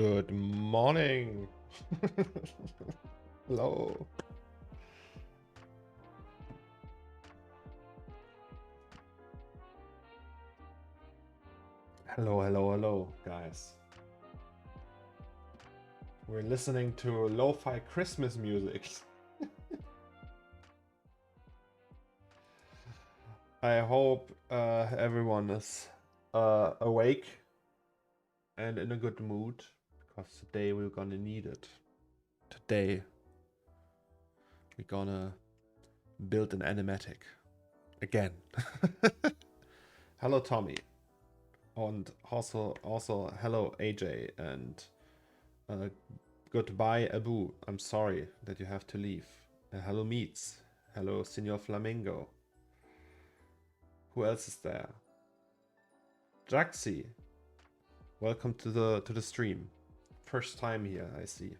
Good morning. Hello. Hello, guys. We're listening to lo-fi Christmas music. I hope everyone is awake and in a good mood, because today we're gonna need it. Today we're gonna build an animatic again. Hello, Tommy, and also hello, AJ, and goodbye, Abu. I'm sorry that you have to leave. Hello, Meats. Hello, Senor Flamingo. Who else is there? Jaxi. Welcome to the stream. First time here, I see.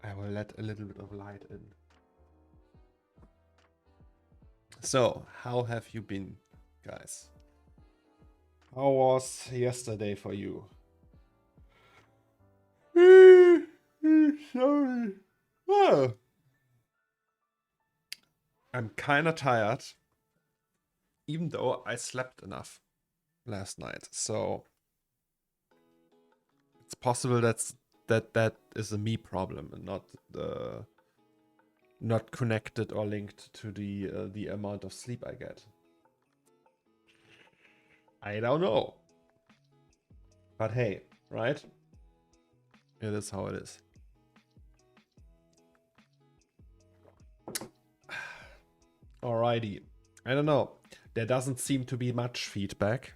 I will let a little bit of light in. So, how have you been, guys? How was yesterday for you? Sorry. Oh. I'm kind of tired, even though I slept enough last night. So it's possible that is a me problem and not connected or linked to the amount of sleep I get. I don't know. But hey, right? It is how it is. Alrighty. I don't know. There doesn't seem to be much feedback.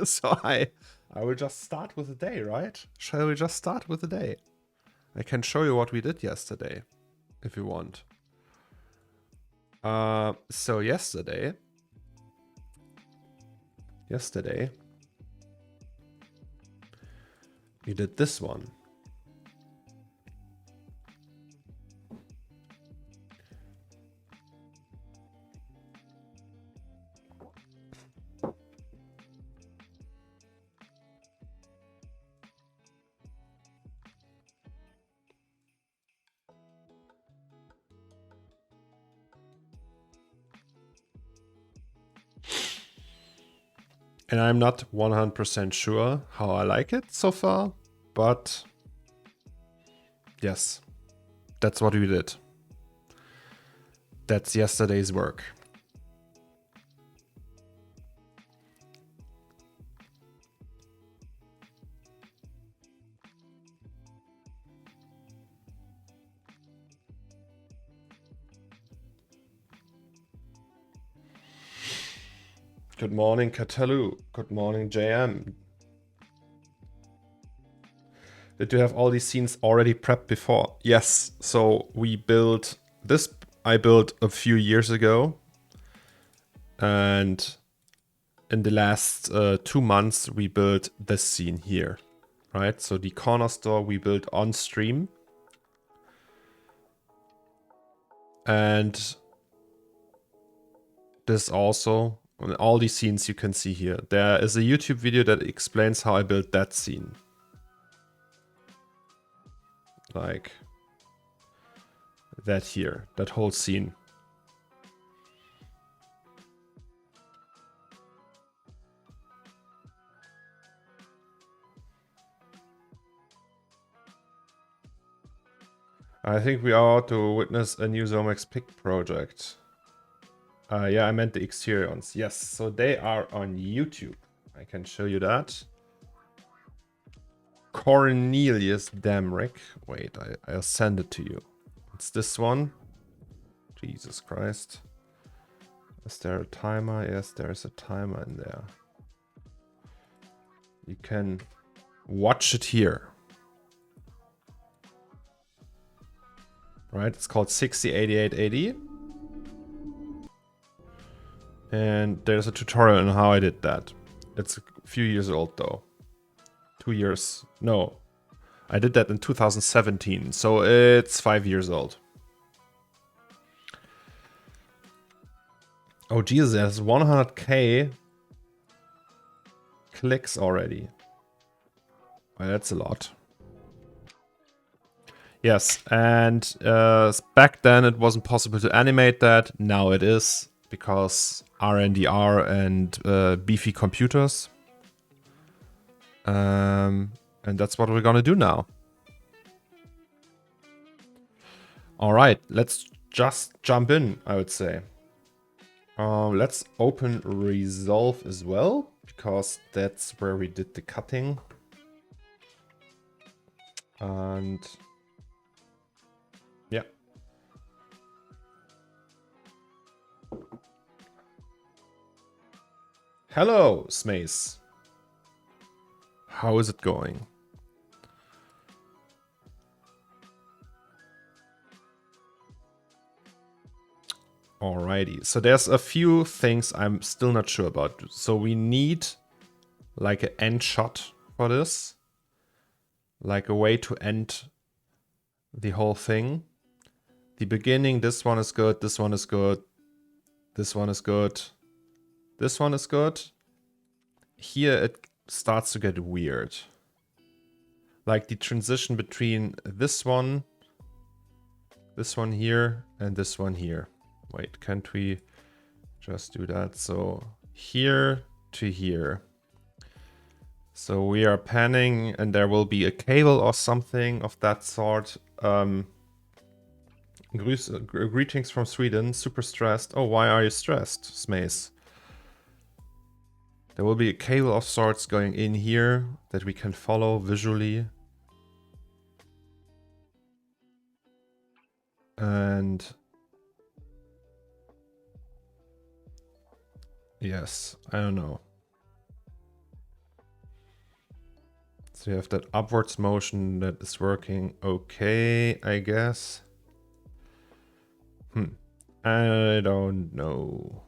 So I will just start with the day, right? Shall we just start with the day? I can show you what we did yesterday, if you want. So yesterday, we did this one. And I'm not 100% sure how I like it so far, but yes, that's what we did. That's yesterday's work. Good morning, Katalu. Good morning, JM. Did you have all these scenes already prepped before? Yes. So we built this. I built a few years ago. And in the last 2 months, we built this scene here. Right? So the corner store we built on stream. And this also, all these scenes you can see here. There is a YouTube video that explains how I built that scene. Like that here, that whole scene. I think we are about to witness a new Zomex pick project. Yeah, I meant the exterior ones. Yes, so they are on YouTube. I can show you that. Cornelius Dammrich. Wait, I'll send it to you. It's this one. Jesus Christ. Is there a timer? Yes, there's a timer in there. You can watch it here. Right, it's called 608880. And there's a tutorial on how I did that. It's a few years old though. 2 years. No. I did that in 2017, so it's 5 years old. Oh Jesus, there's 100k clicks already. Well, that's a lot. Yes, and back then it wasn't possible to animate that. Now it is, because RNDR and beefy computers. And that's what we're gonna do now. Alright, let's just jump in, I would say. Let's open Resolve as well, because that's where we did the cutting. And yeah. Hello, Smace. How is it going? Alrighty, so there's a few things I'm still not sure about. So we need like an end shot for this. Like a way to end the whole thing. The beginning, this one is good, this one is good, this one is good, this one is good. Here it starts to get weird. Like the transition between this one here, and this one here. Wait, can't we just do that? So here to here. So we are panning, and there will be a cable or something of that sort. Greetings from Sweden, super stressed. Oh, why are you stressed, Smace? There will be a cable of sorts going in here that we can follow visually. And yes, I don't know. So you have that upwards motion that is working okay, I guess. I don't know.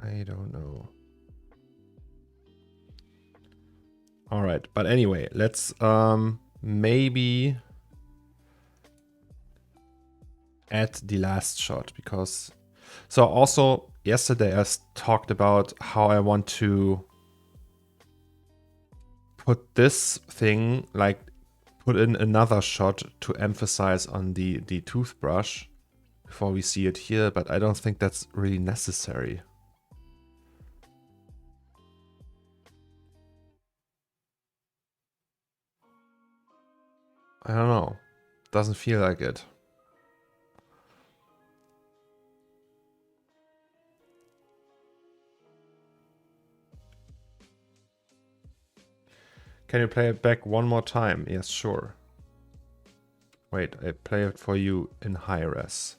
I don't know. All right, but anyway, let's maybe add the last shot, because so also yesterday I talked about how I want to put this thing, like put in another shot to emphasize on the toothbrush before we see it here, but I don't think that's really necessary. I don't know. Doesn't feel like it. Can you play it back one more time? Yes, sure. Wait, I play it for you in high res.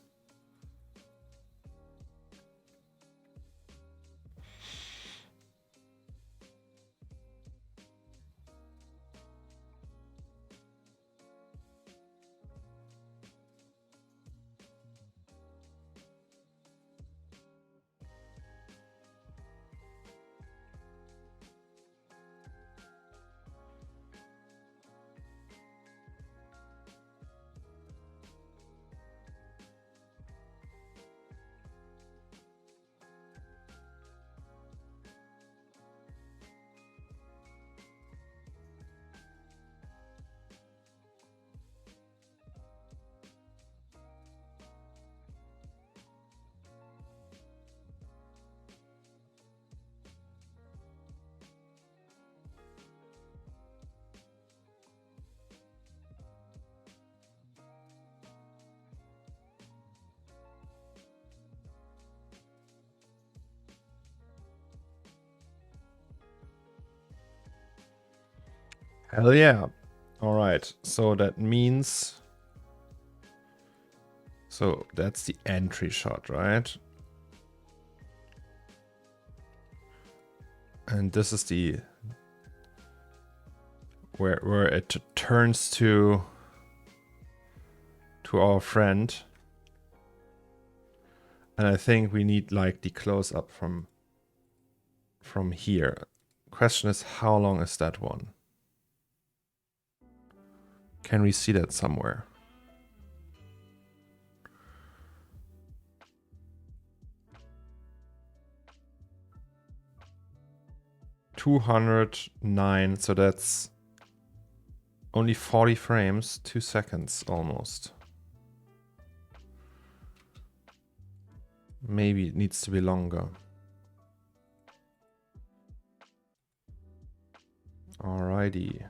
Hell yeah. All right, so that means... So that's the entry shot, right? And this is the... where it turns to our friend. And I think we need like the close-up from here. Question is, how long is that one? Can we see that somewhere? 209, so that's only 40 frames, 2 seconds almost. Maybe it needs to be longer. Alrighty.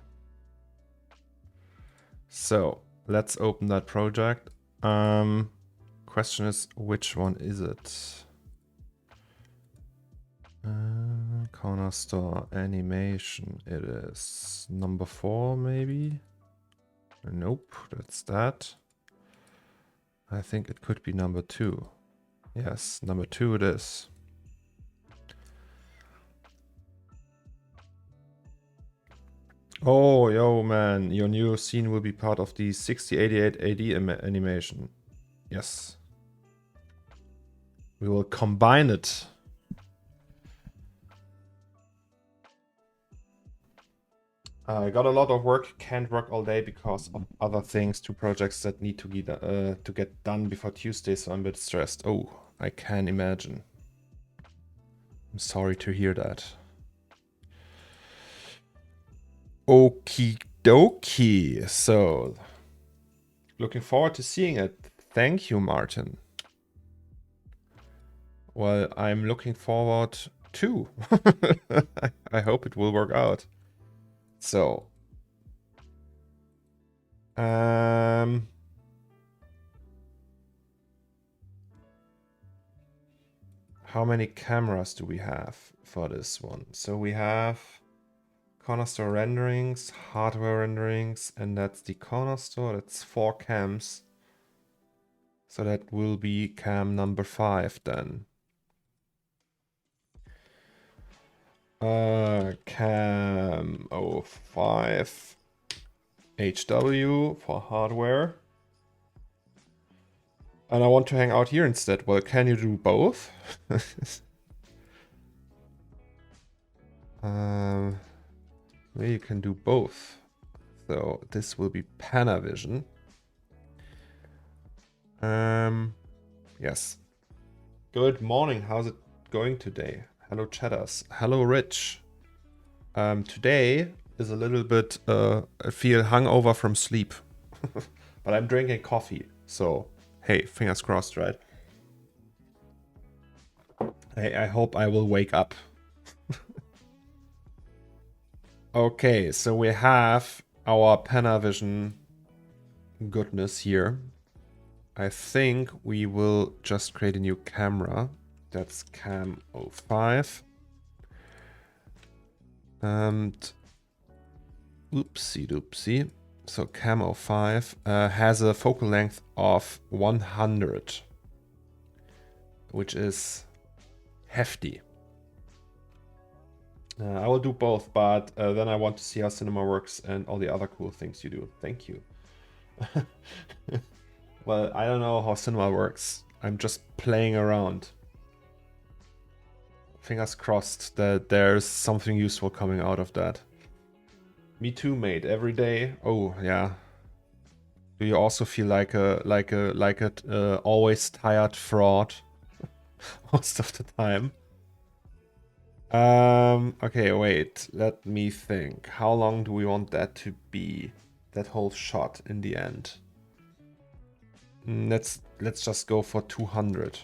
So let's open that project. Question is, which one is it? CORNERSTORE animation. It is number 4, maybe. Nope, that's that. I think it could be number 2. Yes, number 2 it is. Oh, yo, man, your new scene will be part of the 6088 AD animation. Yes. We will combine it. I got a lot of work, can't work all day because of other things, 2 projects that need to get done before Tuesday, so I'm a bit stressed. Oh, I can imagine. I'm sorry to hear that. Okie dokie. So, looking forward to seeing it. Thank you, Martin. Well, I'm looking forward too. I hope it will work out. So, how many cameras do we have for this one? So we have CORNERSTORE renderings, hardware renderings, and that's the CORNERSTORE. That's 4 cams. So that will be cam number 5 then. Cam 05 HW for hardware. And I want to hang out here instead. Well, can you do both? Maybe you can do both. So this will be Panavision. Yes. Good morning. How's it going today? Hello, chatters. Hello, Rich. Today is a little bit, I feel hungover from sleep. But I'm drinking coffee. So, hey, fingers crossed, right? I hope I will wake up. Okay, so we have our Panavision goodness here. I think we will just create a new camera. That's cam 05. And oopsie doopsie. So cam 05 has a focal length of 100, which is hefty. I will do both, but then I want to see how cinema works and all the other cool things you do. Thank you. Well, I don't know how cinema works. I'm just playing around. Fingers crossed that there's something useful coming out of that. Me too, mate. Every day. Oh, yeah. Do you also feel like a always tired fraud most of the time? Okay, wait. Let me think. How long do we want that to be? That whole shot in the end. Let's just go for 200.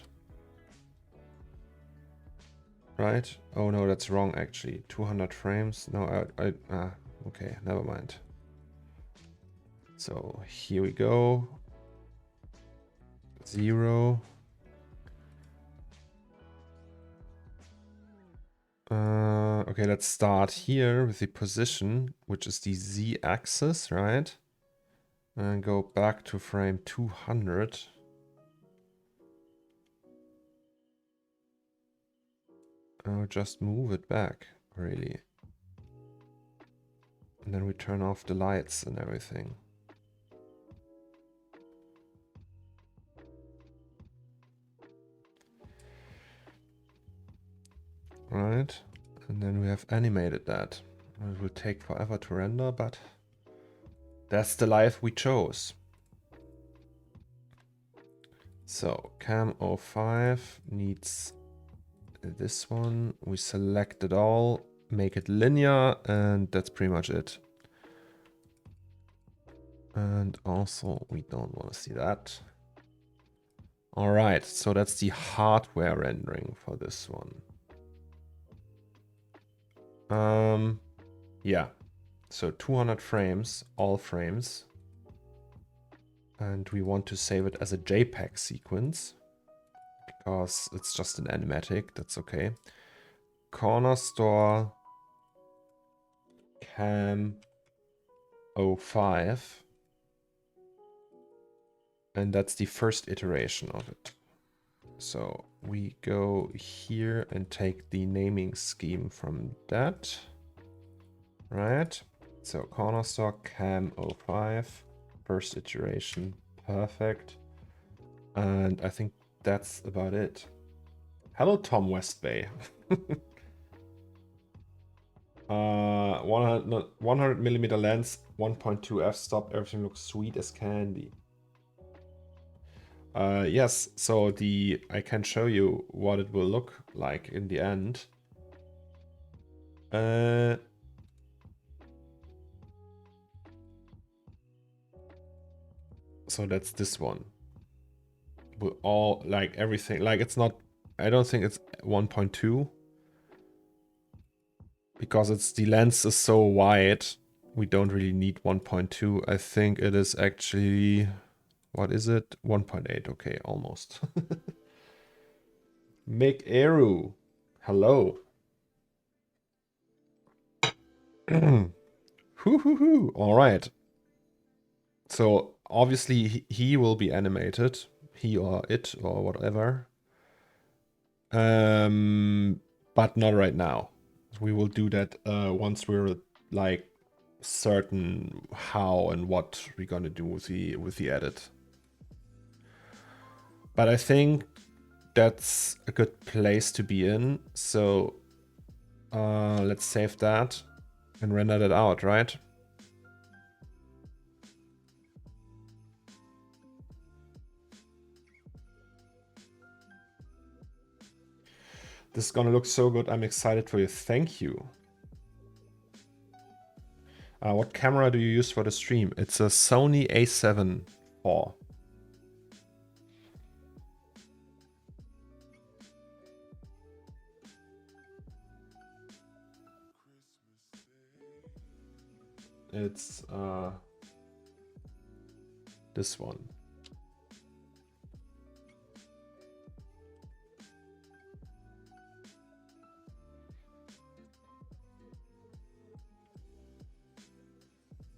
Right? Oh no, that's wrong actually. 200 frames. No, okay, never mind. So here we go. 0. Okay, let's start here with the position, which is the Z-axis, right? And go back to frame 200. I'll just move it back, really. And then we turn off the lights and everything. Right, and then we have animated that. It will take forever to render, but that's the life we chose. So cam 05 needs this one. We select it all. make it linear, and that's pretty much it. And also, we don't want to see that. All right, so that's the hardware rendering for this one. Yeah, so 200 frames, all frames. And we want to save it as a JPEG sequence because it's just an animatic, that's okay. CORNERSTORE cam 05. And that's the first iteration of it. So we go here and take the naming scheme from that. Right. So CORNERSTORE cam 05, first iteration, perfect. And I think that's about it. Hello, Tom Westbay. 100mm lens, 1.2 f-stop, everything looks sweet as candy. Yes, so I can show you what it will look like in the end. So that's this one. With all, like everything, like it's not, I don't think it's 1.2. Because the lens is so wide, we don't really need 1.2. I think it is actually, what is it? 1.8, okay, almost. Mick Eru, hello. Hoo. All right. So obviously he will be animated, he or it or whatever. But not right now. We will do that once we're like certain how and what we're gonna do with the edit. But I think that's a good place to be in. So let's save that and render that out, right? This is gonna look so good. I'm excited for you. Thank you. What camera do you use for the stream? It's a Sony A7 IV. It's this one.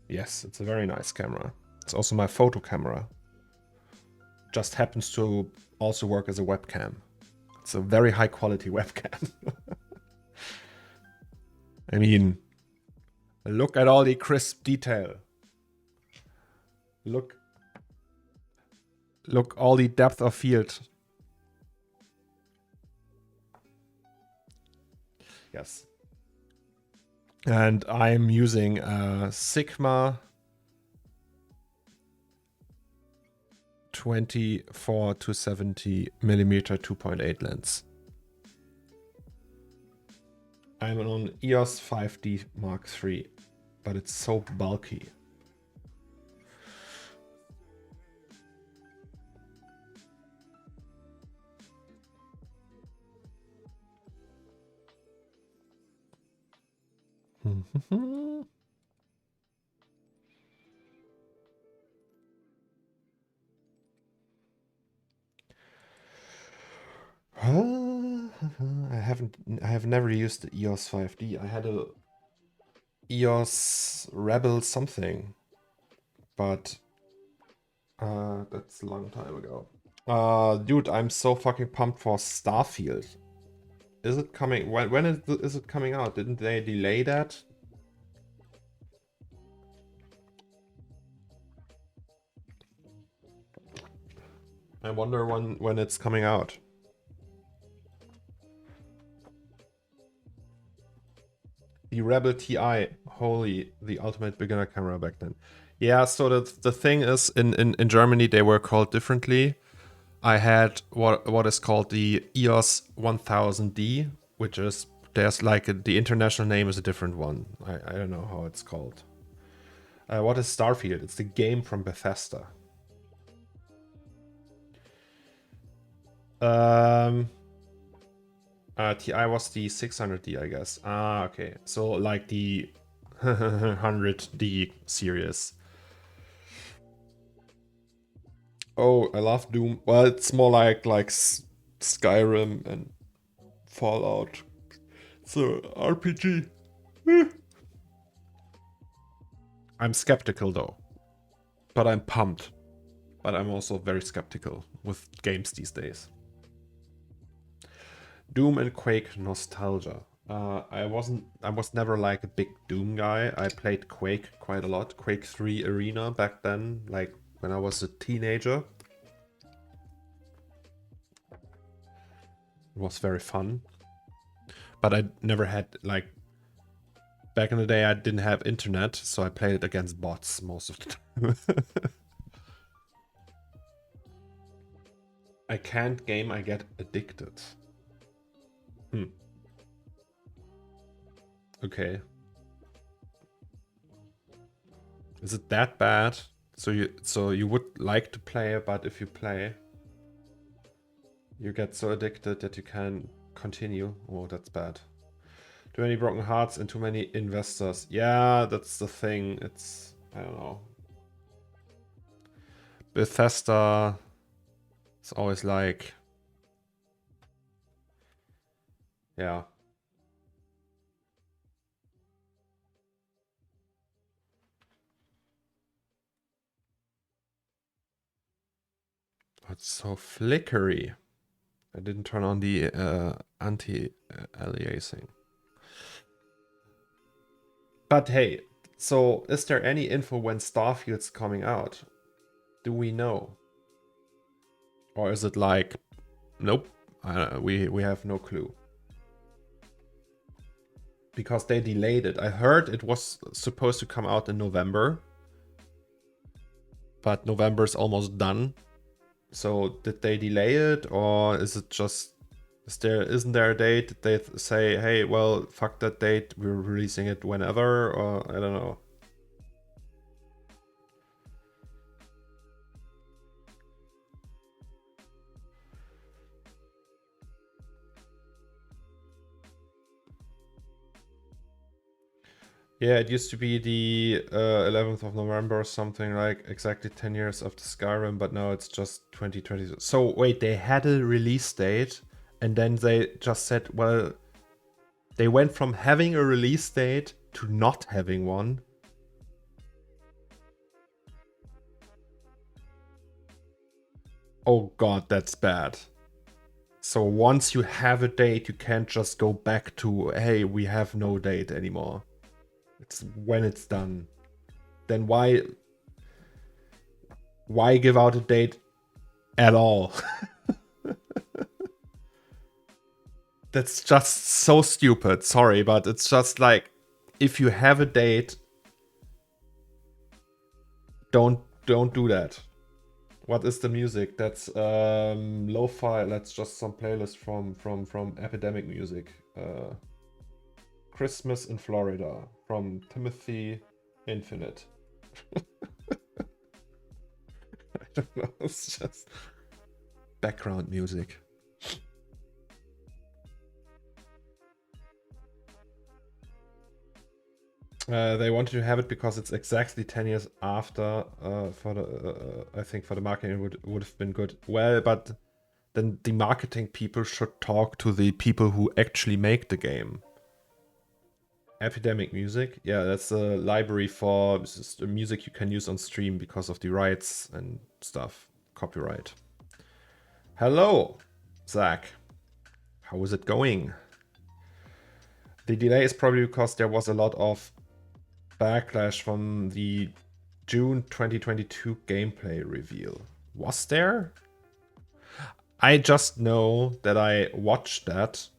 Yes, it's a very nice camera. It's also my photo camera. Just happens to also work as a webcam. It's a very high quality webcam. I mean, look at all the crisp detail. Look all the depth of field. Yes. And I'm using a Sigma 24 to 70 millimeter 2.8 lens. I'm on EOS 5D Mark III, but it's so bulky. I have never used the EOS 5D. I had a EOS Rebel something, but that's a long time ago. Dude, I'm so fucking pumped for Starfield. Is it coming? When is it coming out? Didn't they delay that? I wonder when it's coming out. The Rebel TI, holy, the ultimate beginner camera back then. Yeah, so the thing is, in Germany they were called differently. I had what is called the EOS 1000D, which is There's like the international name is a different one. I don't know how it's called. What is Starfield? It's the game from Bethesda. TI was the 600D, I guess. Ah, okay. So like the 100D series. Oh, I love Doom. Well, it's more like Skyrim and Fallout. It's a RPG. I'm skeptical though. But I'm pumped. But I'm also very skeptical with games these days. Doom and Quake nostalgia. I was never like a big Doom guy. I played Quake quite a lot. Quake 3 Arena back then, like when I was a teenager. It was very fun. But I never had, like, back in the day I didn't have internet, so I played it against bots most of the time. I can't game, I get addicted. Okay. Is it that bad? So you would like to play, but if you play, you get so addicted that you can continue. Oh, that's bad. Too many broken hearts and too many investors. Yeah, that's the thing. It's, I don't know. Bethesda is always like, yeah. It's so flickery. I didn't turn on the anti-aliasing. But hey, so is there any info when Starfield's coming out? Do we know? Or is it like, nope, we have no clue. Because they delayed it. I heard it was supposed to come out in November. But November's almost done. So did they delay it, or is it just, isn't there a date? Did they say, hey, well, fuck that date, we're releasing it whenever, or I don't know. Yeah, it used to be the 11th of November or something, like exactly 10 years after Skyrim, but now it's just 2020. So wait, they had a release date and then they just said, well, they went from having a release date to not having one. Oh god, that's bad. So once you have a date, you can't just go back to, hey, we have no date anymore. It's when it's done. Then why give out a date at all? That's just so stupid. Sorry, but it's just like, if you have a date, don't do that. What is the music? That's lo-fi. That's just some playlist from Epidemic Music. Christmas in Florida from Timothy Infinite. I don't know. It's just background music. They wanted to have it because it's exactly 10 years after. For the I think for the marketing it would have been good. Well, but then the marketing people should talk to the people who actually make the game. Epidemic Music, yeah, that's a library for music you can use on stream because of the rights and stuff, copyright. Hello, Zach. How is it going? The delay is probably because there was a lot of backlash from the June 2022 gameplay reveal. Was there? I just know that I watched that.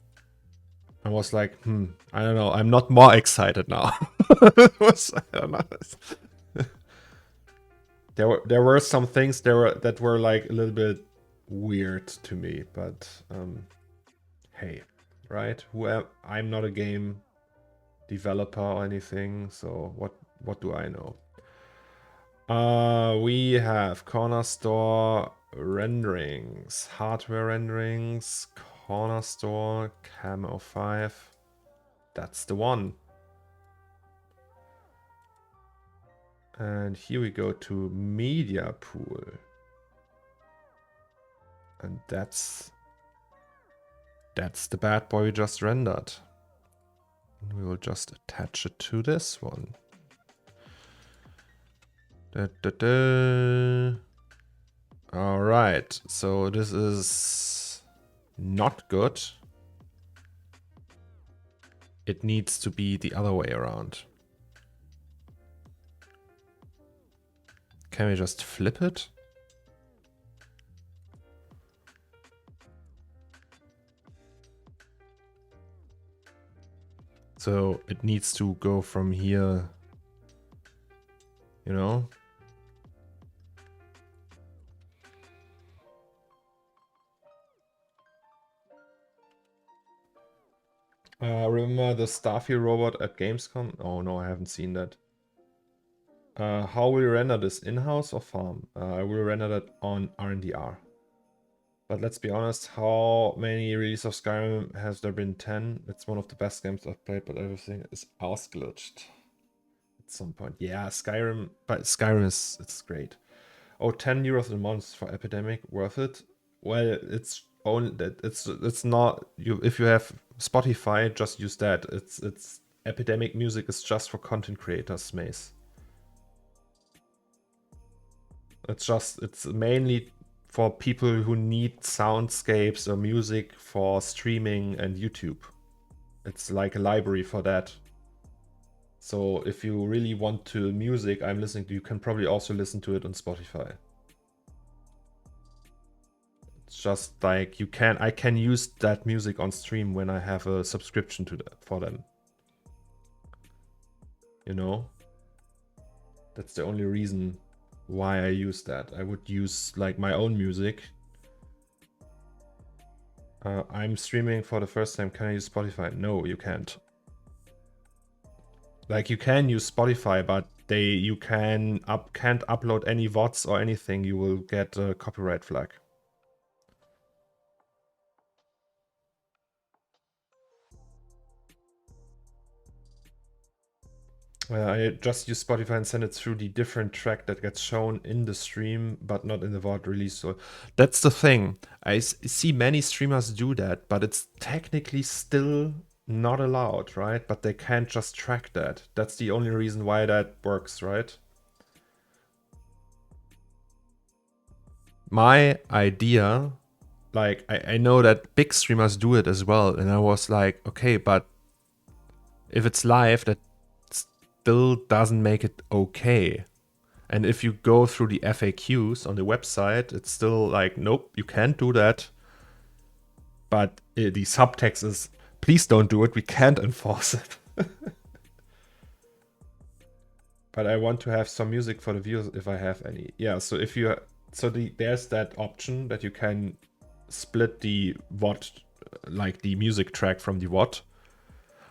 I was like, I don't know. I'm not more excited now. I don't know. There were some things that were like a little bit weird to me, but hey, right? I'm not a game developer or anything, so what do I know? We have CornerStore renderings, hardware renderings, CornerStore, Cam 05. That's the one. And here we go to media pool. And that's the bad boy we just rendered. And we will just attach it to this one. All right, so this is not good. It needs to be the other way around. Can we just flip it? So it needs to go from here, you know? Remember the Starfield robot at Gamescom? Oh no, I haven't seen that. How will you render this? In-house or farm? I will render that on RNDR. But let's be honest, how many releases of Skyrim has there been? 10? It's one of the best games I've played, but everything is ausglitched at some point. Yeah, Skyrim, but Skyrim it's great. Oh, 10 euros a month for Epidemic, worth it? Well, it's only that it's not you. If you have Spotify, just use that. It's Epidemic music is just for content creators, Mace. It's mainly for people who need soundscapes or music for streaming and YouTube. It's like a library for that. So if you really want to music I'm listening to, you can probably also listen to it on Spotify. It's just like I can use that music on stream when I have a subscription to that for them. You know? That's the only reason why I use that. I would use like my own music. I'm streaming for the first time. Can I use Spotify? No, you can't. Like you can use Spotify, but you can't upload any VODs or anything. You will get a copyright flag. I just use Spotify and send it through the different track that gets shown in the stream, but not in the VOD release. So that's the thing. I see many streamers do that, but it's technically still not allowed, right? But they can't just track that. That's the only reason why that works, right? My idea, like, I know that big streamers do it as well, and I was like, okay, but if it's live, that still doesn't make it okay. And if you go through the FAQs on the website, it's still like, nope, you can't do that. But the subtext is, please don't do it, we can't enforce it. But I want to have some music for the viewers if I have any. Yeah, so if you, there's that option that you can split the VOD, like the music track from the VOD.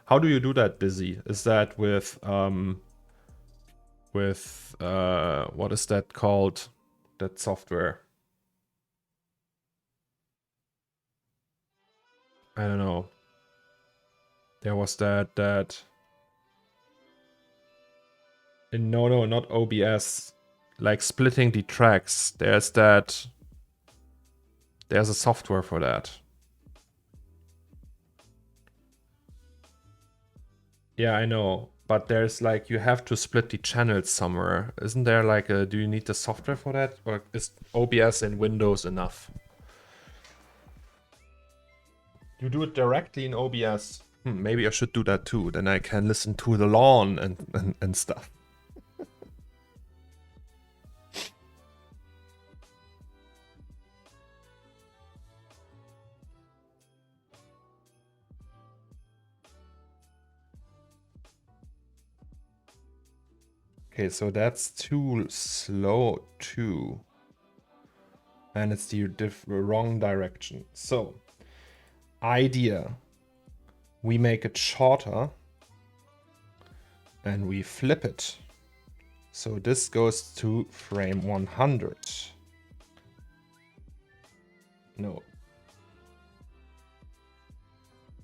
How do you do that, Busy? Is that with what is that called? That software? I don't know. There was that no, not OBS. Like splitting the tracks. There's a software for that. Yeah, I know. But there's like, you have to split the channels somewhere. Isn't there like do you need the software for that? Or is OBS in Windows enough? You do it directly in OBS. Maybe I should do that too. Then I can listen to the lawn and stuff. Okay, so that's too slow too. And it's the wrong direction. So, idea. we make it shorter and we flip it. So this goes to frame 100. No.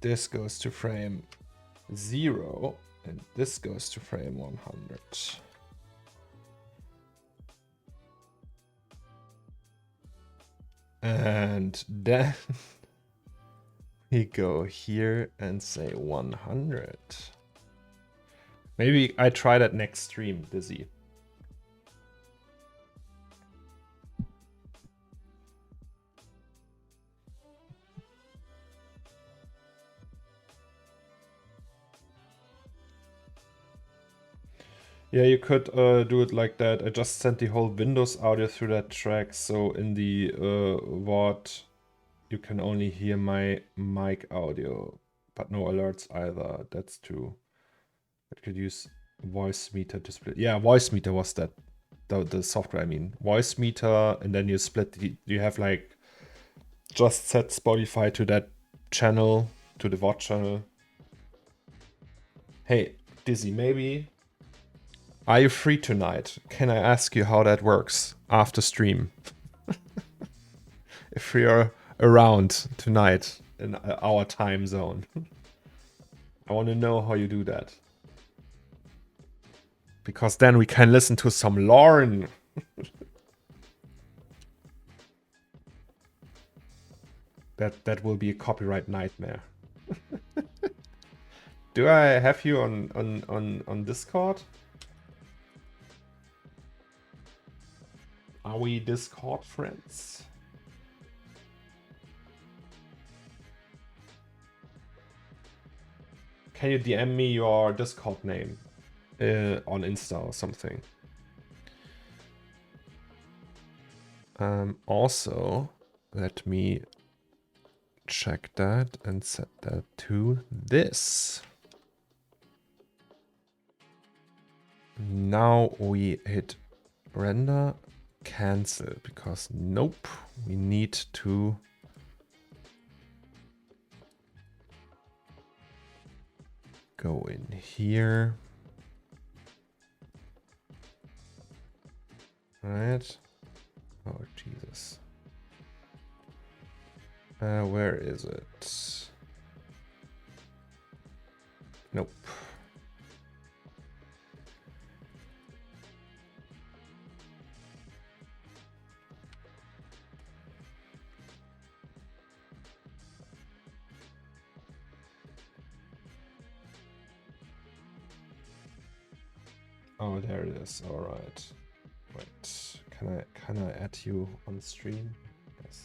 This goes to frame 0 and this goes to frame 100. And then we go here and say 100. Maybe I try that next stream, Dizzy. Yeah, you could do it like that. I just sent the whole Windows audio through that track, so in the VOD you can only hear my mic audio, but no alerts either. That's true. I could use voice meter to split. Yeah, voice meter was that the software. I mean, voice meter, and then you split. You have like just set Spotify to that channel, to the VOD channel. Hey, Dizzy, maybe. Are you free tonight? Can I ask you how that works after stream? If we are around tonight in our time zone. I want to know how you do that. Because then we can listen to some Lauren. That will be a copyright nightmare. Do I have you on Discord? Are we Discord friends? Can you DM me your Discord name on Insta or something? Also, let me check that and set that to this. Now we hit render, cancel, because nope, we need to go in here. Right. Oh, Jesus. Where is it? Nope. Oh, there it is. All right. Wait. Can I add you on stream? Yes.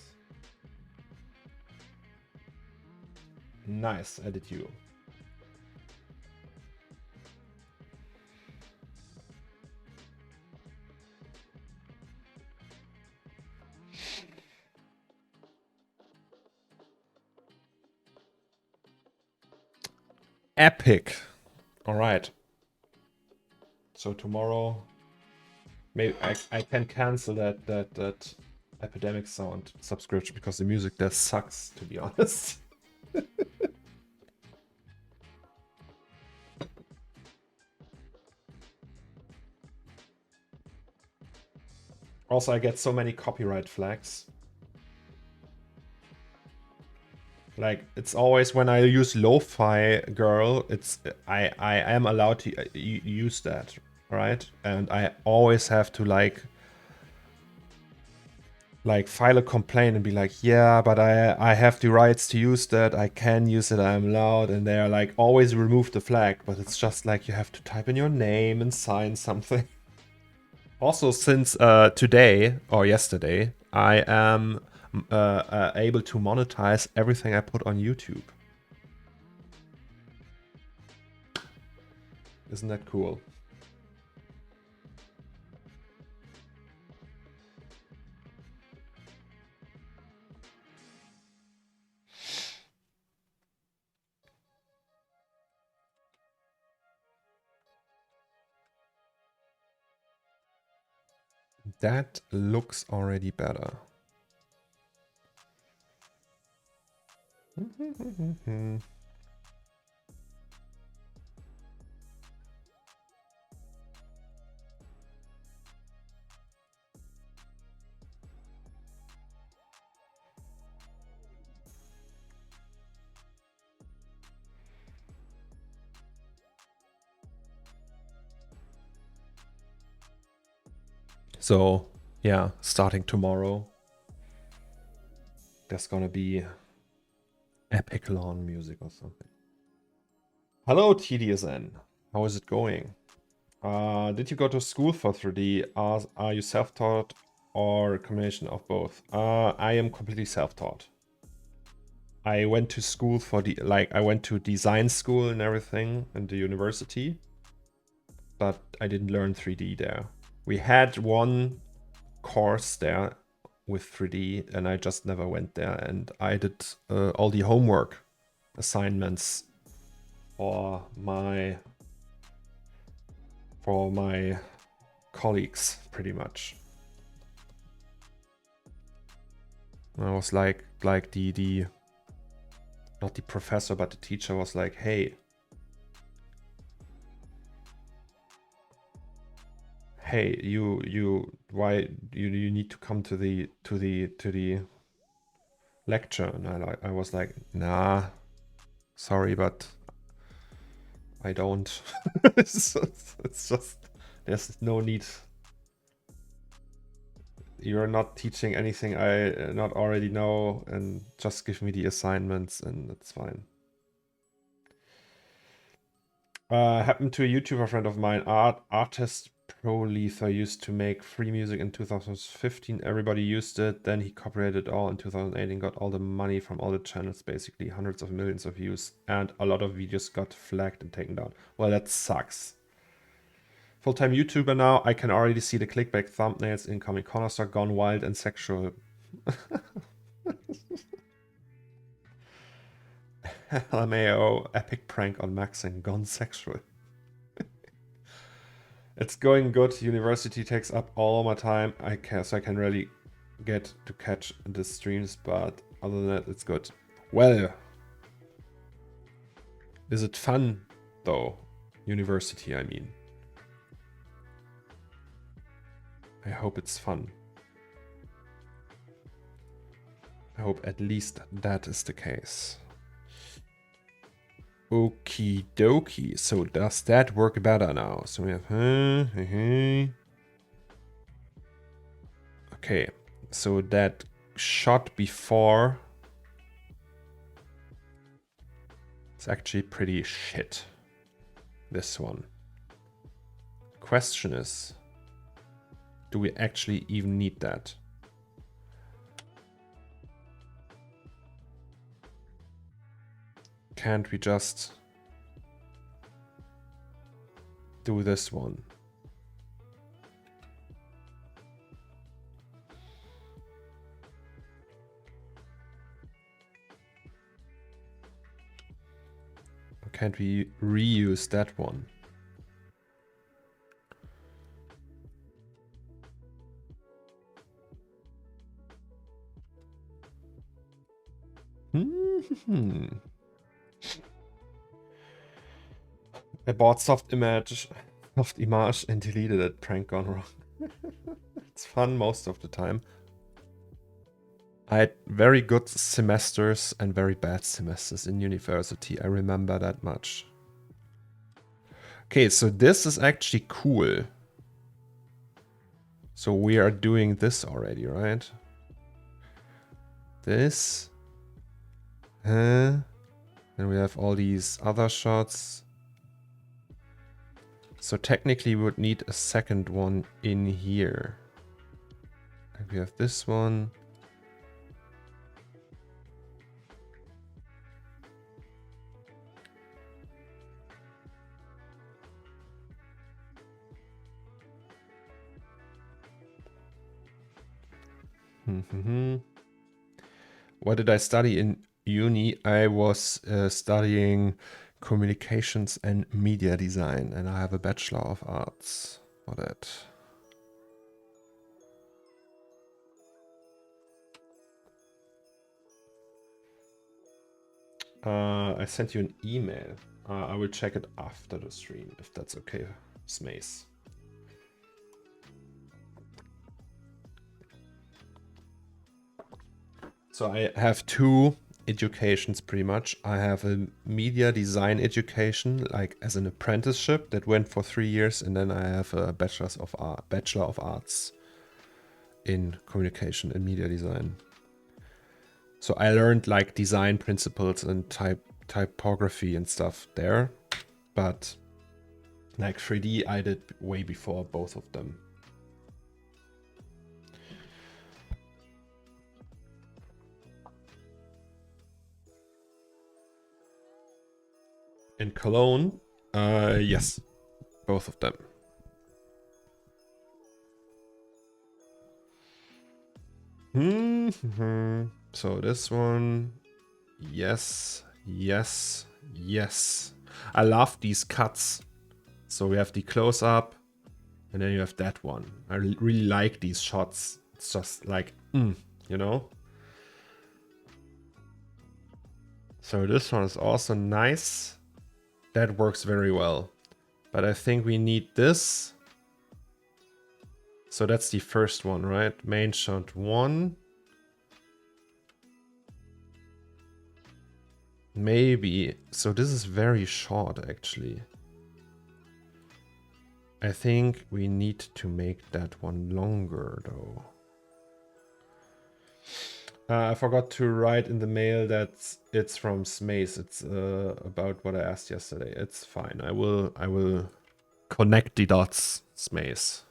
Nice. Added you. Epic. All right. So tomorrow, maybe I can cancel that Epidemic Sound subscription because the music there sucks, to be honest. Also, I get so many copyright flags. Like, it's always when I use Lo-Fi Girl, I am allowed to use that, right? And I always have to like file a complaint and be like, yeah, but I have the rights to use that. I can use it. I'm allowed. And they're like, always remove the flag. But it's just like you have to type in your name and sign something. Also, since today or yesterday, I am able to monetize everything I put on YouTube. Isn't that cool? That looks already better. So yeah, starting tomorrow, there's gonna be epic lawn music or something. Hello TDSN, how is it going? Did you go to school for 3D? Are you self-taught or a combination of both? I am completely self-taught. I went to school for I went to design school and everything in the university, but I didn't learn 3D there. We had one course there with 3D and I just never went there, and I did all the homework assignments for my colleagues pretty much. I was like the not the professor but the teacher was like, hey, you why you need to come to the lecture, and I was like, nah, sorry, but I don't. it's just there's no need. You're not teaching anything I not already know, and just give me the assignments and it's fine. Happened to a YouTuber friend of mine, artist Prolither, used to make free music in 2015. Everybody used it. Then he copyrighted it all in 2018, got all the money from all the channels, basically hundreds of millions of views, and a lot of videos got flagged and taken down. Well, that sucks. Full-time YouTuber now. I can already see the clickbait thumbnails incoming. CORNERSTORE gone wild and sexual. LMAO, epic prank on Max and gone sexual. It's going good. University takes up all my time. So I can really get to catch the streams, but other than that, it's good. Well, is it fun though? University, I mean. I hope it's fun. I hope at least that is the case. Okie dokie. So does that work better now? So we have okay. So that shot before is actually pretty shit. This one. Question is, do we actually even need that? Can't we just do this one? Or can't we reuse that one? I bought soft image and deleted it. Prank gone wrong. It's fun most of the time. I had very good semesters and very bad semesters in university. I remember that much. Okay, so this is actually cool. So we are doing this already, right? This. Then we have all these other shots. So technically we would need a second one in here. And we have this one. What did I study in uni? I was studying communications and media design, and I have a Bachelor of Arts for that. I sent you an email. I will check it after the stream, if that's okay, Smace. So I have two educations pretty much. I have a media design education, like as an apprenticeship that went for 3 years, and then I have a Bachelor of Arts in communication and media design. So I learned like design principles and typography and stuff there, but like 3D I did way before both of them. In Cologne, yes, both of them. So this one, yes, yes, yes. I love these cuts. So we have the close up, and then you have that one. I really like these shots. It's just like, you know. So this one is also nice. That works very well. But I think we need this. So that's the first one, right? Main shot 1. Maybe. So this is very short, actually. I think we need to make that one longer, though. I forgot to write in the mail that it's from Smace. It's about what I asked yesterday. It's fine. I will connect the dots, Smace.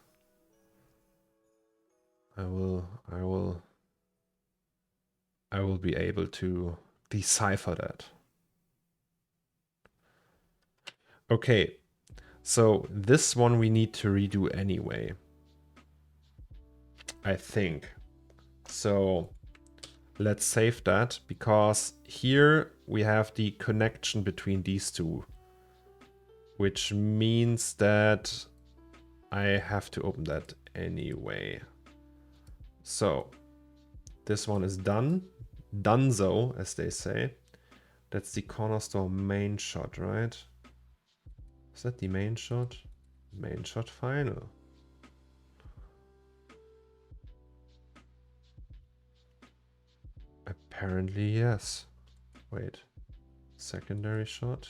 I will be able to decipher that. Okay. So this one we need to redo anyway. I think. So let's save that, because here we have the connection between these two, which means that I have to open that anyway. So this one is done. Donezo, as they say. That's the CORNERSTORE main shot, right? Is that the main shot? Main shot final. Apparently, yes. Wait. Secondary shot.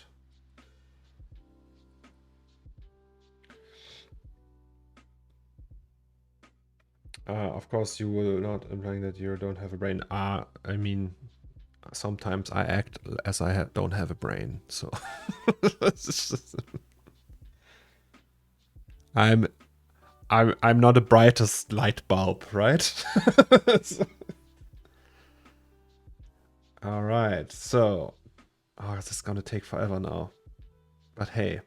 Of course, you will not implying that you don't have a brain. I mean, sometimes I act as I don't have a brain, so I'm not the brightest light bulb, right? So, all right, so this is gonna take forever now, but hey.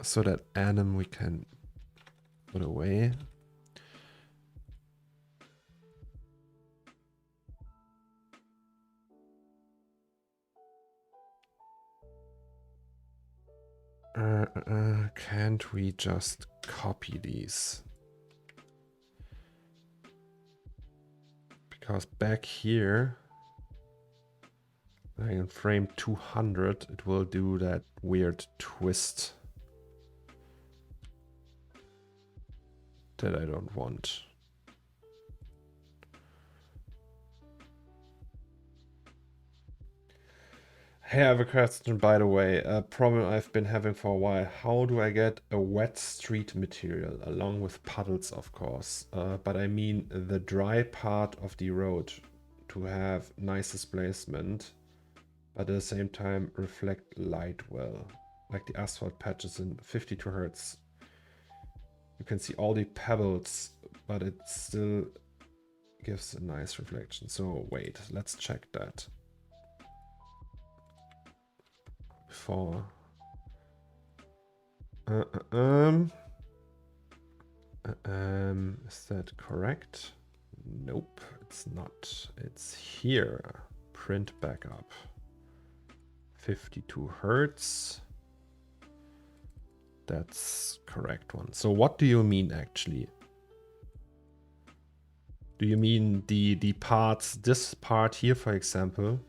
So that anim we can put away. Can't we just copy these? Because back here, like in frame 200, it will do that weird twist that I don't want. Hey, I have a question, by the way. A problem I've been having for a while. How do I get a wet street material, along with puddles, of course? But I mean the dry part of the road to have nice displacement, but at the same time reflect light well. Like the asphalt patches in 52 Hertz. You can see all the pebbles, but it still gives a nice reflection. So wait, let's check that. Before. Is that correct? Nope, it's not. It's here. Print backup. 52 Hertz. That's correct one. So what do you mean actually? Do you mean the parts, this part here, for example?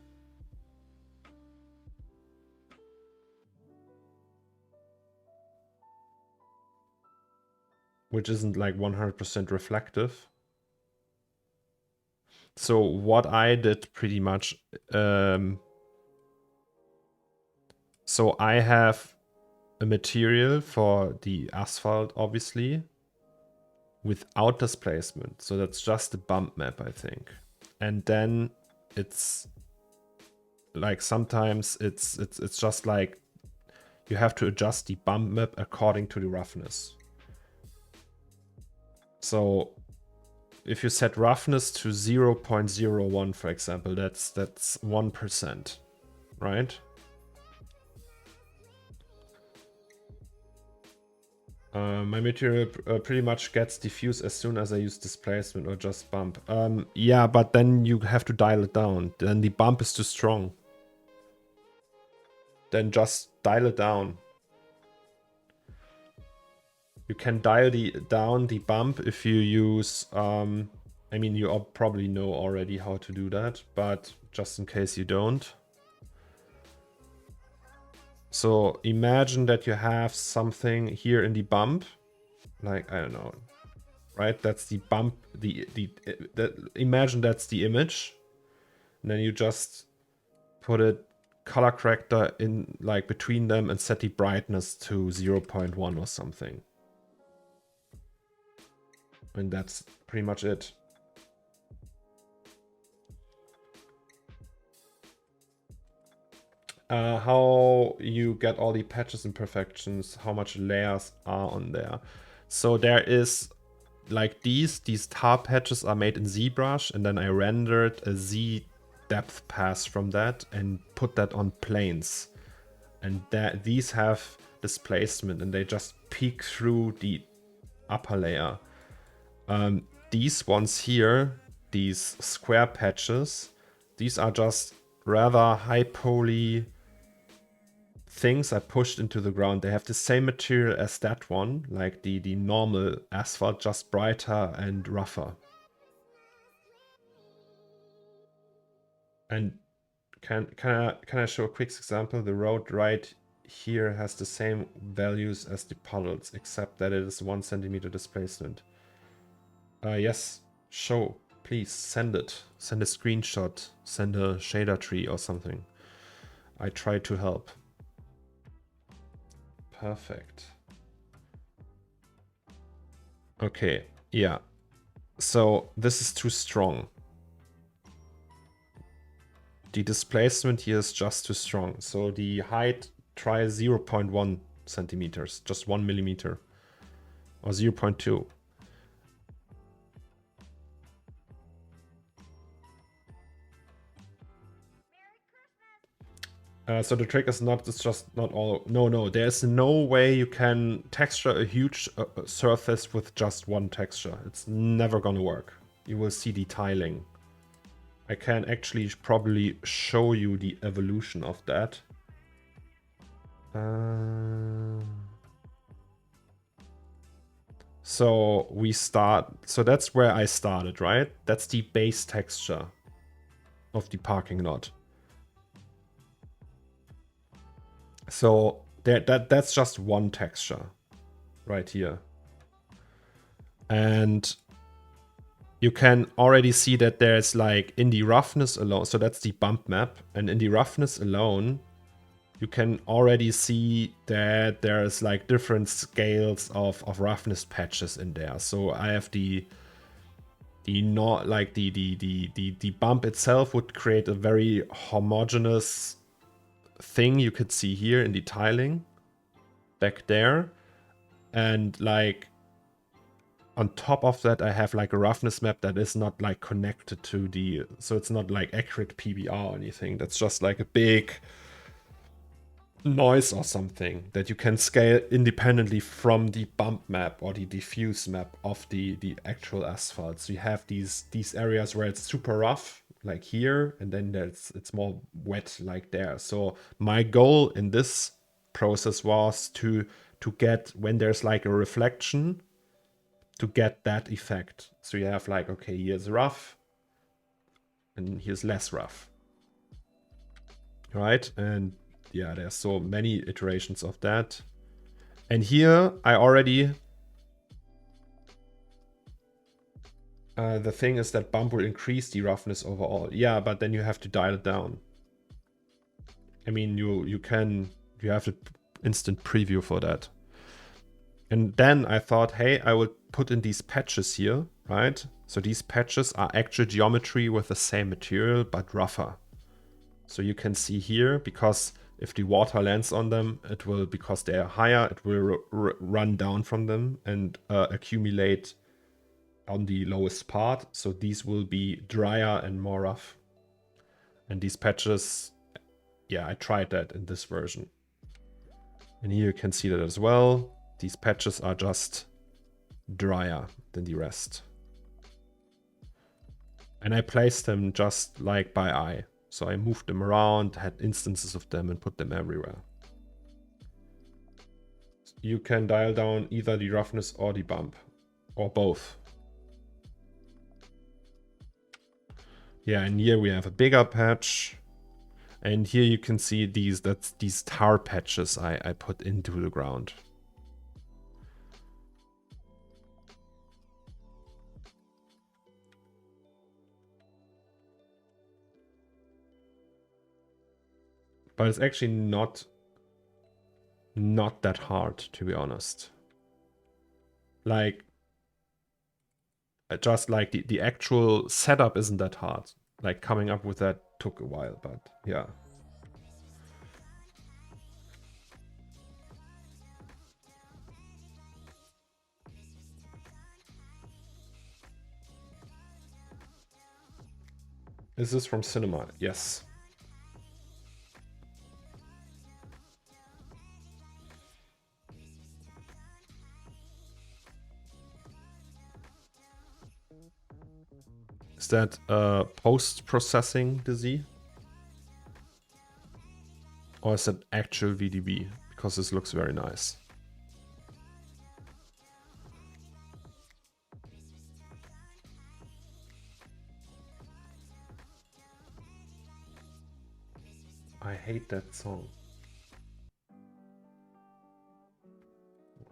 Which isn't like 100% reflective. So what I did pretty much, So I have a material for the asphalt, obviously, without displacement. So that's just the bump map, I think. And then it's like sometimes it's just like you have to adjust the bump map according to the roughness. So if you set roughness to 0.01, for example, that's 1%, right? My material pretty much gets diffused as soon as I use displacement or just bump. Yeah, but then you have to dial it down. Then the bump is too strong. Then just dial it down. You can dial down the bump if you use... I mean, you probably know already how to do that, but just in case you don't. So imagine that you have something here in the bump, like, I don't know, right? That's the bump, imagine that's the image. And then you just put a color corrector in like between them and set the brightness to 0.1 or something. And that's pretty much it. How you get all the patches imperfections, how much layers are on there. So there is like these tar patches are made in ZBrush, and then I rendered a Z depth pass from that and put that on planes. And these have displacement and they just peek through the upper layer. These ones here, these square patches, these are just rather high poly things I pushed into the ground. They have the same material as that one, like the normal asphalt, just brighter and rougher. And can I show a quick example? The road right here has the same values as the puddles, except that it is 1 centimeter displacement. Yes, show, please, send it. Send a screenshot, send a shader tree or something. I try to help. Perfect. Okay, yeah. So this is too strong. The displacement here is just too strong. So the height, try 0.1 centimeters, just 1 millimeter, or 0.2. So the trick is not, it's just not all, no, there's no way you can texture a huge surface with just one texture. It's never gonna work. You will see the tiling. I can actually probably show you the evolution of that. So that's where I started, right? That's the base texture of the parking lot. So that's just one texture right here. And you can already see that there's like in the roughness alone, so that's the bump map, and in the roughness alone, you can already see that there's like different scales of roughness patches in there. So I have the bump itself would create a very homogeneous thing you could see here in the tiling back there, and like on top of that I have like a roughness map that is not like connected to the, so it's not like accurate PBR or anything. That's just like a big noise or something that you can scale independently from the bump map or the diffuse map of the actual asphalt. So you have these areas where it's super rough, like here, and then it's more wet like there. So my goal in this process was to get, when there's like a reflection, to get that effect. So you have like, okay, here's rough and here's less rough, right? And yeah, there's so many iterations of that. And here I already, the thing is that bump will increase the roughness overall. Yeah, but then you have to dial it down. I mean, you can You have an instant preview for that. And then I thought, hey, I will put in these patches here, right? So these patches are actual geometry with the same material, but rougher. So you can see here, because if the water lands on them, it will, because they are higher, it will run down from them and accumulate on the lowest part. So these will be drier and more rough. And these patches, yeah, I tried that in this version. And here you can see that as well. These patches are just drier than the rest. And I placed them just like by eye. So I moved them around, had instances of them and put them everywhere. You can dial down either the roughness or the bump, or both. Yeah, and here we have a bigger patch. And here you can see these tar patches I put into the ground. But it's actually not that hard, to be honest. Like, just like the actual setup isn't that hard. Like, coming up with that took a while, but yeah. Is this from Cinema? Yes. Is that post-processing Dizzy? Or is that actual VDB? Because this looks very nice. I hate that song.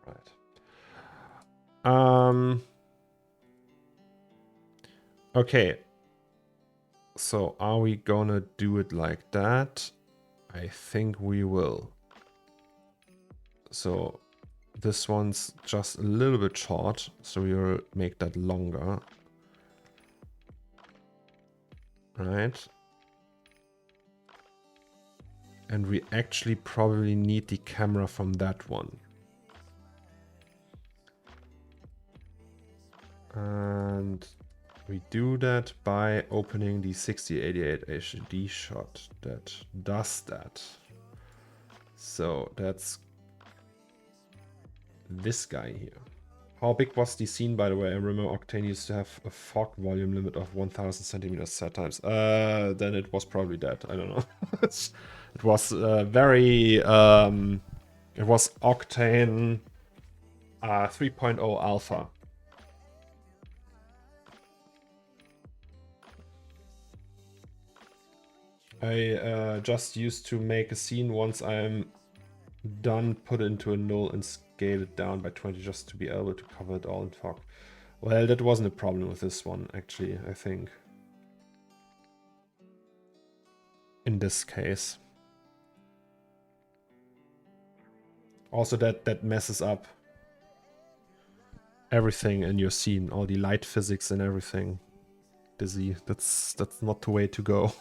Right. Okay. So are we gonna do it like that? I think we will. So this one's just a little bit short, so we'll make that longer. Right. And we actually probably need the camera from that one. And we do that by opening the 6088 HD shot that does that. So that's this guy here. How big was the scene, by the way? I remember Octane used to have a fog volume limit of 1000 centimeters set times. Then it was probably that. I don't know. It was very... it was Octane 3.0 alpha. I just used to make a scene once I'm done, put it into a null and scale it down by 20 just to be able to cover it all in fog. Well, that wasn't a problem with this one, actually, I think. In this case. Also, that messes up everything in your scene, all the light physics and everything. Dizzy, that's not the way to go.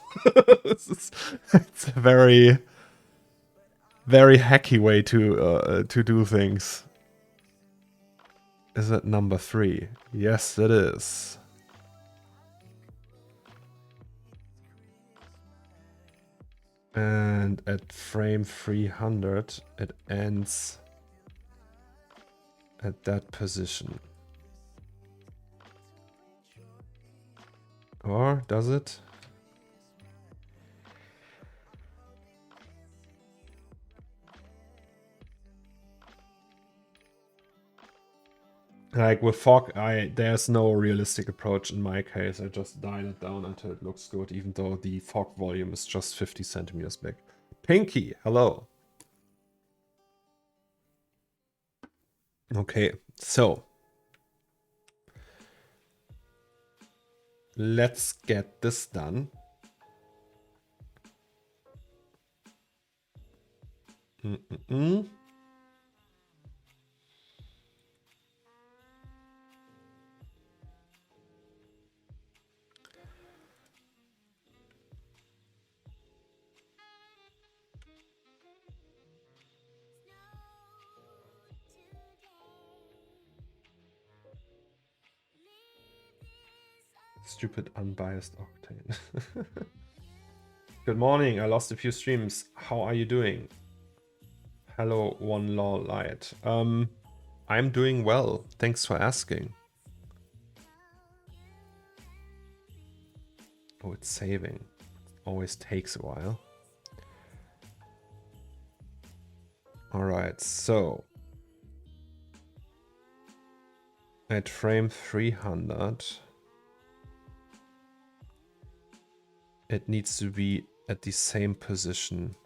It's a very hacky way to do things. Is it number 3? Yes, it is. And at frame 300, it ends at that position. Or does it? Like with fog, there's no realistic approach in my case. I just dial it down until it looks good, even though the fog volume is just 50 centimeters big. Pinky, hello. Okay, so let's get this done. Stupid unbiased Octane. Good morning, I lost a few streams. How are you doing? Hello, one law light. I'm doing well. Thanks for asking. Oh, it's saving. Always takes a while. Alright, so at frame 300, it needs to be at the same position.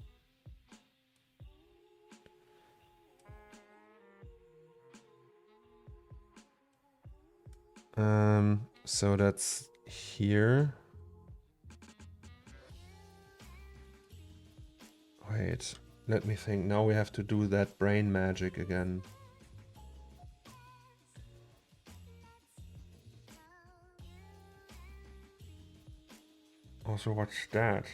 So that's here. Wait, let me think. Now we have to do that brain magic again. Also, what's that?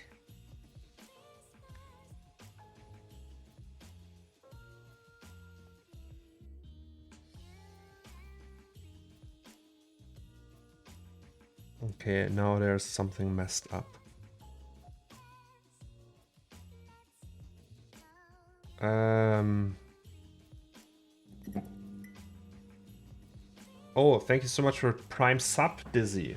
Okay, now there's something messed up. Oh, thank you so much for Prime Sub, Dizzy.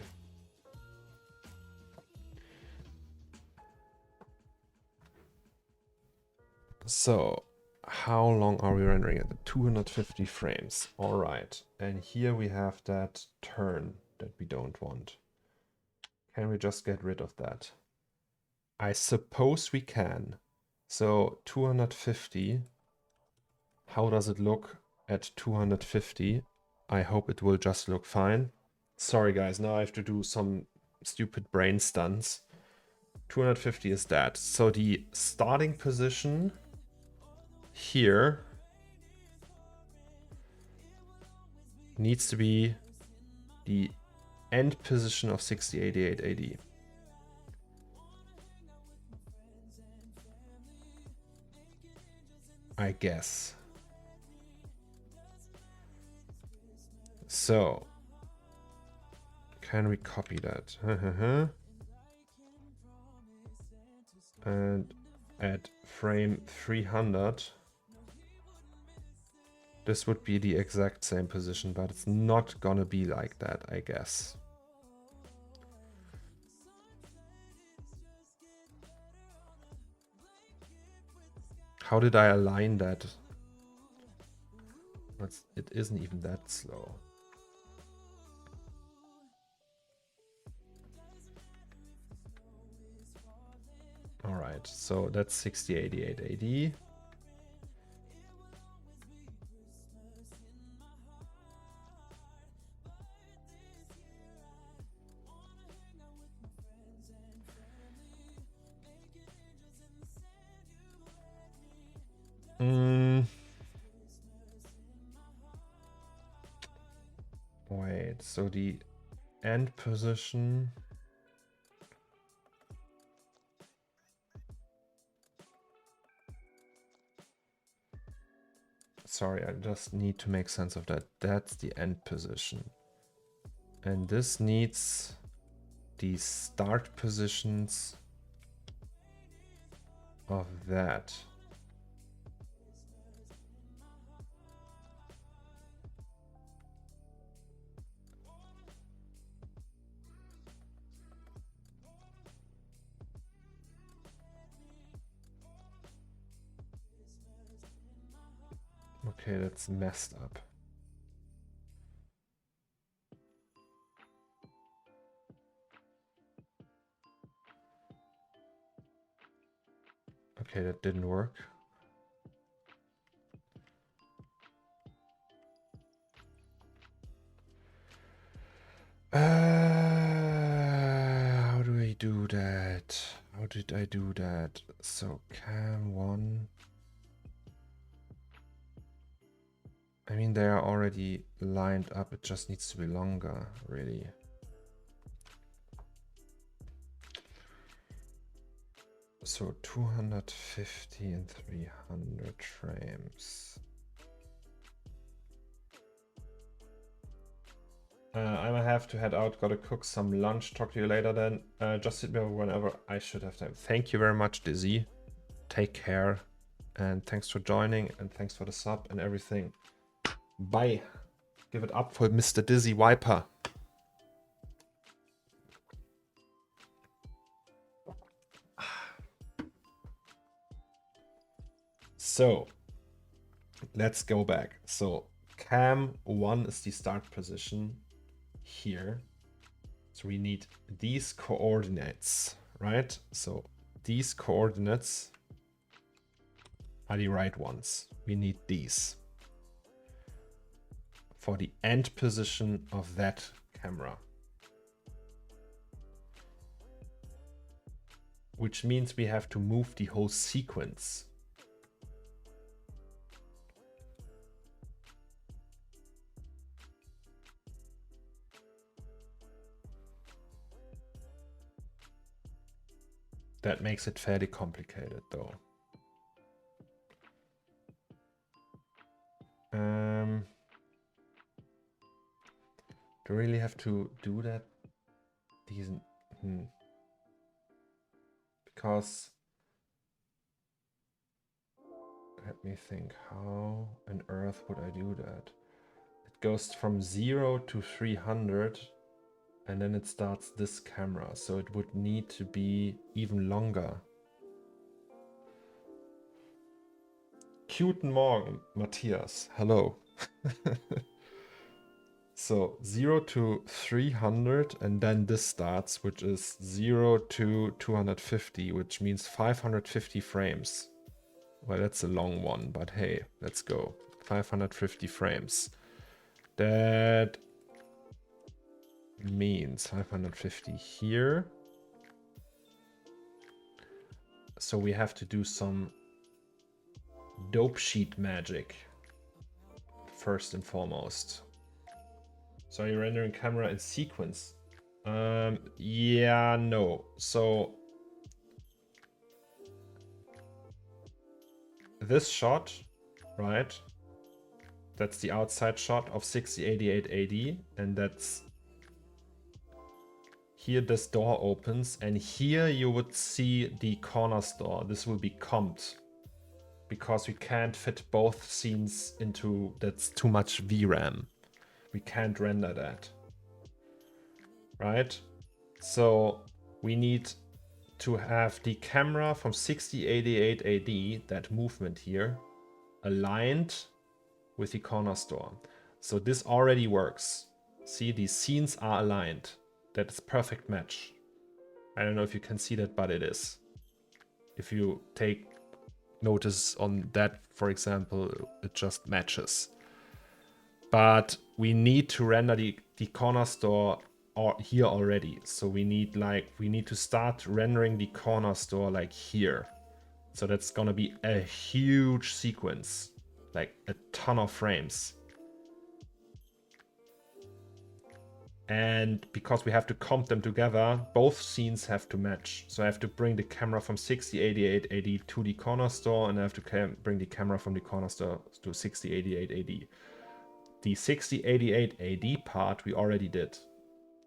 So, how long are we rendering at? 250 frames. All right. And here we have that turn that we don't want. Can we just get rid of that? I suppose we can. So 250. How does it look at 250? I hope it will just look fine. Sorry guys, now I have to do some stupid brain stunts. 250 is that. So the starting position here needs to be the end position of 6088 AD. I guess. So, can we copy that? And at frame 300, this would be the exact same position, but it's not gonna be like that, I guess. How did I align that? It isn't even that slow. All right, so that's 6088 AD. Wait, so the end position. Sorry, I just need to make sense of that. That's the end position. And this needs the start positions of that. Okay, that's messed up. Okay, that didn't work. How do I do that? How did I do that? So cam 1. I mean, they are already lined up. It just needs to be longer, really. So 250 and 300 frames. I might have to head out. Gotta cook some lunch. Talk to you later then. Just hit me over whenever I should have time. Thank you very much, Dizzy. Take care. And thanks for joining. And thanks for the sub and everything. Bye. Give it up for Mr. Dizzy Wiper. So, let's go back. So, cam 1 is the start position here. So we need these coordinates, right? So these coordinates are the right ones. We need these for the end position of that camera. Which means we have to move the whole sequence. That makes it fairly complicated though. Do we really have to do that? Because let me think, how on earth would I do that? It goes from 0 to 300 and then it starts this camera, so it would need to be even longer. Guten Morgen, Matthias. Hello. So 0 to 300 and then this starts, which is 0 to 250, which means 550 frames. Well, that's a long one, but hey, let's go. 550 frames. That means 550 here. So we have to do some dope sheet magic first and foremost. So you're rendering camera in sequence. Yeah, no. So this shot, right? That's the outside shot of 6088 AD, and that's here. This door opens, and here you would see the corner store. This will be comped because we can't fit both scenes into. That's too much VRAM. We can't render that, right? So we need to have the camera from 6088 AD, that movement here, aligned with the corner store. So this already works. See, these scenes are aligned. That is perfect match. I don't know if you can see that, but it is. If you take notice on that, for example, it just matches. But we need to render the corner store here already. So we need to start rendering the corner store like here. So that's gonna be a huge sequence, like a ton of frames. And because we have to comp them together, both scenes have to match. So I have to bring the camera from 6088 AD to the corner store, and I have to bring the camera from the corner store to 6088 AD. The 6088 AD part we already did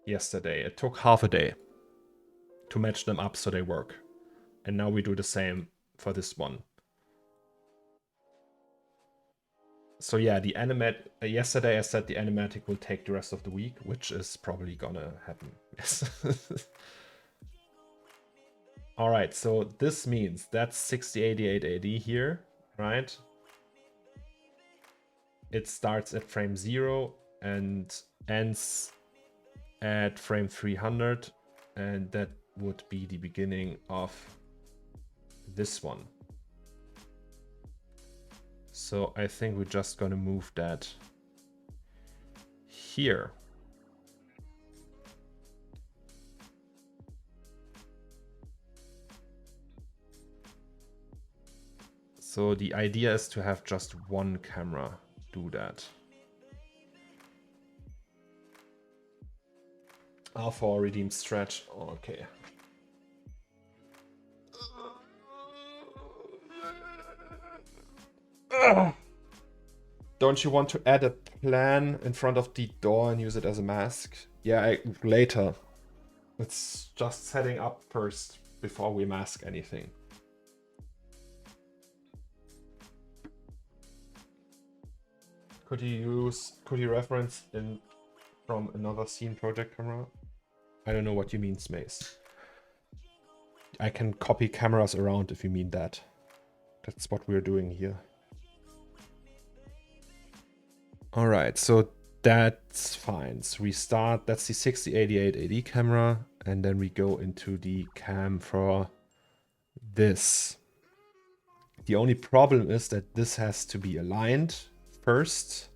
yesterday. It took half a day to match them up so they work. And now we do the same for this one. So yeah, the yesterday I said the animatic will take the rest of the week, which is probably gonna happen. Yes. All right, so this means that's 6088 AD here, right? It starts at frame 0 and ends at frame 300, and that would be the beginning of this one. So I think we're just gonna move that here. So the idea is to have just one camera do that. For redeem stretch. Okay. Don't you want to add a plan in front of the door and use it as a mask? Yeah, later. It's just setting up first before we mask anything. Could you reference in from another scene project camera? I don't know what you mean, Smace. I can copy cameras around if you mean that. That's what we're doing here. All right, so that's fine. So we start, that's the 6088 AD camera, and then we go into the cam for this. The only problem is that this has to be aligned first,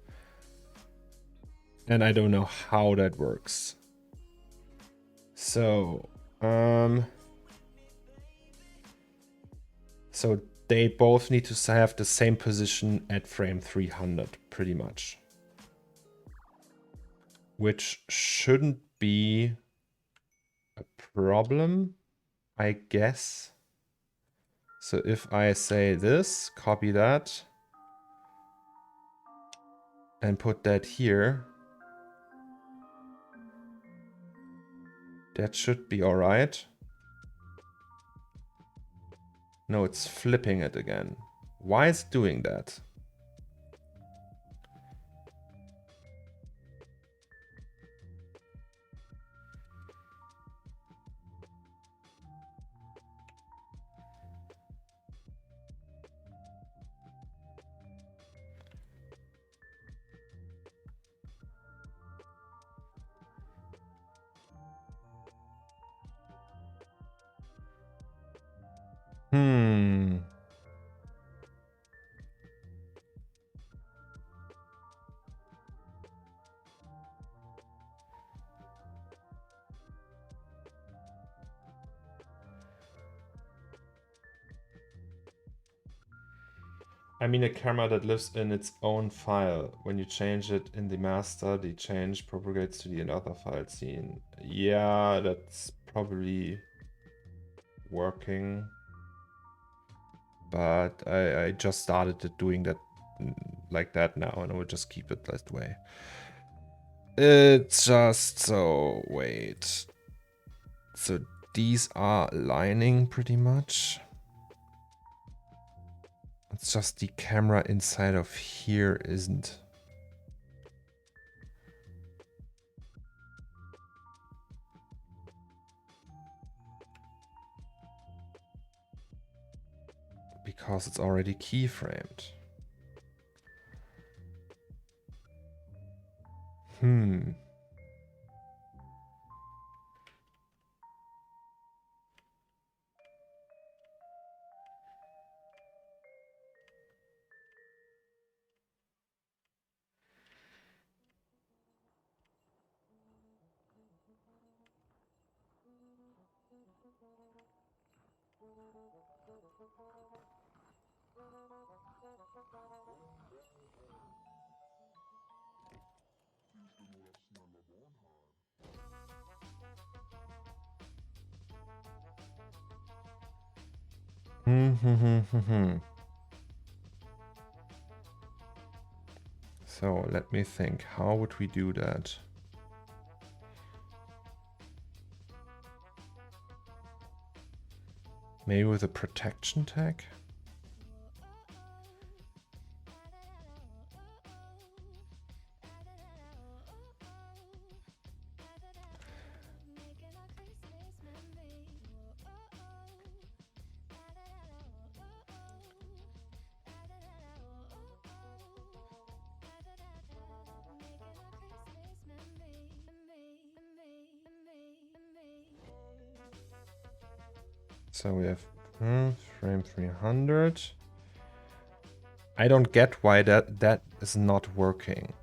and I don't know how that works. So, so they both need to have the same position at frame 300, pretty much. Which shouldn't be a problem, I guess. So if I say this, copy that, and put that here, that should be all right. No, it's flipping it again. Why is it doing that? I mean a camera that lives in its own file. When you change it in the master, the change propagates to the another file scene. Yeah, that's probably working. But I just started doing that like that now, and I will just keep it that way. It's just so, wait. So these are aligning pretty much. It's just the camera inside of here isn't. Because it's already keyframed. So let me think, how would we do that? Maybe with a protection tag? So we have frame 300. I don't get why that is not working.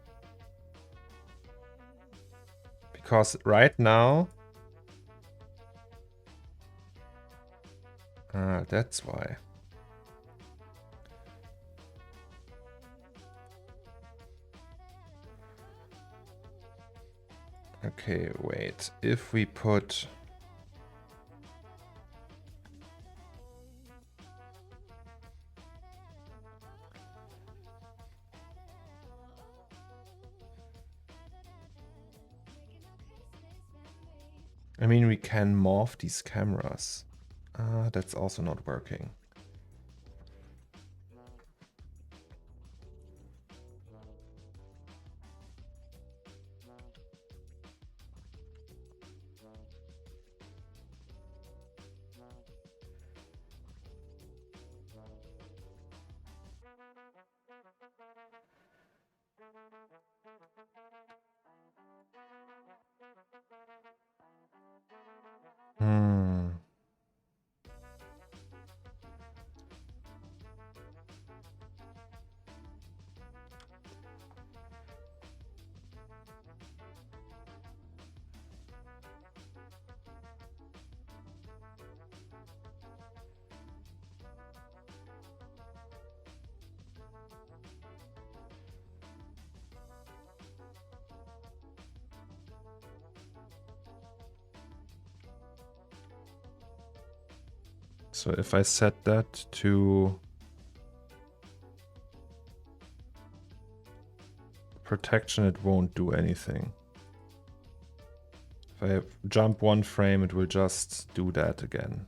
Because right now... that's why. Okay, wait. If we put... I mean, we can morph these cameras. That's also not working. Hmm. So if I set that to protection, it won't do anything. If I jump one frame, it will just do that again.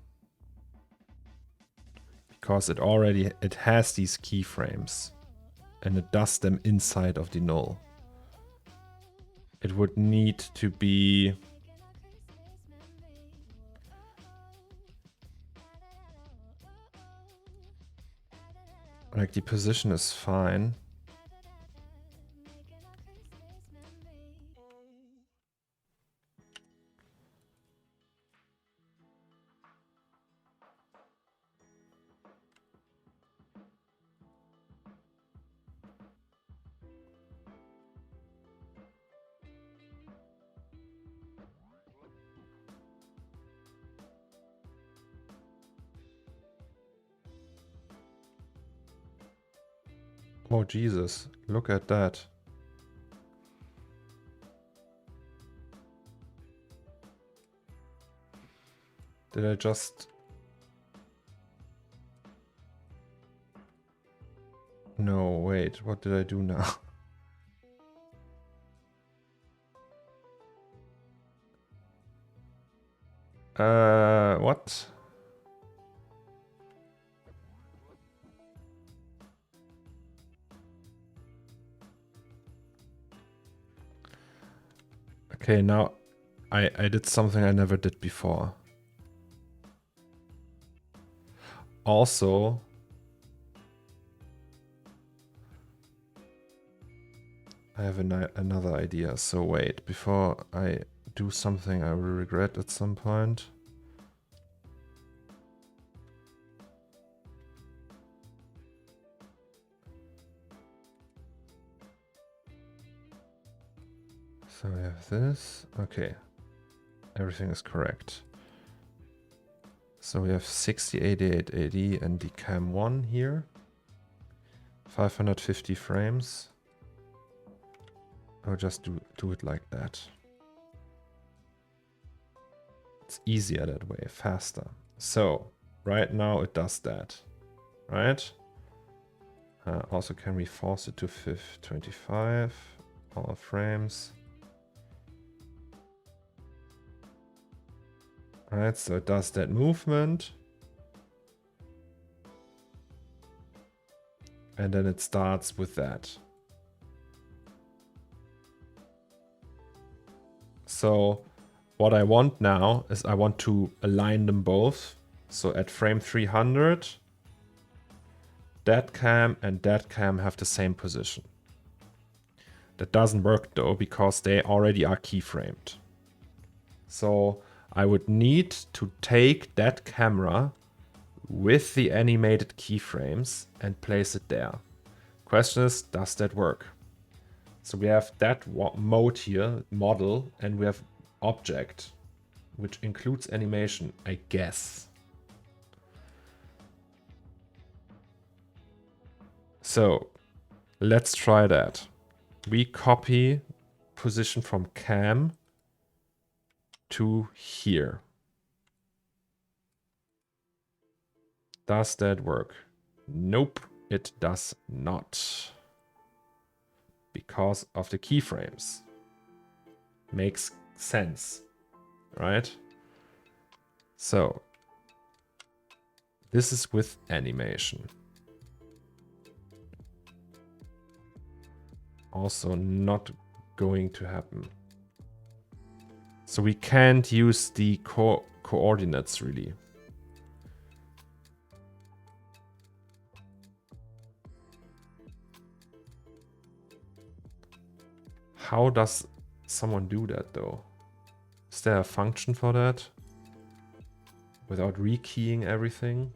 Because it has these keyframes and it does them inside of the null. It would need to be like the position is fine. Oh Jesus, look at that. Did I just... No, wait, what did I do now? What? Okay, now I did something I never did before. Also, I have another idea. So wait, before I do something I will regret at some point. So we have this. Okay, everything is correct. So we have 6088AD and the cam 1 here. 550 frames. I'll just do it like that. It's easier that way, faster. So right now it does that, right? Also, can we force it to 25 all frames? Alright, so it does that movement. And then it starts with that. So what I want now is I want to align them both. So at frame 300, that cam and that cam have the same position. That doesn't work though, because they already are keyframed. So I would need to take that camera with the animated keyframes and place it there. Question is, does that work? So we have that mode here, model, and we have object, which includes animation, I guess. So let's try that. We copy position from cam to here. Does that work? Nope, it does not. Because of the keyframes. Makes sense, right? So, this is with animation. Also not going to happen. So we can't use the coordinates really. How does someone do that though? Is there a function for that? Without rekeying everything?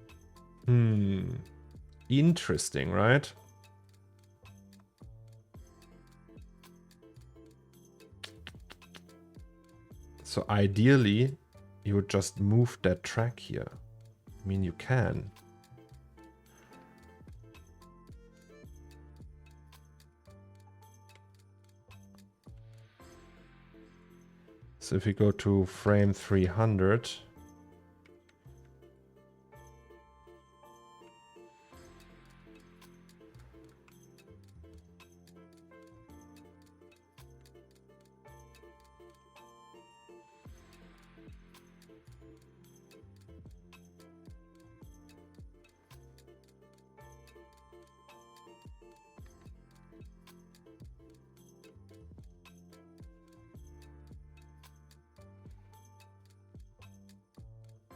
Interesting, right? So ideally, you would just move that track here. I mean, you can. So if we go to frame 300,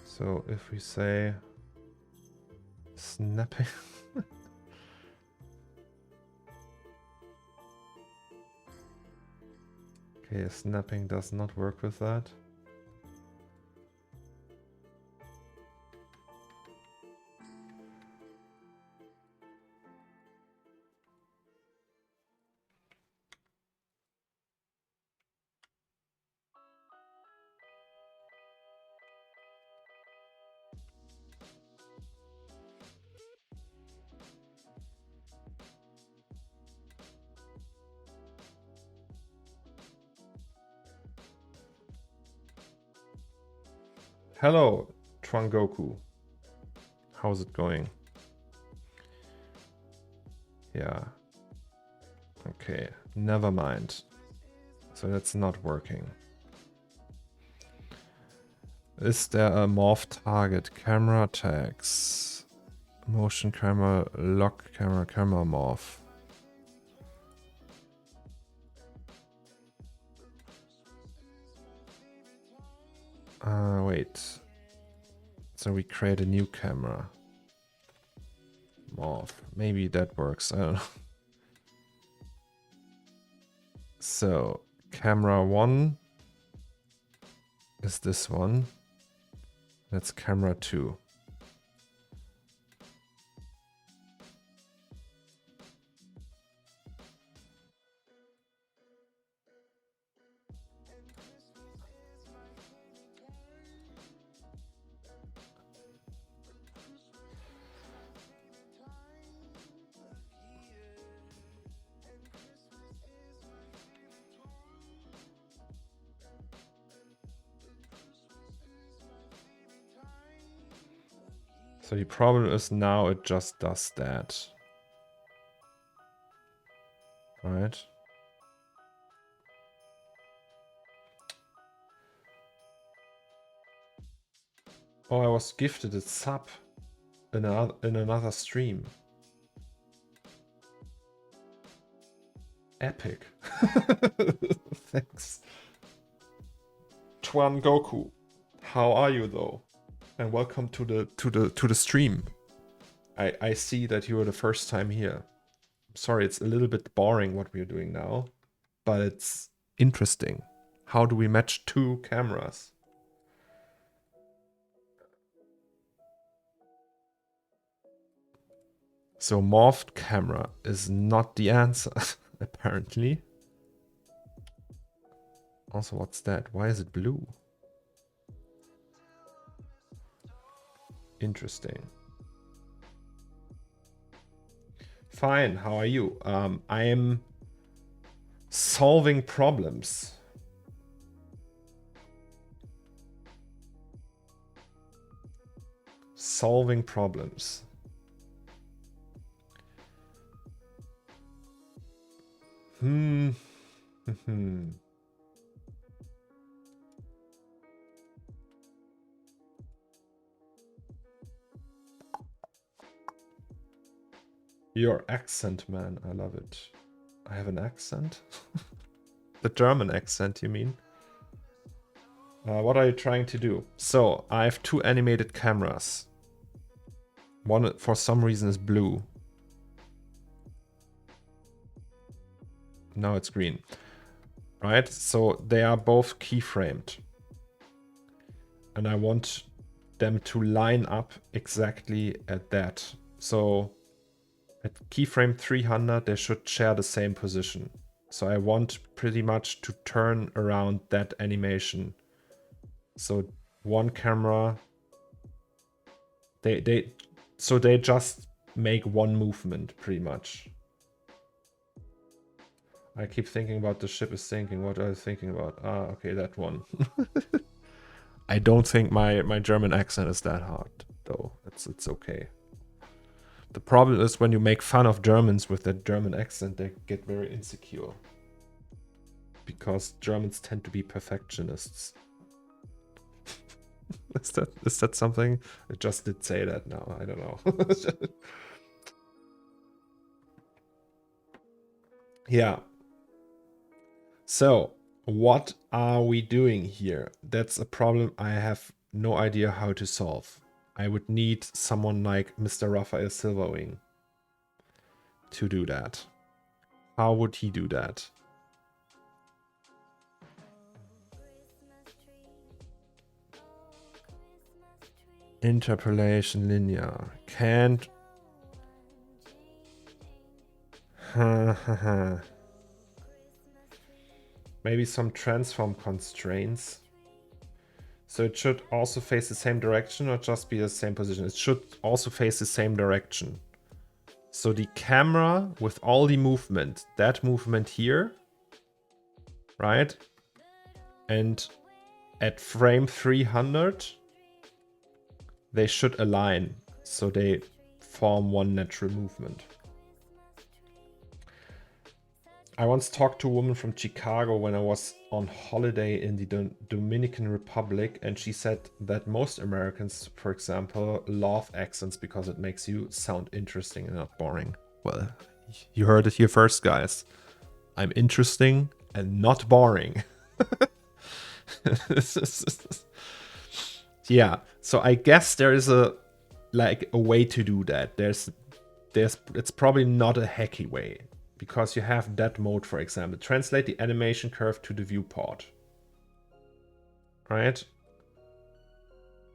so if we say snapping, okay, snapping does not work with that. Hello, Twangoku. How's it going? Yeah. Okay, never mind. So that's not working. Is there a morph target? Camera tags. Motion camera, lock camera, camera morph. Wait. So we create a new camera. Morph. Maybe that works. I don't know. So, camera 1 is this one. That's camera 2. So the problem is now it just does that. Right? Oh, I was gifted a sub in another stream. Epic. Thanks. Twan Goku. How are you though? And welcome to the stream. I see that you are the first time here. Sorry, it's a little bit boring what we're doing now, but it's interesting. How do we match two cameras? So morphed camera is not the answer, apparently. Also, what's that? Why is it blue? Interesting. Fine, how are you? I am solving problems. solving problems. Your accent, man, I love it. I have an accent? The German accent, you mean? What are you trying to do? So, I have two animated cameras. One, for some reason, is blue. Now it's green. Right? So, they are both keyframed. And I want them to line up exactly at that. So, at keyframe 300, they should share the same position. So I want pretty much to turn around that animation. So one camera, they just make one movement pretty much. I keep thinking about the ship is sinking. What are you thinking about? Ah, okay, that one. I don't think my German accent is that hard though. It's okay. The problem is when you make fun of Germans with that German accent, they get very insecure. Because Germans tend to be perfectionists. Is that something? I just did say that now. I don't know. Yeah. So, what are we doing here? That's a problem I have no idea how to solve. I would need someone like Mr. Raphael Silverwing to do that. How would he do that? Interpolation linear. Can't. Maybe some transform constraints. So it should also face the same direction or just be the same position? It should also face the same direction. So the camera with all the movement, that movement here, right? And at frame 300, they should align. So they form one natural movement. I once talked to a woman from Chicago when I was on holiday in the Dominican Republic, and she said that most Americans, for example, love accents because it makes you sound interesting and not boring. Well, you heard it here first, guys. I'm interesting and not boring. Yeah, so I guess there is a way to do that. It's probably not a hacky way. Because you have that mode, for example. Translate the animation curve to the viewport. Right?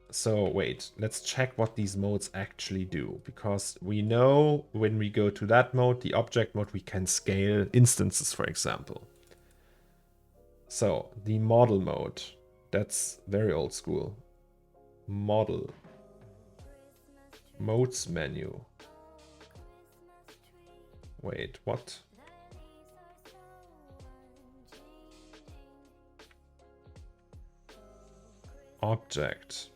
So wait, let's check what these modes actually do. Because we know when we go to that mode, the object mode, we can scale instances, for example. So the model mode, that's very old school. Model. Modes menu. Wait, what? Object.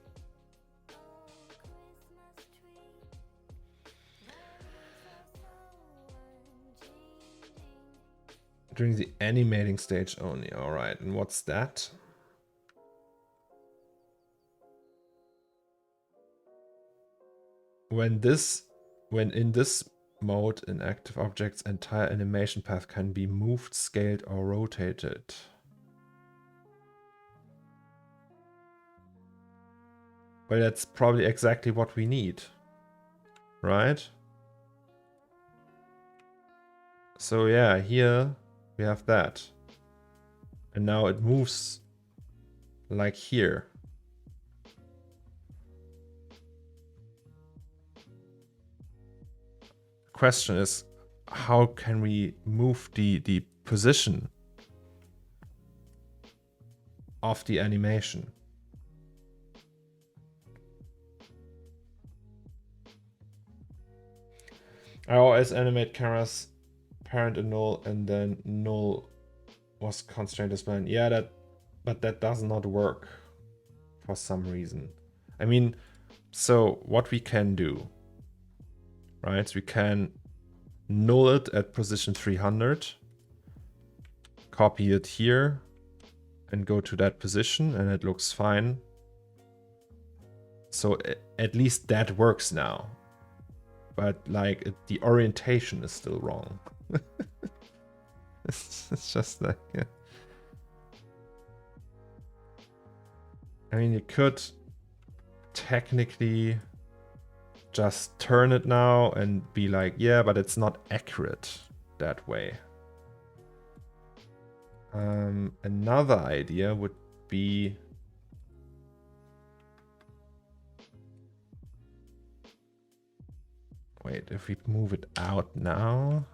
During the animating stage only. All right, and what's that? When in this mode, an active object's entire animation path can be moved, scaled, or rotated. Well, that's probably exactly what we need, right? So yeah, here we have that. And now it moves like here. Question is, how can we move the position of the animation? I always animate cameras parent and null, and then null was constrained as well. Yeah, but that does not work for some reason. I mean, So what we can do, right? We can null it at position 300, copy it here, and go to that position, and it looks fine. So at least that works now. But like the orientation is still wrong. It's just like, yeah. I mean, you could technically just turn it now and be like, yeah, but it's not accurate that way. Another idea would be wait, if we move it out now.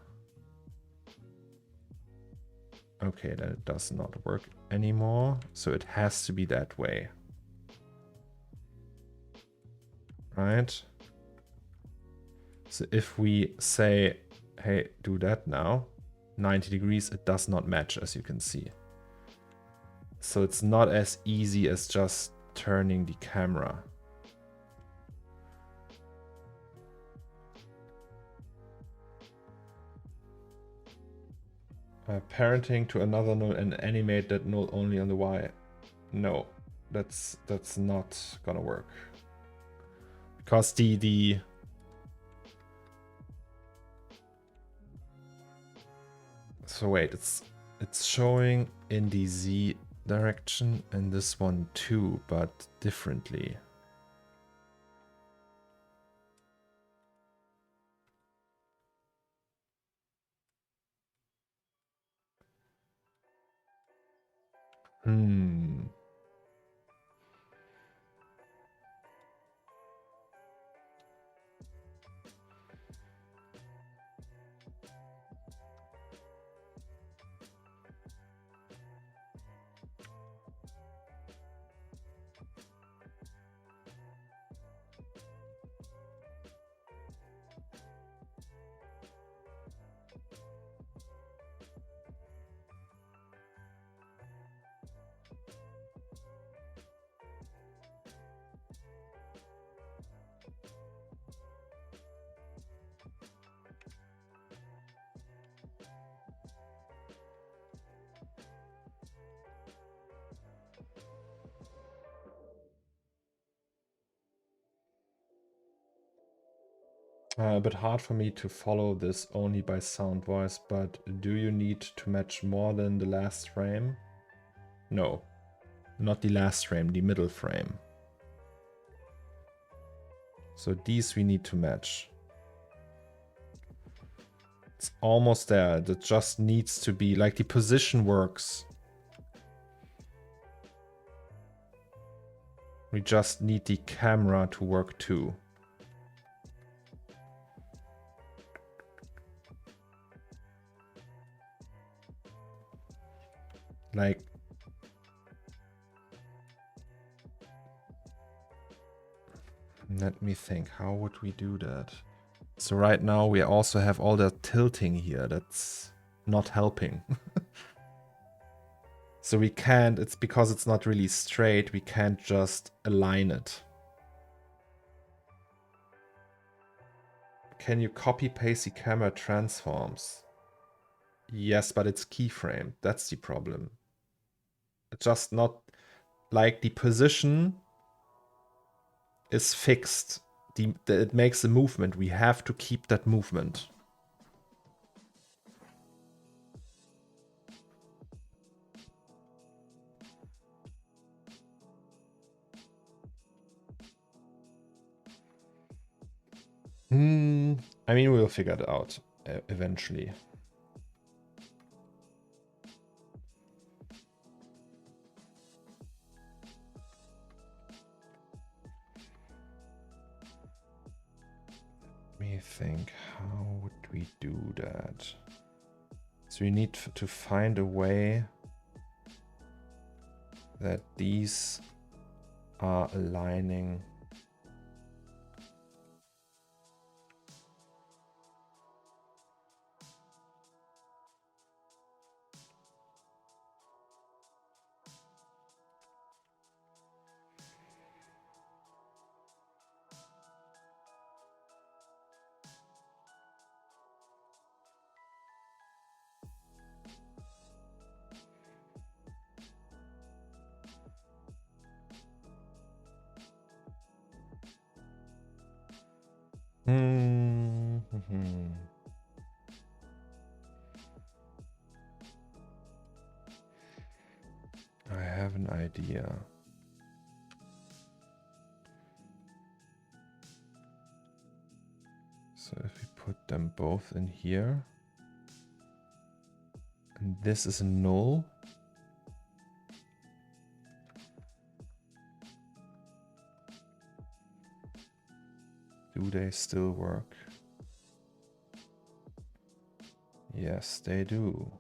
Okay, that does not work anymore. So it has to be that way. Right? So if we say, hey, do that now, 90 degrees, it does not match, as you can see. So it's not as easy as just turning the camera. Parenting to another null and animate that null only on the Y. No, that's not gonna work. Because the so wait, it's showing in the Z direction and this one too, but differently. A bit hard for me to follow this only by sound voice, but do you need to match more than the last frame? No, not the last frame, the middle frame. So these we need to match. It's almost there. That just needs to be like the position works. We just need the camera to work too. Like, let me think, how would we do that? So right now we also have all that tilting here. That's not helping. So we can't, it's because it's not really straight, we can't just align it. Can you copy paste the camera transforms? Yes, but it's keyframed. That's the problem. It's just not like the position is fixed. It makes a movement. We have to keep that movement. I mean, we'll figure it out eventually. Let me think, how would we do that? So we need to find a way that these are aligning. have an idea. So if we put them both in here, and this is a null. Do they still work? Yes, they do.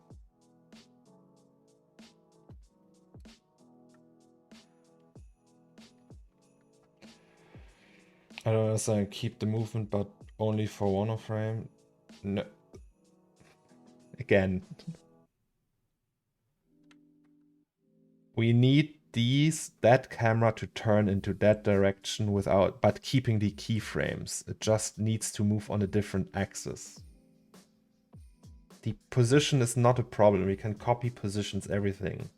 I don't understand. Keep the movement, but only for one frame. No. Again. We need that camera to turn into that direction without, but keeping the keyframes. It just needs to move on a different axis. The position is not a problem. We can copy positions, everything.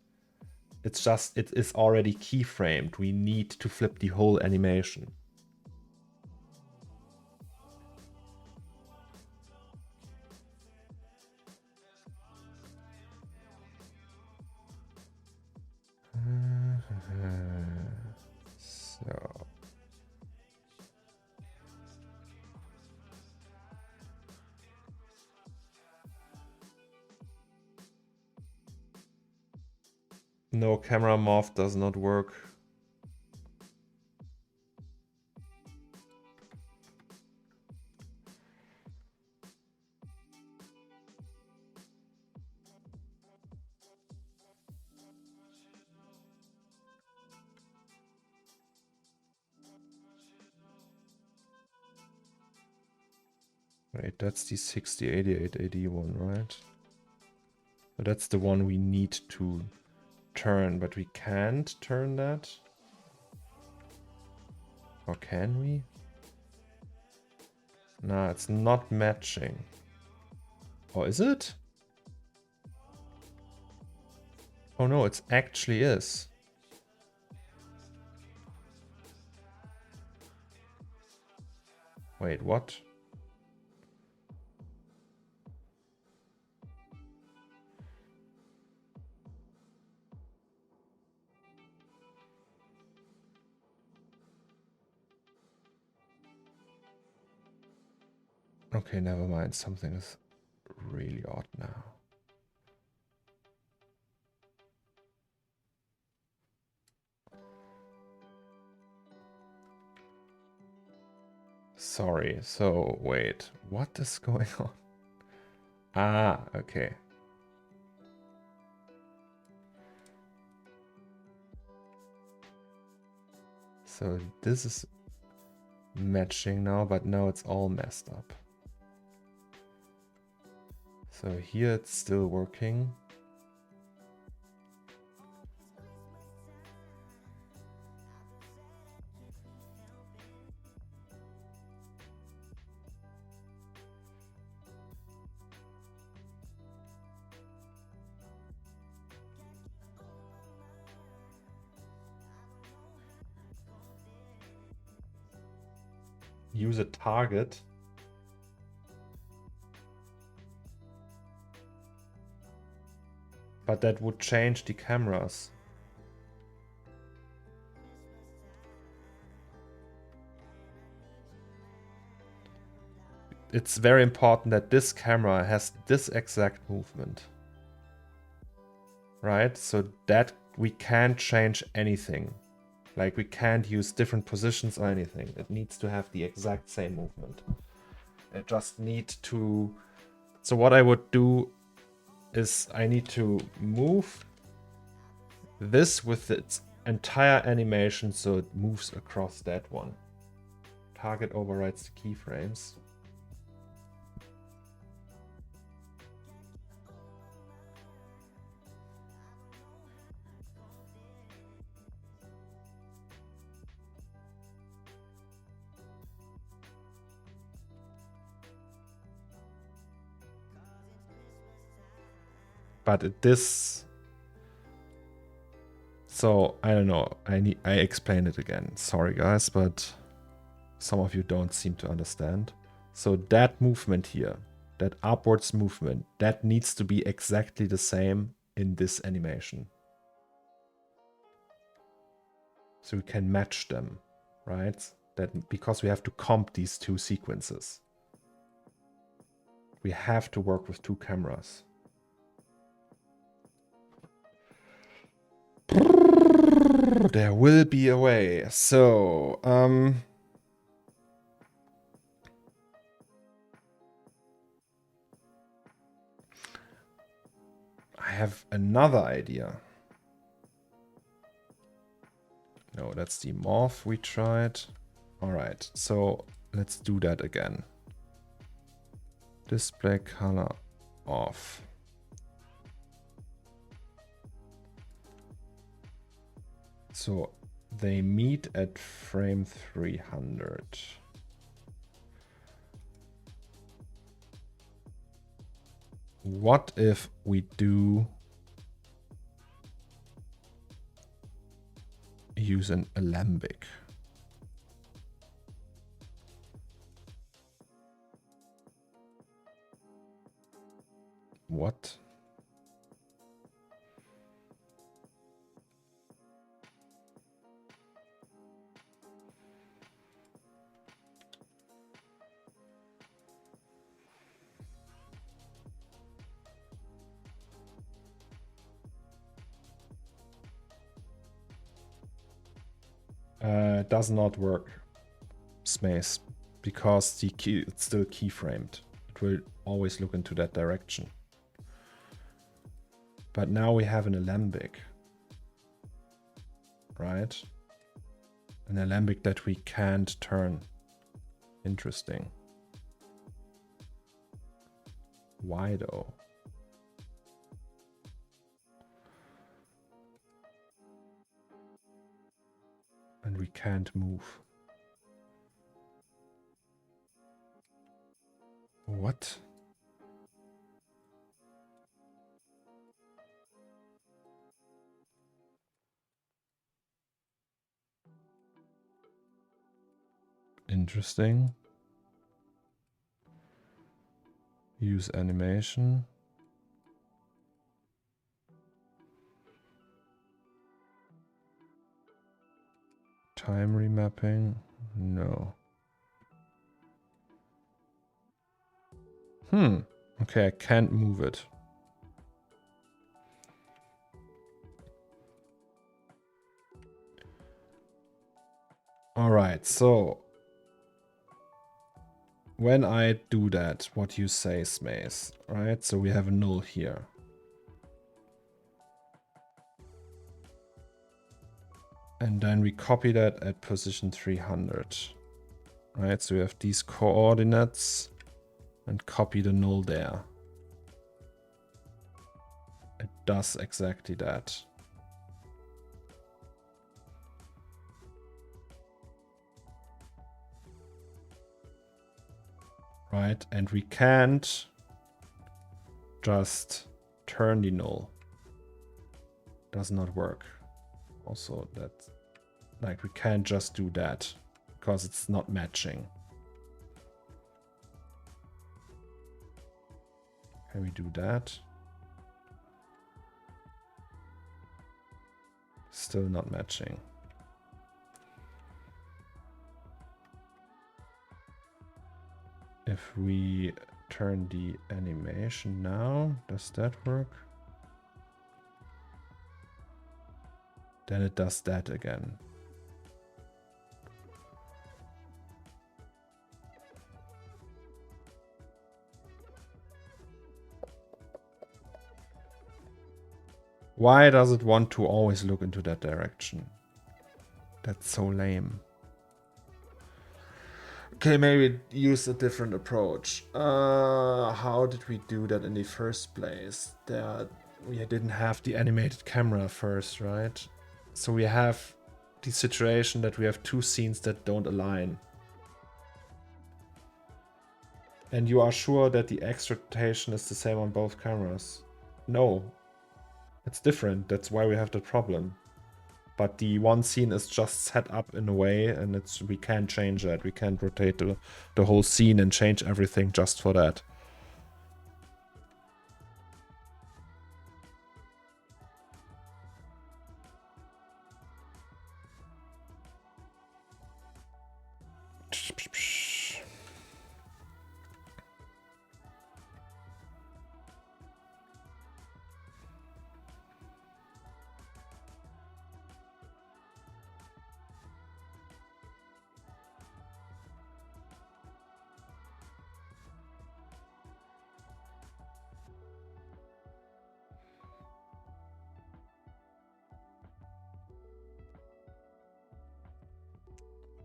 It's just, it is already keyframed. We need to flip the whole animation. So. No, camera morph does not work. Wait, that's the 6088AD one, right? So that's the one we need to turn, but we can't turn that. Or can we? Nah, it's not matching. Or is it? Oh no, it actually is. Wait, what? Okay, never mind. Something is really odd now. Sorry. So, wait. What is going on? Ah, okay. So this is matching now, but now it's all messed up. So here it's still working. Use a target. But that would change the cameras. It's very important that this camera has this exact movement. Right? So that we can't change anything. Like we can't use different positions or anything. It needs to have the exact same movement. I just need to... So what I would do is I need to move this with its entire animation so it moves across that one. Target overrides the keyframes. But this, so I don't know. I explained it again. Sorry guys, but some of you don't seem to understand. So that movement here, that upwards movement, that needs to be exactly the same in this animation. So we can match them, right? That because we have to comp these two sequences. We have to work with two cameras. There will be a way. So, I have another idea. No, that's the morph we tried. All right, so let's do that again. Display color off. So they meet at frame 300. What if we do use an alembic? What? Does not work, Smace, because the key, it's still keyframed. It will always look into that direction. But now we have an alembic, right? An alembic that we can't turn. Interesting. Why though? And we can't move. What? Interesting. Use animation. Time remapping? No. Okay, I can't move it. Alright, so when I do that, what you say, Smace, right? So we have a null here. And then we copy that at position 300. Right, so we have these coordinates and copy the null there. It does exactly that. Right, and we can't just turn the null. Does not work. Also, that, like, we can't just do that because it's not matching. Can we do that? Still not matching. If we turn the animation now, does that work? Then it does that again. Why does it want to always look into that direction? That's so lame. Okay, maybe use a different approach. How did we do that in the first place? We didn't have the animated camera first, right? So we have the situation that we have two scenes that don't align. And you are sure that the X rotation is the same on both cameras? No. It's different. That's why we have the problem. But the one scene is just set up in a way, and we can't change that. We can't rotate the whole scene and change everything just for that.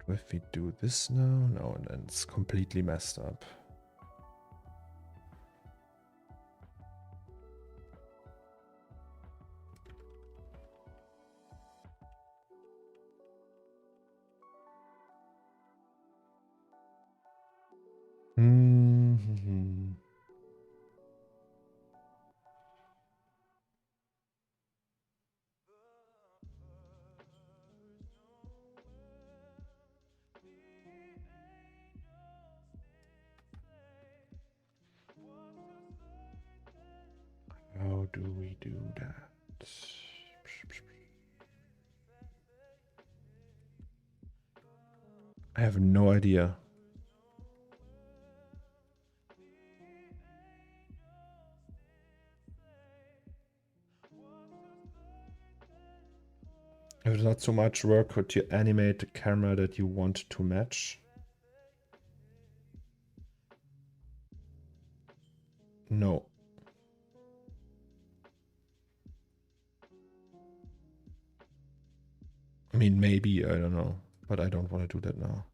If we do this now, no, and then it's completely messed up. Mm-hmm. How do we do that? I have no idea. If it's not so much work, could you animate the camera that you want to match? No. I mean, maybe, I don't know. But I don't want to do that now.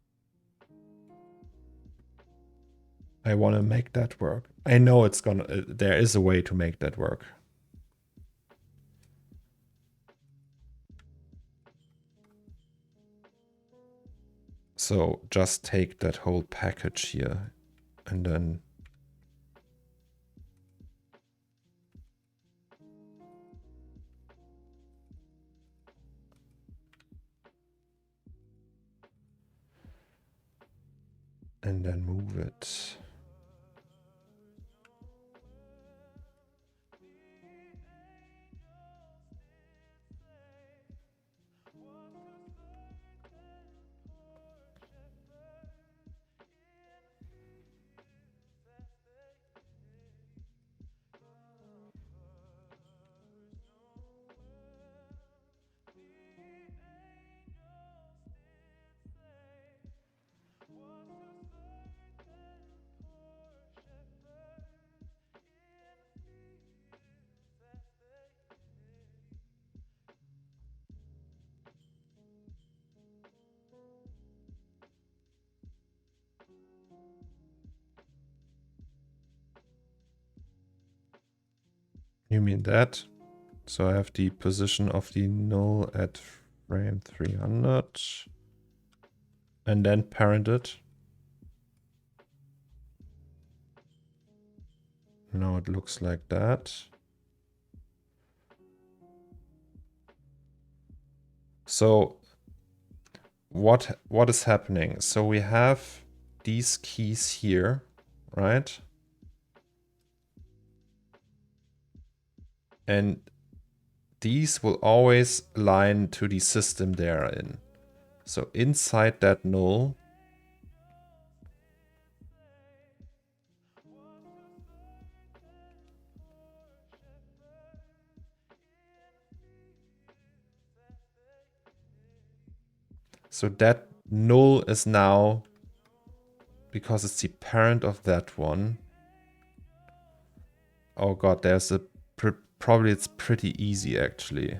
I want to make that work. I know it's gonna, there is a way to make that work. So just take that whole package here and then move it. You mean that? So I have the position of the null at frame 300 and then parent it. Now it looks like that. So what is happening? So we have these keys here, right? And these will always align to the system they're in. So inside that null, so that null is now, because it's the parent of that one. Oh god, there's a, probably it's pretty easy actually,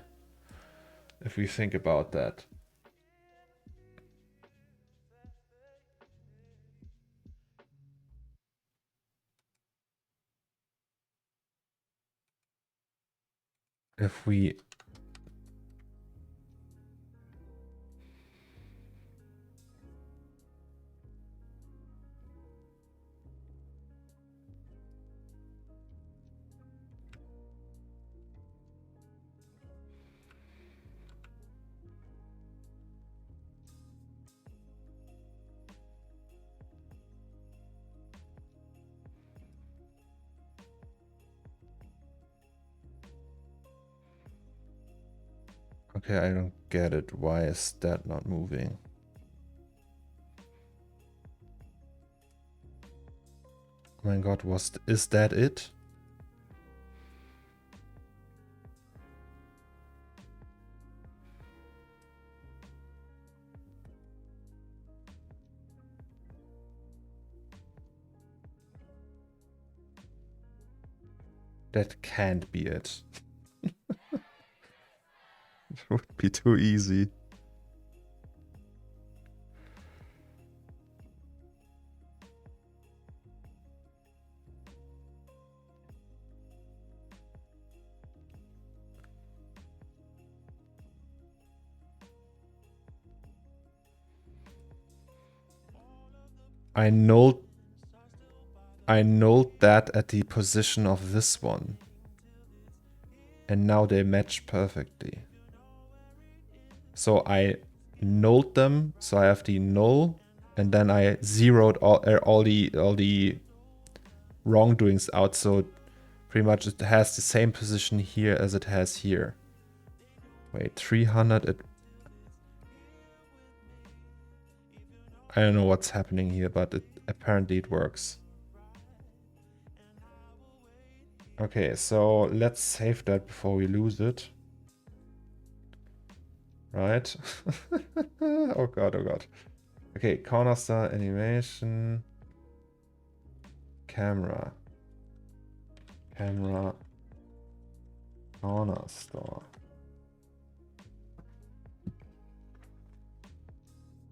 if we think about that. If we okay, I don't get it. Why is that not moving? Oh my god, is that it? That can't be it. It would be too easy. I nulled that at the position of this one. And now they match perfectly. So I nulled them, so I have the null, and then I zeroed all the wrongdoings out, so pretty much it has the same position here as it has here. Wait, 300, I don't know what's happening here, but apparently it works. Okay, so let's save that before we lose it. Right? Oh god, oh god. Okay, Cornerstar, animation, camera, Cornerstore.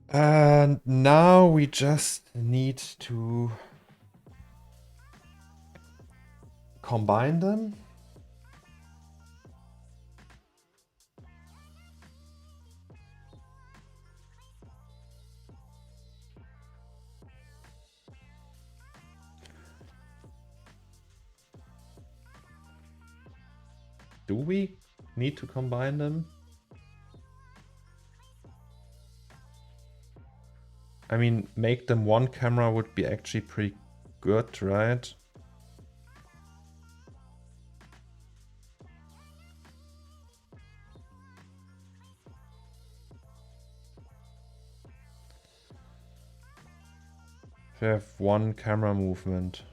And now we just need to combine them. Do we need to combine them? I mean, make them one camera would be actually pretty good, right? If we have one camera movement.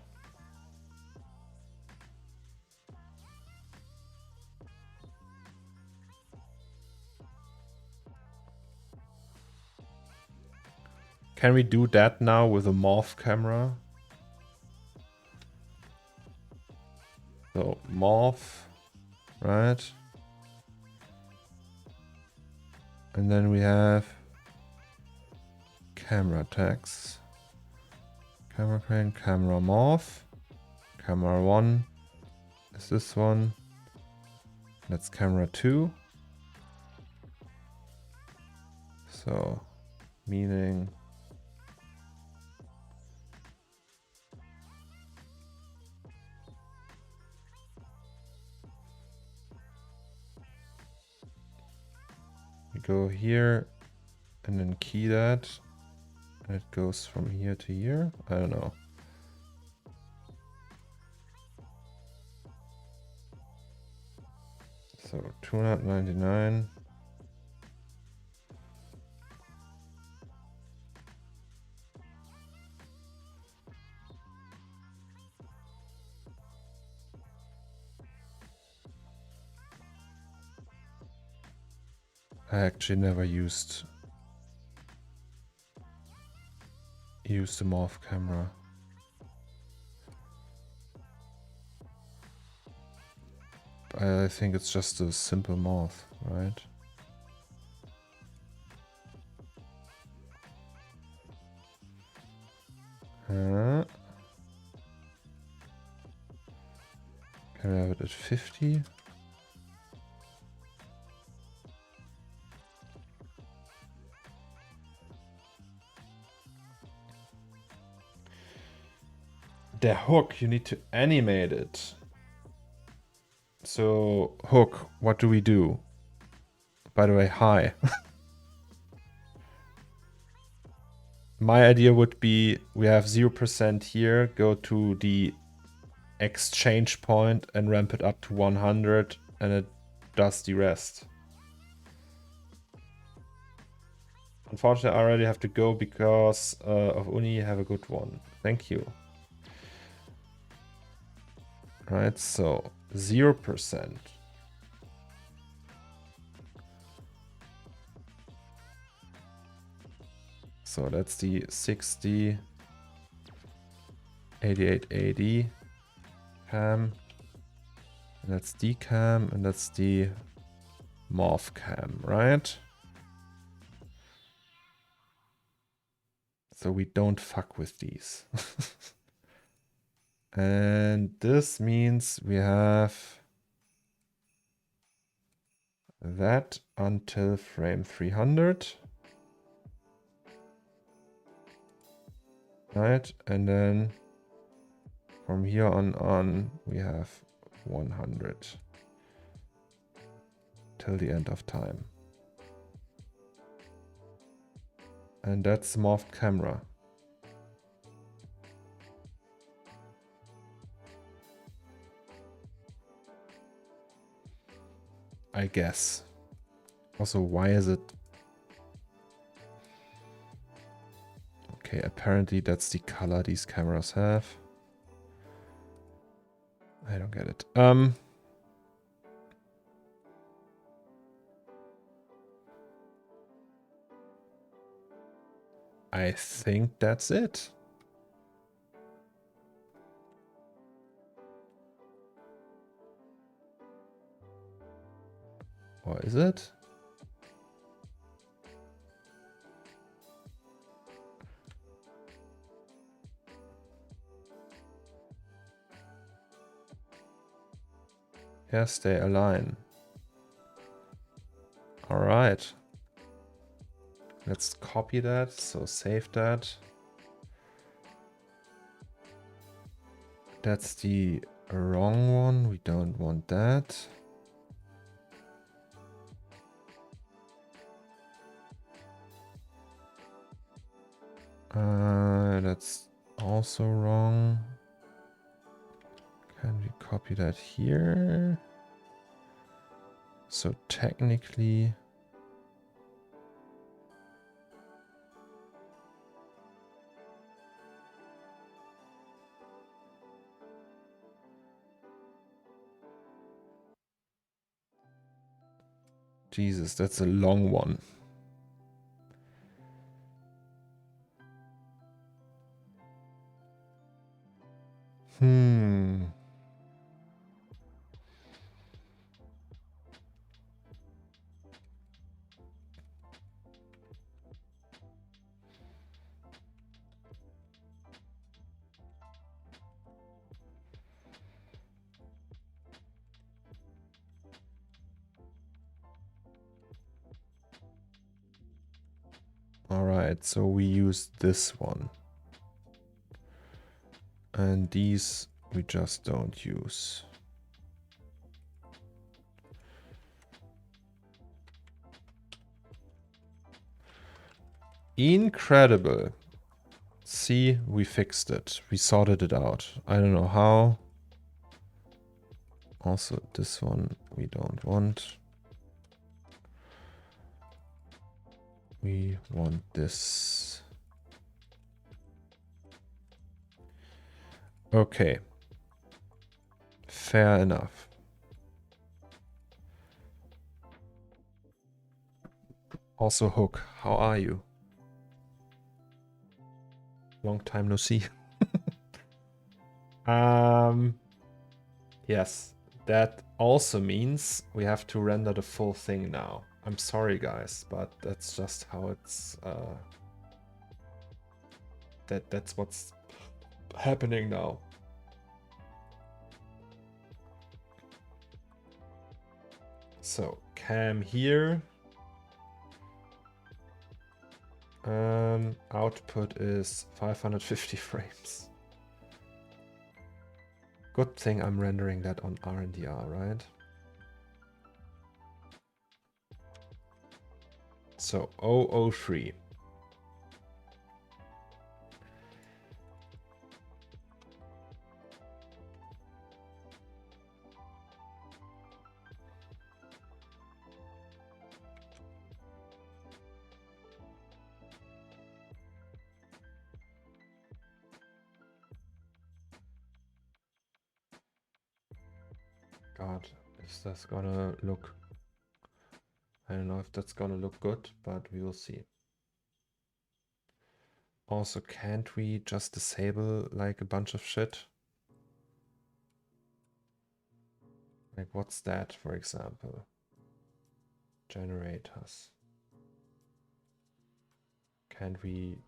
Can we do that now with a morph camera? So morph, right? And then we have camera tags. Camera crane, camera morph. Camera 1 is this one. That's camera 2. So, meaning you go here and then key that. And it goes from here to here. I don't know. So 299. I actually never used the morph camera. I think it's just a simple morph, right? Can we have it at 50? The hook, you need to animate it. So, hook, what do we do? By the way, hi. My idea would be we have 0% here, go to the exchange point and ramp it up to 100 and it does the rest. Unfortunately, I already have to go because of Uni. Have a good one. Thank you. right? So 0%. So that's the 60 8880 cam. And that's the cam, and that's the morph cam, right? So we don't fuck with these. And this means we have that until frame 300. Right? And then from here on we have 100 till the end of time. And that's morphed camera. I guess. Also, why is it? Okay, apparently that's the color these cameras have. I don't get it. I think that's it. Or is it? Yes, they align. All right. Let's copy that. So save that. That's the wrong one. We don't want that. That's also wrong. Can we copy that here? So technically, Jesus, that's a long one. All right, so we use this one. And these we just don't use. Incredible. See, we fixed it. We sorted it out. I don't know how. Also, this one we don't want. We want this. Okay. Fair enough. Also, Hook, how are you? Long time no see. Yes, that also means we have to render the full thing now. I'm sorry, guys, but that's just how it's. That's what's happening now. So cam here. Output is 550 frames. Good thing I'm rendering that on RNDR, right? So 003. God, is this gonna look... I don't know if that's gonna look good, but we will see. Also, can't we just disable like a bunch of shit? Like what's that, for example? Generators. Can't we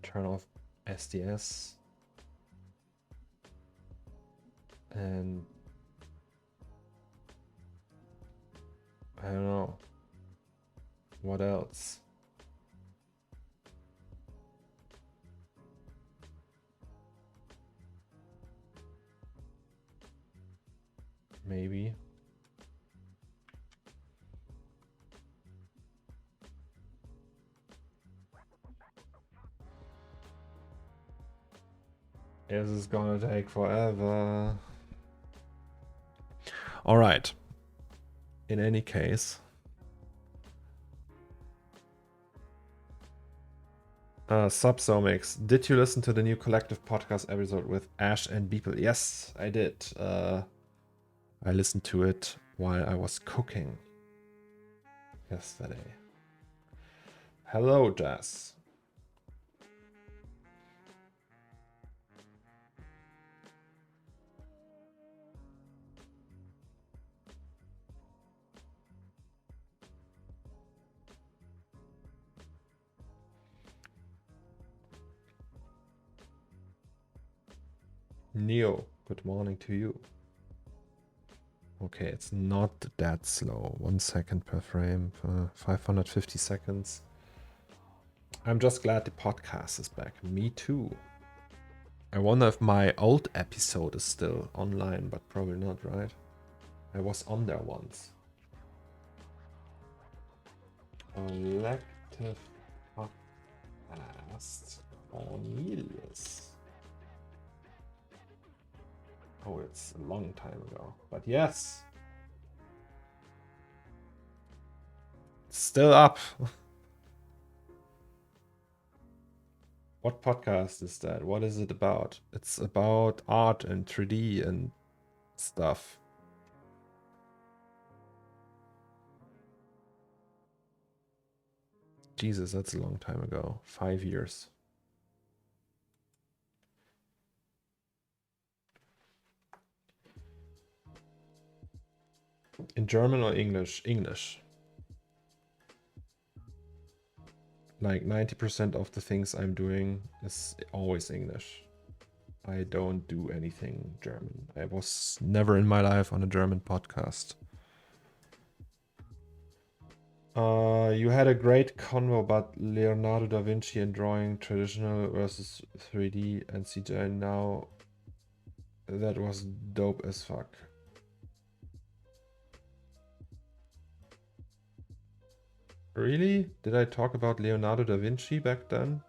turn off SDS? And I don't know. What else? Maybe. This is gonna take forever. All right. In any case. Subsomix, did you listen to the new collective podcast episode with Ash and Beeple? Yes, I did. I listened to it while I was cooking yesterday. Hello, Jazz. Neo, good morning to you. Okay, it's not that slow. 1 second per frame for 550 seconds. I'm just glad the podcast is back. Me too. I wonder if my old episode is still online, but probably not, right? I was on there once. Collective podcast Cornelius. Oh, it's a long time ago, but yes. It's still up. What podcast is that? What is it about? It's about art and 3D and stuff. Jesus, that's a long time ago. 5 years. In German or English? English. Like 90% of the things I'm doing is always English. I don't do anything German. I was never in my life on a German podcast. You had a great convo about Leonardo da Vinci and drawing traditional versus 3D and CGI now. That was dope as fuck. Really? Did I talk about Leonardo da Vinci back then?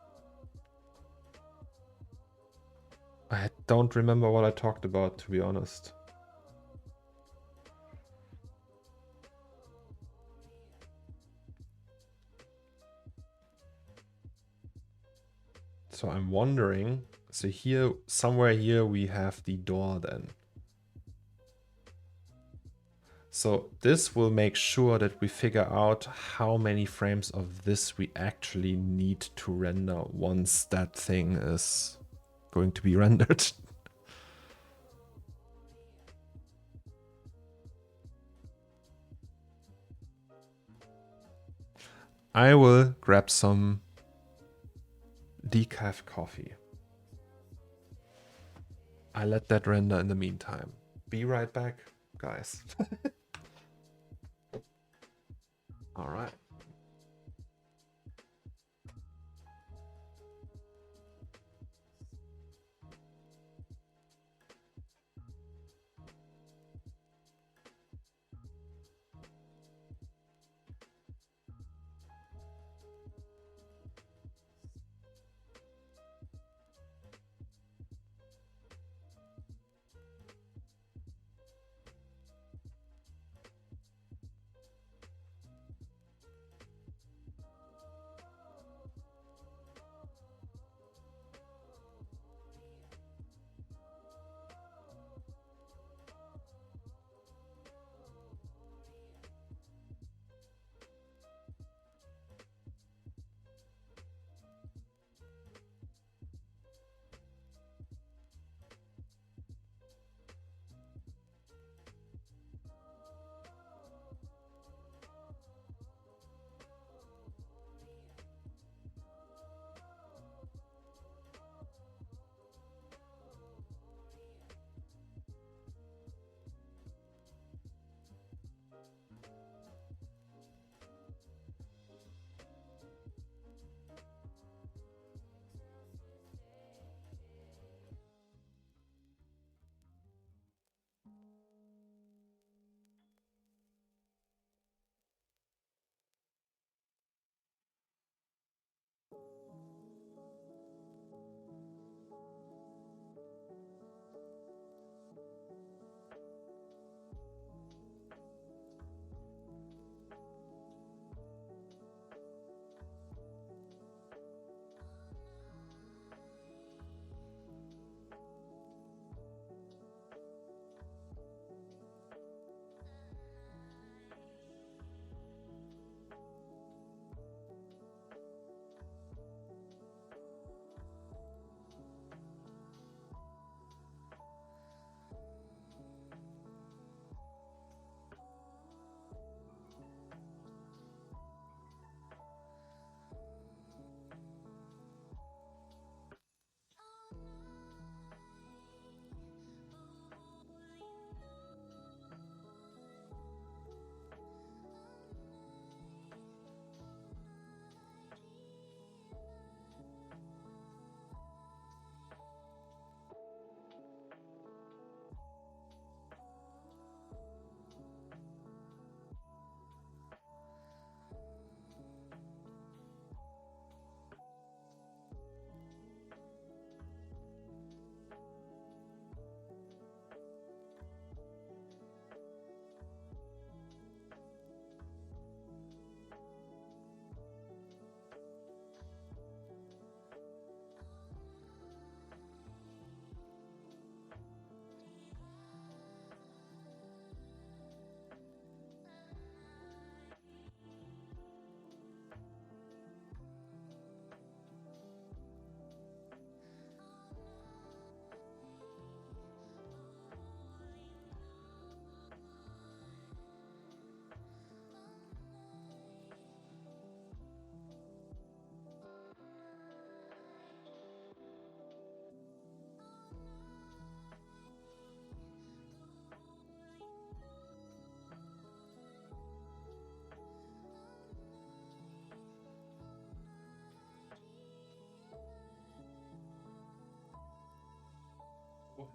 I don't remember what I talked about, to be honest. So I'm wondering, so here, somewhere here we have the door then. So this will make sure that we figure out how many frames of this we actually need to render once that thing is going to be rendered. I will grab some decaf coffee. I let that render in the meantime. Be right back, guys. All right.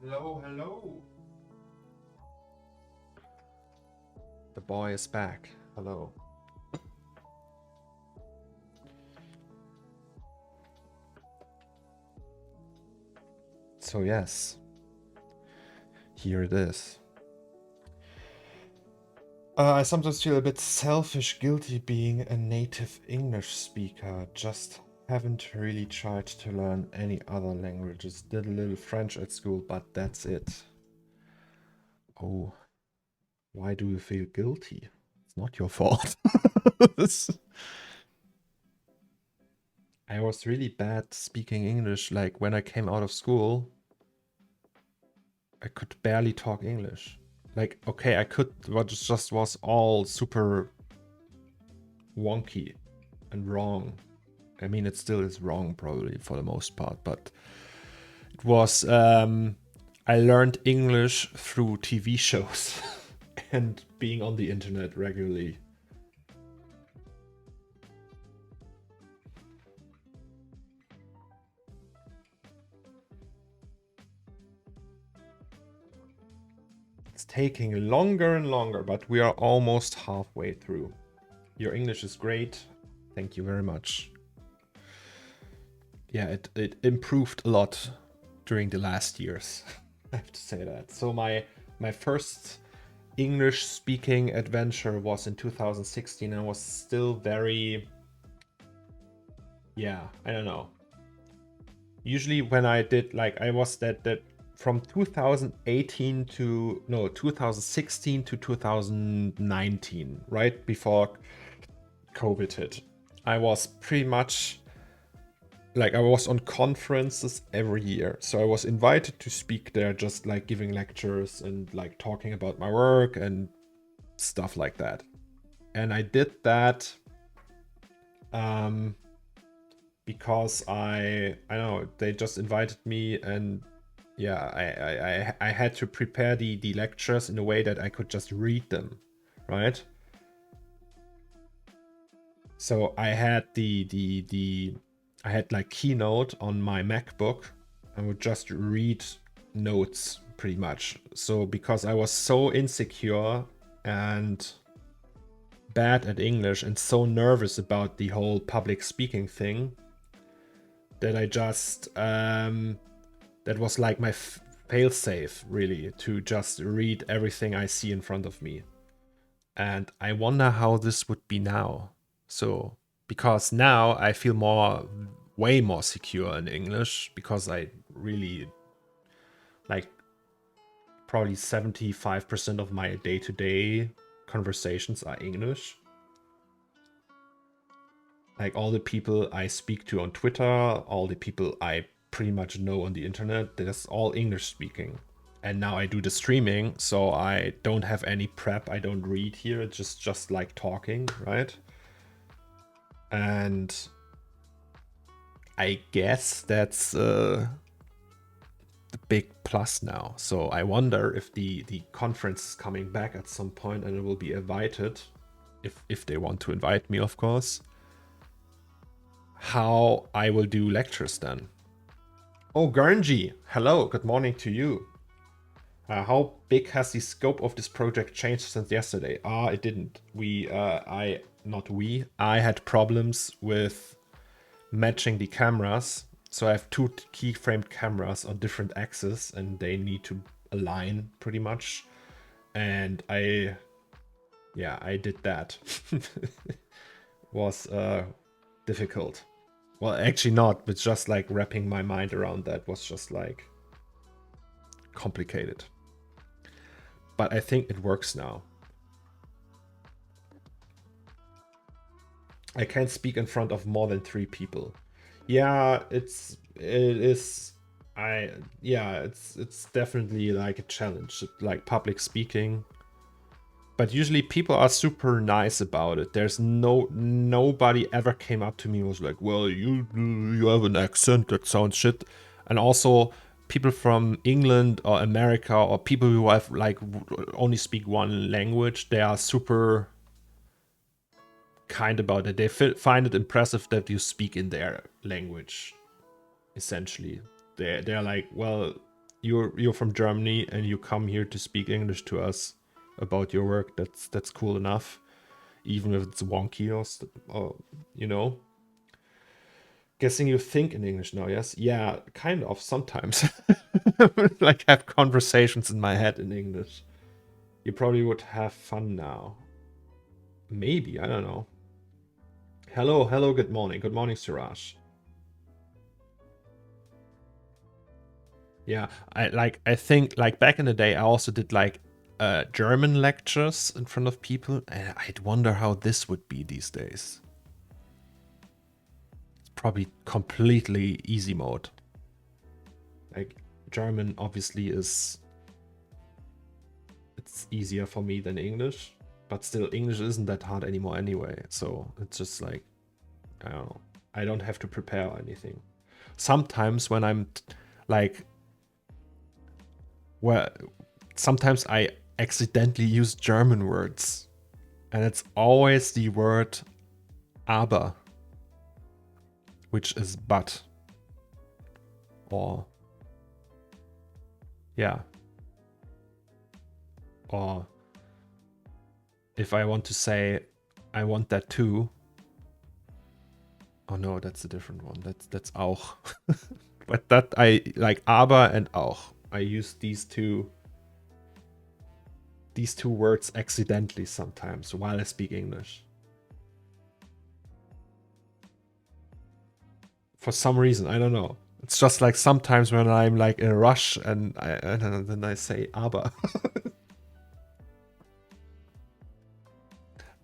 Hello, hello. The boy is back. Hello. So yes, here it is. I sometimes feel a bit selfish, guilty being a native English speaker. Just haven't really tried to learn any other languages. Did a little French at school, but that's it. Oh, why do you feel guilty? It's not your fault. I was really bad speaking English. Like when I came out of school, I could barely talk English. Like, okay, I could, but it just was all super wonky and wrong. I mean, it still is wrong probably for the most part, but it was, I learned English through TV shows and being on the internet regularly. It's taking longer and longer, but we are almost halfway through. Your English is great. Thank you very much. Yeah, it improved a lot during the last years. I have to say that. So my first English speaking adventure was in 2016 and was still very, yeah, I don't know. Usually when I did, like, I was that from 2018 to, no, 2016 to 2019, right before COVID hit. I was pretty much, like, I was on conferences every year. So I was invited to speak there, just like giving lectures and like talking about my work and stuff like that. And I did that because I don't know, they just invited me, and yeah, I had to prepare the lectures in a way that I could just read them, right? So I had I had like Keynote on my MacBook. I would just read notes pretty much. So because I was so insecure and bad at English and so nervous about the whole public speaking thing, that I just that was like my failsafe, really, to just read everything I see in front of me. And I wonder how this would be now. So because now I feel way more secure in English, because I really, like, probably 75% of my day-to-day conversations are English. Like all the people I speak to on Twitter, all the people I pretty much know on the internet, that's all English speaking. And now I do the streaming, so I don't have any prep. I don't read here. It's just like talking, right? And I guess that's the big plus now. So I wonder if the conference is coming back at some point and I will be invited, if they want to invite me, of course, how I will do lectures then. Oh, Gurnji, hello, good morning to you. How big has the scope of this project changed since yesterday? It didn't. I had problems with matching the cameras. So I have two keyframed cameras on different axes and they need to align pretty much. And I did that. Was difficult. Well, actually not, but just like wrapping my mind around that was just like complicated. But I think it works now. I can't speak in front of more than 3 people. Yeah, it's definitely like a challenge, like public speaking. But usually people are super nice about it. There's nobody ever came up to me and was like, well, you have an accent that sounds shit. And also people from England or America or people who have like only speak one language, they are super kind about it. They find it impressive that you speak in their language, essentially. They're like, well, you're from Germany and you come here to speak English to us about your work. That's cool enough, even if it's wonky or you know. Guessing you think in English now, yes? Yeah, kind of, sometimes. Like, have conversations in my head in English. You probably would have fun now. Maybe, I don't know. Hello, good morning. Good morning, Suraj. Yeah, I think, like, back in the day, I also did, like, German lectures in front of people, and I'd wonder how this would be these days. Probably completely easy mode. Like, German obviously it's easier for me than English, but still English isn't that hard anymore anyway. So it's just like, I don't know. I don't have to prepare anything. Sometimes when I'm like, well, sometimes I accidentally use German words, and it's always the word aber, which is but, or yeah, or if I want to say I want that too. Oh no, that's a different one. That's auch. But that I like aber and auch. I use these two words accidentally sometimes while I speak English. For some reason, I don't know. It's just like sometimes when I'm like in a rush and then I say aber.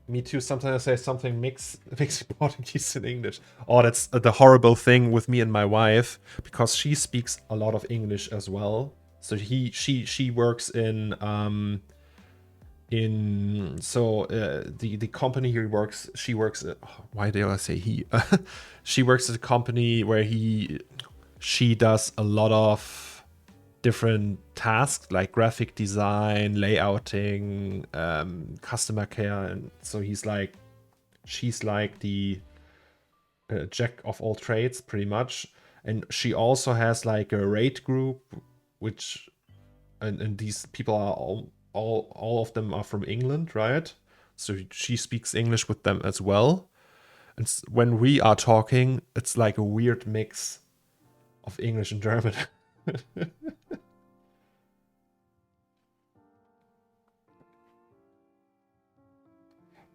Me too. Sometimes I say something mixing Portuguese and English. Oh, that's the horrible thing with me and my wife, because she speaks a lot of English as well. So she works in the company she works at, why do I say he? She works at a company where she does a lot of different tasks like graphic design, layouting, customer care, and so she's like the jack of all trades pretty much. And she also has like a raid group, which and these people are all of them are from England, right? So she speaks English with them as well. And when we are talking, it's like a weird mix of English and German.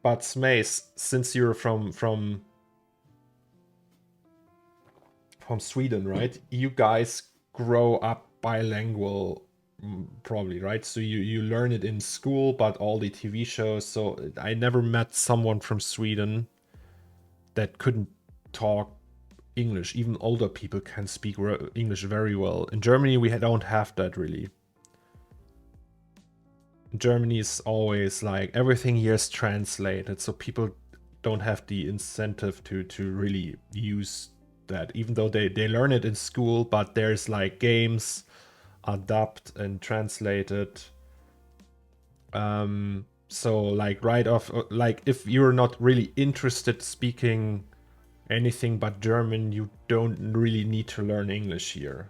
But Smace, since you're from Sweden, right? You guys grow up bilingual, probably, right? So you learn it in school, but all the TV shows. So I never met someone from Sweden that couldn't talk English. Even older people can speak English very well. In Germany, we don't have that really. Germany is always like everything here is translated, so people don't have the incentive to really use that, even though they learn it in school, but there's like games are dubbed and translated. So like right off, like if you're not really interested speaking anything but German, you don't really need to learn English here,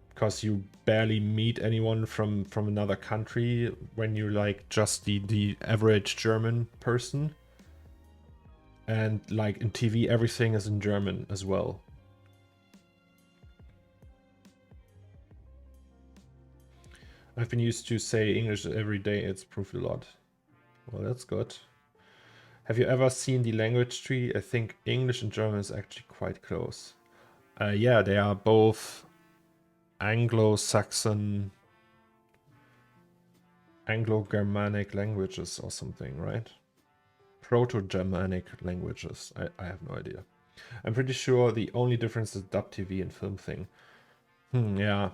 because you barely meet anyone from another country when you're like just the average German person. And like in TV, everything is in German as well. I've been used to say English every day. It's improved a lot. Well, that's good. Have you ever seen the language tree? I think English and German is actually quite close. Yeah, they are both Anglo-Saxon, Anglo-Germanic languages or something, right? Proto-Germanic languages. I have no idea. I'm pretty sure the only difference is dub TV and film thing. Yeah.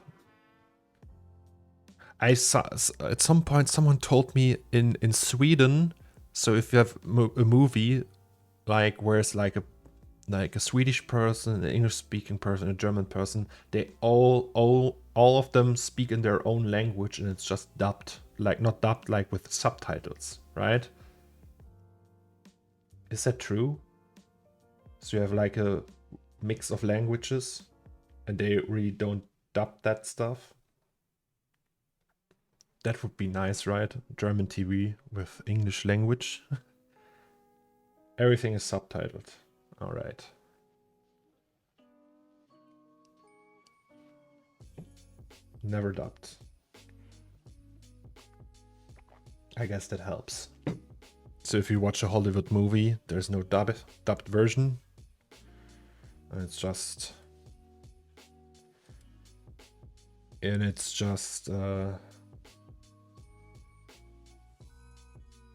I saw at some point someone told me in Sweden. So if you have a movie like where it's like a Swedish person, an English speaking person, a German person, they all of them speak in their own language, and it's just dubbed, like not dubbed like with subtitles, right? Is that true? So you have like a mix of languages and they really don't dub that stuff? That would be nice, right? German TV with English language. Everything is subtitled. All right. Never dubbed. I guess that helps. So if you watch a Hollywood movie, there's no dubbed version. And it's just...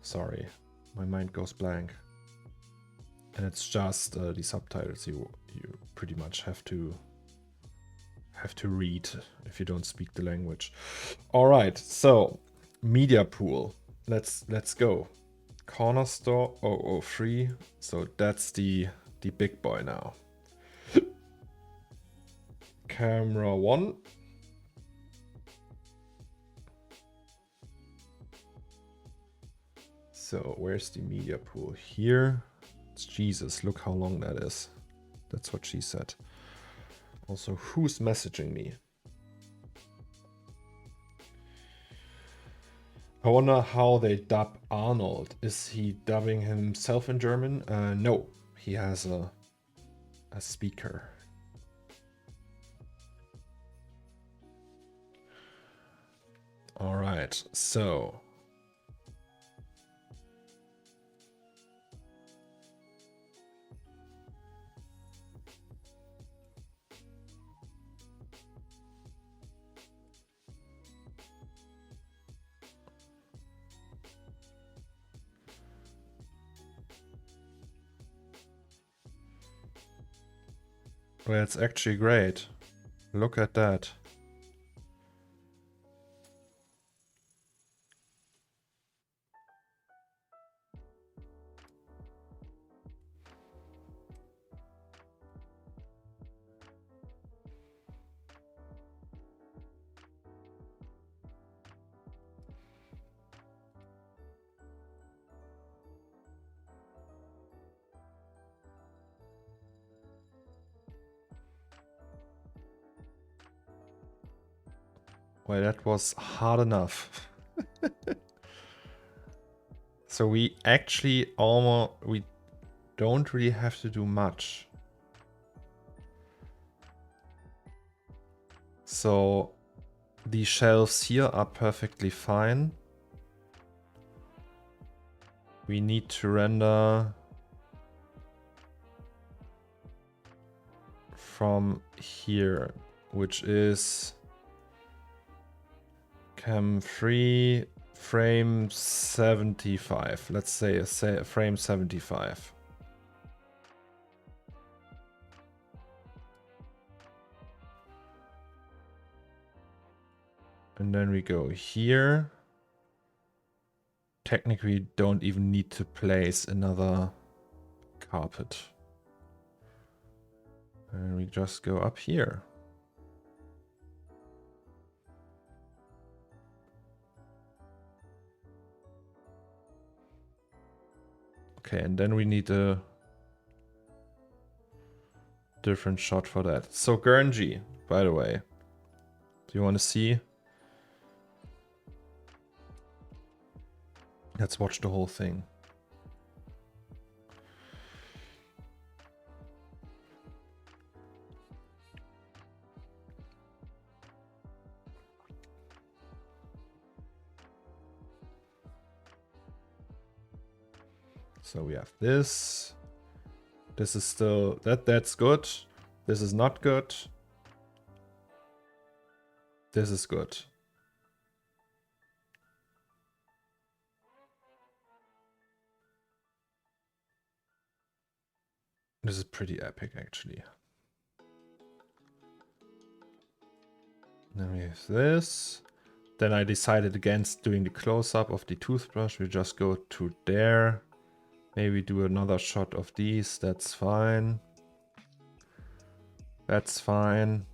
Sorry, my mind goes blank. And it's just the subtitles you pretty much have to read if you don't speak the language. All right, so media pool. Let's go. CORNERSTORE 003. So that's the big boy now. Camera 1. So where's the media pool? Here. It's Jesus, look how long that is. That's what she said. Also, who's messaging me? I wonder how they dub Arnold. Is he dubbing himself in German? No, he has a speaker. All right, so. Well, it's actually great. Look at that. Well, that was hard enough. So we actually we don't really have to do much. So the shelves here are perfectly fine. We need to render from here, which is cam 3 frame 75. Let's say a frame 75. And then we go here. Technically, don't even need to place another carpet. And we just go up here. Okay, and then we need a different shot for that. So Guernsey, by the way, do you want to see? Let's watch the whole thing. So we have this. This is still that's good. This is not good. This is good. This is pretty epic, actually. Then we have this. Then I decided against doing the close-up of the toothbrush. We just go to there. Maybe do another shot of these. That's fine. That's fine.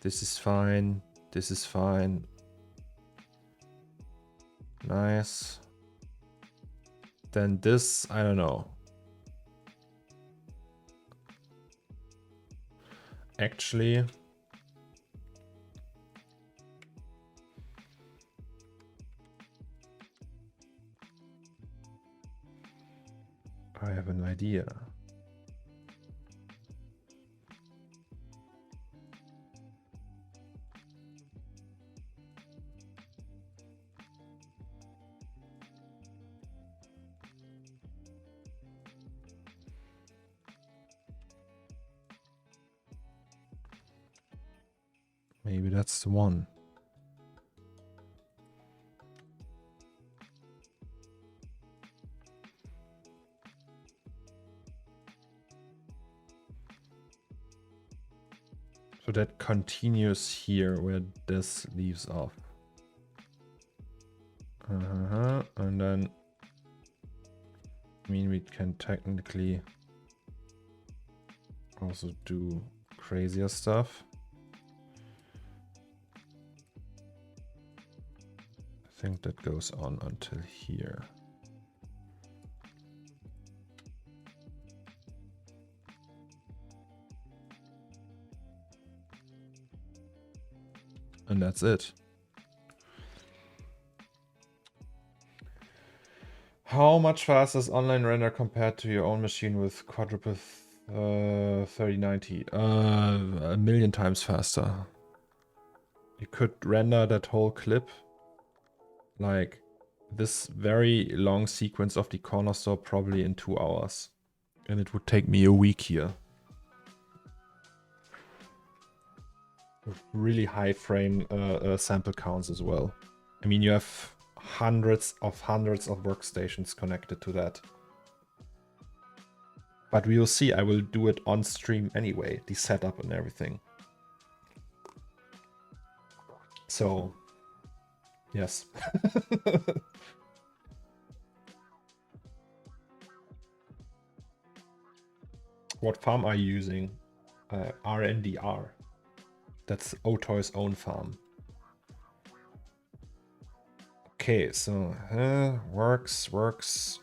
This is fine. This is fine. Nice. Then this, I don't know. Actually, I have an idea. Maybe that's the one. So that continues here where this leaves off. And then, I mean, we can technically also do crazier stuff. I think that goes on until here. And that's it. How much faster is online render compared to your own machine with quadruple 3090? A million times faster. You could render that whole clip, like this very long sequence of the corner store, probably in 2 hours. And it would take me a week here. With really high frame sample counts as well. I mean, you have hundreds of workstations connected to that. But we will see. I will do it on stream anyway, the setup and everything. So, yes. What farm are you using? RNDR. That's Otoy's own farm. Okay, so works.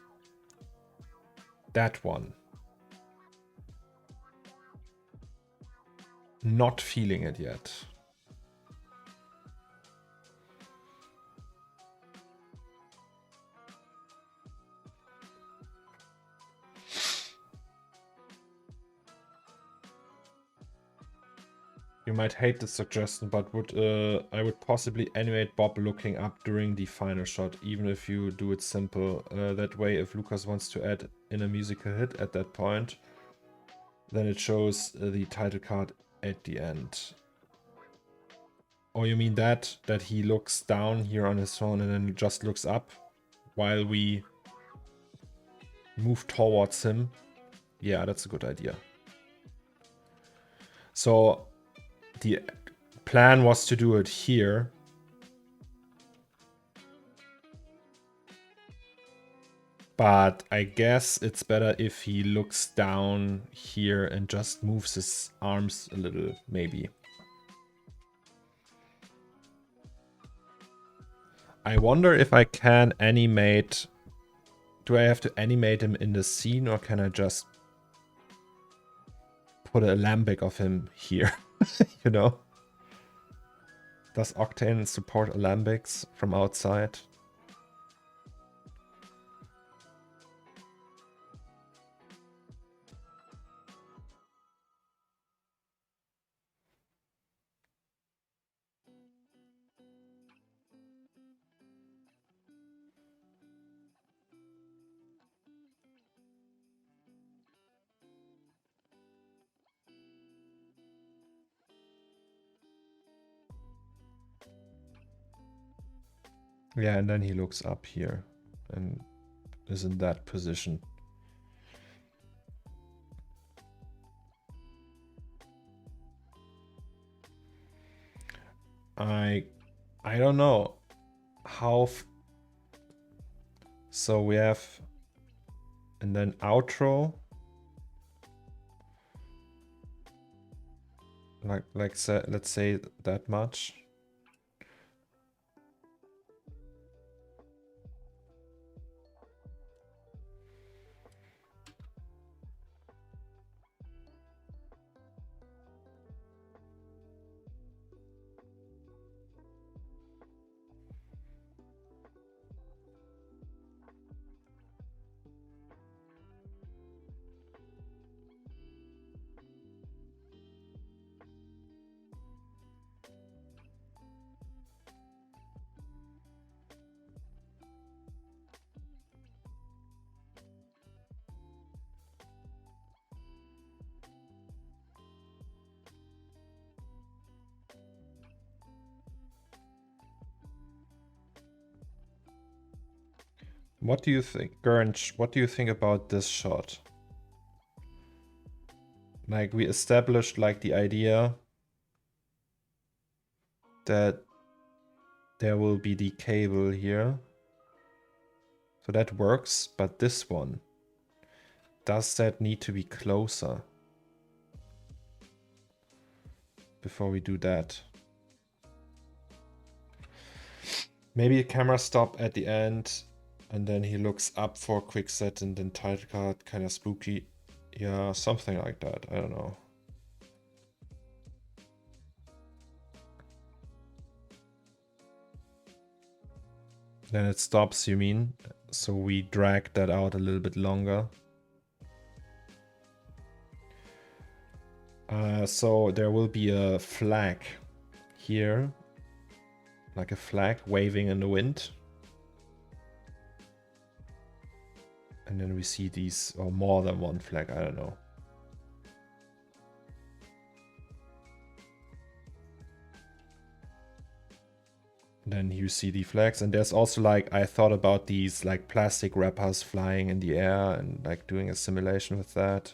That one. Not feeling it yet. You might hate this suggestion, but I would possibly animate Bob looking up during the final shot, even if you do it simple. That way, if Lucas wants to add in a musical hit at that point, then it shows the title card at the end. Or you mean that he looks down here on his phone and then just looks up while we move towards him? Yeah, that's a good idea. So the plan was to do it here. But I guess it's better if he looks down here and just moves his arms a little, maybe. I wonder if I can animate... Do I have to animate him in the scene, or can I just put an alembic of him here? You know? Does Octane support alembics from outside? Yeah, and then he looks up here and is in that position. I don't know how. So we have, and then outro. Let's say that much. What do you think, Gernch? What do you think about this shot? Like, we established like the idea that there will be the cable here. So that works, but this one, does that need to be closer before we do that? Maybe a camera stop at the end, and then he looks up for a quick set and then title card, kind of spooky. Yeah, something like that, I don't know. Then it stops, you mean? So we drag that out a little bit longer. So there will be a flag here, like a flag waving in the wind. And then we see these, or more than one flag, I don't know. Then you see the flags, and there's also like, I thought about these like plastic wrappers flying in the air and like doing a simulation with that.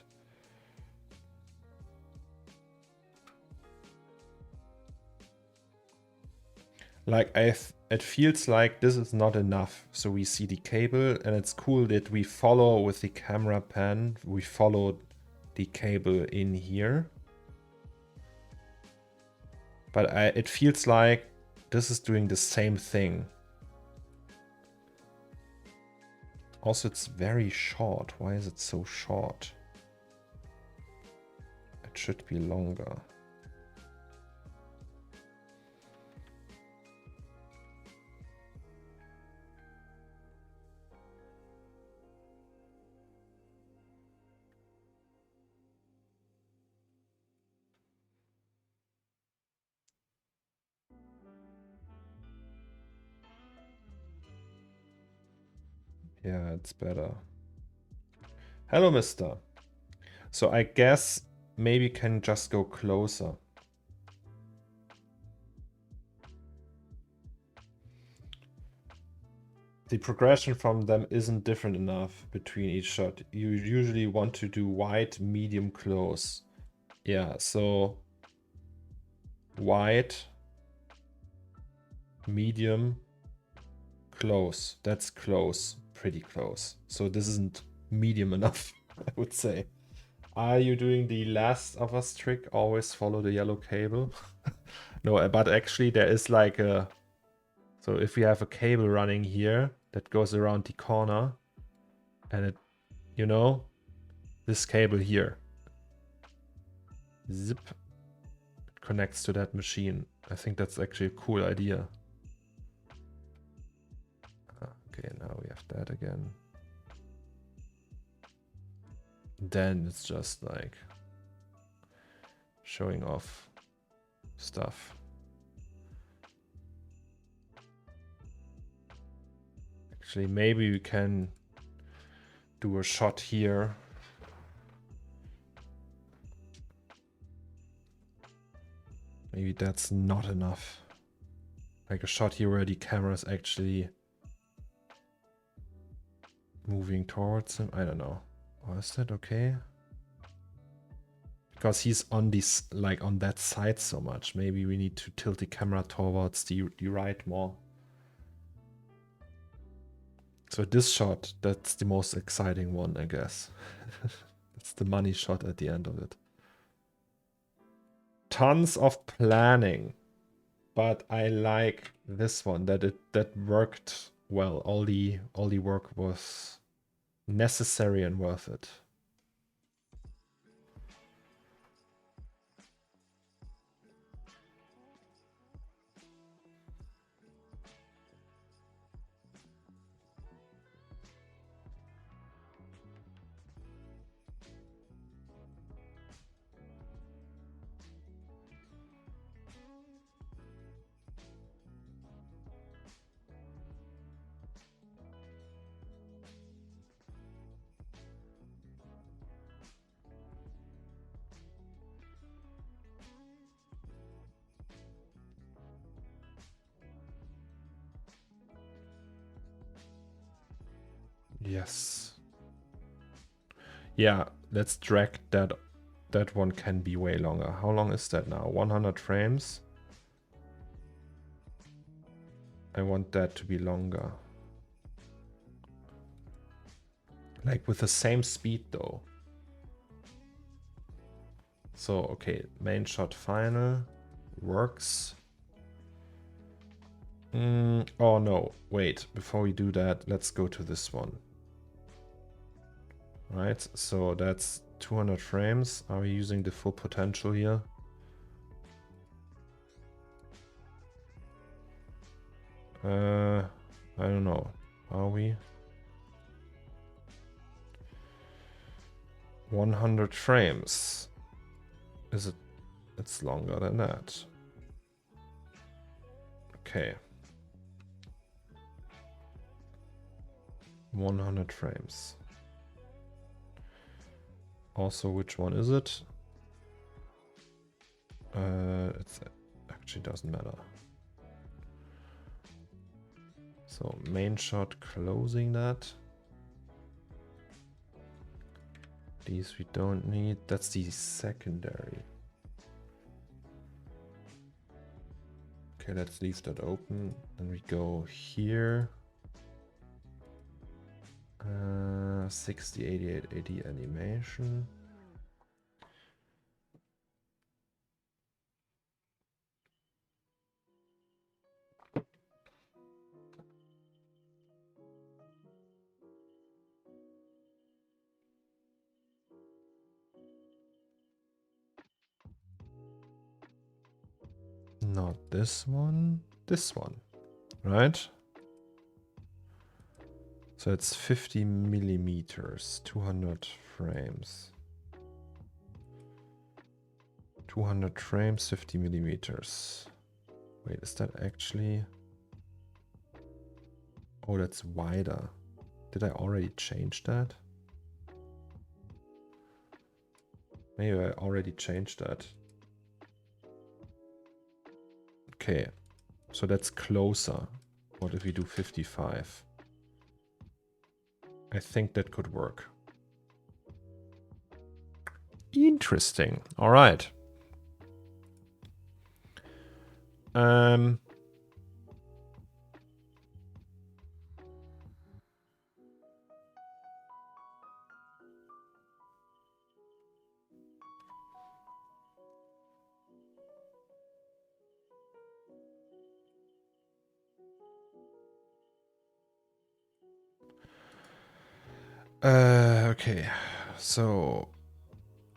Like it feels like this is not enough. So we see the cable, and it's cool that we follow with the camera pan, we followed the cable in here. But it feels like this is doing the same thing. Also, it's very short. Why is it so short? It should be longer. Yeah, it's better. Hello, mister. So I guess maybe can just go closer. The progression from them isn't different enough between each shot. You usually want to do wide, medium, close. Yeah, so wide, medium, close. That's close, pretty close. So this isn't medium enough, I would say. Are you doing the Last of Us trick? Always follow the yellow cable? No, but actually there is like a... So if we have a cable running here that goes around the corner, and it, you know, this cable here, zip, it connects to that machine. I think that's actually a cool idea. Okay, now we have that again. Then it's just like showing off stuff. Actually, maybe we can do a shot here. Maybe that's not enough. Like a shot here where the camera is actually moving towards him. I don't know. Oh, is that okay? Because he's on this, like on that side so much. Maybe we need to tilt the camera towards the right more. So this shot, that's the most exciting one, I guess. That's the money shot at the end of it. Tons of planning, but I like this one, that worked well. All the work was necessary and worth it. Yes. Yeah, let's drag that. That one can be way longer. How long is that now? 100 frames. I want that to be longer. Like with the same speed though. So, okay, main shot final works. Oh no, wait, before we do that, let's go to this one. Right, so that's 200 frames. Are we using the full potential here? I don't know. Are we? 100 frames. Is it? It's longer than that. Okay. 100 frames. Also, which one is it? It actually doesn't matter. So main shot, closing that. These we don't need. That's the secondary. Okay, let's leave that open. And we go here. 60, 88, 80 animation. Not this one, right? So it's 50 millimeters, 200 frames. 200 frames, 50 millimeters. Wait, is that actually... Oh, that's wider. Did I already change that? Maybe I already changed that. Okay, so that's closer. What if we do 55? I think that could work. Interesting. All right. Okay, so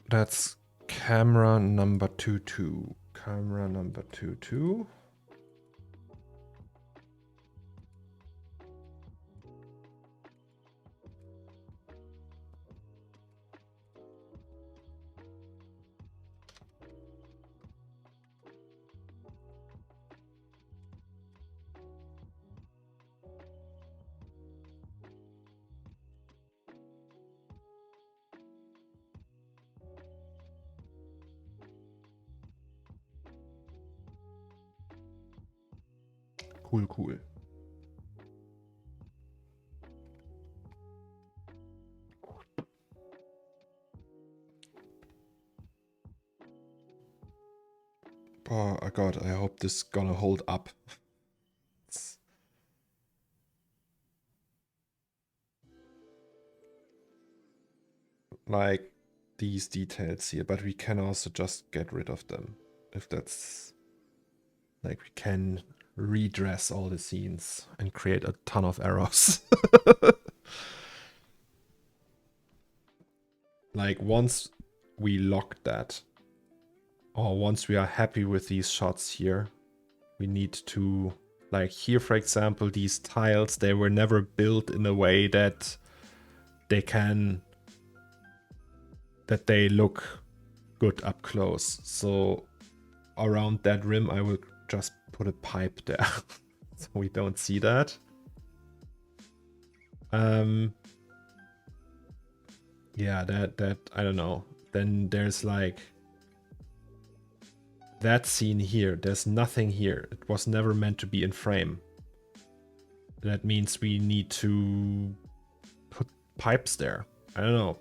that's camera number 22. Camera number 22. Cool. Oh god, I hope this is gonna hold up. Like these details here, but we can also just get rid of them if that's like we can redress all the scenes and create a ton of errors. Like once we lock that, or once we are happy with these shots here, we need to, like here for example, these tiles, they were never built in a way that they look good up close. So around that rim I will just put a pipe there so we don't see that. Yeah, that I don't know. Then there's like that scene here. There's nothing here. It was never meant to be in frame. That means we need to put pipes there. I don't know.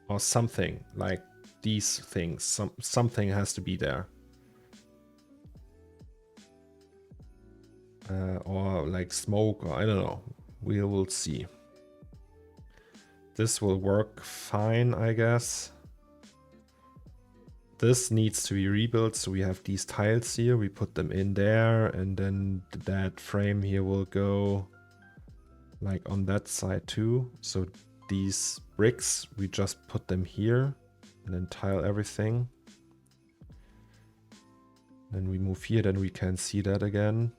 Or something like these things. Something has to be there. Or like smoke, or I don't know. We will see. This will work fine, I guess. This needs to be rebuilt, so we have these tiles here. We put them in there, and then that frame here will go like on that side too. So these bricks, we just put them here and then tile everything. Then we move here, then we can see that again.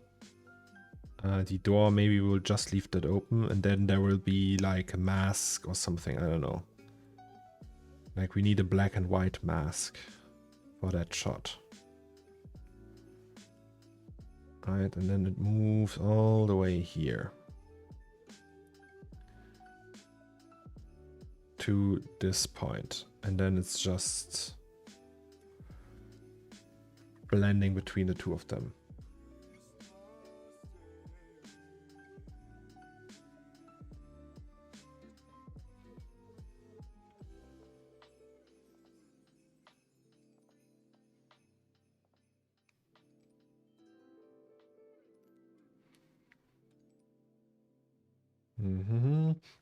The door, maybe we'll just leave that open, and then there will be like a mask or something, I don't know. Like we need a black and white mask for that shot. Right, and then it moves all the way here to this point, and then it's just blending between the two of them.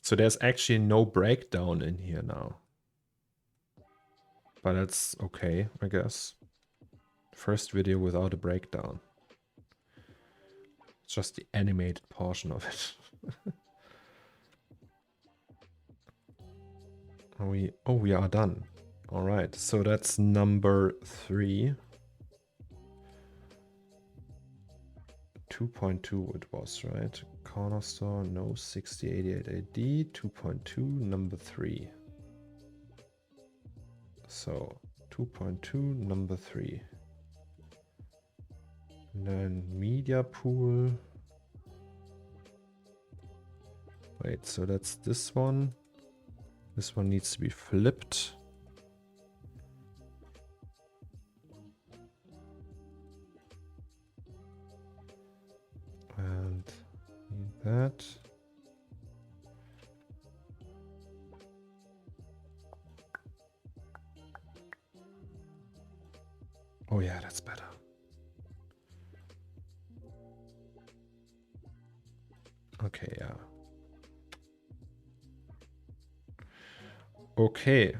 So there's actually no breakdown in here now. But that's okay, I guess. First video without a breakdown. It's just the animated portion of it. we are done. All right, so that's number 3. 2.2 it was, right? CORNERSTORE, no 6088AD, 2.2, number 3. So 2.2, number 3. And then media pool. Wait, so that's this one. This one needs to be flipped. And that. Oh yeah, that's better. Okay, yeah. Okay.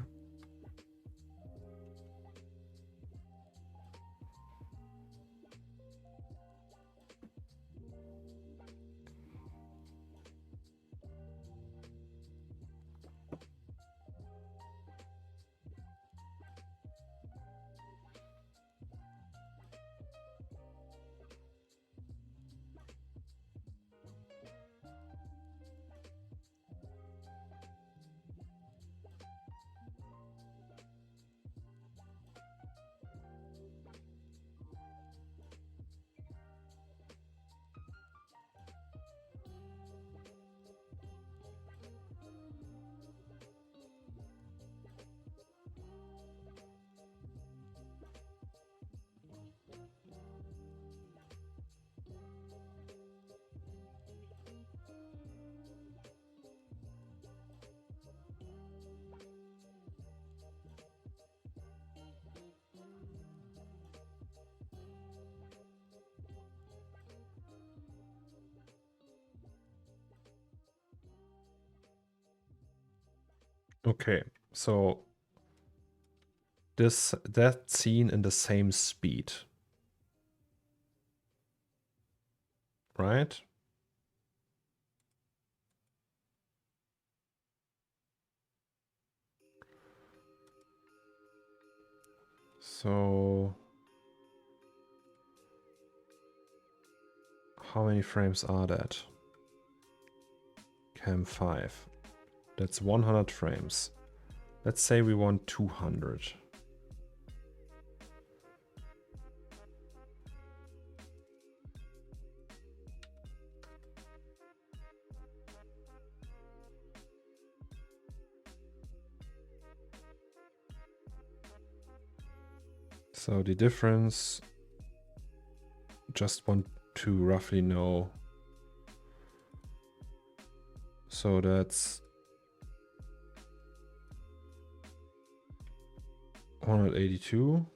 Okay, so that scene in the same speed, right? So how many frames are that? Cam 5. That's 100 frames. Let's say we want 200. So the difference, just want to roughly know. So that's 182.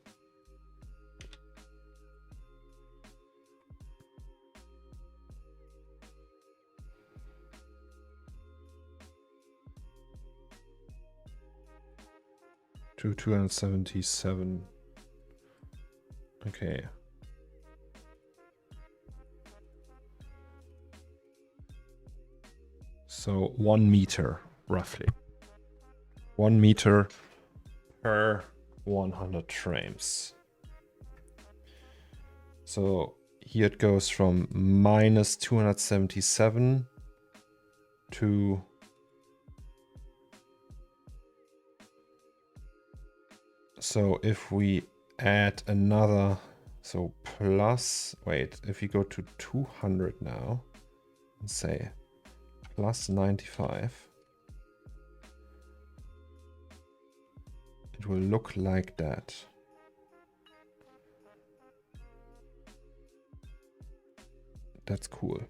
To 277. Okay. So 1 meter, roughly. 1 meter per 100 frames. So here it goes from minus 277 to so if we add another, so plus, wait, if you go to 200 now and say plus 95, it will look like that. That's cool.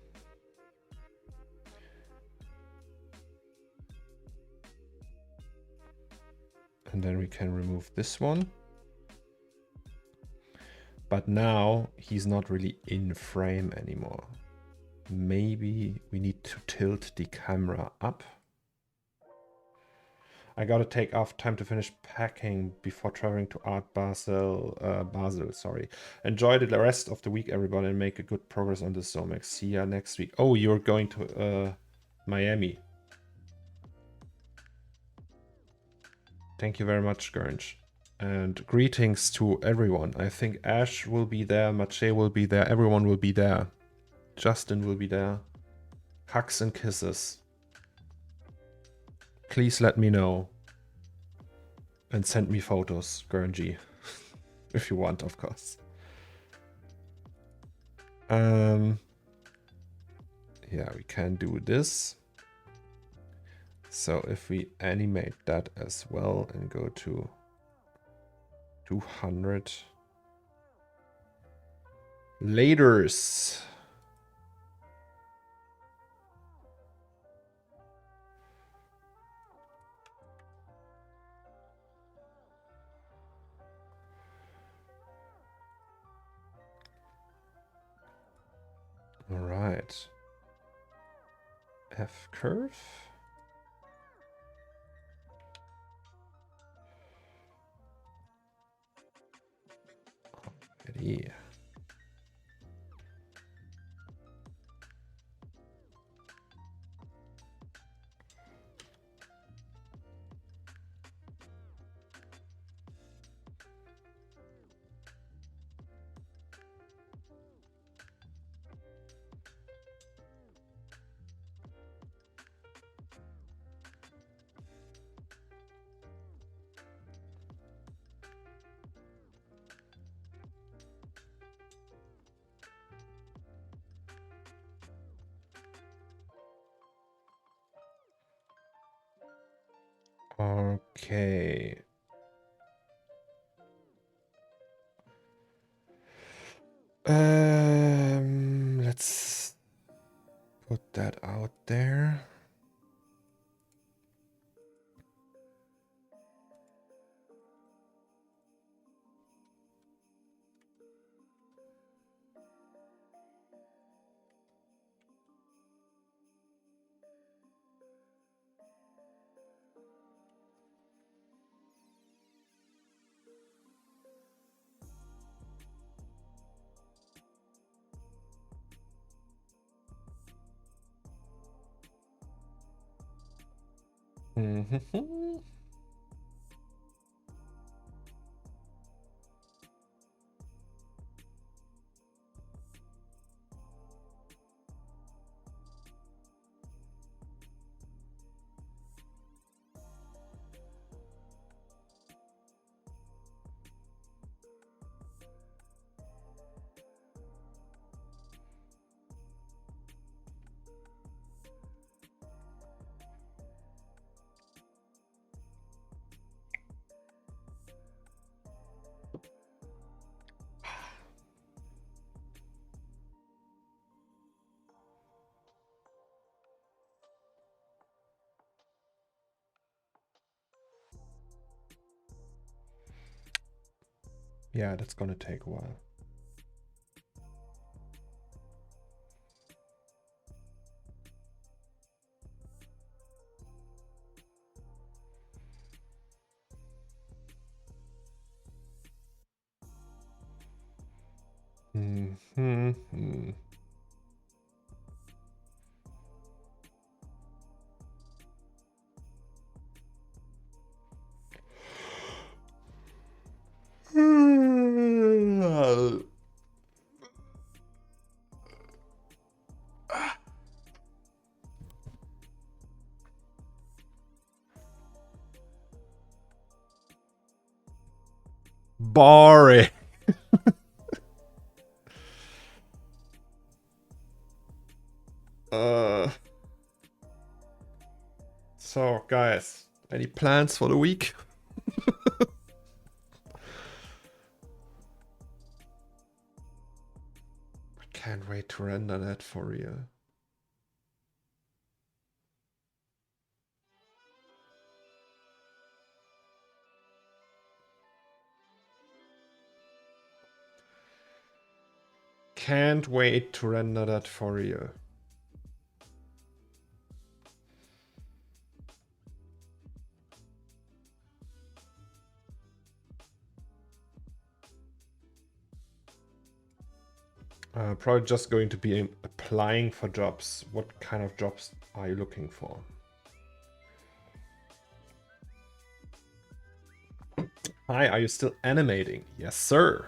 And then we can remove this one. But now he's not really in frame anymore. Maybe we need to tilt the camera up. I gotta take off time to finish packing before traveling to Art Basel. Sorry. Enjoy the rest of the week, everybody, and make a good progress on this Zomex. See ya next week. Oh, you're going to Miami. Thank you very much, Gernch. And greetings to everyone. I think Ash will be there, Mache will be there, everyone will be there. Justin will be there. Hugs and kisses. Please let me know. And send me photos, Gernji. If you want, of course. Yeah, we can do this. So if we animate that as well and go to 200. Laters. All right. F curve. Alrighty. Okay. Let's put that out there. Mm-hmm. Yeah, that's gonna take a while. Mm-hmm. Boring. So, guys, any plans for the week? I can't wait to render that for real. Can't wait to render that for real. Probably just going to be applying for jobs. What kind of jobs are you looking for? Hi, are you still animating? Yes, sir.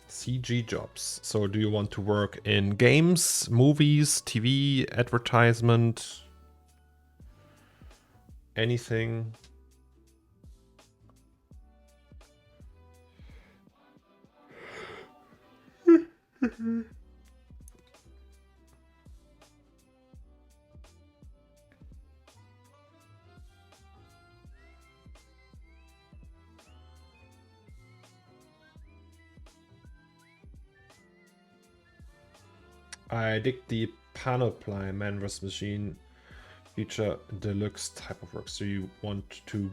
CG jobs. So do you want to work in games, movies, TV, advertisement, anything? I dig the panoply man vs machine feature deluxe type of work. So you want to,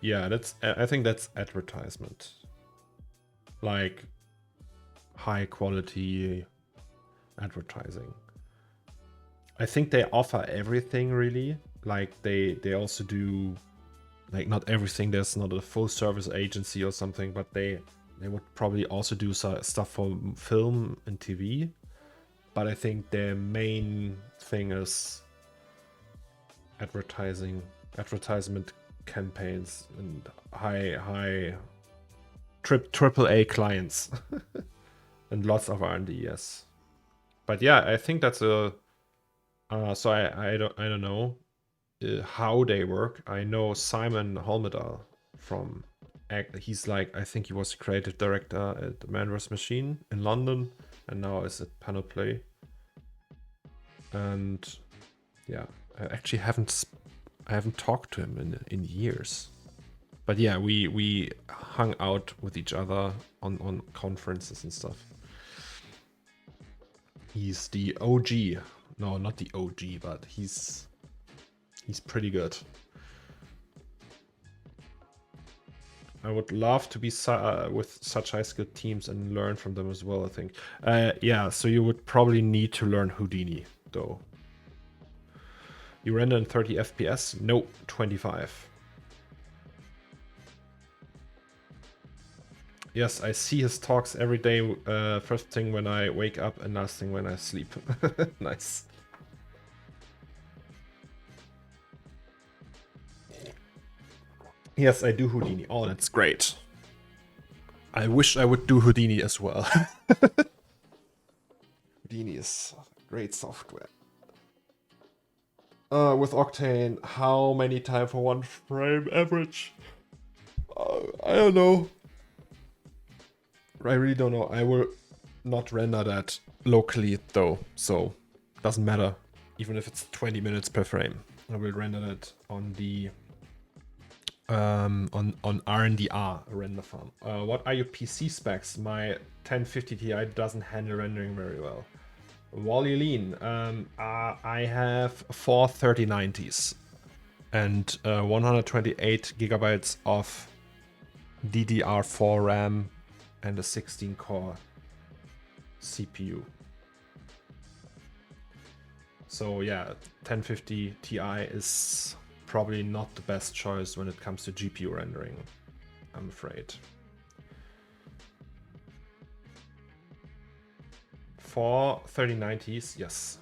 yeah, that's, I think that's advertisement, like high quality advertising. I think they offer everything really. Like they also do, like not everything. There's not a full service agency or something, but they would probably also do stuff for film and TV. But I think their main thing is advertisement campaigns and high triple A clients and lots of R&D. Yes, but yeah, I think that's a. So I don't know how they work. I know Simon Holmedal from. He's like, I think he was creative director at Man vs Machine in London, and now is at Panoply. And yeah, I actually haven't talked to him in years. But yeah, we hung out with each other on conferences and stuff. He's the OG. No, not the OG, but he's pretty good. I would love to be with such high-skilled teams and learn from them as well, I think. Yeah, so you would probably need to learn Houdini, though. You render in 30 FPS? Nope, 25. Yes, I see his talks every day, first thing when I wake up and last thing when I sleep. Nice. Yes, I do Houdini. Oh, that's great. I wish I would do Houdini as well. Houdini is great software. With Octane, how many time for one frame average? I don't know. I really don't know. I will not render that locally though, so doesn't matter. Even if it's 20 minutes per frame, I will render that on the on RNDR render farm. What are your PC specs? My 1050 Ti doesn't handle rendering very well. Wally Lean, I have four 3090s. and 128 gigabytes of DDR4 RAM and a 16-core CPU. So yeah, 1050 Ti is probably not the best choice when it comes to GPU rendering, I'm afraid. For 3090s, yes.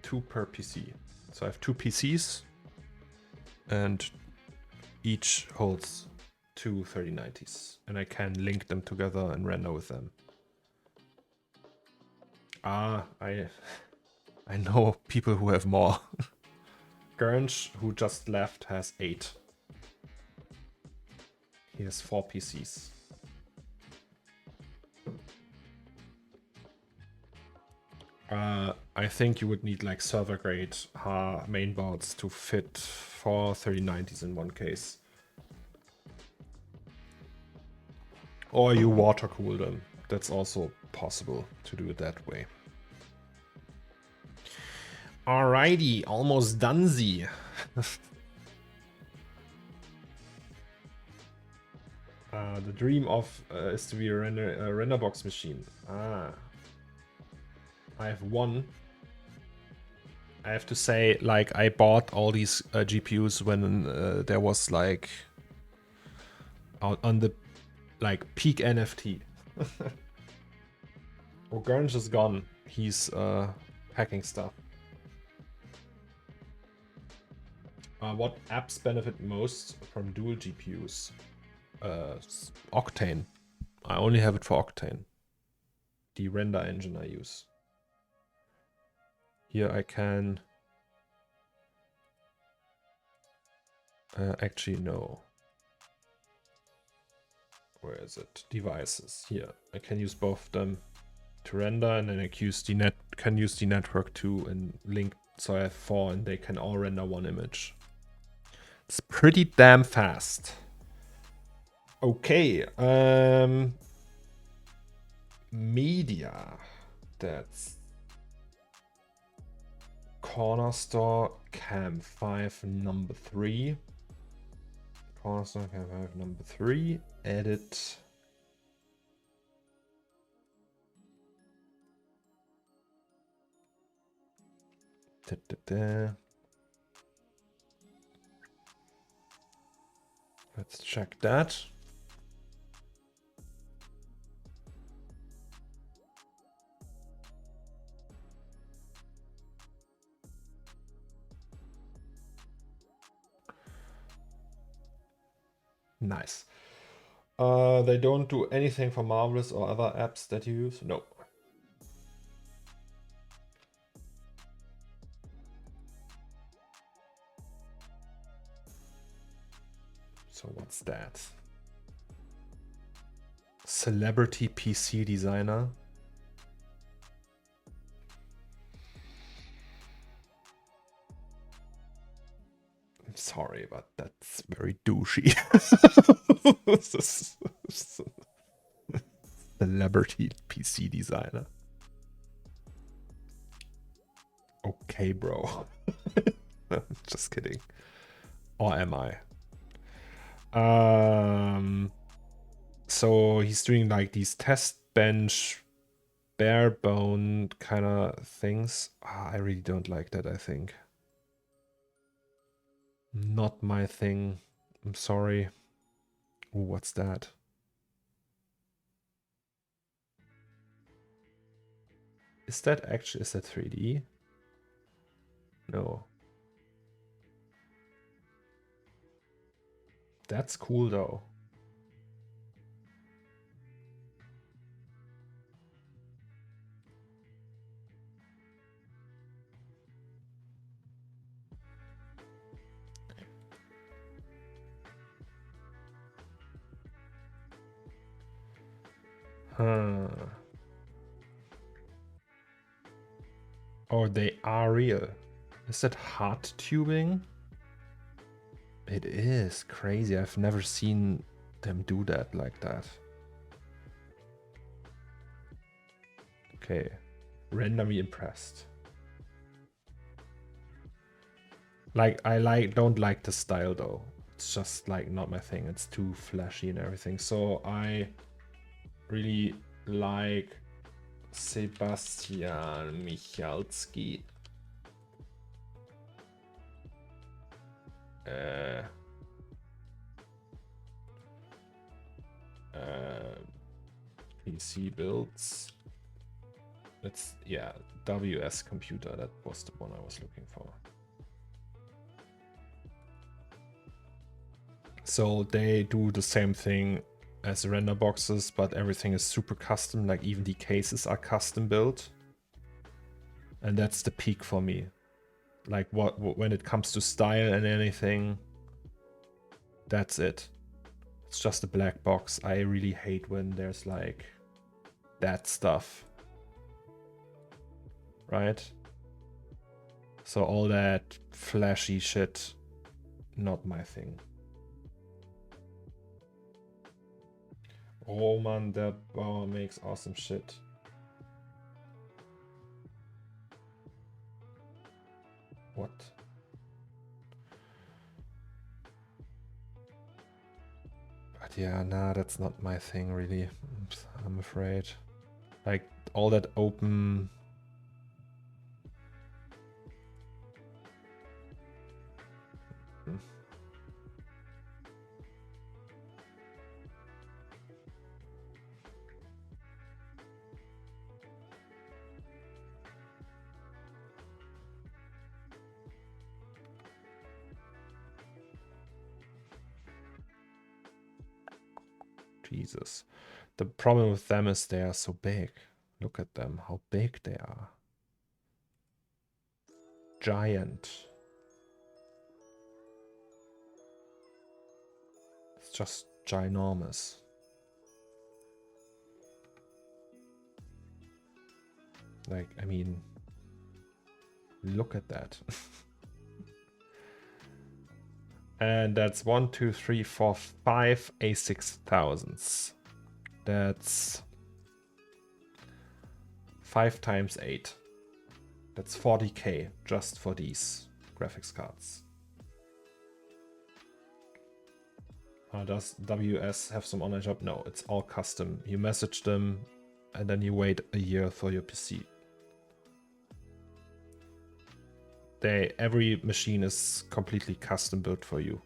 2 per PC. So I have 2 PCs and each holds 2 3090s, and I can link them together and render with them. Ah, I know people who have more. Gernch, who just left, has 8. He has 4 PCs. I think you would need like server grade mainboards to fit 4 3090s in one case. Or you water cool them. That's also possible to do it that way. Alrighty, almost donezy. The dream of is to be a render box machine. I have one. I have to say, like, I bought all these GPUs when there was like out on the like peak NFT. Orange is gone. He's hacking stuff. What apps benefit most from dual GPUs? Octane. I only have it for Octane. The render engine I use. Here I can actually no. Where is it? Devices. Here I can use both of them to render, and then I can use the network too and link. So I have 4, and they can all render one image. It's pretty damn fast. Okay. Media. That's CORNERSTORE Cam 5 number 3. CORNERSTORE Cam 5 number 3. Edit. Let's check that. Nice. They don't do anything for Marvelous or other apps that you use? No. So what's that? Celebrity PC designer. I'm sorry, but that's very douchey. Celebrity PC designer. Okay, bro. Just kidding. Or am I? So he's doing like these test bench, bare bone kind of things. I really don't like that, I think. Not my thing. I'm sorry. Ooh, what's that? Is that 3D? No. That's cool though. Huh. Oh, they are real. Is that hard tubing? It is crazy. I've never seen them do that like that. Okay. Render me impressed. Like, don't like the style though. It's just like not my thing. It's too flashy and everything. So I really like Sebastian Michalski. PC builds. It's, yeah, WS Computer. That was the one I was looking for. So they do the same thing as the render boxes, but everything is super custom. Like even the cases are custom built. And that's the peak for me. Like when it comes to style and anything, that's it. It's just a black box. I really hate when there's like that stuff. Right? So all that flashy shit, not my thing. Roman der Bauer makes awesome shit. What? But yeah, nah, that's not my thing really. I'm afraid. Like all that open. Jesus. The problem with them is they are so big. Look at them, how big they are. Giant. It's just ginormous. Like, I mean, look at that. And that's 1, 2, 3, 4, 5 A6000s. That's 5 times 8. That's 40k just for these graphics cards. Does WS have some online shop? No, it's all custom. You message them and then you wait a year for your PC. Every machine is completely custom built for you.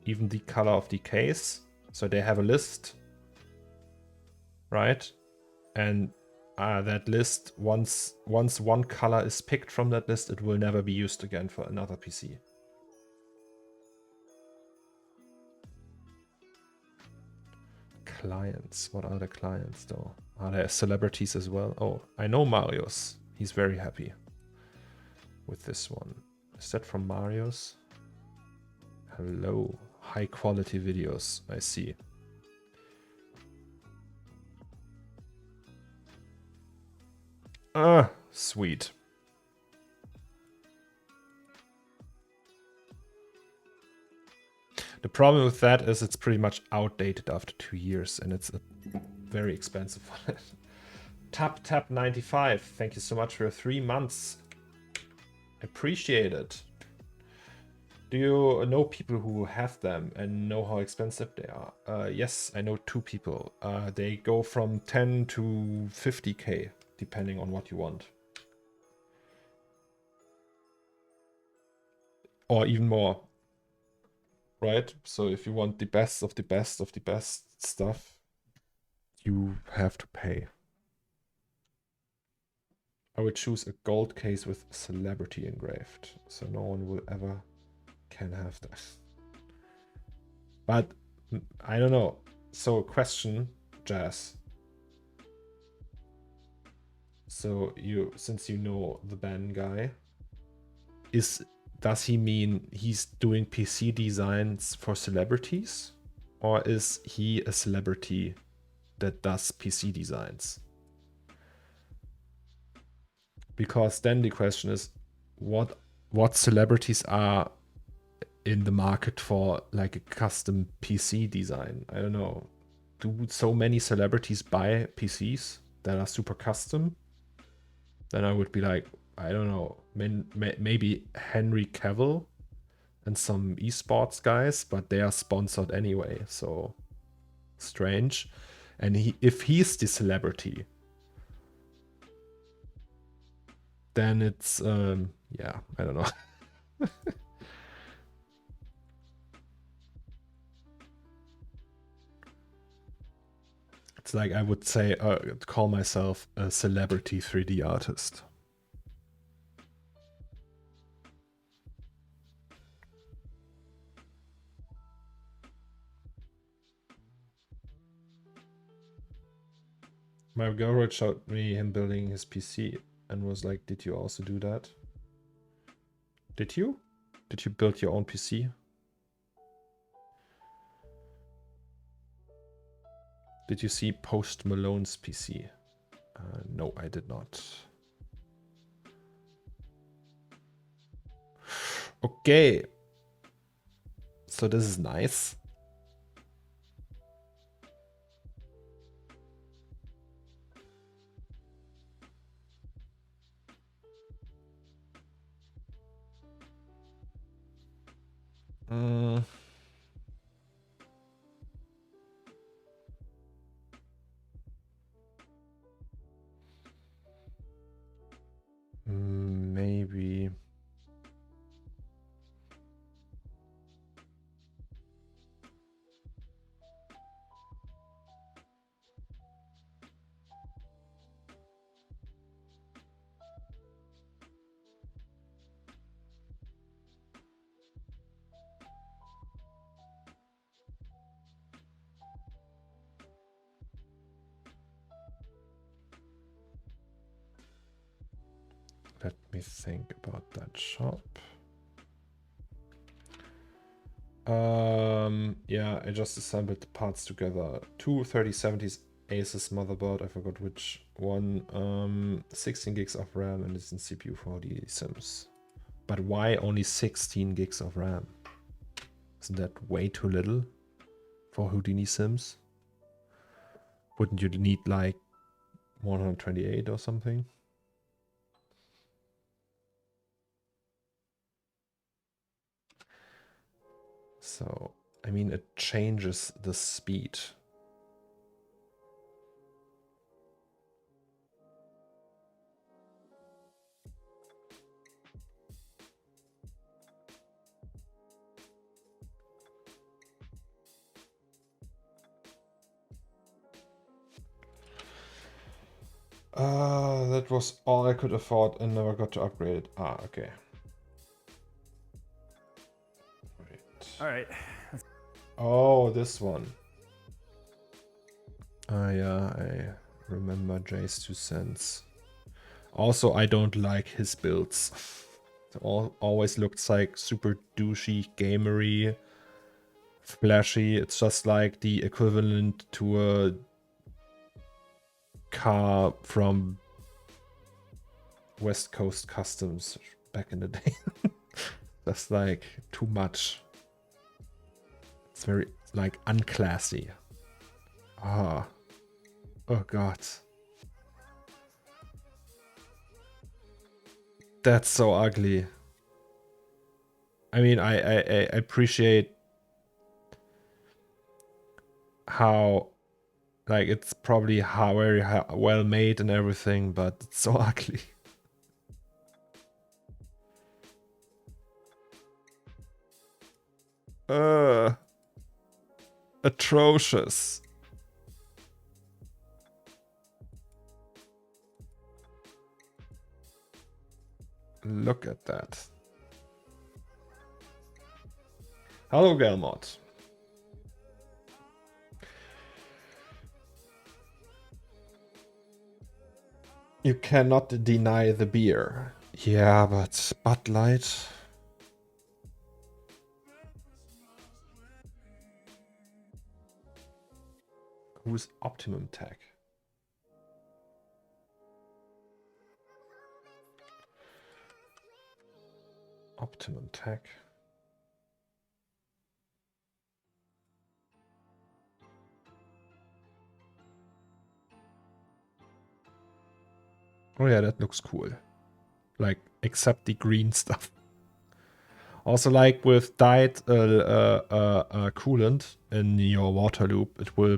Even the color of the case. So they have a list, right? And that list, once one color is picked from that list, it will never be used again for another PC. Clients. What are the clients though? Are there celebrities as well? Oh, I know Marius. He's very happy with this one. Is that from Marius? Hello. High quality videos. I see. Ah, sweet. The problem with that is it's pretty much outdated after 2 years and it's a very expensive one. Tap 95. Thank you so much for your 3 months. Appreciate it. Do you know people who have them and know how expensive they are? Yes, I know 2 people. They go from 10 to 50k, depending on what you want. Or even more. Right? So if you want the best of the best of the best stuff, you have to pay. I would choose a gold case with celebrity engraved, so no one will ever can have that. But I don't know. So question, Jazz. So since you know the Ben guy, does he mean he's doing PC designs for celebrities? Or is he a celebrity that does PC designs? Because then the question is, what celebrities are in the market for like a custom PC design? I don't know. Do so many celebrities buy PCs that are super custom? Then I would be like, I don't know, maybe Henry Cavill and some esports guys, but they are sponsored anyway, so strange. And if he's the celebrity, then it's yeah, I don't know. It's like I would say call myself a celebrity 3D artist. My girlfriend showed me him building his PC and was like, did you also do that? Did you? Did you build your own PC? Did you see Post Malone's PC? No, I did not. Okay. So this is nice. Maybe. Let me think about that shop. Yeah, I just assembled the parts together. Two 3070s Asus motherboard, I forgot which one. 16 gigs of RAM and it's in CPU for the Sims. But why only 16 gigs of RAM? Isn't that way too little for Houdini Sims? Wouldn't you need like 128 or something? So, I mean, it changes the speed. That was all I could afford and never got to upgrade it. Ah, okay. All right. Oh, this one. Yeah, I remember Jay's 2 cents. Also, I don't like his builds. It always looks like super douchey, gamery, flashy. It's just like the equivalent to a car from West Coast Customs back in the day. That's like too much. It's very like unclassy. Ah. Oh god. That's so ugly. I mean, I appreciate how, like, it's probably how very well made and everything, but it's so ugly. Atrocious. Look at that. Hello, Gelmot. You cannot deny the beer. Yeah, but Bud Light. Who's Optimum Tech? Optimum Tech. Oh yeah, that looks cool. Like, except the green stuff. Also, like with dyed coolant in your water loop, it will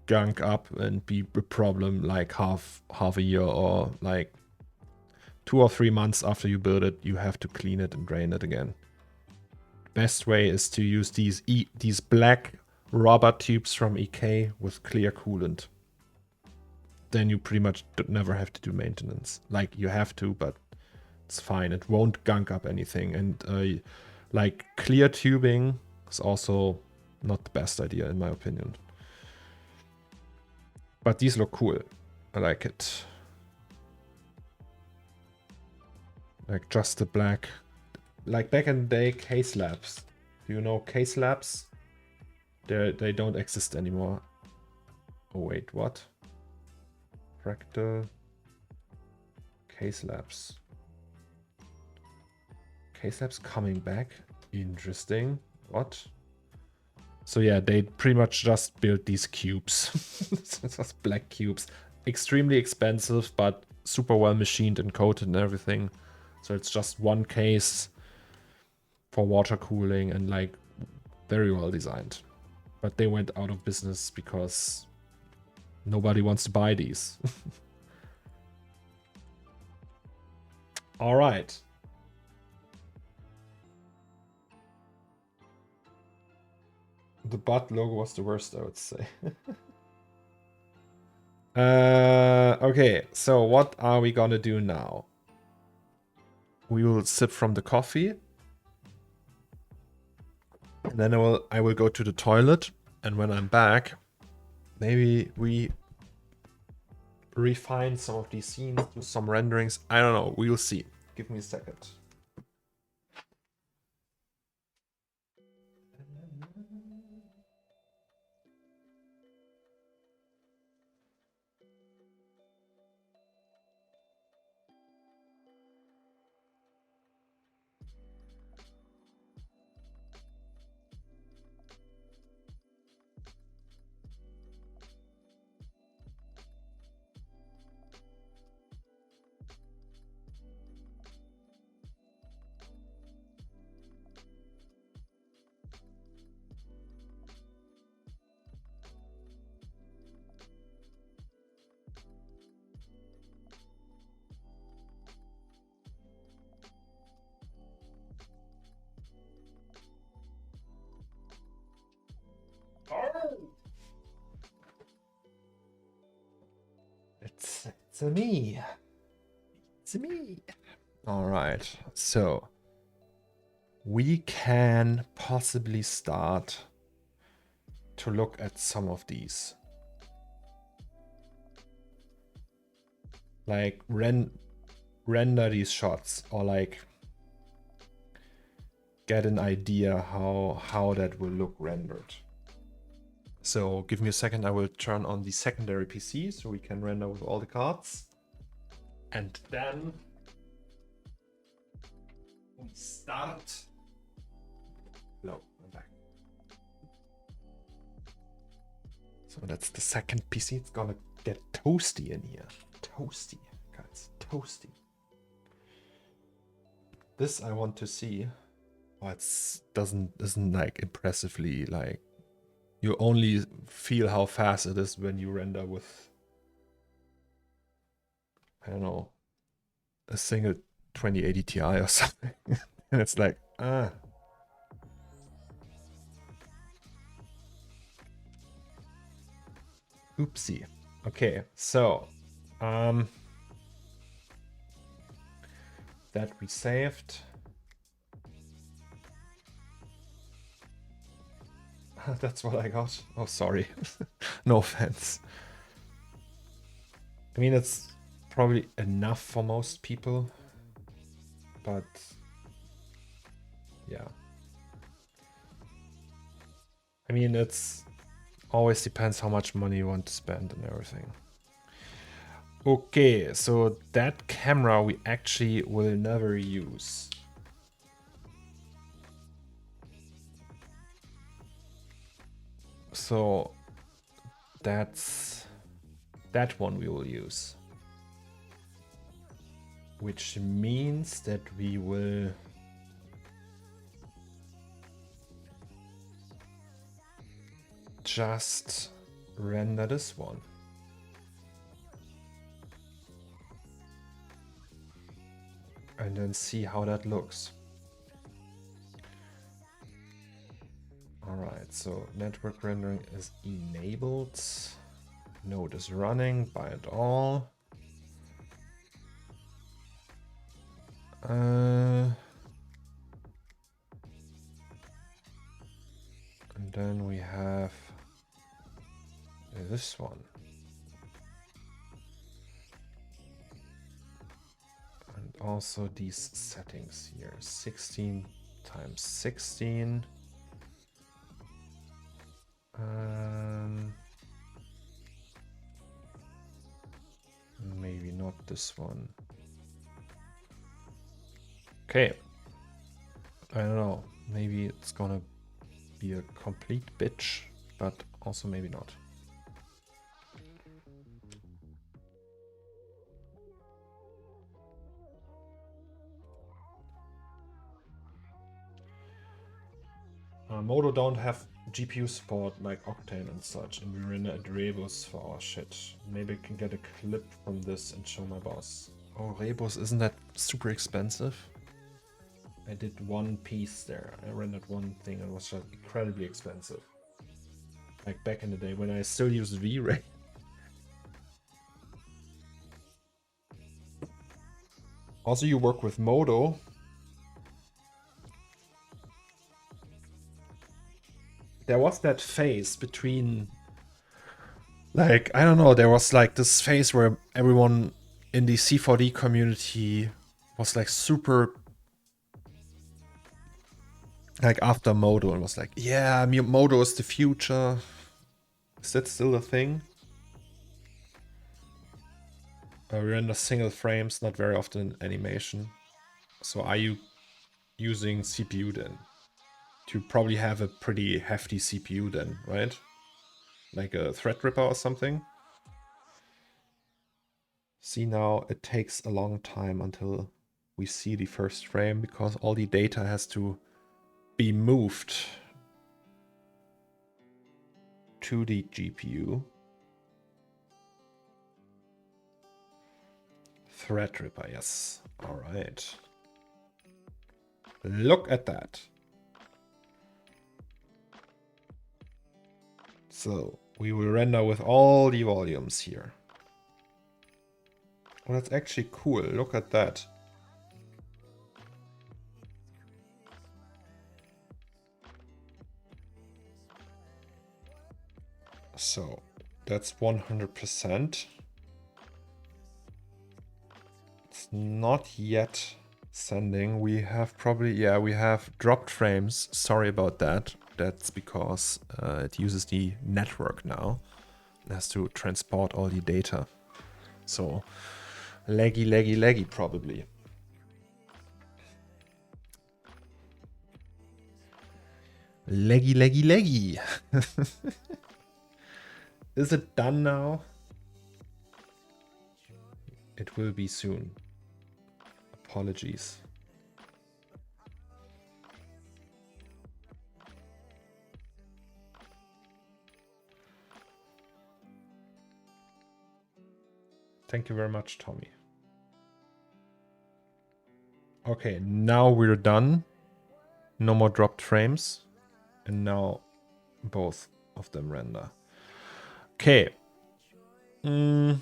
gunk up and be a problem like half a year or like 2 or 3 months after you build it. You have to clean it and drain it again. Best way is to use these black rubber tubes from EK with clear coolant. Then you pretty much never have to do maintenance. Like, you have to, but it's fine. It won't gunk up anything. And like, clear tubing is also not the best idea in my opinion. But these look cool. I like it. Like, just the black. Like back in the day, case labs. Do you know case labs? They don't exist anymore. Oh wait, what? Fractal case labs. Case labs coming back. Interesting. What? So yeah, they pretty much just built these cubes. It's just black cubes. Extremely expensive, but super well machined and coated and everything. So it's just one case for water cooling and like very well designed. But they went out of business because nobody wants to buy these. All right. The butt logo was the worst, I would say. Okay, so what are we gonna do now? We will sip from the coffee. And then I will go to the toilet. And when I'm back, maybe we refine some of these scenes, do some renderings. I don't know. We'll see. Give me a second. It's me. It's me. All right. So we can possibly start to look at some of these. Like render these shots or like get an idea how that will look rendered. So give me a second, I will turn on the secondary PC so we can render with all the cards. And then we start. Hello, I'm back. So that's the second PC. It's gonna get toasty in here. Toasty, guys, toasty. This I want to see. Oh, it's isn't like impressively like. You only feel how fast it is when you render with, I don't know, a single 2080 Ti or something. And it's like, Oopsie. Okay, so that we saved. That's what I got. Oh, sorry. No offense. I mean, it's probably enough for most people, but yeah. I mean, it's always depends how much money you want to spend and everything. Okay, so that camera we actually will never use. So that's that one we will use. Which means that we will just render this one. And then see how that looks. Alright, so network rendering is enabled. Node is running by it all. And then we have this one. And also these settings here. 16 times 16. Maybe not this one. Okay. I don't know. Maybe it's gonna be a complete bitch, but also maybe not. Modo don't have GPU support like Octane and such, and we render at Rebus for our shit. Maybe I can get a clip from this and show my boss. Oh, Rebus, isn't that super expensive? I did one piece there. I rendered one thing and it was just incredibly expensive. Like back in the day when I still used V-Ray. Also, you work with Modo. There was that phase between, like, I don't know, there was like this phase where everyone in the C4D community was like super, like after Modo, and was like, yeah, Modo is the future. Is that still a thing? We render single frames, not very often in animation. So are you using CPU then? You probably have a pretty hefty CPU then, right? Like a Threadripper or something. See, now it takes a long time until we see the first frame because all the data has to be moved to the GPU. Threadripper, yes. All right. Look at that. So we will render with all the volumes here. Oh, that's actually cool. Look at that. So that's 100%. It's not yet sending. We have probably, yeah, we have dropped frames. Sorry about that. That's because it uses the network now. It has to transport all the data. So laggy, laggy, laggy probably. Laggy, laggy, laggy. Is it done now? It will be soon. Apologies. Thank you very much, Tommy. Okay, now we're done. No more dropped frames. And now both of them render. Okay. Yeah,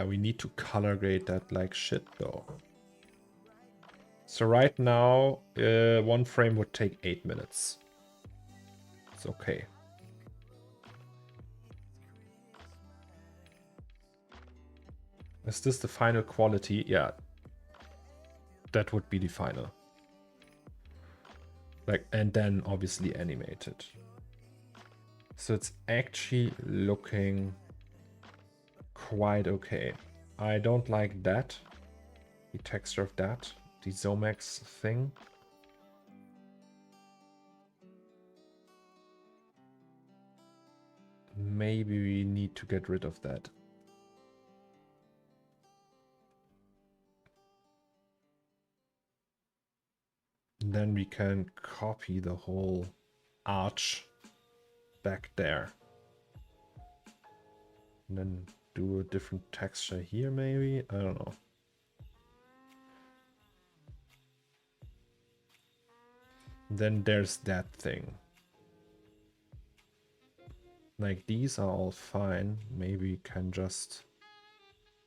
we need to color grade that like shit though. So right now, one frame would take 8 minutes. It's okay. Is this the final quality? Yeah. That would be the final. Like, and then obviously animated. So it's actually looking quite okay. I don't like that. The texture of that. The Zomax thing. Maybe we need to get rid of that. Then we can copy the whole arch back there. And then do a different texture here maybe? I don't know. Then there's that thing. Like these are all fine. Maybe we can just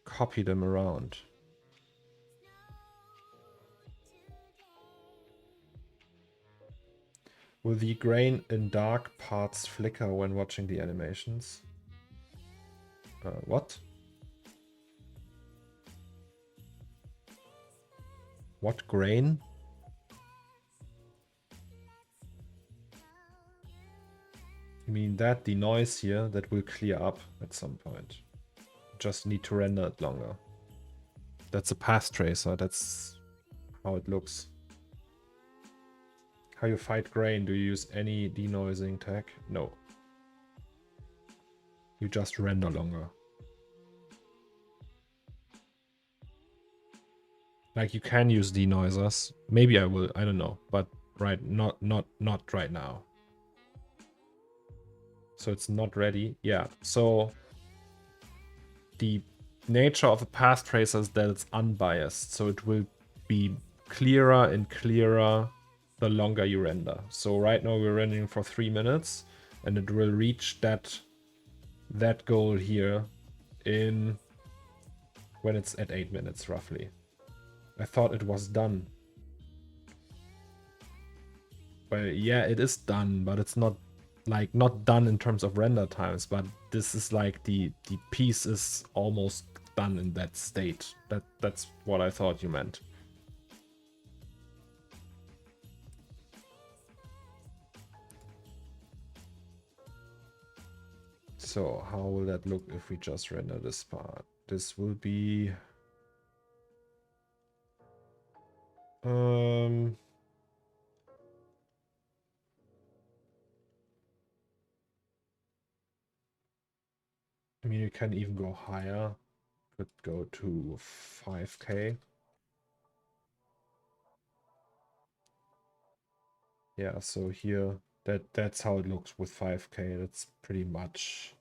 copy them around. Will the grain in dark parts flicker when watching the animations? What? What grain? You mean that the noise here that will clear up at some point? Just need to render it longer. That's a path tracer. That's how it looks. How you fight grain? Do you use any denoising tech? No. You just render longer. Like you can use denoisers. Maybe I will. I don't know. But not right now. So it's not ready. Yeah. So the nature of the path tracer is that it's unbiased. So it will be clearer and clearer the longer you render. So right now we're rendering for 3 minutes, and it will reach that goal here in when it's at 8 minutes roughly. I thought it was done. Well, yeah, it is done, but it's not like not done in terms of render times, but this is like the piece is almost done in that state. That's what I thought you meant. So how will that look if we just render this part? This will be I mean, you can even go higher. Could go to 5K. Yeah, so here that's how it looks with 5K. That's pretty much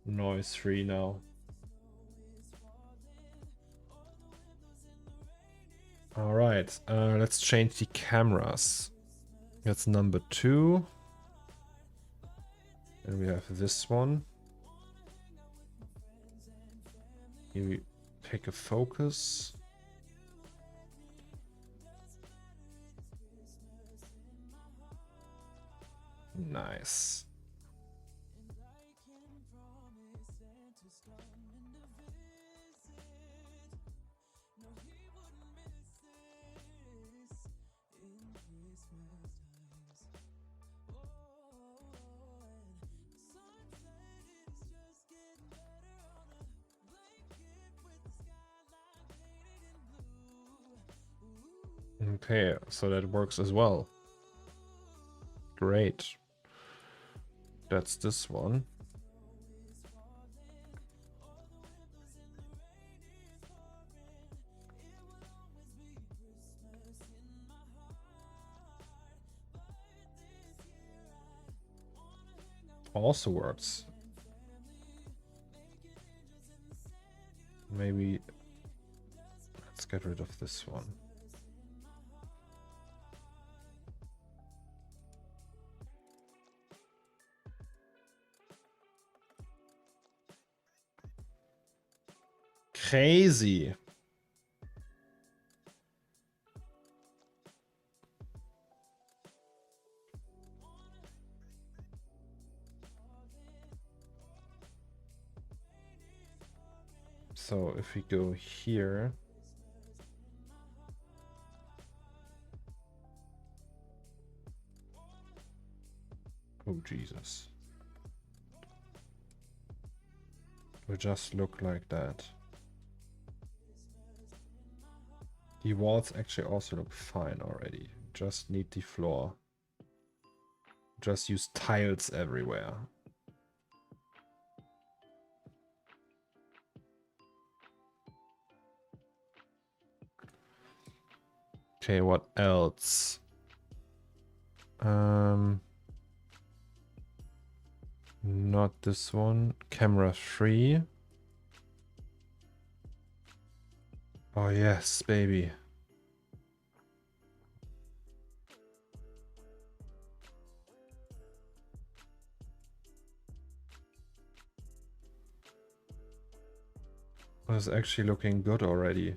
noise free now. All right, let's change the cameras. That's number 2. And we have this one. Here we take a focus. Nice. Okay, so that works as well. Great. That's this one. Also works. Maybe let's get rid of this one. Crazy. So if we go here, oh Jesus, it will just look like that. The walls actually also look fine already. Just need the floor. Just use tiles everywhere. Okay, what else? Not this one. Camera 3. Oh yes, baby. It's actually looking good already.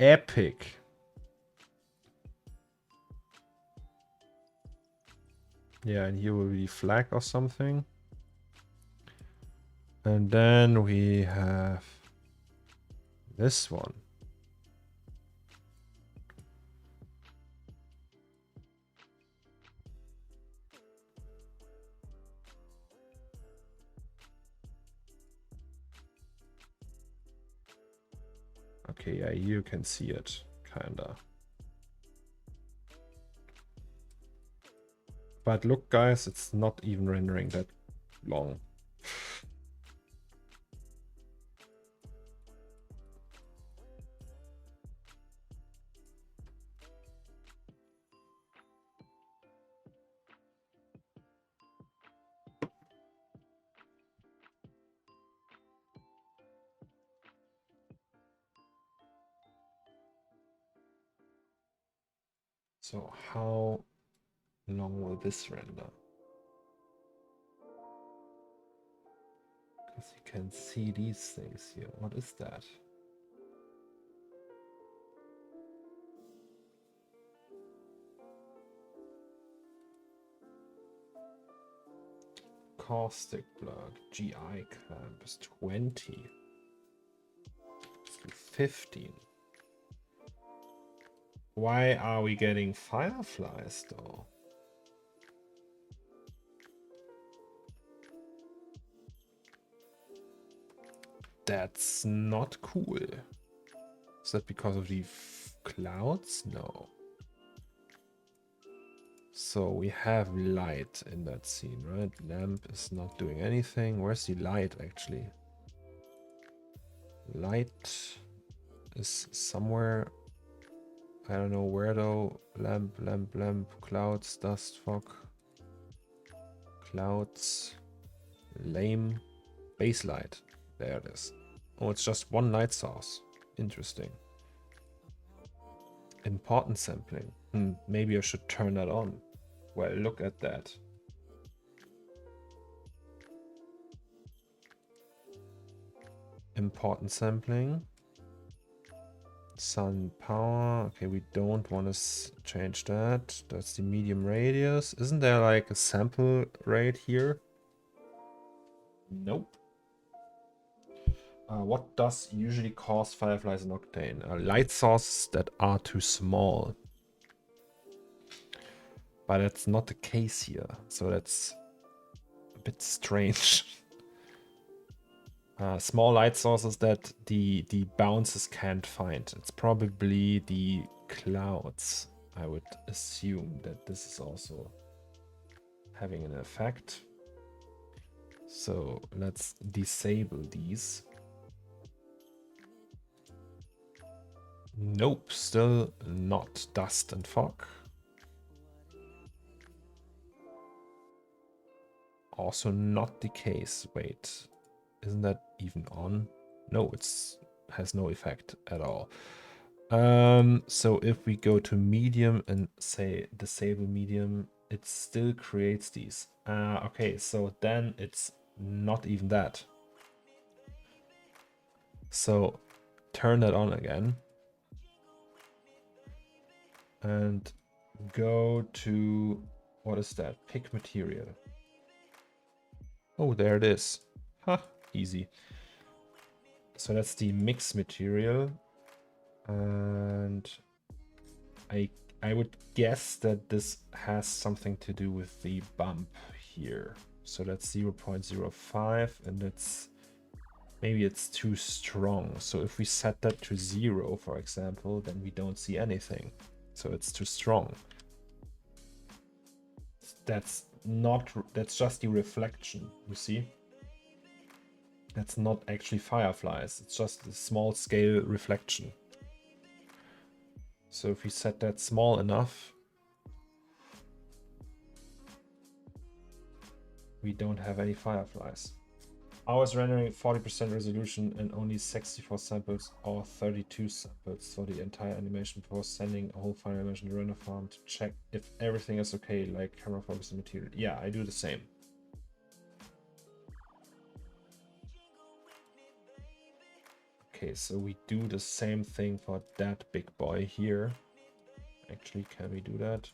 Epic. Yeah, and here will be flag or something. And then we have this one. Okay, yeah, you can see it, kinda. But look, guys, it's not even rendering that long. So how long will this render? Because you can see these things here. What is that? Caustic plug, GI clamp is 20. Let's do 15. Why are we getting fireflies though? That's not cool. Is that because of the clouds? No. So we have light in that scene, right? Lamp is not doing anything. Where's the light actually? Light is somewhere. I don't know where though. Lamp, lamp, lamp. Clouds, dust, fog. Clouds. Lame. Base light. There it is. Oh, it's just one light source. Interesting. Important sampling. Maybe I should turn that on. Well, look at that. Important sampling. Sun power. Okay, we don't want to change that. That's the medium radius. Isn't there like a sample rate here? Nope. What does usually cause fireflies in Octane? Light sources that are too small. But that's not the case here. So that's a bit strange. Small light sources that the bounces can't find. It's probably the clouds. I would assume that this is also having an effect. So let's disable these. Nope, still not. Dust and fog. Also not the case. Wait, isn't that even on? No, it's has no effect at all. So if we go to medium and say disable medium, it still creates these. Okay, so then it's not even that. So turn that on again. And go to, what is that? Pick material. Oh, there it is. Ha, easy. So that's the mix material. And I would guess that this has something to do with the bump here. So that's 0.05 and it's maybe it's too strong. So if we set that to 0, for example, then we don't see anything. So it's too strong. That's just the reflection, you see? That's not actually fireflies. It's just a small scale reflection. So if we set that small enough, we don't have any fireflies. I was rendering 40% resolution and only 64 samples or 32 samples for the entire animation before sending a whole final animation to render farm to check if everything is okay, like camera focus and material. Yeah, I do the same. Okay, so we do the same thing for that big boy here. Actually, can we do that?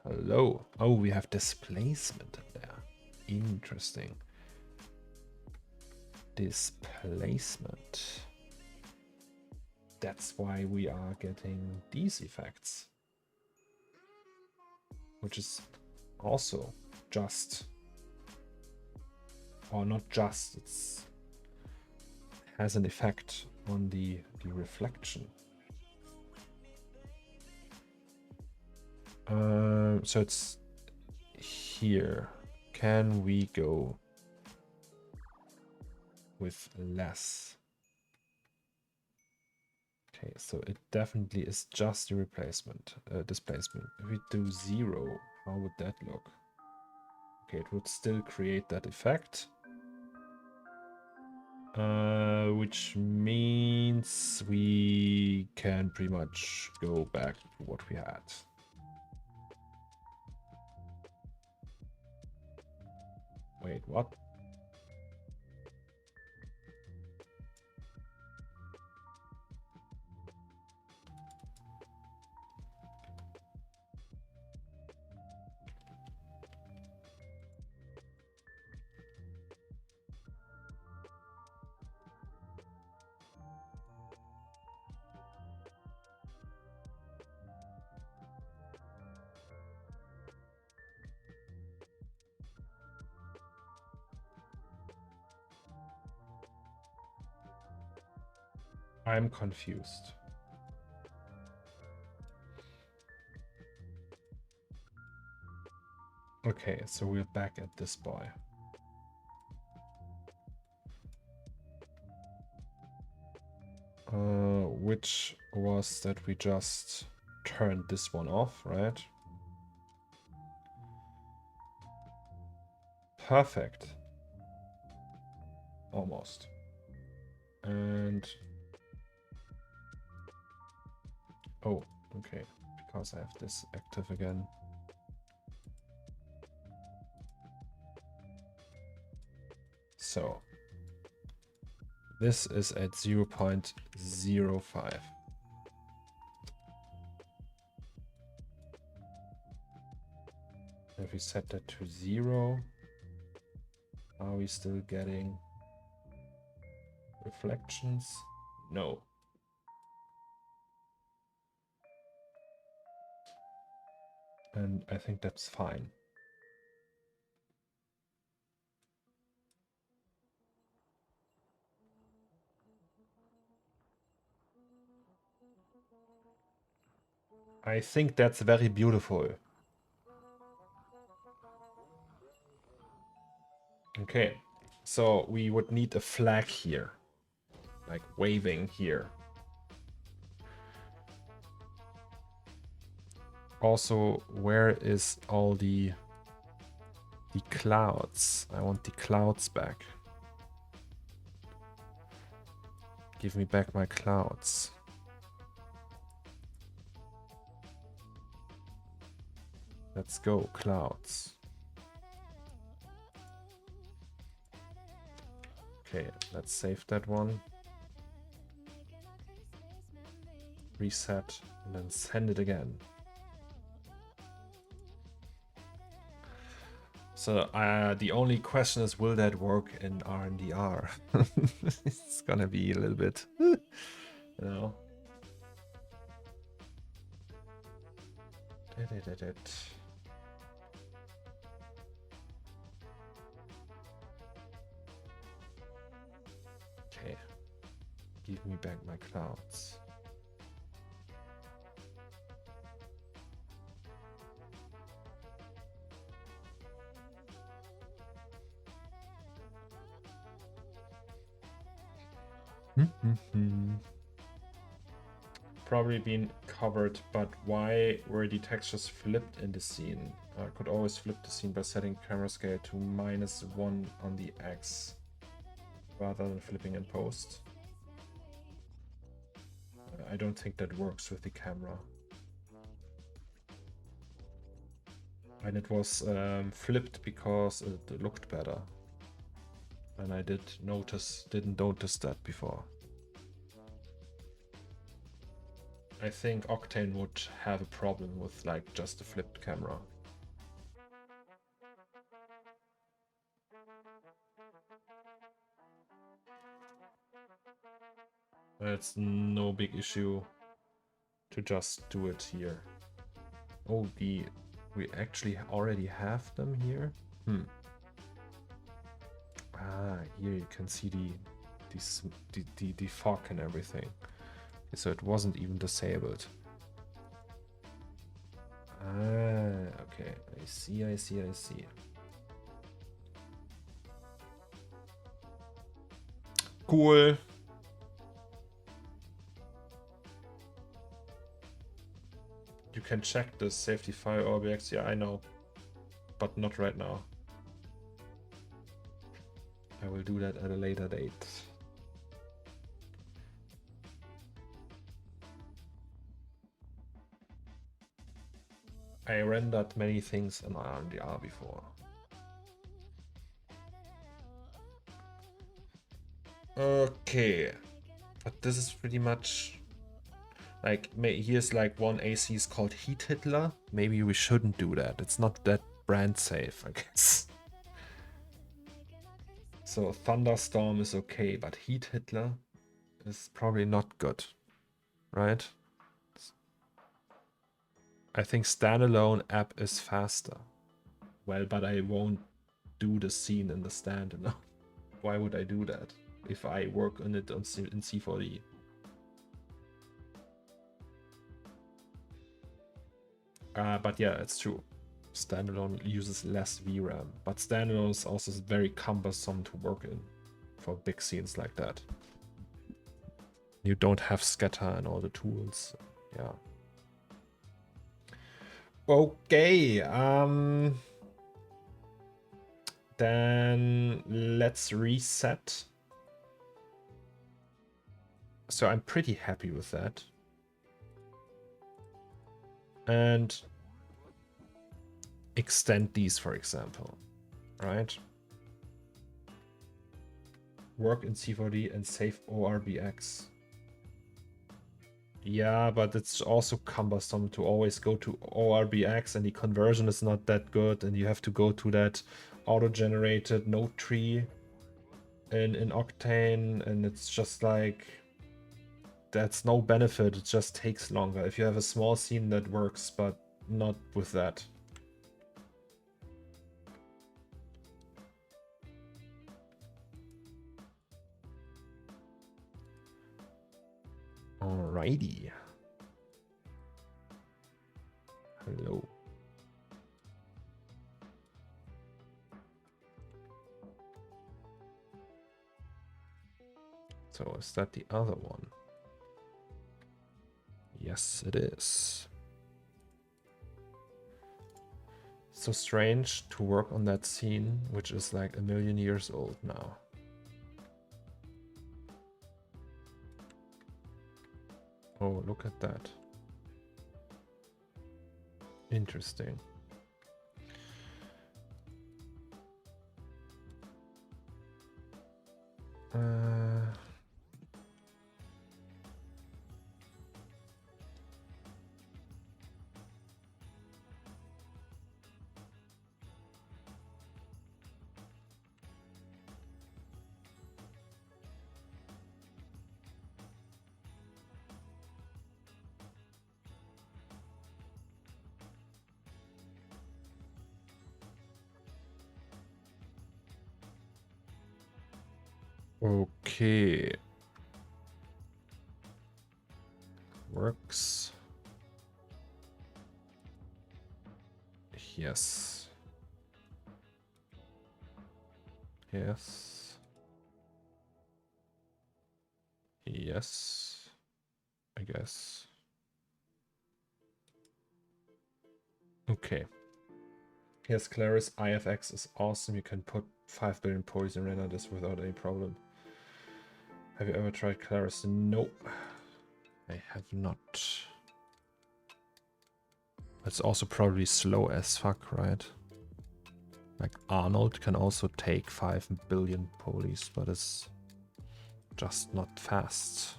Hello. Oh, we have displacement in there. Interesting. Displacement. That's why we are getting these effects. Which is also just, or not just, it's has an effect on the reflection. So it's here. Can we go with less? Okay, so it definitely is just the displacement. If we do 0, how would that look? Okay, it would still create that effect. Which means we can pretty much go back to what we had. Wait, what? I'm confused. Okay, so we're back at this boy. Which was that we just turned this one off, right? Perfect. Almost. And oh, okay, because I have this active again. So this is at 0.05. If we set that to 0, are we still getting reflections? No. And I think that's fine. I think that's very beautiful. Okay, so we would need a flag here, like waving here. Also, where is all the clouds? I want the clouds back. Give me back my clouds. Let's go, clouds. Okay, let's save that one. Reset, and then send it again. So the only question is, will that work in RNDR? It's gonna be a little bit, you know. back my clouds. Probably been covered, but why were the textures flipped in the scene? I could always flip the scene by setting camera scale to -1 on the X rather than flipping in post. I don't think that works with the camera. And it was flipped because it looked better. And I didn't notice that before. I think Octane would have a problem with like just a flipped camera. It's no big issue to just do it here. Oh, we actually already have them here. Ah, here you can see the fog and everything. So it wasn't even disabled. Ah, okay. I see. Cool. You can check the safety file objects. Yeah, I know. But not right now. I will do that at a later date. I rendered many things in RDR before. Okay. But this is pretty much... Like, here's like one AC is called Heat Hitler. Maybe we shouldn't do that. It's not that brand safe, I guess. So Thunderstorm is okay, but Heat Hitler is probably not good, right? I think standalone app is faster. Well, but I won't do the scene in the standalone. Why would I do that if I work on it in C4D? But yeah, it's true. Standalone uses less VRAM, but standalone is also very cumbersome to work in for big scenes like that. You don't have scatter and all the tools. Yeah. Okay. Then let's reset. So I'm pretty happy with that. And extend these, for example, right? Work in C4D and save ORBX. Yeah, but it's also cumbersome to always go to ORBX and the conversion is not that good and you have to go to that auto-generated node tree in Octane and it's just like, that's no benefit, it just takes longer. If you have a small scene that works, but not with that. Alrighty. Hello. So is that the other one? Yes, it is. So strange to work on that scene, which is like 1,000,000 years old now. Oh, look at that. Interesting. Okay. works. Yes. Yes. Yes. I guess. Okay. Yes, Claris IFX is awesome. You can put 5 billion polys and render this without any problem. Have you ever tried Claris? No, I have not. It's also probably slow as fuck, right? Like Arnold can also take 5 billion polys, but it's just not fast.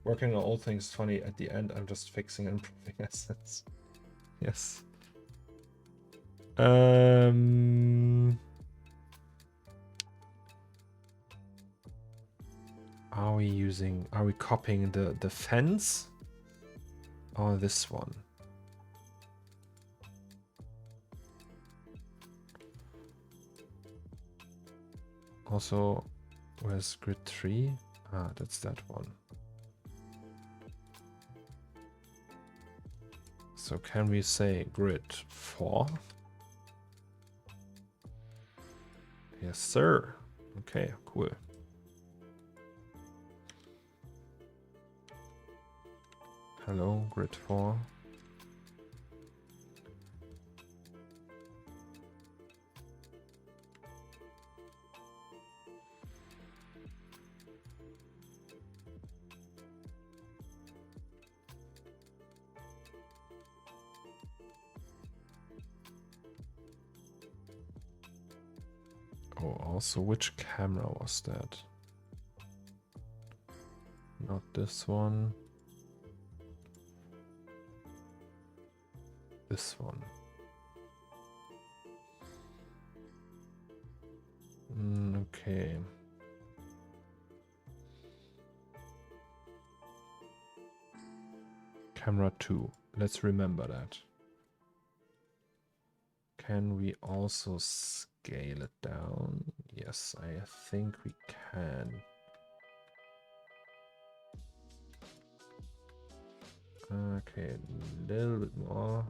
Working on all things funny, at the end I'm just fixing and improving assets. Yes. Are we copying the fence or this one? Also, where's grid 3? Ah, that's that one. So can we say grid 4? Yes, sir. Okay, cool. Hello, grid 4. Oh, also, which camera was that? Not this one. This one. Okay. Camera 2. Let's remember that. Can we also scale it down? Yes, I think we can. Okay, a little bit more.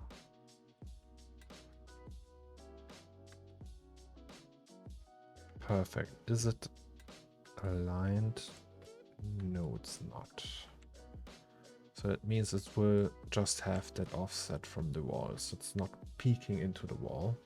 Perfect. Is it aligned? No, it's not. So that means it will just have that offset from the wall, so it's not peeking into the wall.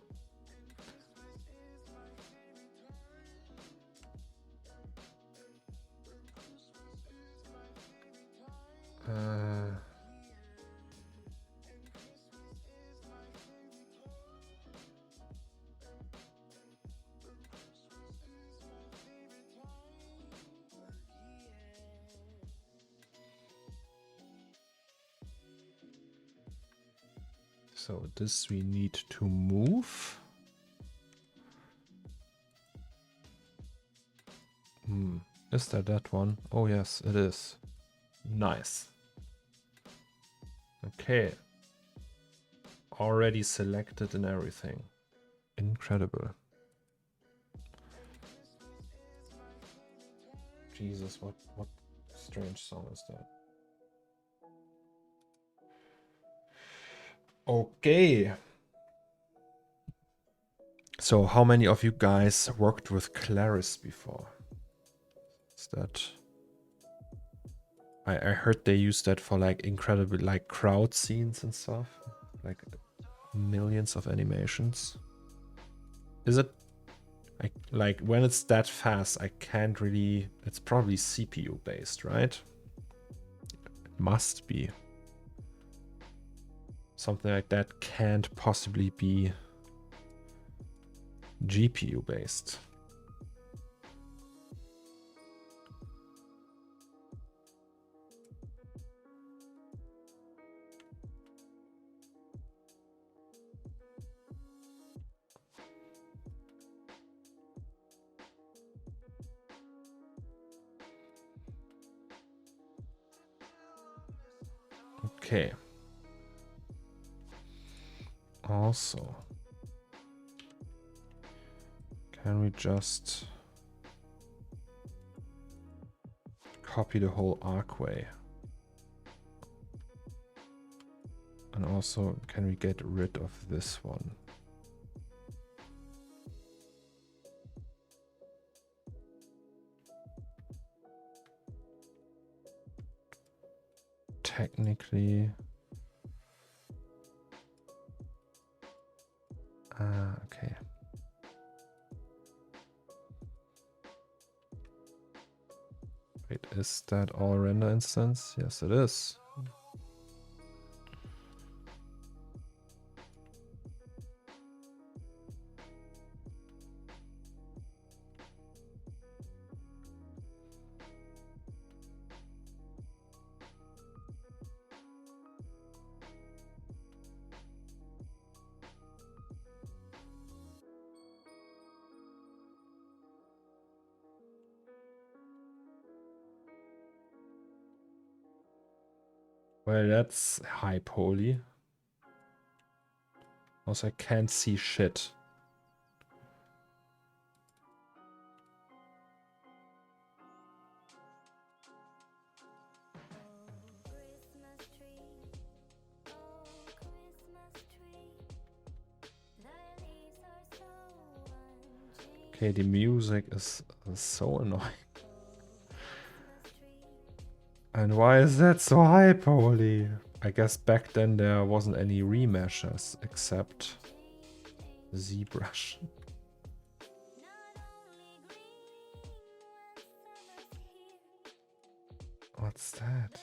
So this we need to move. Is that one? Oh yes, it is. Nice. Okay. Already selected and everything. Incredible. Jesus, what strange song is that? Okay. So how many of you guys worked with Claris before? Is that... I heard they use that for like incredible like crowd scenes and stuff. Like millions of animations. Is it... like when it's that fast, I can't really... It's probably CPU based, right? It must be. Something like that can't possibly be GPU based. Okay. Also, can we just copy the whole arcway. And also, can we get rid of this one? Technically... okay. Wait, is that all render instance? Yes, it is. Well, that's high poly. Also, I can't see shit. Okay, the music is so annoying. And why is that so high poly? I guess back then there wasn't any remeshers except ZBrush. What's that?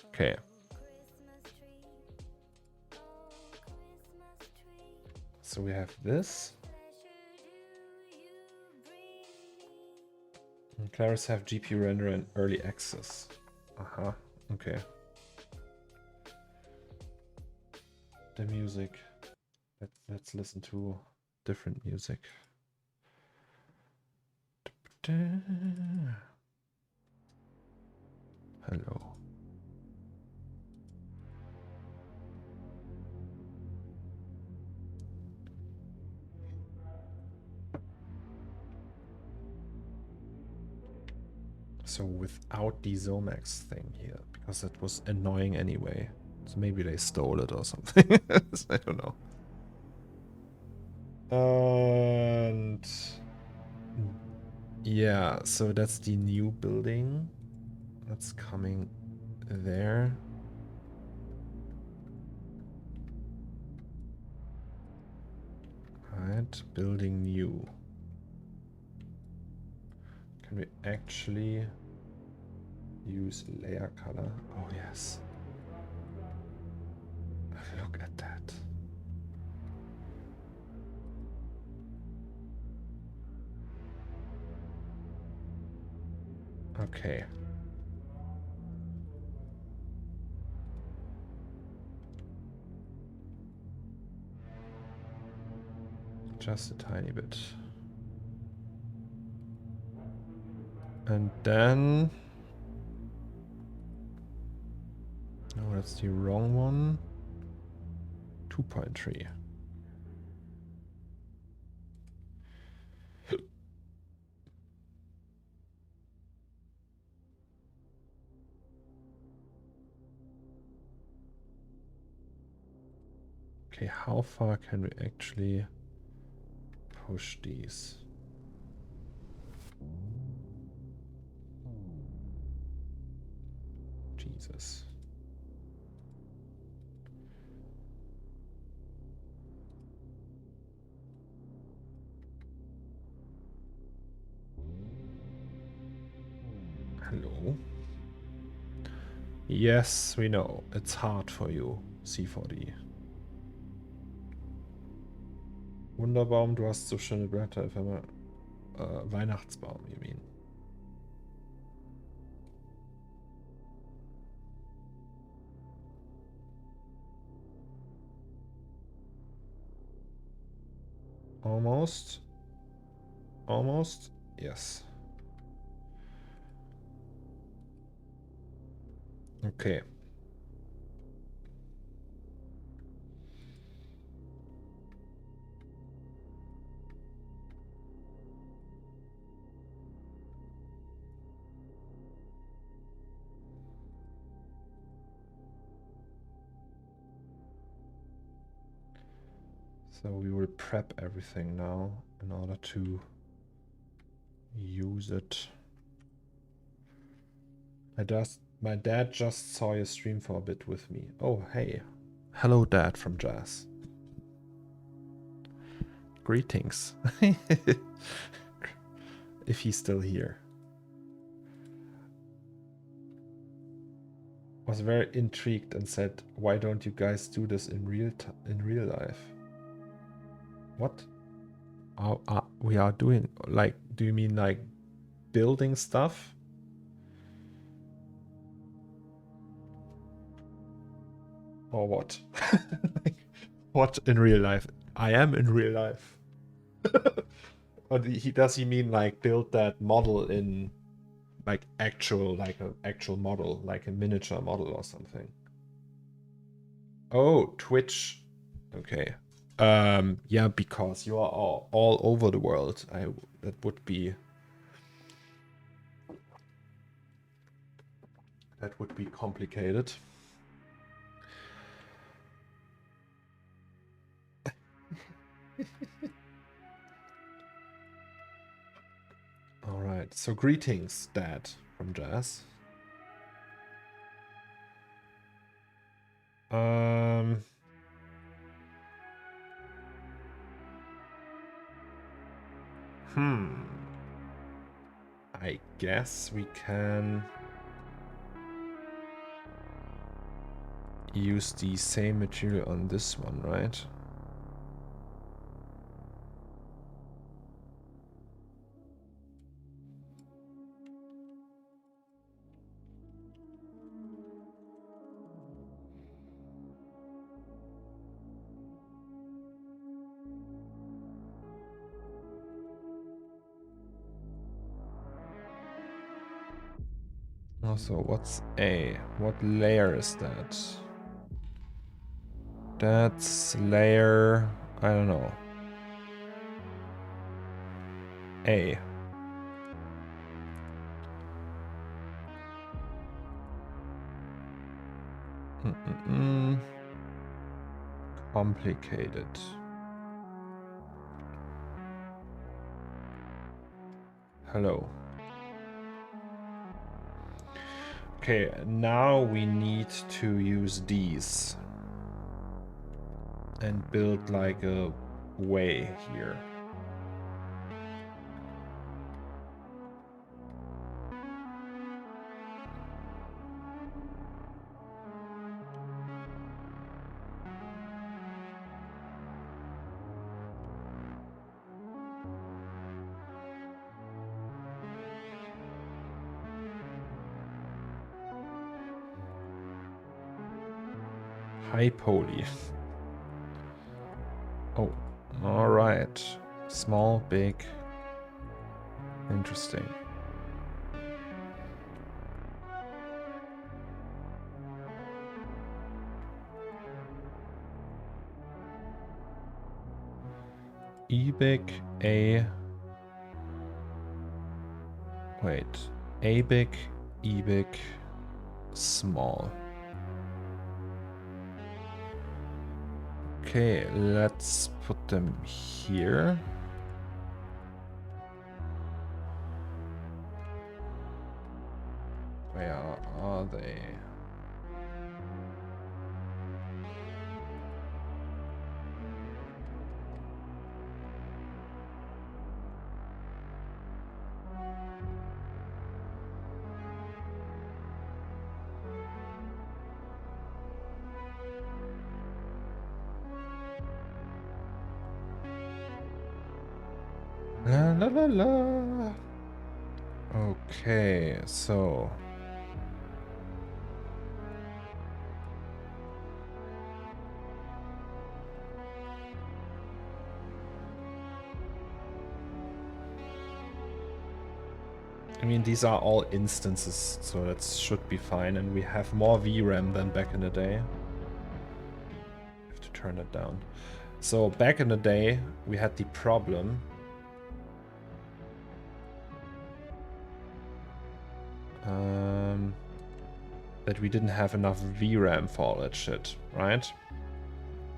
Okay. So we have this. Claris have GPU render and early access. Okay. The music. Let's listen to different music. Hello. So without the Zomax thing here, because it was annoying anyway. So maybe they stole it or something. I don't know. And yeah, so that's the new building that's coming there. Right, building new. Can we actually use layer color? Oh yes. Look at that. Okay. Just a tiny bit. And then... no, that's the wrong one. 2.3. Okay, how far can we actually push these? Jesus. Hello? Yes, we know. It's hard for you, C4D. Wunderbaum, du hast so schöne Blätter. Weihnachtsbaum, you mean? Almost. Almost. Yes. Okay. So we will prep everything now in order to use it. My dad just saw your stream for a bit with me. Oh, hey. Hello, Dad from Jazz. Greetings. If he's still here. Was very intrigued and said, "Why don't you guys do this in real life?" What? We are doing, like, do you mean like building stuff? Or what? Like, what in real life? I am in real life. Or does he mean like build that model in like an actual model, like a miniature model or something? Oh, Twitch. Okay. Yeah, because you are all over the world. That would be complicated. All right. So greetings, Dad from Jazz. I guess we can use the same material on this one, right? Also, what's A? What layer is that? That's layer, I don't know. A. Complicated. Hello. Okay, now we need to use these and build like a way here. High poly. Oh, all right. Small, big. Interesting. E-big, A. Wait. A-big, E-big, small. Okay, let's put them here. Where are they? La la la la. Okay, so I mean, these are all instances, so that should be fine, and we have more VRAM than back in the day. Have to turn it down. So back in the day, we had the problem that we didn't have enough VRAM for all that shit, right?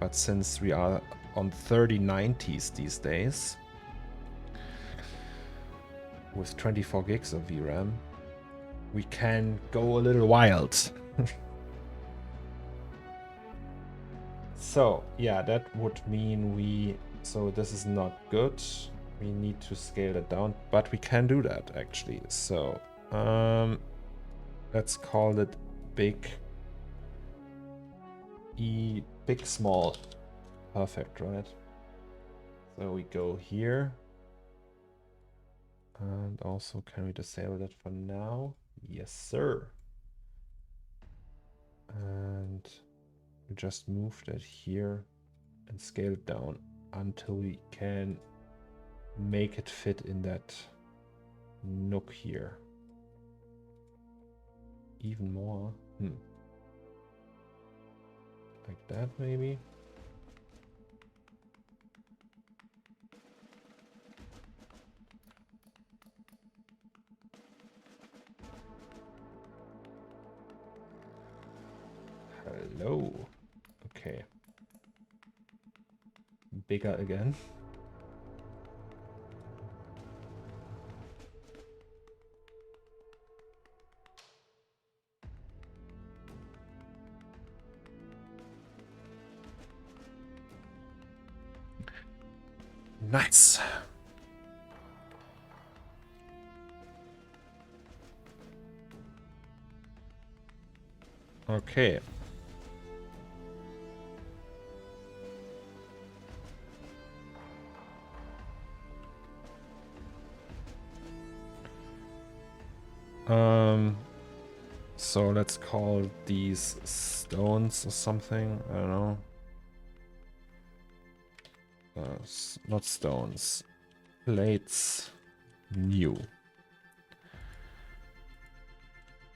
But since we are on 3090s these days with 24 gigs of VRAM, we can go a little wild. So yeah, that would mean so this is not good. We need to scale it down, but we can do that actually. So let's call it big small. Perfect, right? So we go here. And also, can we disable that for now? Yes, sir. And we just move that here and scale it down until we can make it fit in that nook here. Even more. Like that, maybe. Hello. Okay. Bigger again. Nice. Okay. So let's call these stones or something. I don't know. Not stones. Plates. New.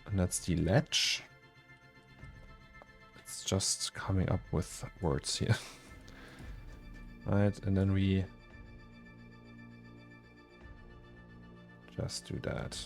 And that's the ledge. It's just coming up with words here. Right, and then we just do that.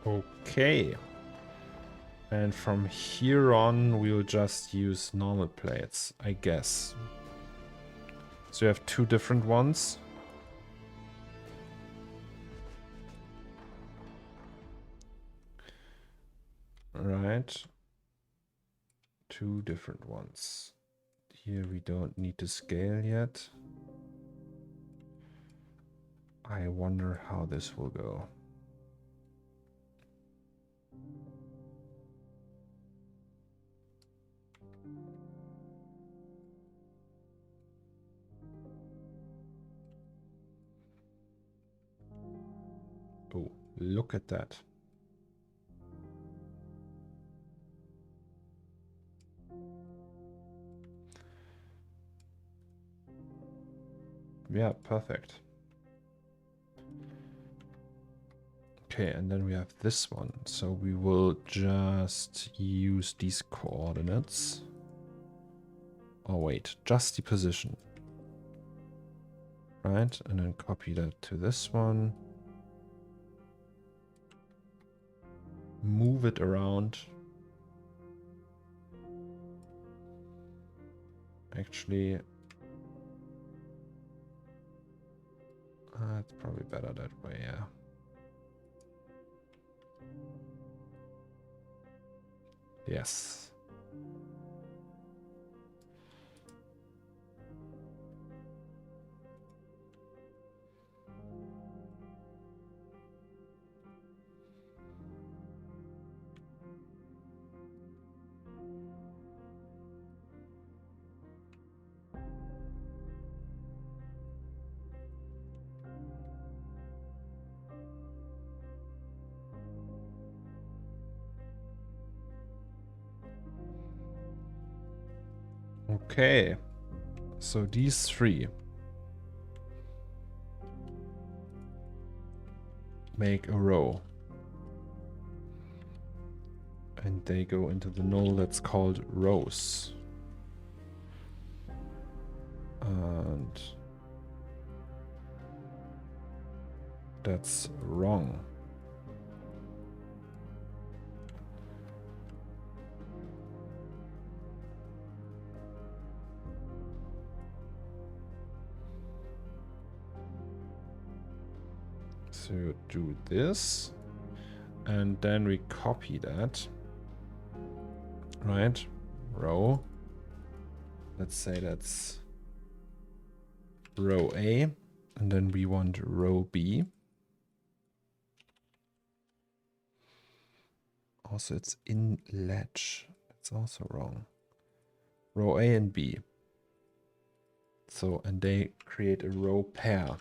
Okay. And from here on, we'll just use normal plates, I guess. So you have two different ones. Right. Two different ones. Here we don't need to scale yet. I wonder how this will go. Oh, look at that. Yeah, perfect. Okay, and then we have this one. So we will just use these coordinates. Oh wait, just the position. Right, and then copy that to this one. Move it around. Actually, it's probably better that way, yeah. Yes. Okay. So these three make a row. And they go into the null that's called rows. And that's wrong. So do this, and then we copy that, right? Row. Let's say that's row A, and then we want row B. Also, it's in ledge. It's also wrong. Row A and B. So, and they create a row pair.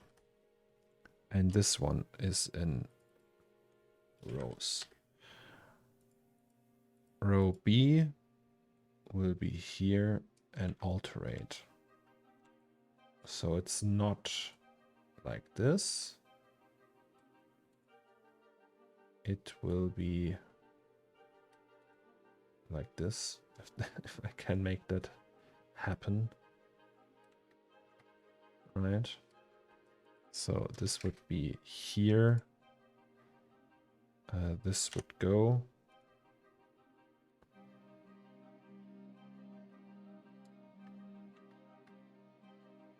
And this one is in rows. Row B will be here and alterate. So it's not like this. It will be like this, if I can make that happen. Right? So this would be here. This would go.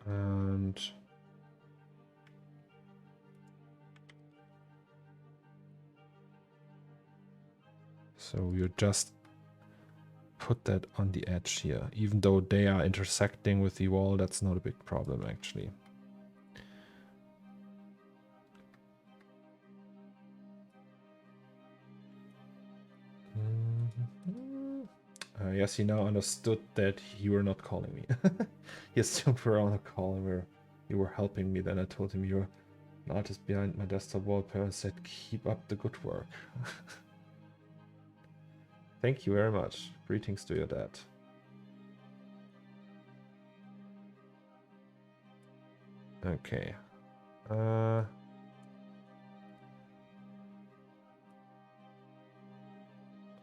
And so you just put that on the edge here. Even though they are intersecting with the wall, that's not a big problem actually. Yes, he now understood that you were not calling me. He assumed we were on a call and you were helping me. Then I told him you're an artist behind my desktop wallpaper and said, keep up the good work. Thank you very much. Greetings to your dad. Okay.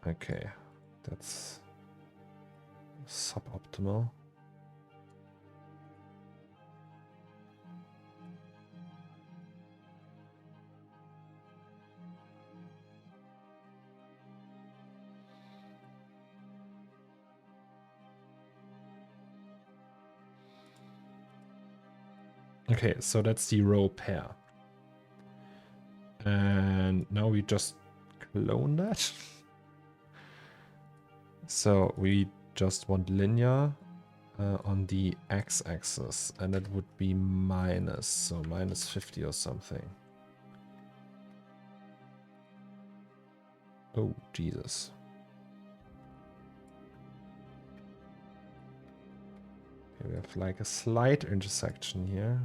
Okay. That's suboptimal. Okay, so that's the row pair. And now we just clone that. So we just want linear on the x-axis, and that would be minus, so minus 50 or something. Oh, Jesus. Okay, we have like a slight intersection here.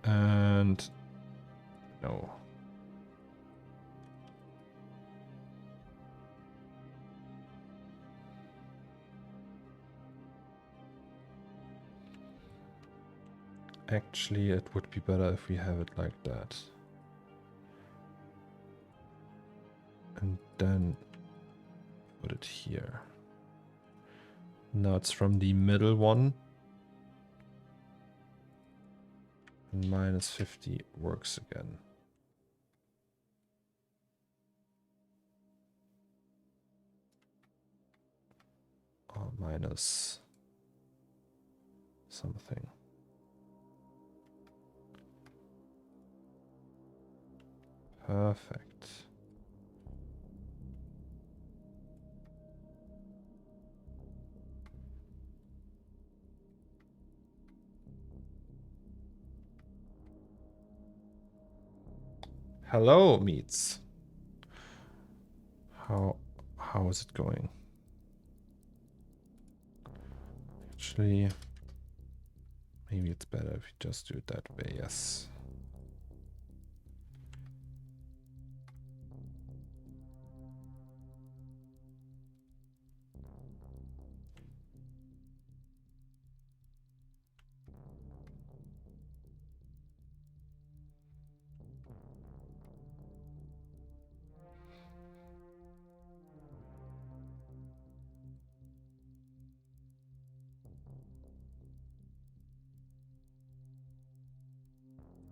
And no. Actually, it would be better if we have it like that. And then put it here. Now it's from the middle one. And minus 50 works again. Or minus something. Perfect. Hello, meats. How is it going? Actually, Maybe it's better if you just do it that way, yes.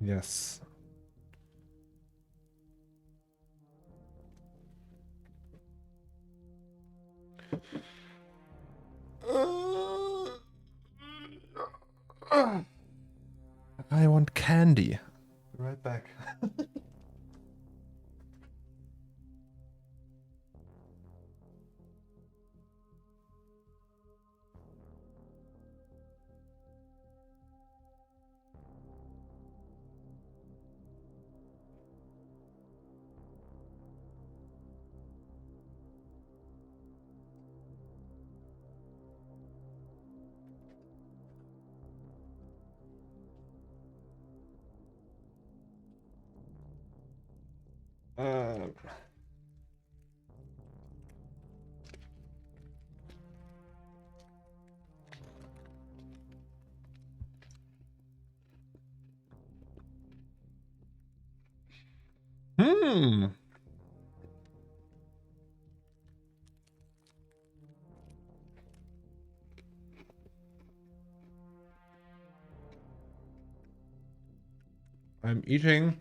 Yes. I want candy. Right back. Uh, hmm. I'm eating.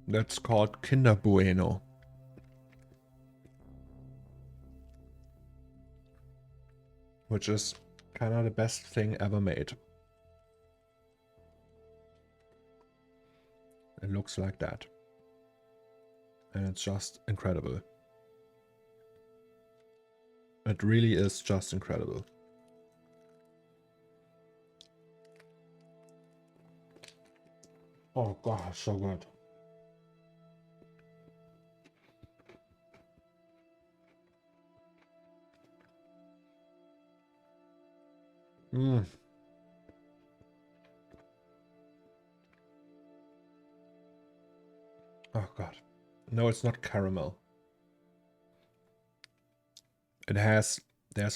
That's called Kinder Bueno. Which is kind of the best thing ever made. It looks like that. And it's just incredible. It really is just incredible. Oh god, so good. Mmm. Oh god. No, it's not caramel. There's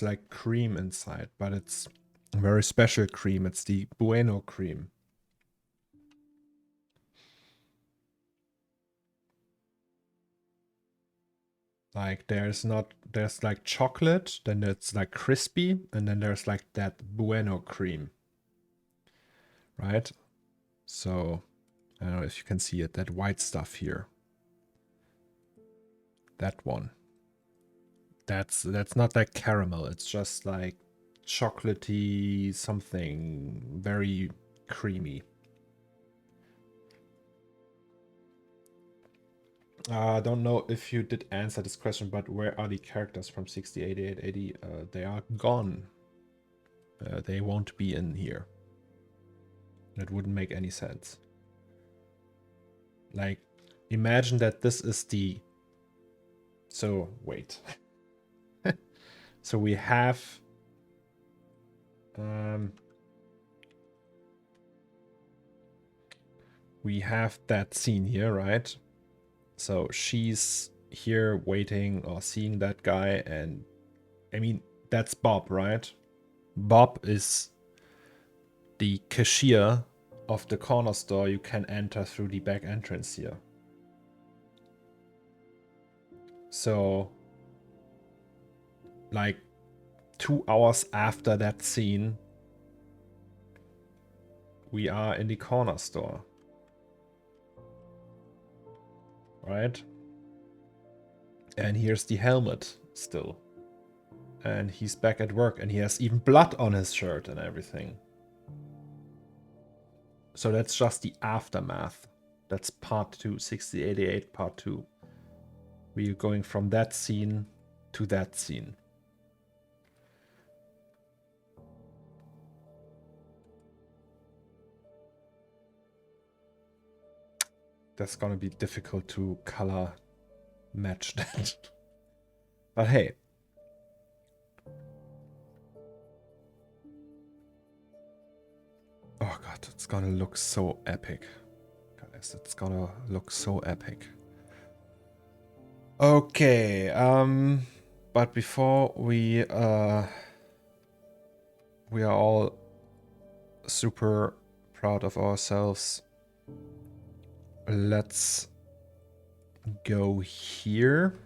like cream inside, but it's a very special cream. It's the Bueno cream. Like there's like chocolate, then it's like crispy, and then there's like that Bueno cream. Right? So, I don't know if you can see it, that white stuff here. That one. That's not like caramel, it's just like chocolatey something very creamy. I don't know if you did answer this question, but where are the characters from 608880? They are gone. They won't be in here. That wouldn't make any sense. Like, imagine that this is the... So, wait. So we have... we have that scene here, right? So she's here waiting or seeing that guy, and I mean, that's Bob, right? Bob is the cashier of the corner store. You can enter through the back entrance here. So, like 2 hours after that scene, we are in the corner store. Right? And here's the helmet still. And he's back at work, and he has even blood on his shirt and everything. So that's just the aftermath. That's part 2, 6088 part 2. We're going from that scene to that scene. That's gonna be difficult to color match that. But hey. God, it's gonna look so epic. Guys, it's gonna look so epic. Okay, but before we are all super proud of ourselves, let's go here.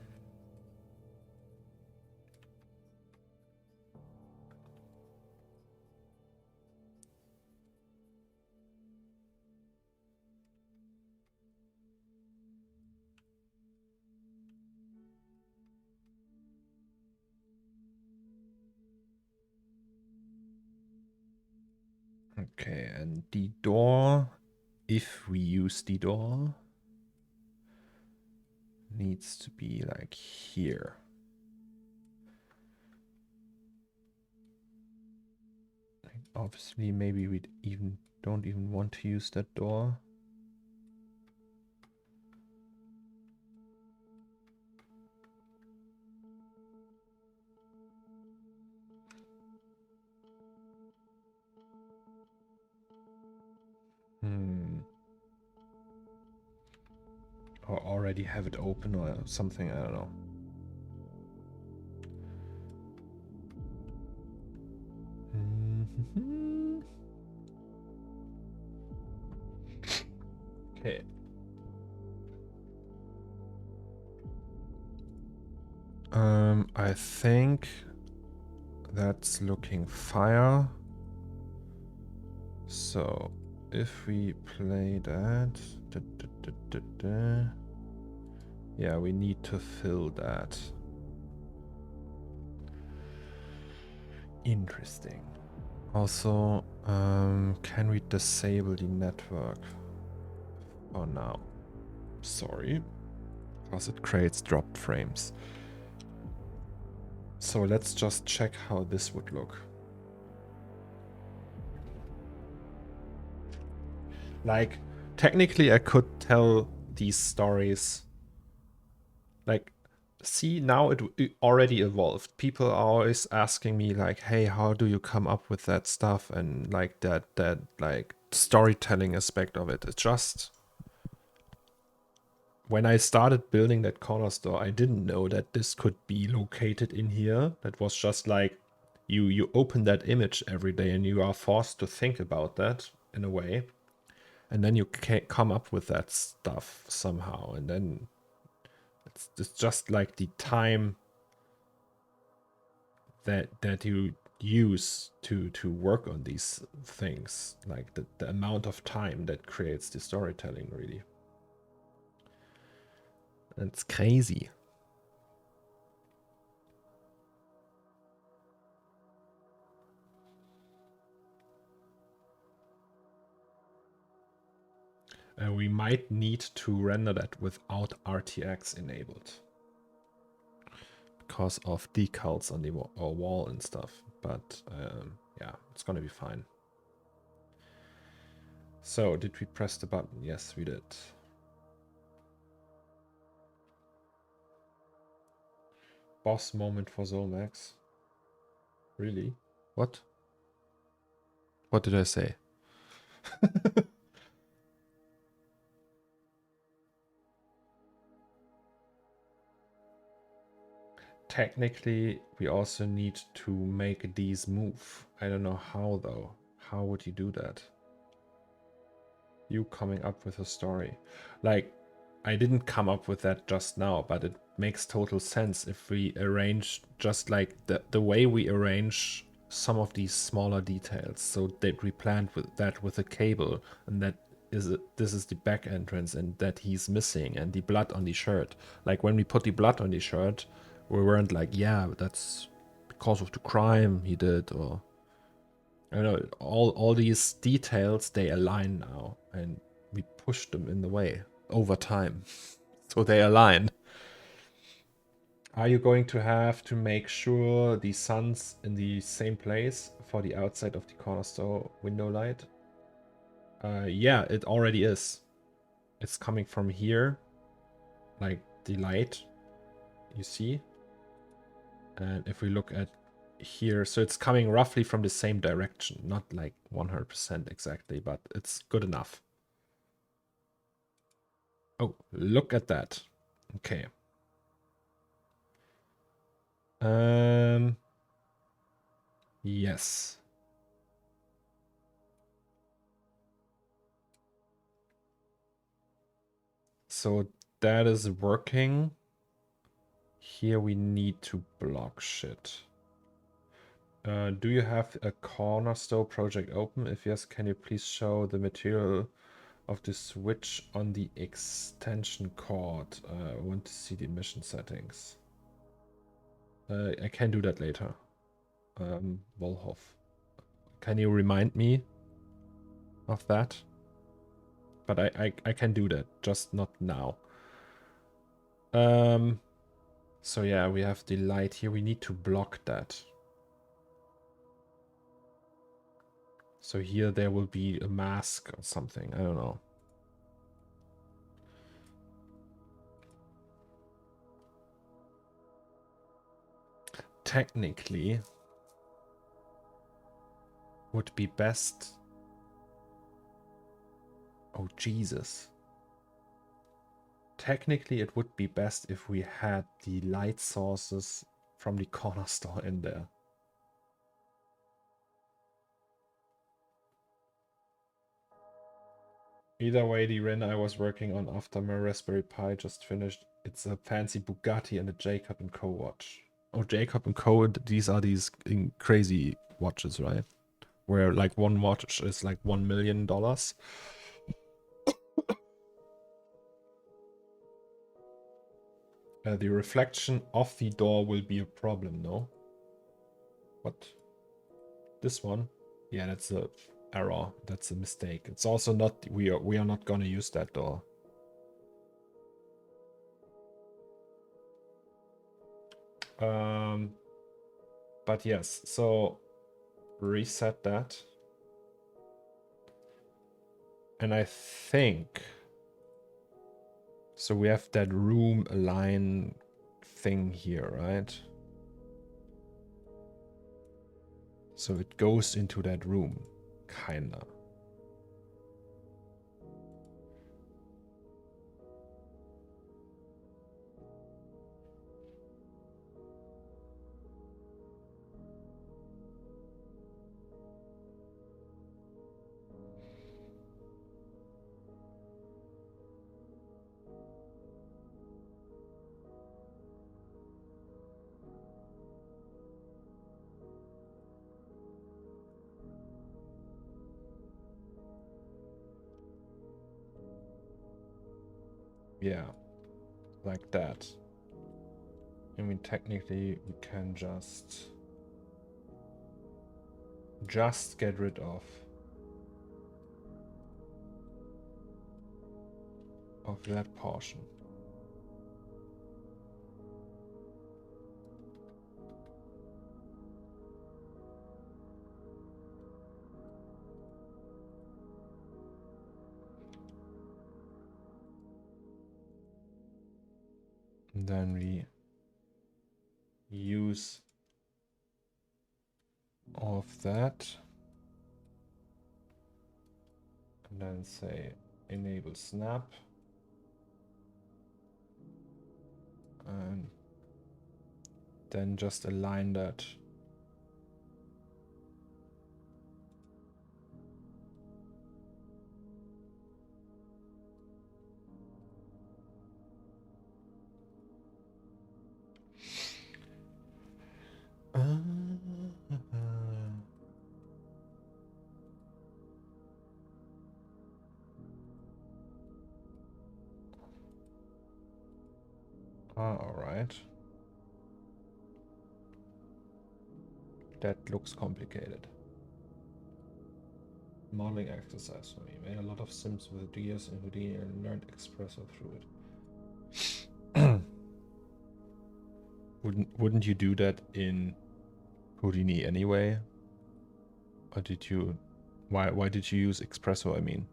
Okay, and the door, if we use the door, needs to be like here. Obviously, maybe we don't even want to use that door. Or already have it open or something, I don't know. Okay. I think that's looking fire. So if we play that, yeah, we need to fill that. Interesting. Also, can we disable the network for now? Sorry, because it creates dropped frames. So let's just check how this would look. Like, technically I could tell these stories. Like, see, now it already evolved. People are always asking me like, hey, how do you come up with that stuff? And like that like storytelling aspect of it. It's just, when I started building that corner store, I didn't know that this could be located in here. That was just like, you open that image every day and you are forced to think about that in a way. And then you can't come up with that stuff somehow. And then it's just like the time that you use to work on these things. Like the amount of time that creates the storytelling, really. It's crazy. And we might need to render that without RTX enabled because of decals on the wall and stuff. But yeah, it's gonna be fine. So, did we press the button? Yes, we did. Boss moment for Zolmax. Really? What? What did I say? Technically, we also need to make these move. I don't know how though. How would you do that? You coming up with a story. Like, I didn't come up with that just now, but it makes total sense if we arrange just like the way we arrange some of these smaller details. So that we planned with that with a cable, and that this is the back entrance, and that he's missing, and the blood on the shirt. Like when we put the blood on the shirt, we weren't like, yeah, that's because of the crime he did, or I don't know, all these details, they align now, and we push them in the way over time. So they align. Are you going to have to make sure the sun's in the same place for the outside of the corner store window light? Yeah, it already is. It's coming from here, like the light, you see? And if we look at here. So it's coming roughly from the same direction. Not like 100% exactly, but it's good enough. Oh, look at that. Okay. Yes. So that is working. Here we need to block shit. Do you have a CORNERSTORE project open? If yes, can you please show the material of the switch on the extension cord? I want to see the emission settings. I can do that later. Volhoff. Can you remind me of that? But I can do that, just not now. So yeah, we have the light here. We need to block that. So here there will be a mask or something. I don't know. Technically, would be best. Oh, Jesus. Technically, it would be best if we had the light sources from the CORNERSTORE in there. Either way, the RIN I was working on after my Raspberry Pi just finished. It's a fancy Bugatti and a Jacob & Co. watch. Oh, Jacob & Co. These are these crazy watches, right? Where like one watch is like $1 million. The reflection of the door will be a problem, no? What? This one? Yeah, that's a error. That's a mistake. It's also not. We are not gonna use that door. But yes. So reset that, and I think. So we have that room align thing here, right? So it goes into that room, kinda. Yeah, like that. I mean, technically, we can just get rid of that portion. And then we use all of that. And then say enable snap. And then just align that. All right. That looks complicated. Modeling exercise for me. Made a lot of sims with DS and Houdini and learned Espresso through it. Wouldn't you do that in Houdini anyway? Or did you? Why did you use Espresso? I mean.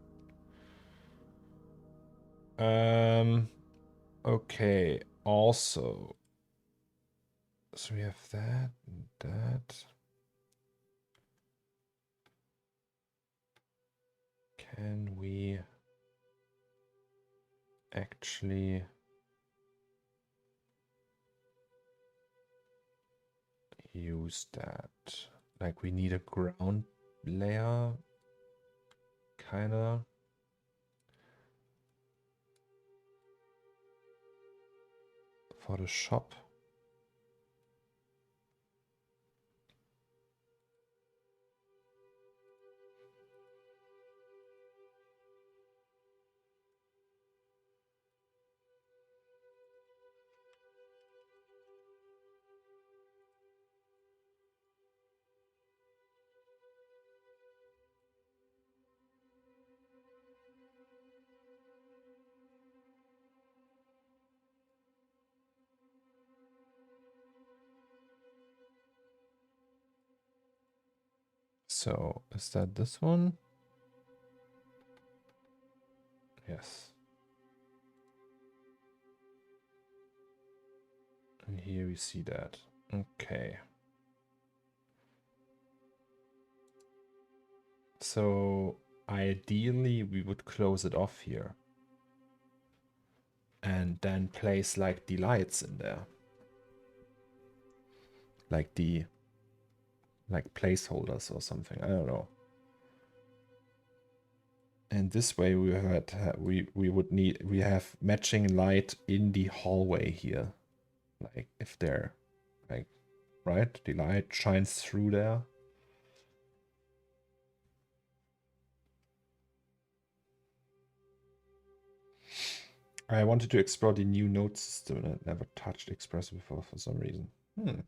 Okay. Also, So we have that and that. Can we actually use that? Like we need a ground layer, kinda. For the shop. So is that this one? Yes. And here we see that. Okay. So ideally we would close it off here. And then place like the lights in there. Like the placeholders or something. I don't know. And this way we have matching light in the hallway here. Like if they're like, right, the light shines through there. I wanted to explore the new node system and I never touched Express before for some reason. Right.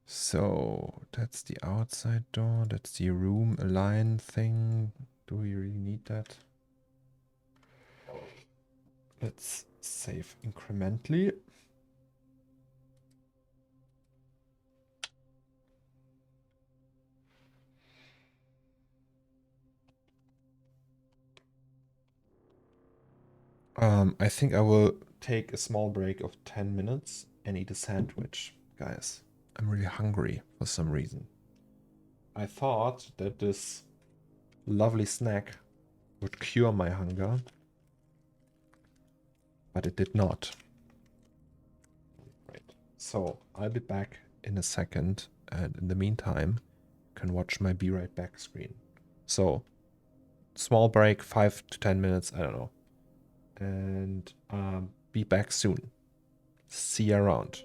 So that's the outside door. That's the room align thing. Do we really need that? Let's save incrementally. I think I will take a small break of 10 minutes and eat a sandwich, guys. I'm really hungry for some reason. I thought that this lovely snack would cure my hunger, but it did not. Right. So I'll be back in a second, and in the meantime, you can watch my Be Right Back screen. So small break, 5 to 10 minutes, I don't know. And be back soon. See you around.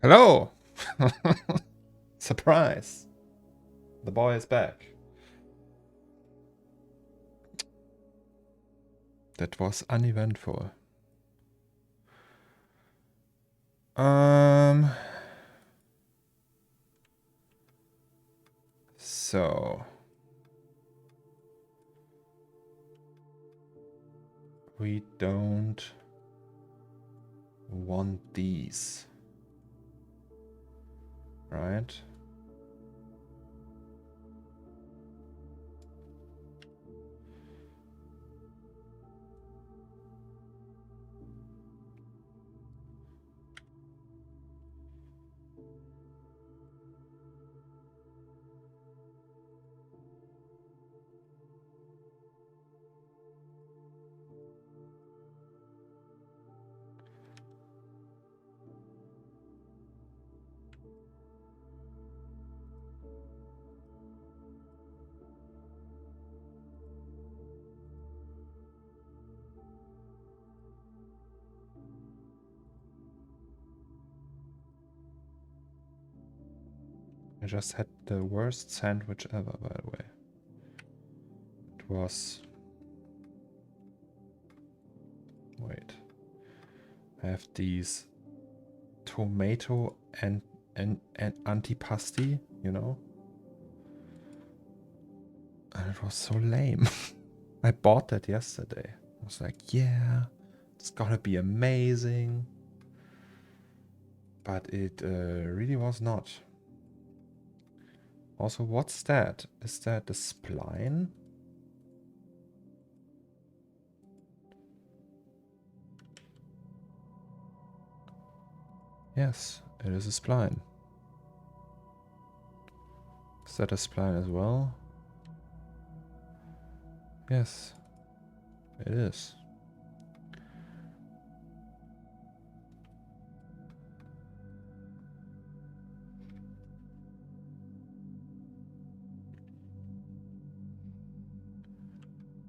Hello! Surprise! The boy is back. That was uneventful. So we don't want these, right? I just had the worst sandwich ever, by the way. It was... Wait. I have these tomato and antipasti, you know? And it was so lame. I bought that yesterday. I was like, yeah, it's gonna be amazing. But it really was not. Also, what's that? Is that the spline? Yes, it is a spline. Is that a spline as well? Yes, it is.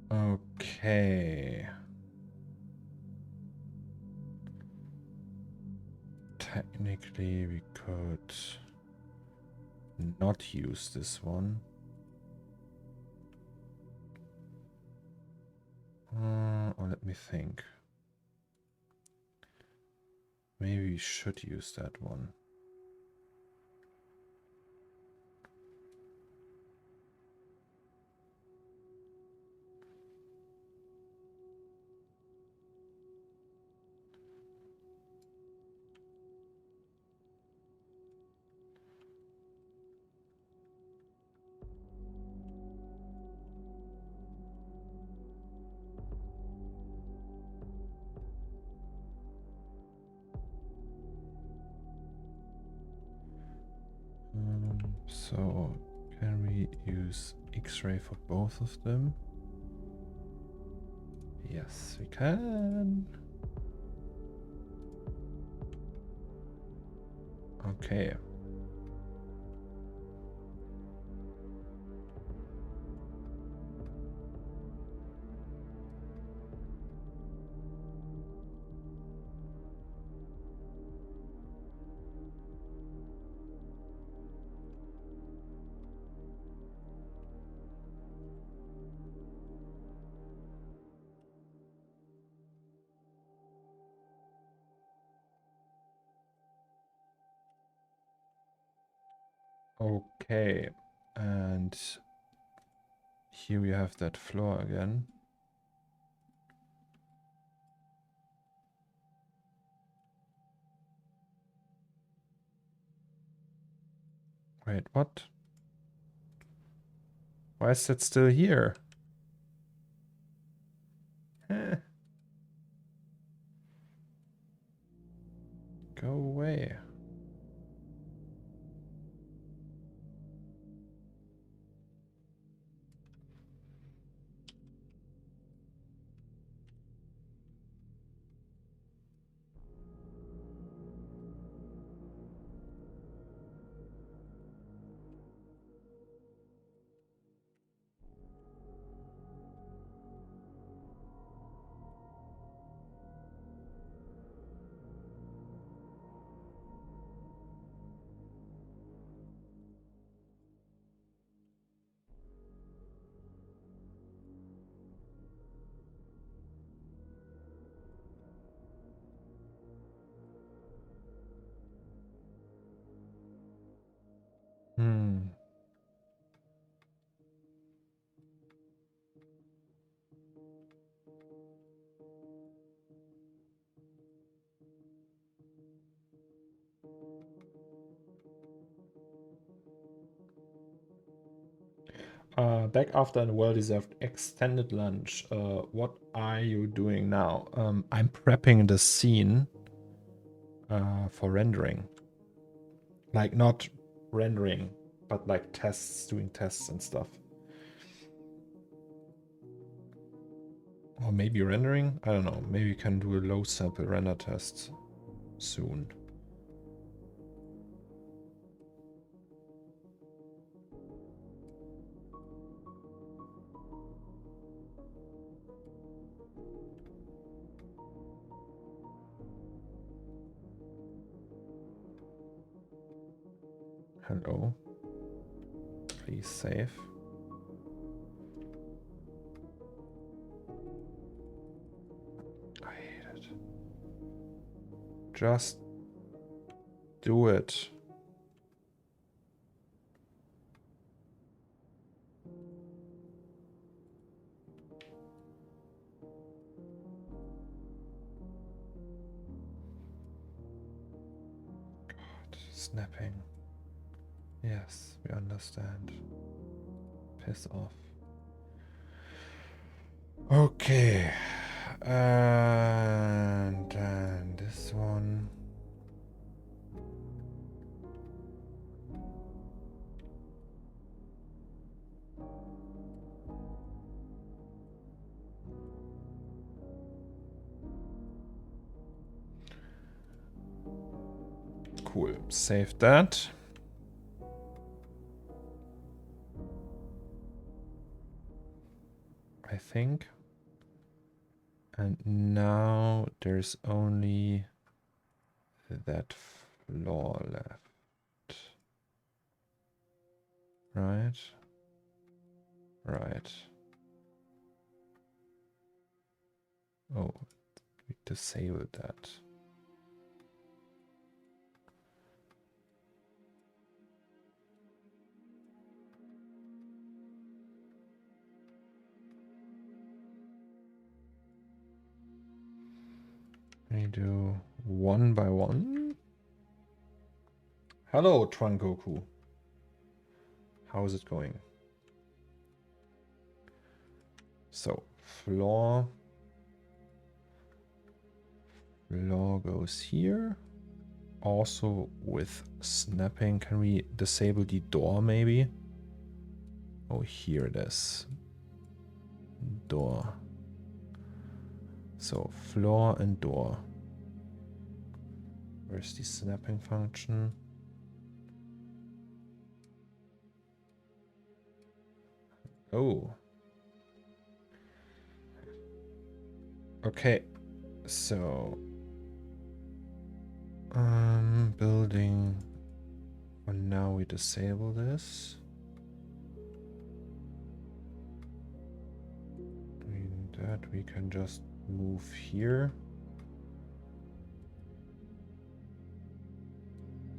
Okay. Technically, we could not use this one. Or let me think. Maybe we should use that one. So, can we use X-ray for both of them? Yes, we can. Okay. Okay, and here we have that floor again. Wait, what? Why is that still here? Eh. Go away. Back after a well-deserved extended lunch. What are you doing now? I'm prepping the scene for rendering. Like not rendering, but like tests, doing tests and stuff. Or maybe rendering? I don't know. Maybe you can do a low sample render test soon. Hello. Please save. I hate it. Just do it. God, snapping. Yes, we understand. Piss off. Okay. And then this one. Cool. Save that. I think. And now there's only that floor left. Right? Right. Oh, we disabled that. We do one by one. Hello, Twangoku. How is it going? So, floor goes here. Also with snapping, can we disable the door maybe? Oh, here it is. Door. So, floor and door. Where's the snapping function? Oh. Okay. So, building. For now we disable this. Doing that, we can just move here.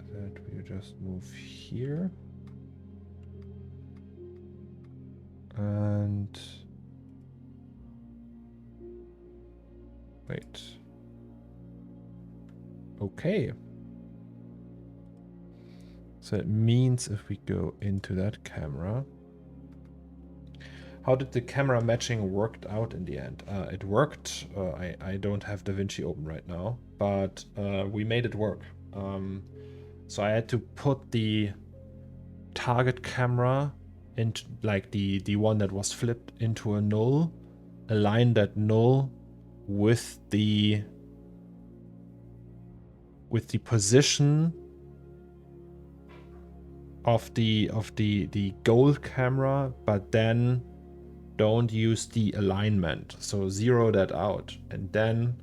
That we just move here. And wait. Okay. So it means if we go into that camera. How did the camera matching worked out in the end? It worked. I don't have DaVinci open right now, but we made it work. So I had to put the target camera into like the one that was flipped into a null, align that null with the position of the goal camera, but then don't use the alignment. So zero that out, and then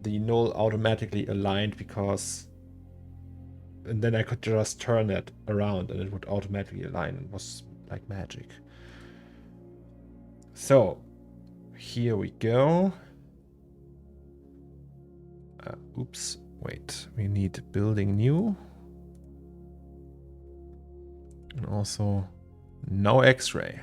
the null automatically aligned because, and then I could just turn it around and it would automatically align. It was like magic. So here we go. Oops, wait, we need building new. And also no X-ray.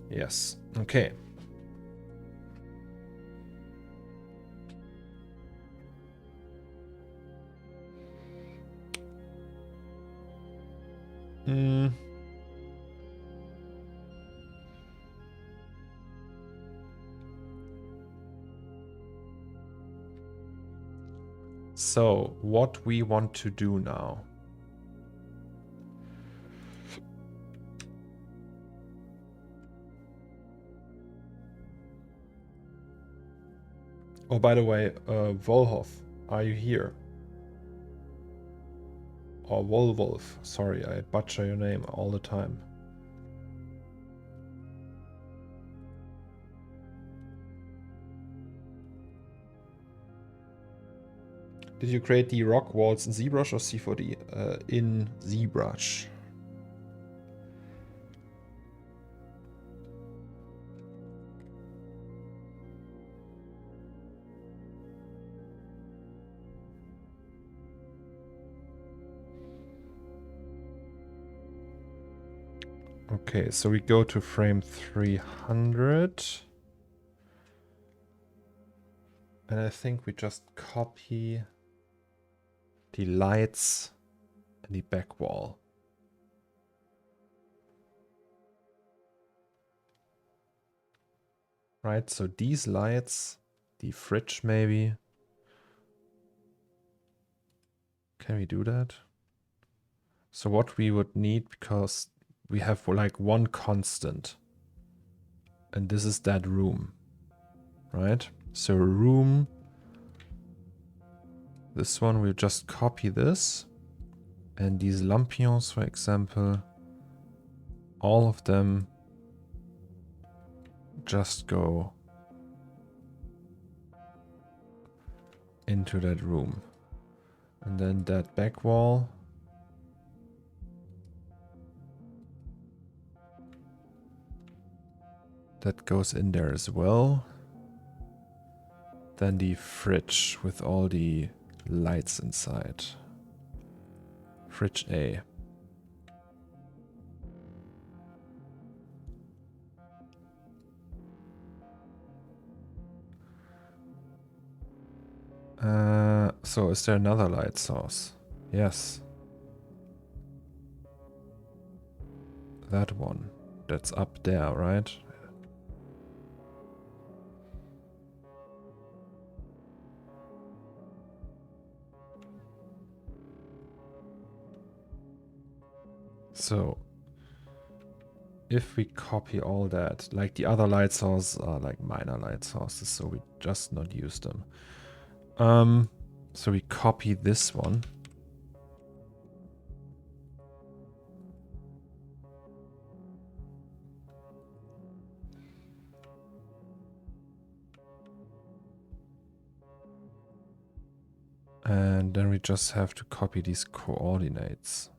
Yes, okay. So, what we want to do now. Oh, by the way, Volhoff, are you here? Or Volvolf, sorry, I butcher your name all the time. Did you create the rock walls in ZBrush or C4D? In ZBrush. Okay, so we go to frame 300. And I think we just copy the lights and the back wall. Right, so these lights, the fridge maybe. Can we do that? So what we would need, because we have like one constant. And this is that room. Right? So room. This one we'll just copy this. And these lampions, for example, all of them just go into that room. And then that back wall. That goes in there as well. Then the fridge with all the lights inside. Fridge A. So is there another light source? Yes. That one. That's up there, right? So if we copy all that, like the other light sources are like minor light sources, so we just not use them. So we copy this one. And then we just have to copy these coordinates.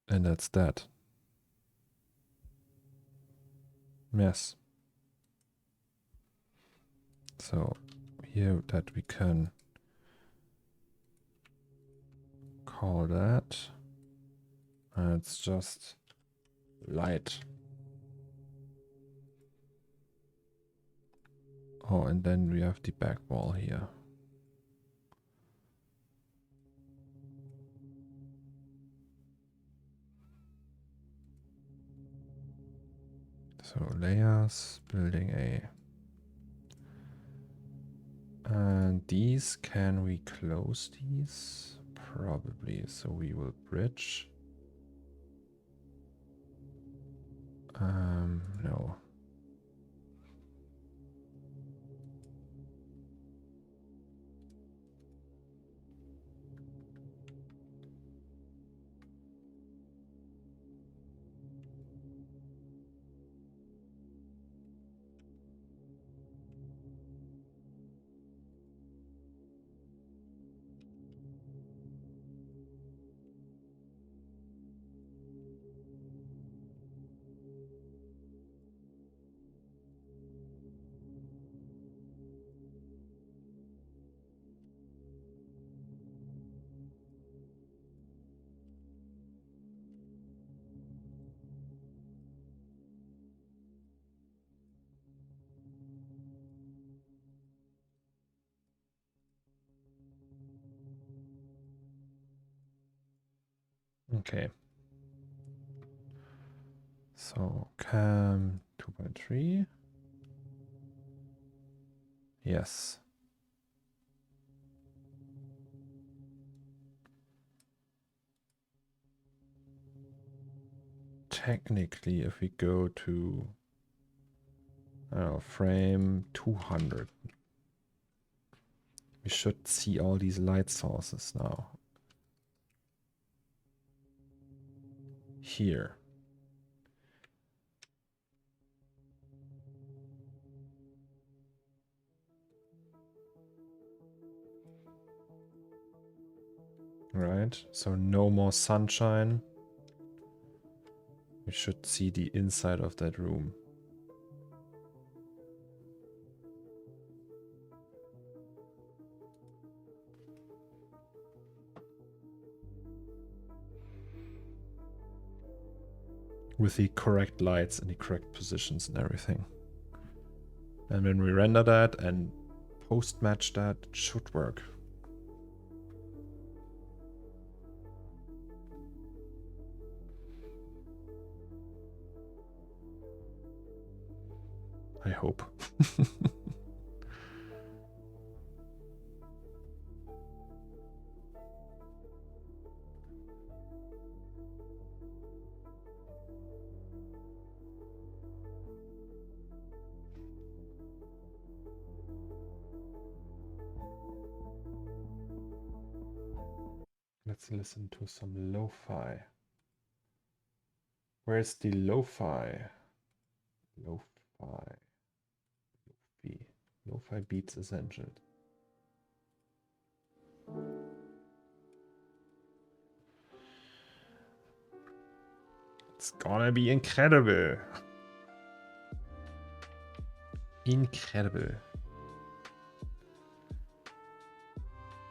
And that's that. Yes. So here that we can call that. And it's just light. Oh, and then we have the back wall here. So layers, building A. And these, can we close these? Probably, so we will bridge. No. Okay. So cam 2.3. Yes. Technically, if we go to frame 200, we should see all these light sources now. Here. Right, so no more sunshine. We should see the inside of that room. With the correct lights and the correct positions and everything. And when we render that and post-match that, it should work. I hope. Let's listen to some lo-fi. Where's the lo-fi? Lo-fi. Lo-fi beats essential. It's gonna be incredible. Incredible.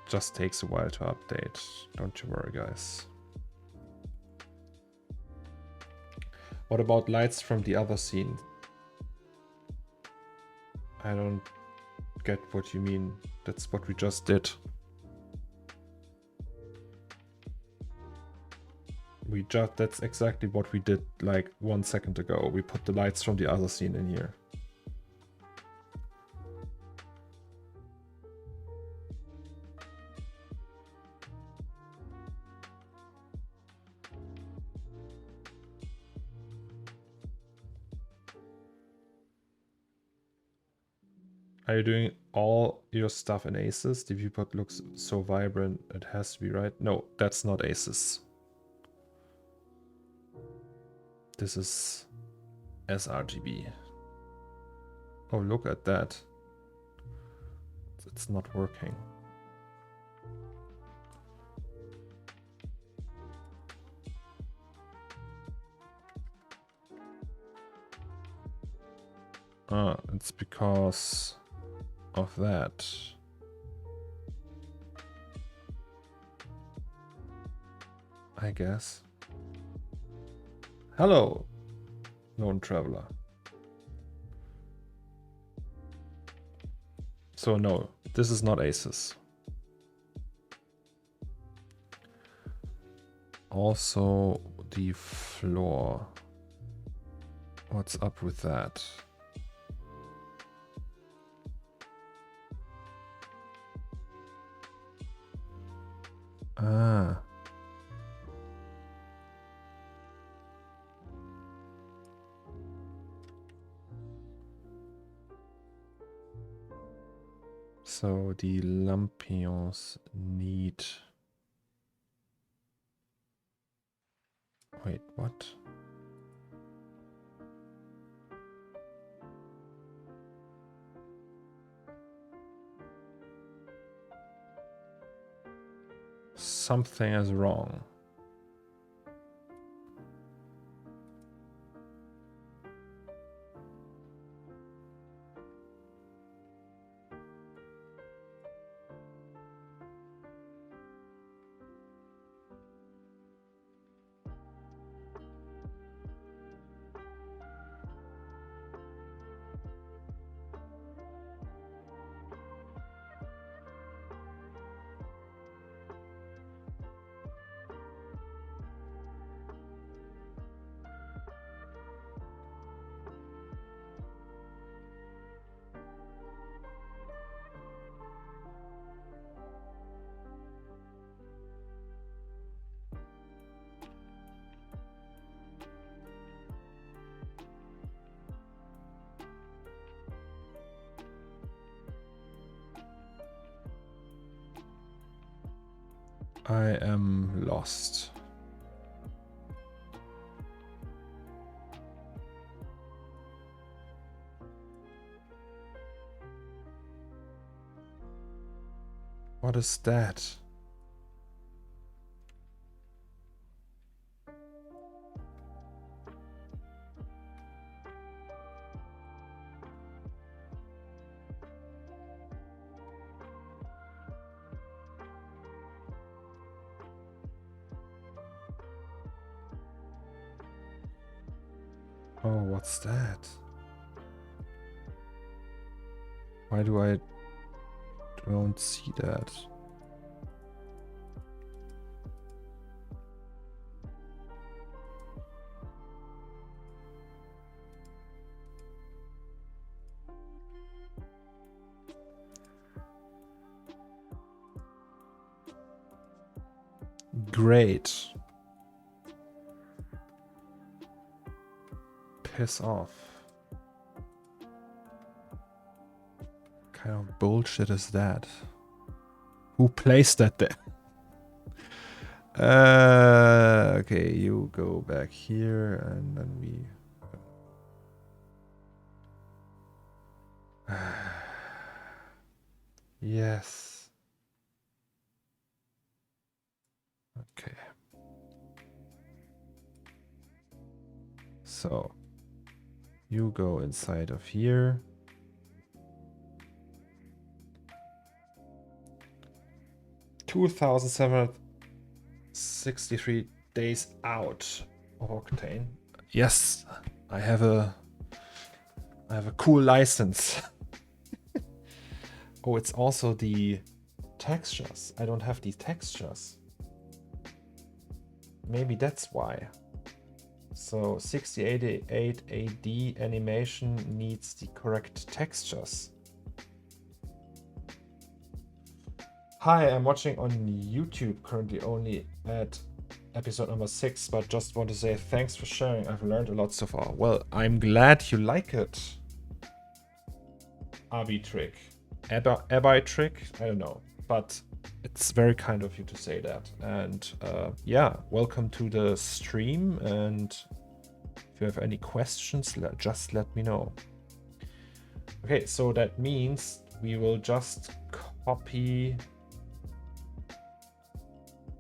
Just takes a while to update. Don't you worry, guys. What about lights from the other scene? I don't get what you mean. That's what we just did. That's exactly what we did like 1 second ago. We put the lights from the other scene in here. Are you doing all your stuff in Asus? The viewport looks so vibrant. It has to be, right? No, that's not Asus. This is sRGB. Oh, look at that. It's not working. Ah, it's because of that. I guess. Hello, lone traveler. So no, this is not Asus. Also the floor. What's up with that? Ah. So the lampions need... Wait, what? Something is wrong. I am lost. What is that? Oh, what's that? Why do I don't see that? Great. Piss off. What kind of bullshit is that? Who placed that there? Okay, you go back here and then we... Yes. Okay. So, you go inside of here. $2,763 days out of Octane. Yes, I have a cool license. Oh, it's also the textures. I don't have these textures. Maybe that's why. So 6088 AD animation needs the correct textures. Hi, I'm watching on YouTube, currently only at episode number 6, but just want to say thanks for sharing. I've learned a lot so far. Well, I'm glad you like it. Abi-trick. Abi-trick? I don't know. But it's very kind of you to say that. And yeah, welcome to the stream. And if you have any questions, just let me know. Okay, so that means we will just copy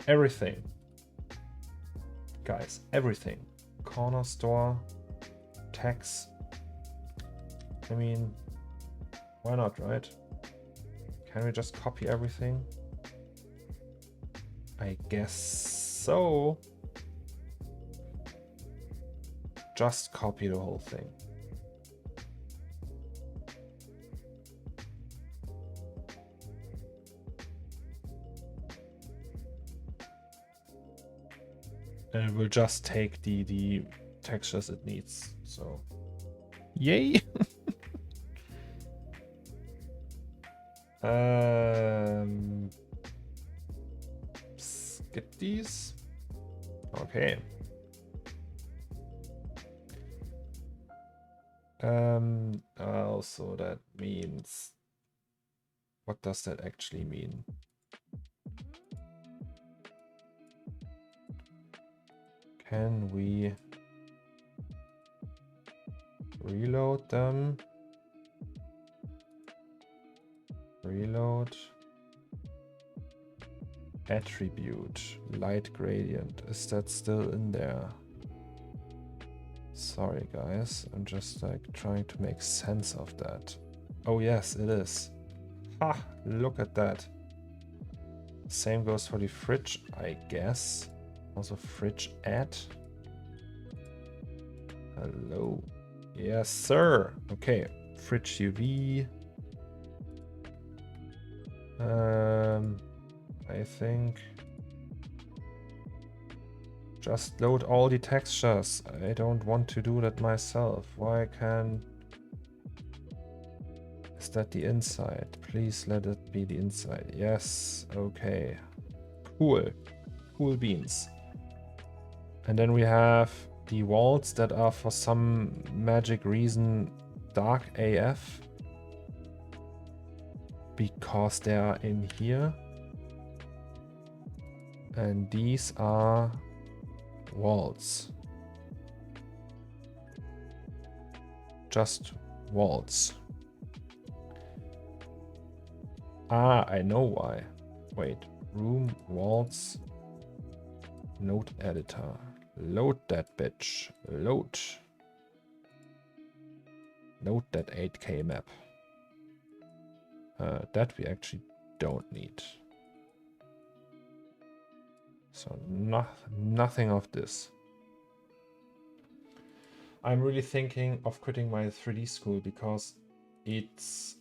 everything. Guys, everything. CORNERSTORE, tags. I mean, why not, right? Can we just copy everything? I guess so. Just copy the whole thing. And it will just take the textures it needs. So, yay! Skip these. Okay. Also that means, what does that actually mean? Can we reload them? Reload. Attribute. Light gradient. Is that still in there? Sorry guys, I'm just like trying to make sense of that. Oh yes, it is. Ha! Look at that. Same goes for the fridge, I guess. Also fridge add. Hello. Yes, sir. Okay. Fridge UV. I think just load all the textures. I don't want to do that myself. Why can... Is that the inside? Please let it be the inside. Yes. Okay. Cool. Cool beans. And then we have the walls that are for some magic reason dark AF. Because they are in here. And these are walls. Just walls. Ah, I know why. Wait, room, walls, node editor. Load that bitch. Load. Load that 8K map. That we actually don't need. So nothing of this. I'm really thinking of quitting my 3D school because it's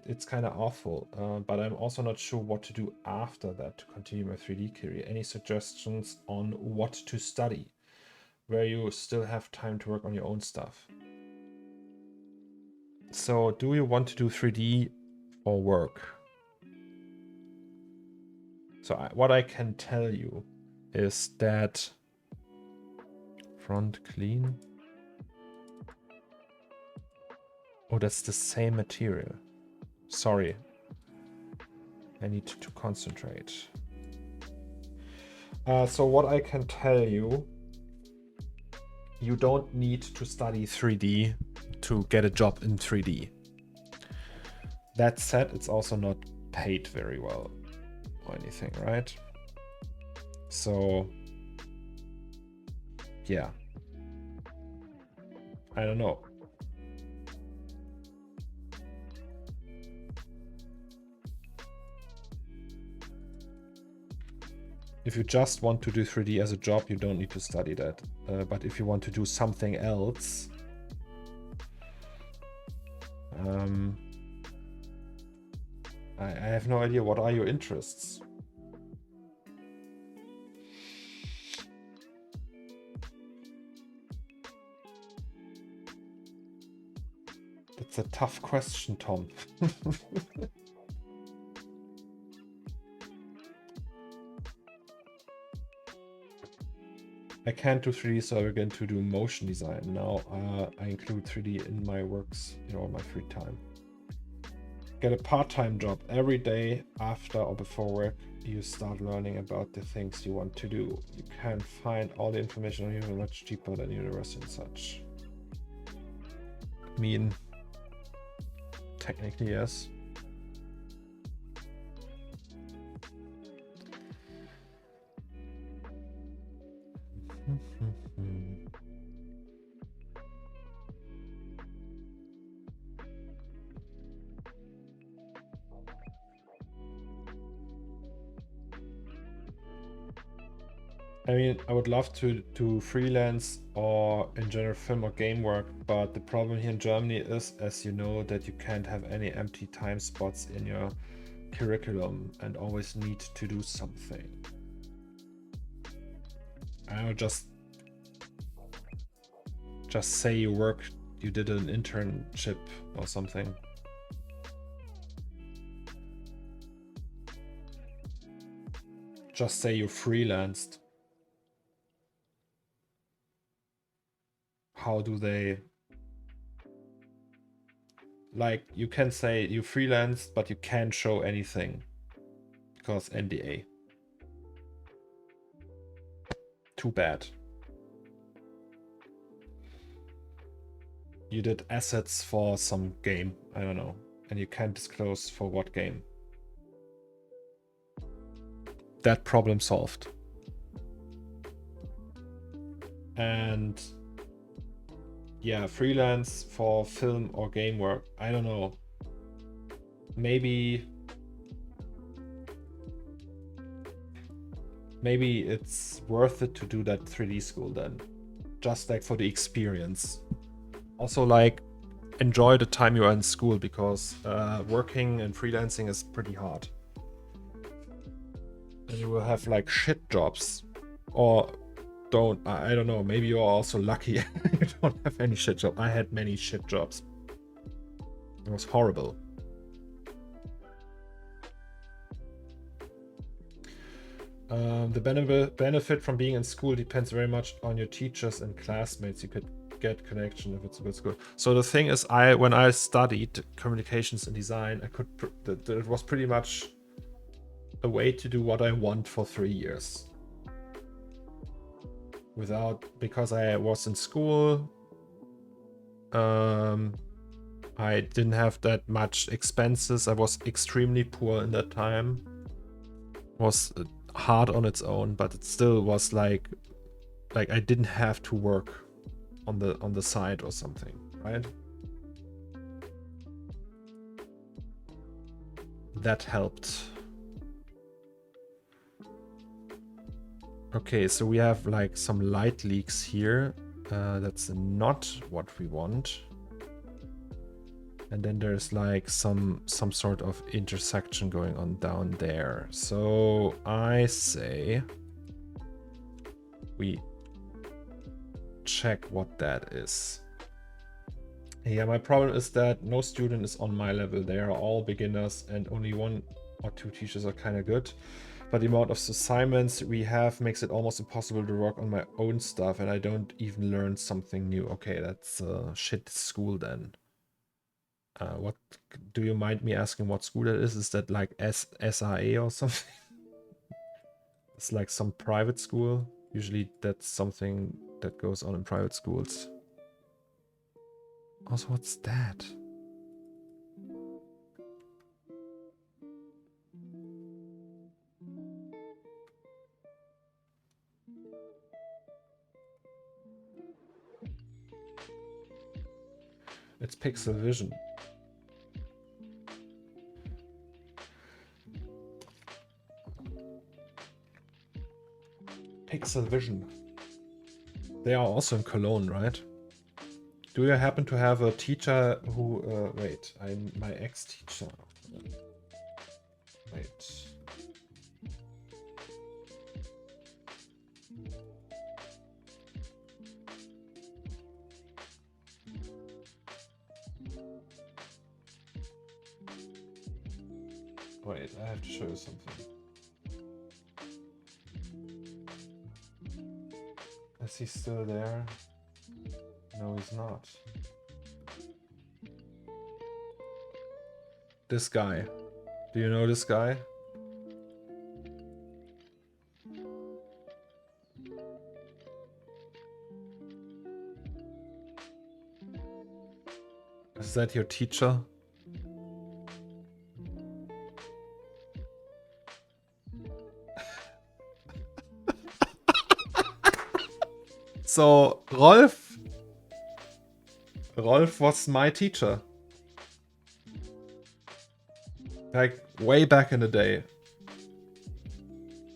it's kind of awful. But I'm also not sure what to do after that to continue my 3D career. Any suggestions on what to study, where you still have time to work on your own stuff? So, do you want to do 3D for work? So, what I can tell you is that front clean. Oh, that's the same material. Sorry. I need to concentrate. So what I can tell you, you don't need to study 3D to get a job in 3D. That said, it's also not paid very well or anything, right? So, yeah. I don't know. If you just want to do 3D as a job, you don't need to study that. But if you want to do something else, I have no idea. What are your interests? That's a tough question, Tom. I can't do 3D, so I'm going to do motion design. Now I include 3D in my works, my free time. Get a part-time job every day after or before work. You start learning about the things you want to do. You can find all the information on YouTube much cheaper than university and such. I mean, technically, yes. I mean, I would love to do freelance or in general film or game work, but the problem here in Germany is, as you know, that you can't have any empty time spots in your curriculum and always need to do something. I would just say you did an internship or something. Just say you freelanced. How do they, like, you can say you freelanced, but you can't show anything because NDA. Too bad. You did assets for some game, I don't know, and you can't disclose for what game. That problem solved. And yeah, freelance for film or game work, I don't know. Maybe it's worth it to do that 3D school then. Just like for the experience. Also, like, enjoy the time you are in school, because working and freelancing is pretty hard. And you will have like shit jobs, or I don't know, maybe you're also lucky you don't have any shit job. I had many shit jobs. It was horrible. The benefit from being in school depends very much on your teachers and classmates. You could get connection if it's a good school. So the thing is, when I studied communications and design, it was pretty much a way to do what I want for 3 years. Because I was in school, I didn't have that much expenses. I was extremely poor in that time. It was hard on its own, but it still was like I didn't have to work on the side or something, right? That helped. Okay, so we have like some light leaks here. That's not what we want. And then there's like some sort of intersection going on down there. So I say we check what that is. Yeah, my problem is that no student is on my level. They are all beginners and only 1 or 2 teachers are kind of good. But the amount of assignments we have makes it almost impossible to work on my own stuff, and I don't even learn something new. Okay, that's shit school then. What do you mind me asking what school that is? Is that like SRA or something? It's like some private school. Usually that's something that goes on in private schools. Also, what's that? It's pixel vision. Pixel vision. They are also in Cologne, right? Do you happen to have a teacher who... wait, my ex-teacher. Wait. Wait, I have to show you something. Is he still there? No, he's not. This guy. Do you know this guy? Is that your teacher? So, Rolf was my teacher. Like, way back in the day.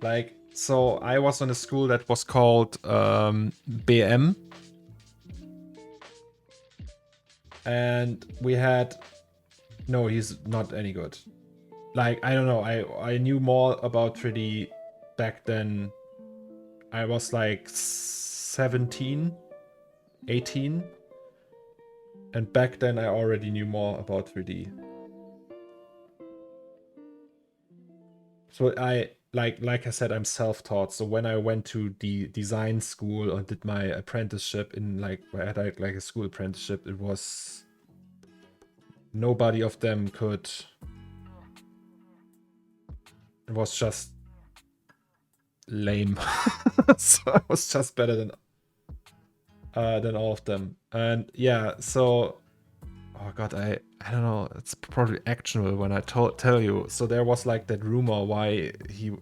Like, so I was in a school that was called BM. And we had... No, he's not any good. Like, I don't know, I knew more about 3D back then. I was like 17, 18. And back then I already knew more about 3D. So like I said, I'm self-taught. So when I went to the design school or did my apprenticeship in where I had like a school apprenticeship, it was... Nobody of them could... It was just lame. So I was just better than all of them. And yeah, so... Oh god, I don't know. It's probably actionable when I tell you. So there was like that rumor why he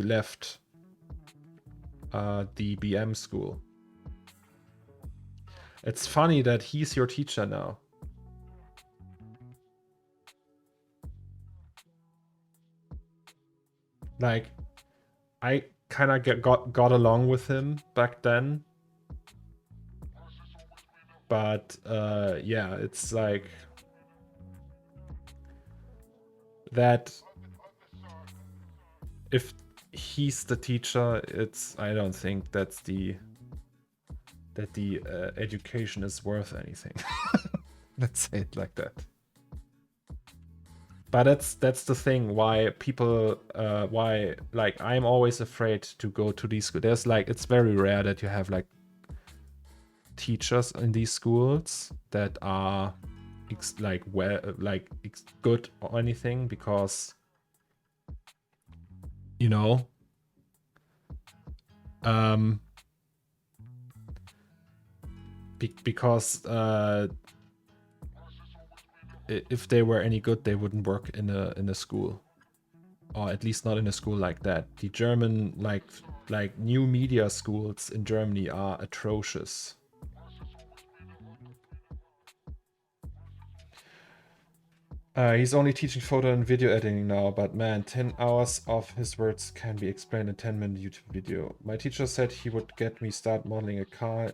left the BM school. It's funny that he's your teacher now. Like, I kind of got along with him back then. But yeah, it's like that if he's the teacher, I don't think that the education is worth anything. Let's say it like that. But that's the thing why people why like I'm always afraid to go to these schools. There's like, it's very rare that you have like teachers in these schools that are good or anything, because you know, because if they were any good, they wouldn't work in a school, or at least not in a school like that. The German like new media schools in Germany are atrocious. He's only teaching photo and video editing now, but man, 10 hours of his words can be explained in a 10-minute YouTube video. My teacher said he would get me start modeling a car.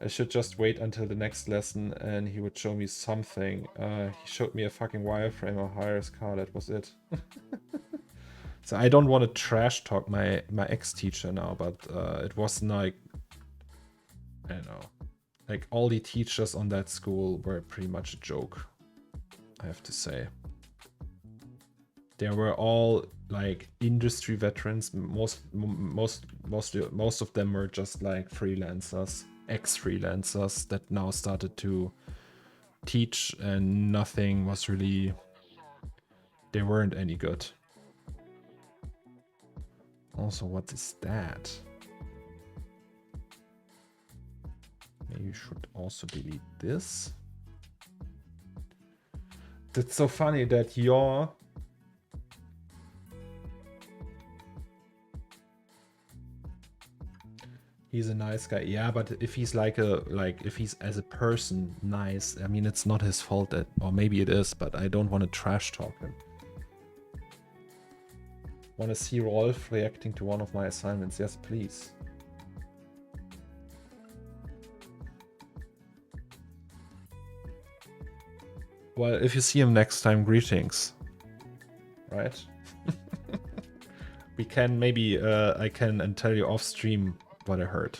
I should just wait until the next lesson and he would show me something. He showed me a fucking wireframe or hires car, that was it. So I don't want to trash talk my ex-teacher now, but it was like, I don't know, like all the teachers on that school were pretty much a joke, I have to say. They were all like industry veterans. Most of them were just like freelancers, ex-freelancers that now started to teach, and nothing was really, they weren't any good. Also, what is that? Maybe you should also delete this. That's so funny that your he's a nice guy. Yeah, but if he's if he's as a person nice, I mean, it's not his fault that, or maybe it is, but I don't want to trash talk him. Want to see Rolf reacting to one of my assignments? Yes, please. Well, if you see him next time, greetings. Right? We can maybe, I can tell you off stream what I heard.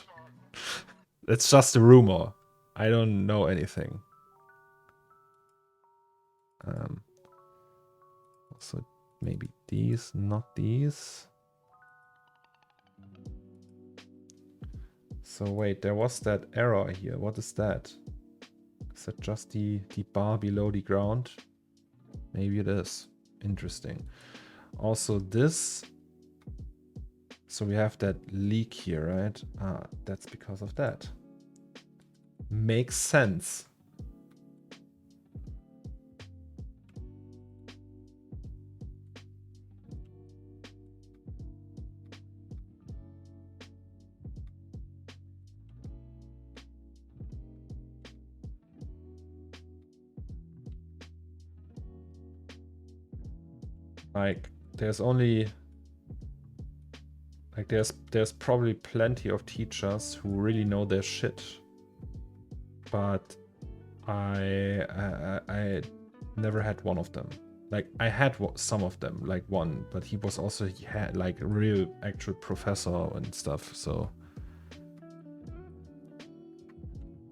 It's just a rumor. I don't know anything. Also, maybe these, not these. So wait, there was that error here. What is that? Is that just the bar below the ground? Maybe it is. Interesting. Also this. So we have that leak here, right? Ah, that's because of that. Makes sense. Like, there's only... Like, there's probably plenty of teachers who really know their shit. But I never had one of them. Like, I had some of them, like one, but he had like a real actual professor and stuff, so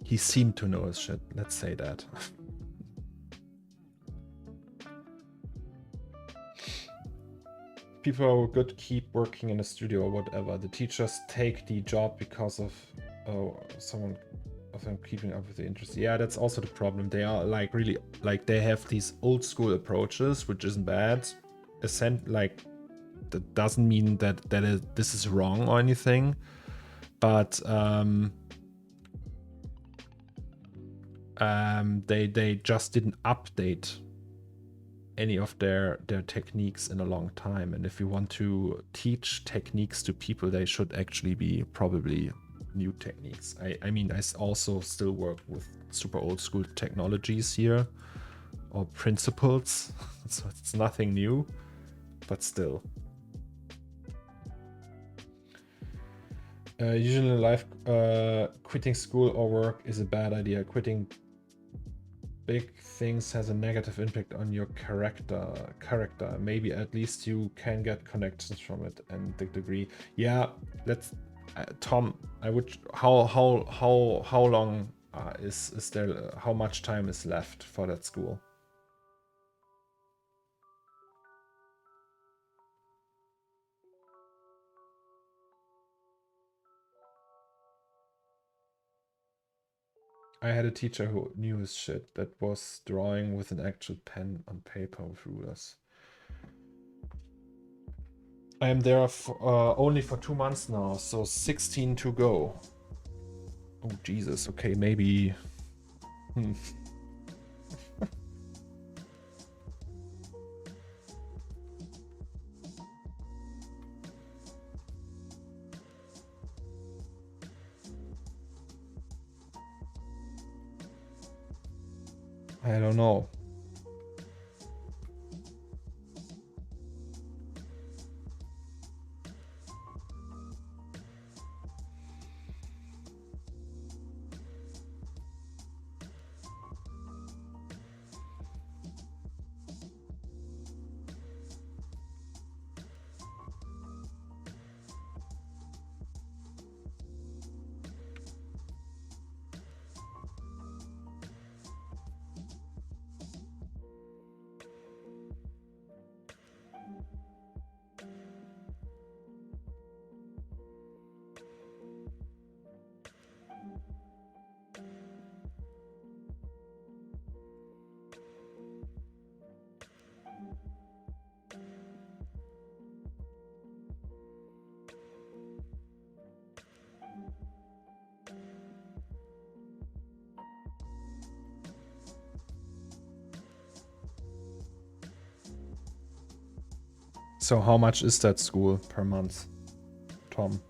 he seemed to know his shit, let's say that. People who are good keep working in a studio or whatever. The teachers take the job because of someone of them keeping up with the interest. Yeah, that's also the problem. They are like really, like they have these old school approaches, which isn't bad. Like, that doesn't mean that this is wrong or anything, but they just didn't update any of their techniques in a long time. And if you want to teach techniques to people, they should actually be probably new techniques. I mean, I also still work with super old school technologies here, or principles, so it's nothing new, but still. Usually in life, quitting school or work is a bad idea. Quitting big things has a negative impact on your character. Maybe at least you can get connections from it and the degree. Yeah, let's Tom, I would, how long is there, how much time is left for that school? I had a teacher who knew his shit, that was drawing with an actual pen on paper with rulers. I am there only for 2 months now, so 16 to go. Oh Jesus, okay, maybe... I don't know. So how much is that school per month, Tom?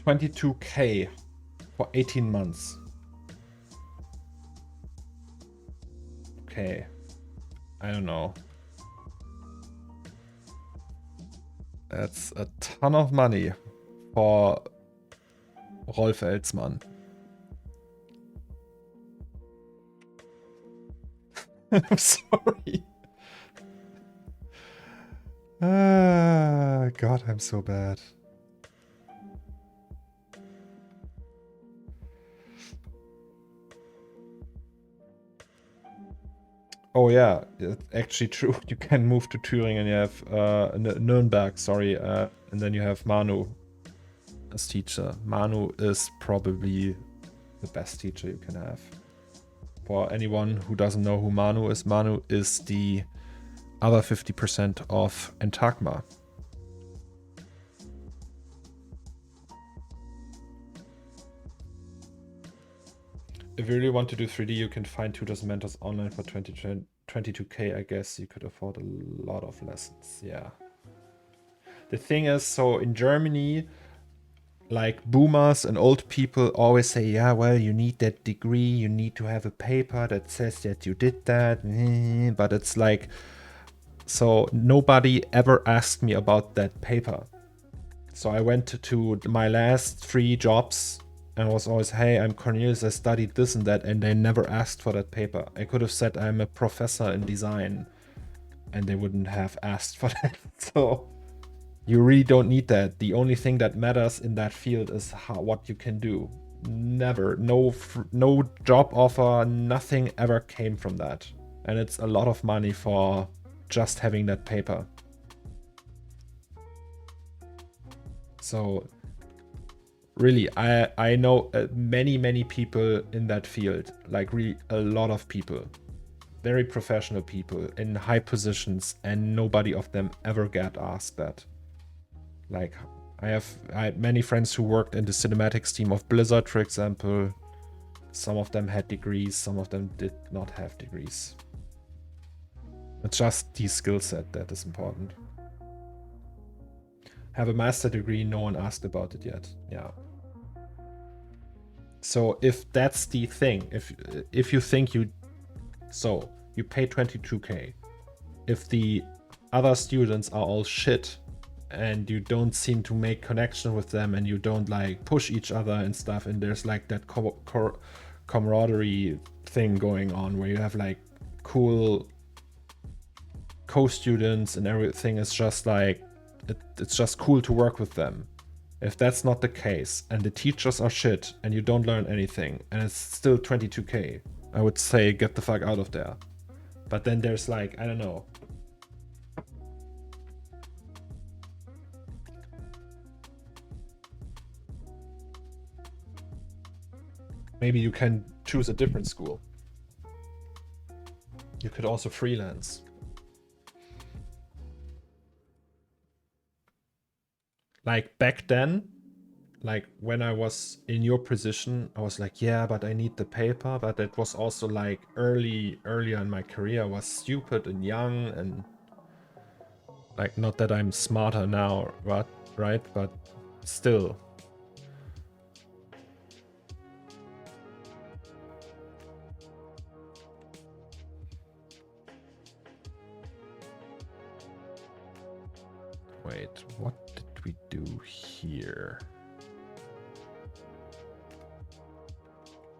$22K for 18 months. Okay. I don't know. That's a ton of money for Rolf Elzmann. I'm sorry. God, I'm so bad. Oh yeah, it's actually true. You can move to Thüringen and you have Nuremberg, sorry, and then you have Manu as teacher. Manu is probably the best teacher you can have. For anyone who doesn't know who Manu is the other 50% of Entagma. If you really want to do 3D, you can find tutors and mentors online for 22K. I guess you could afford a lot of lessons. Yeah. The thing is, so in Germany, like boomers and old people always say, yeah, well, you need that degree. You need to have a paper that says that you did that. But it's like, so nobody ever asked me about that paper. So I went to my last 3 jobs and was always, hey, I'm Cornelius, I studied this and that, and they never asked for that paper. I could have said I'm a professor in design, and they wouldn't have asked for that. So you really don't need that. The only thing that matters in that field is what you can do. Never, no job offer, nothing ever came from that. And it's a lot of money for just having that paper. So really, I know many people in that field, like really a lot of people, very professional people in high positions, and nobody of them ever get asked that. Like I had many friends who worked in the cinematics team of Blizzard, for example. Some of them had degrees, some of them did not have degrees. It's just the skill set that is important. Have a master degree, no one asked about it yet. Yeah. So if that's the thing, if you think you pay 22K, if the other students are all shit and you don't seem to make connection with them and you don't like push each other and stuff, and there's like that camaraderie thing going on where you have like cool co-students and everything is just like it's just cool to work with them. If that's not the case, and the teachers are shit, and you don't learn anything, and it's still 22k, I would say get the fuck out of there. But then there's like, I don't know. Maybe you can choose a different school. You could also freelance. Like back then, like when I was in your position, I was like, yeah, but I need the paper. But it was also like earlier in my career, I was stupid and young, and like, not that I'm smarter now, right? But still. Wait, what did we do here?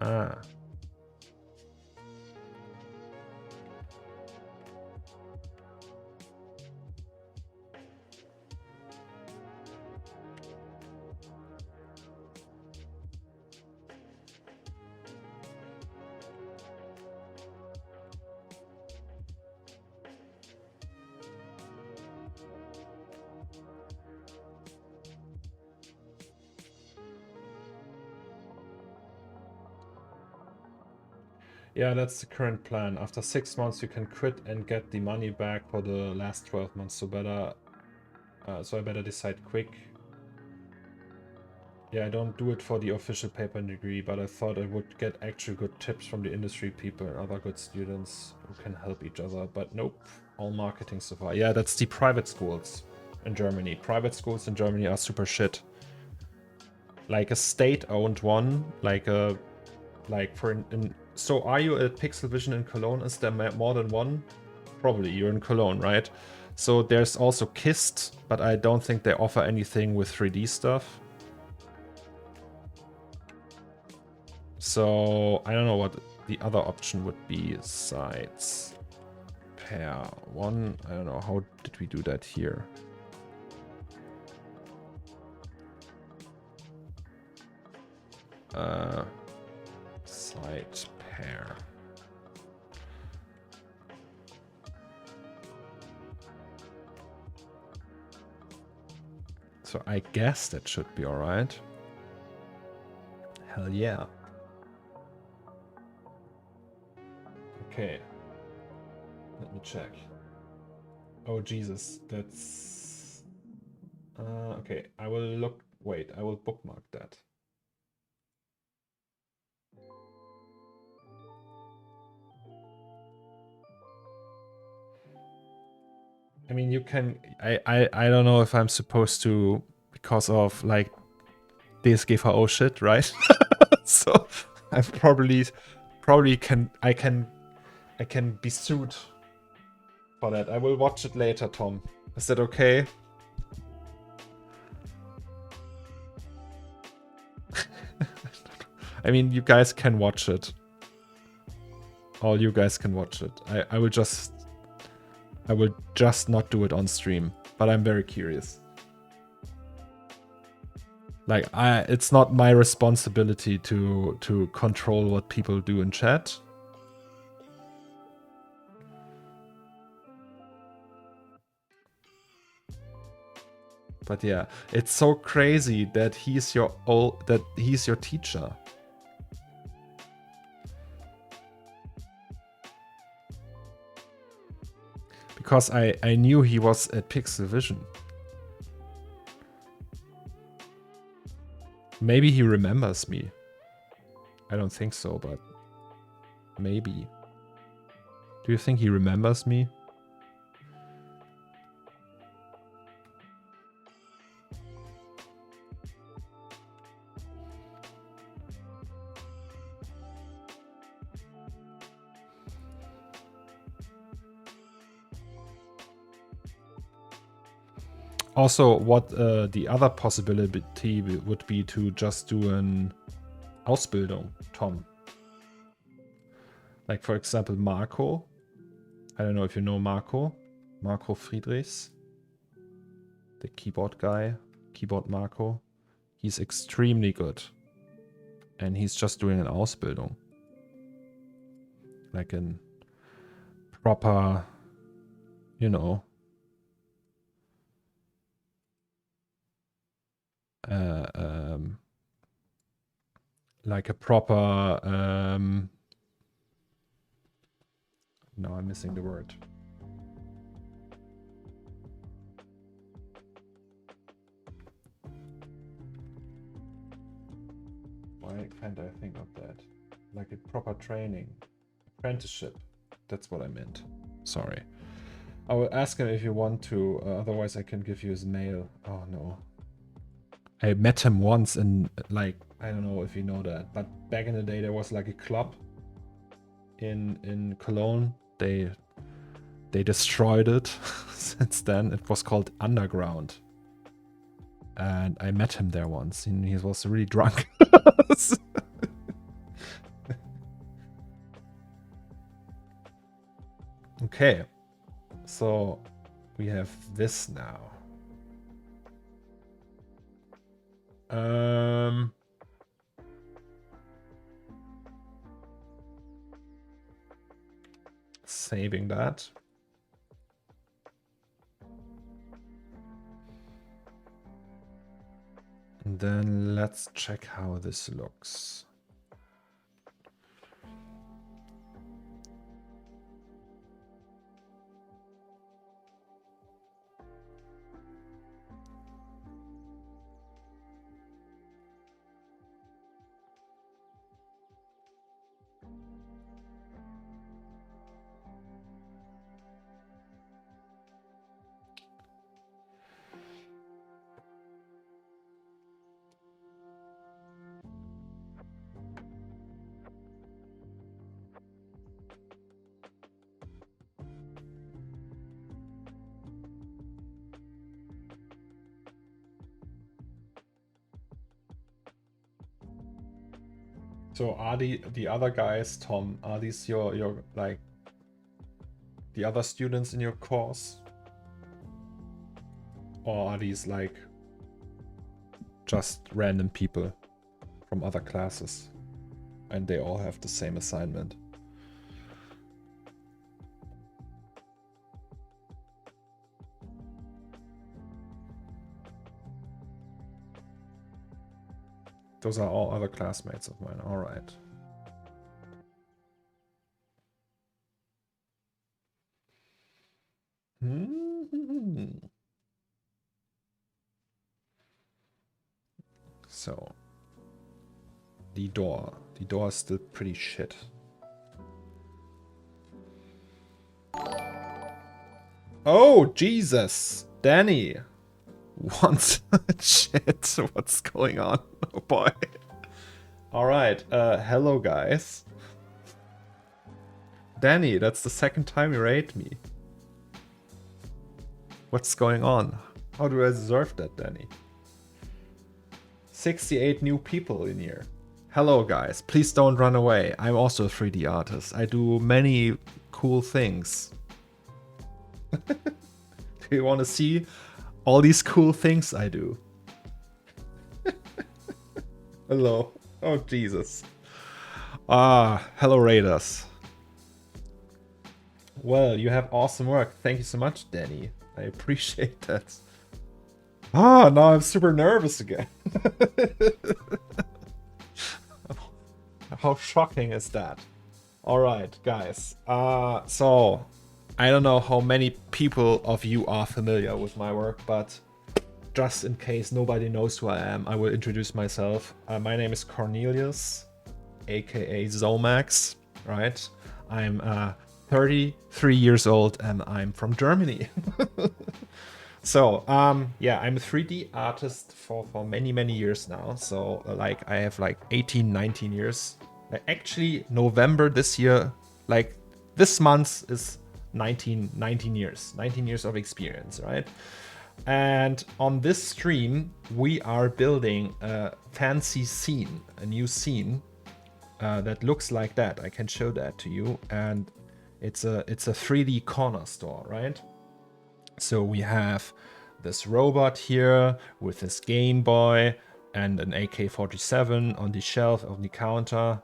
Ah. Yeah, that's the current plan. After 6 months, you can quit and get the money back for the last 12 months. So I better decide quick. Yeah, I don't do it for the official paper and degree, but I thought I would get actual good tips from the industry people and other good students who can help each other. But nope, all marketing so far. Yeah, that's the private schools in Germany. Private schools in Germany are super shit. Like a state-owned one, so are you at Pixel Vision in Cologne? Is there more than one? Probably, you're in Cologne, right? So there's also KIST, but I don't think they offer anything with 3D stuff. So I don't know what the other option would be. Sites. Pair 1. I don't know, how did we do that here? Site pair. So I guess that should be alright. Hell yeah. Okay. Let me check. Oh Jesus, that's... okay, I will look... Wait, I will bookmark that. I mean, you can... I don't know if I'm supposed to, because of, like, DSGVO shit, right? So I probably can... I can be sued for that. I will watch it later, Tom. Is that okay? I mean, you guys can watch it. All you guys can watch it. I will just not do it on stream, but I'm very curious. Like, it's not my responsibility to control what people do in chat. But yeah, it's so crazy that he's your teacher. Because I knew he was at Pixel Vision. Maybe he remembers me. I don't think so, but maybe. Do you think he remembers me? Also, what the other possibility would be to just do an Ausbildung, Tom. Like, for example, Marco. I don't know if you know Marco. Marco Friedrichs. the keyboard guy, keyboard Marco. He's extremely good. And he's just doing an Ausbildung. Like an proper, you know, like a proper, no, I'm missing the word. Why can't I think of that? Like a proper training, apprenticeship. That's what I meant. Sorry. I will ask him if you want to, otherwise I can give you his mail. Oh no. I met him once in, like, I don't know if you know that, but back in the day there was like a club in Cologne. They destroyed it. Since then it was called Underground. And I met him there once and he was really drunk. Okay, so we have this now. Saving that. And then let's check how this looks. So are the other guys, Tom, are these your like the other students in your course? Or are these like just random people from other classes and they all have the same assignment? Those are all other classmates of mine. All right. So, the door. The door is still pretty shit. Oh, Jesus! Danny! What? Shit, what's going on? Oh boy. Alright, hello guys. Danny, that's the second time you raid me. What's going on? How do I deserve that, Danny? 68 new people in here. Hello guys, please don't run away. I'm also a 3D artist. I do many cool things. Do you want to see all these cool things I do? Hello. Oh, Jesus. Hello Raiders. Well, you have awesome work. Thank you so much, Danny. I appreciate that. Now I'm super nervous again. How shocking is that? Alright, guys. So, I don't know how many people of you are familiar with my work, but just in case nobody knows who I am, I will introduce myself. My name is Cornelius, aka Zomax, right? I'm 33 years old and I'm from Germany. So, yeah, I'm a 3D artist for many years now. So, like, I have like 18, 19 years. Actually, November this year, like, this month is 19 years. 19 years of experience, right? And on this stream, we are building a fancy scene, a new scene that looks like that. I can show that to you. And it's a 3D corner store, right? So we have this robot here with his Game Boy and an AK-47 on the shelf on the counter.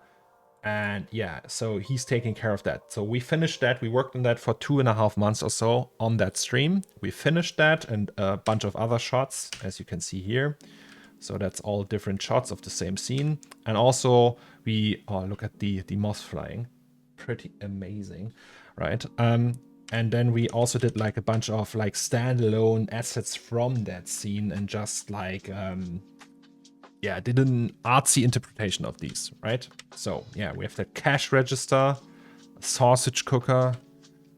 And yeah, so he's taking care of that. So we finished that. We worked on that for 2.5 months or so on that stream. We finished that and a bunch of other shots, as you can see here. So that's all different shots of the same scene. And also we, oh, look at the moth flying. Pretty amazing, right? And then we also did like a bunch of like standalone assets from that scene and just like, yeah, did an artsy interpretation of these, right? So yeah, we have the cash register, a sausage cooker,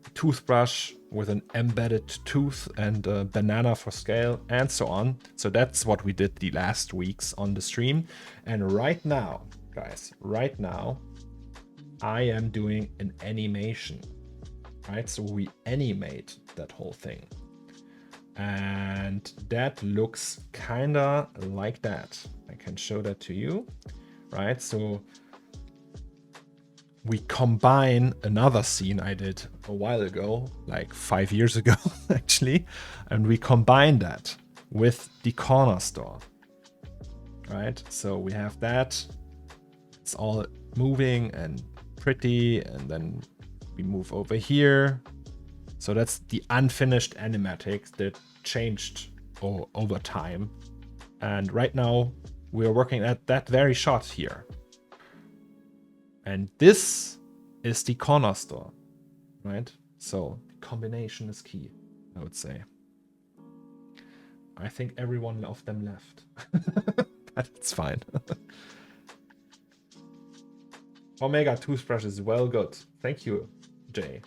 a toothbrush with an embedded tooth and a banana for scale and so on. So that's what we did the last weeks on the stream. And right now, guys, right now, I am doing an animation, right? So we animate that whole thing. And that looks kinda like that. I can show that to you, right? So we combine another scene I did a while ago, like 5 years ago, actually, and we combine that with the corner store, right? So we have that. It's all moving and pretty, and then we move over here. So that's the unfinished animatics that changed over time. And right now we are working at that very shot here. And this is the corner store, right? So combination is key, I would say. I think every one of them left, but it's fine. Omega toothbrush is well good. Thank you, Jay.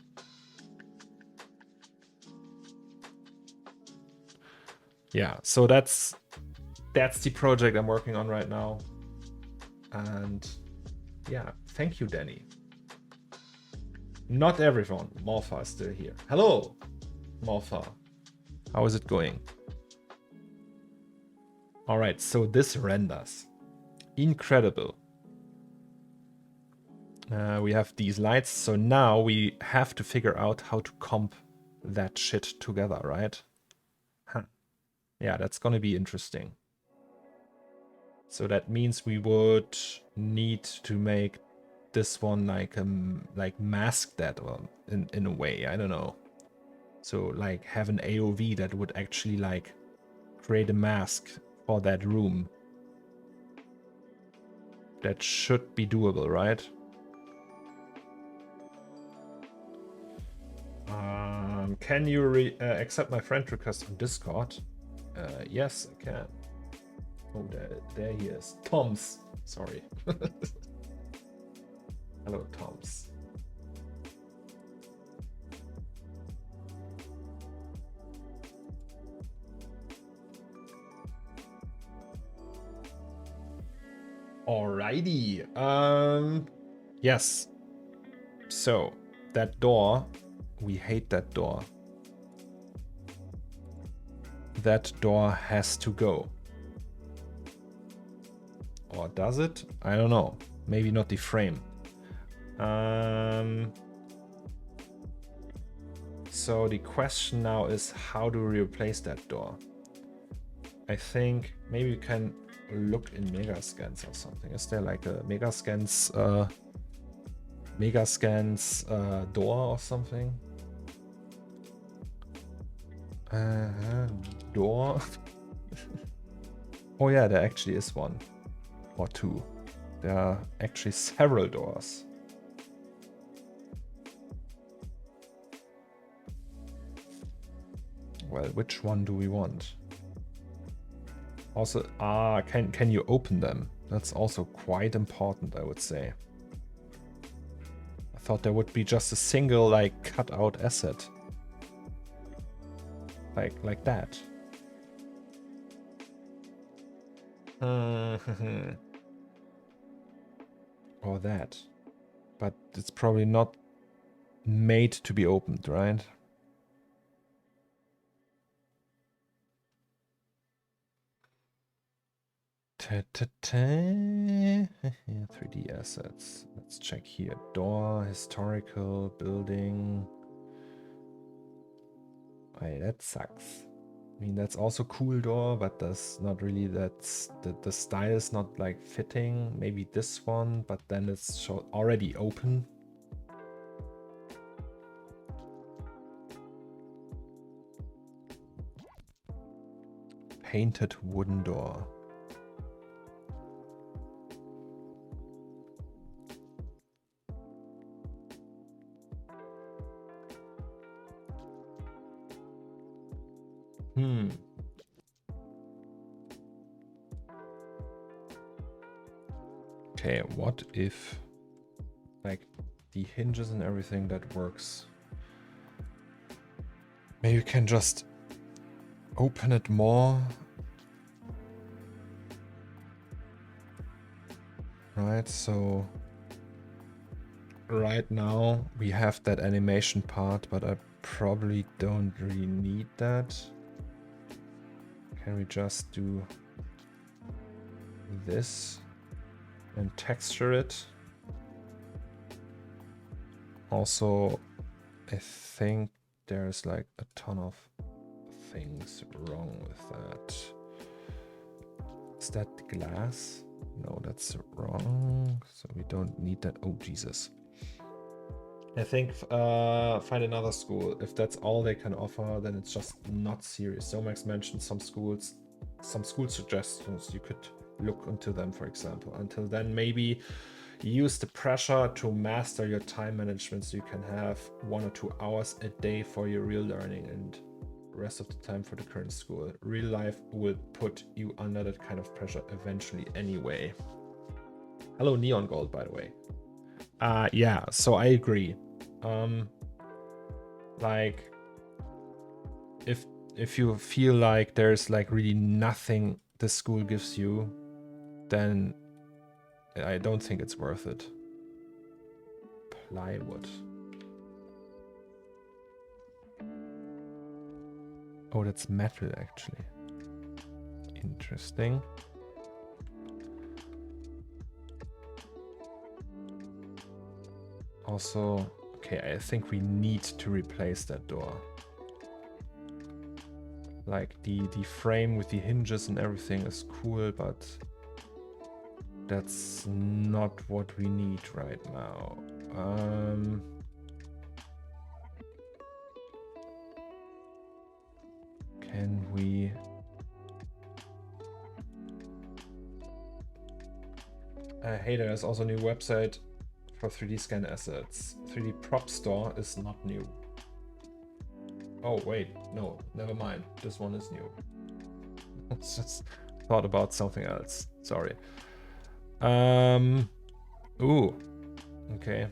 Yeah, so that's the project I'm working on right now. And yeah, thank you, Danny. Not everyone. Morpha is still here. Hello, Morpha. How is it going? All right, so this renders. Incredible. We have these lights, so now we have to figure out how to comp that shit together, right? Huh. Yeah, that's gonna be interesting. So that means we would need to make this one like mask that, or in a way, I don't know. So like have an AOV that would actually like create a mask for that room. That should be doable, right? Can you accept my friend request on Discord? Yes, I can. Oh, there he is. Toms. Sorry. Hello, Toms. Alrighty. Yes. So, that door, we hate that door. That door has to go. Or does it? I don't know. Maybe not the frame. So the question now is, how do we replace that door? I think maybe we can look in Megascans or something. Is there like a Megascans door or something? Door? Oh yeah, there actually is one. Or two. There are actually several doors. Well, which one do we want? Also, can you open them? That's also quite important, I would say. I thought there would be just a single like cut out asset. Like that. Or that. But it's probably not made to be opened, right? Yeah, 3D assets. Let's check here. Door, historical, building. Hey, that sucks. I mean, that's also cool door, but that's not really, that's the style is not like fitting. Maybe this one, but then it's already open. Painted wooden door. Okay, what if like the hinges and everything that works? Maybe you can just open it more. Right, so right now we have that animation part, but I probably don't really need that. Can we just do this and texture it? Also, I think there's like a ton of things wrong with that. Is that glass? No, that's wrong. So we don't need that. Oh, Jesus. I think find another school. If that's all they can offer, then it's just not serious. Zomax mentioned some school suggestions. You could look into them, for example. Until then, maybe use the pressure to master your time management so you can have 1 or 2 hours a day for your real learning and rest of the time for the current school. Real life will put you under that kind of pressure eventually anyway. Hello, Neon Gold, by the way. Yeah, so I agree. Like if you feel like there's like really nothing this school gives you, then I don't think it's worth it. Plywood. Oh, that's metal actually. Interesting. Also, okay, I think we need to replace that door. Like the frame with the hinges and everything is cool, but that's not what we need right now. Can we... hey, there's also a new website for 3D scan assets. 3D prop store is not new. Oh wait, no, never mind. This one is new. I just thought about something else. Sorry. Ooh. Okay.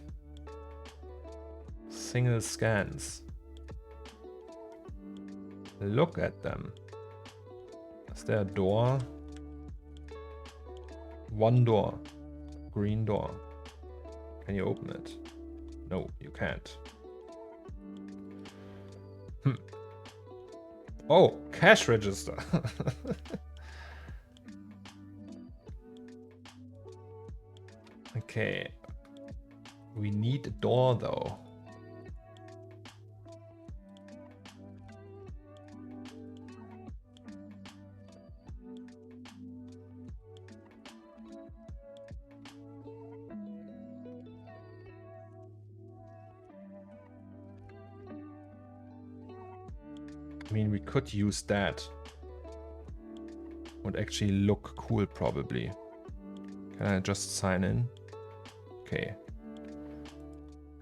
Single scans. Look at them. Is there a door? One door. Green door. Can you open it? No, you can't. Oh, cash register. Okay. We need a door though. I mean, we could use that. Would actually look cool, probably. Can I just sign in? Okay.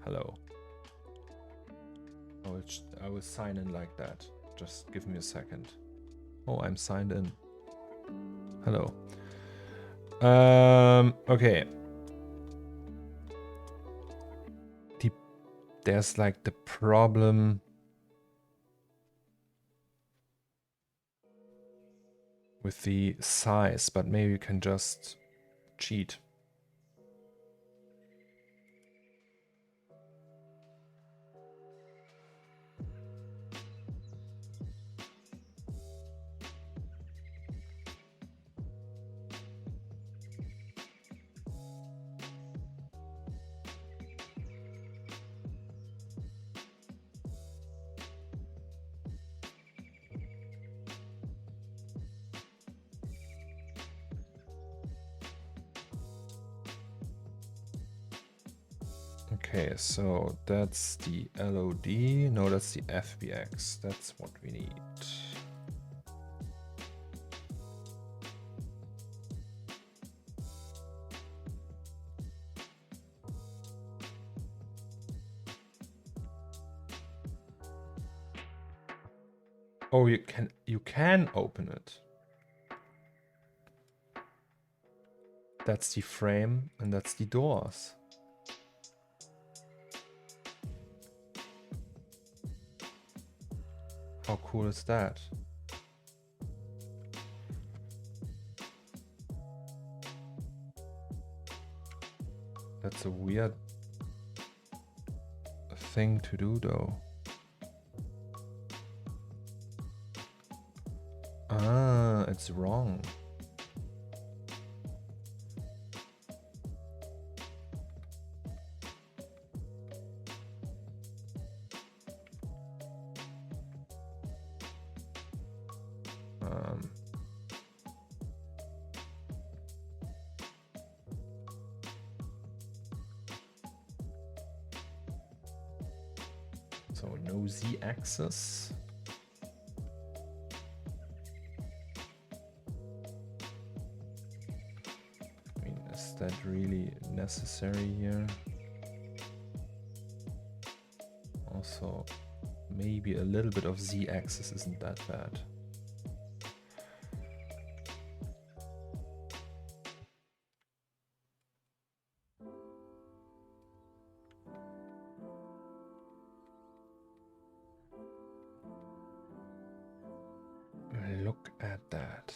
Hello. Oh, I will sign in like that. Just give me a second. Oh, I'm signed in. Hello. Okay. There's like the problem with the size, but maybe you can just cheat. Okay, so that's the LOD. No, that's the FBX. That's what we need. Oh, you can open it. That's the frame and that's the doors. How cool is that? That's a weird thing to do though. Ah, it's wrong. So no Z-axis. I mean, is that really necessary here? Also, maybe a little bit of Z-axis isn't that bad. Look at that.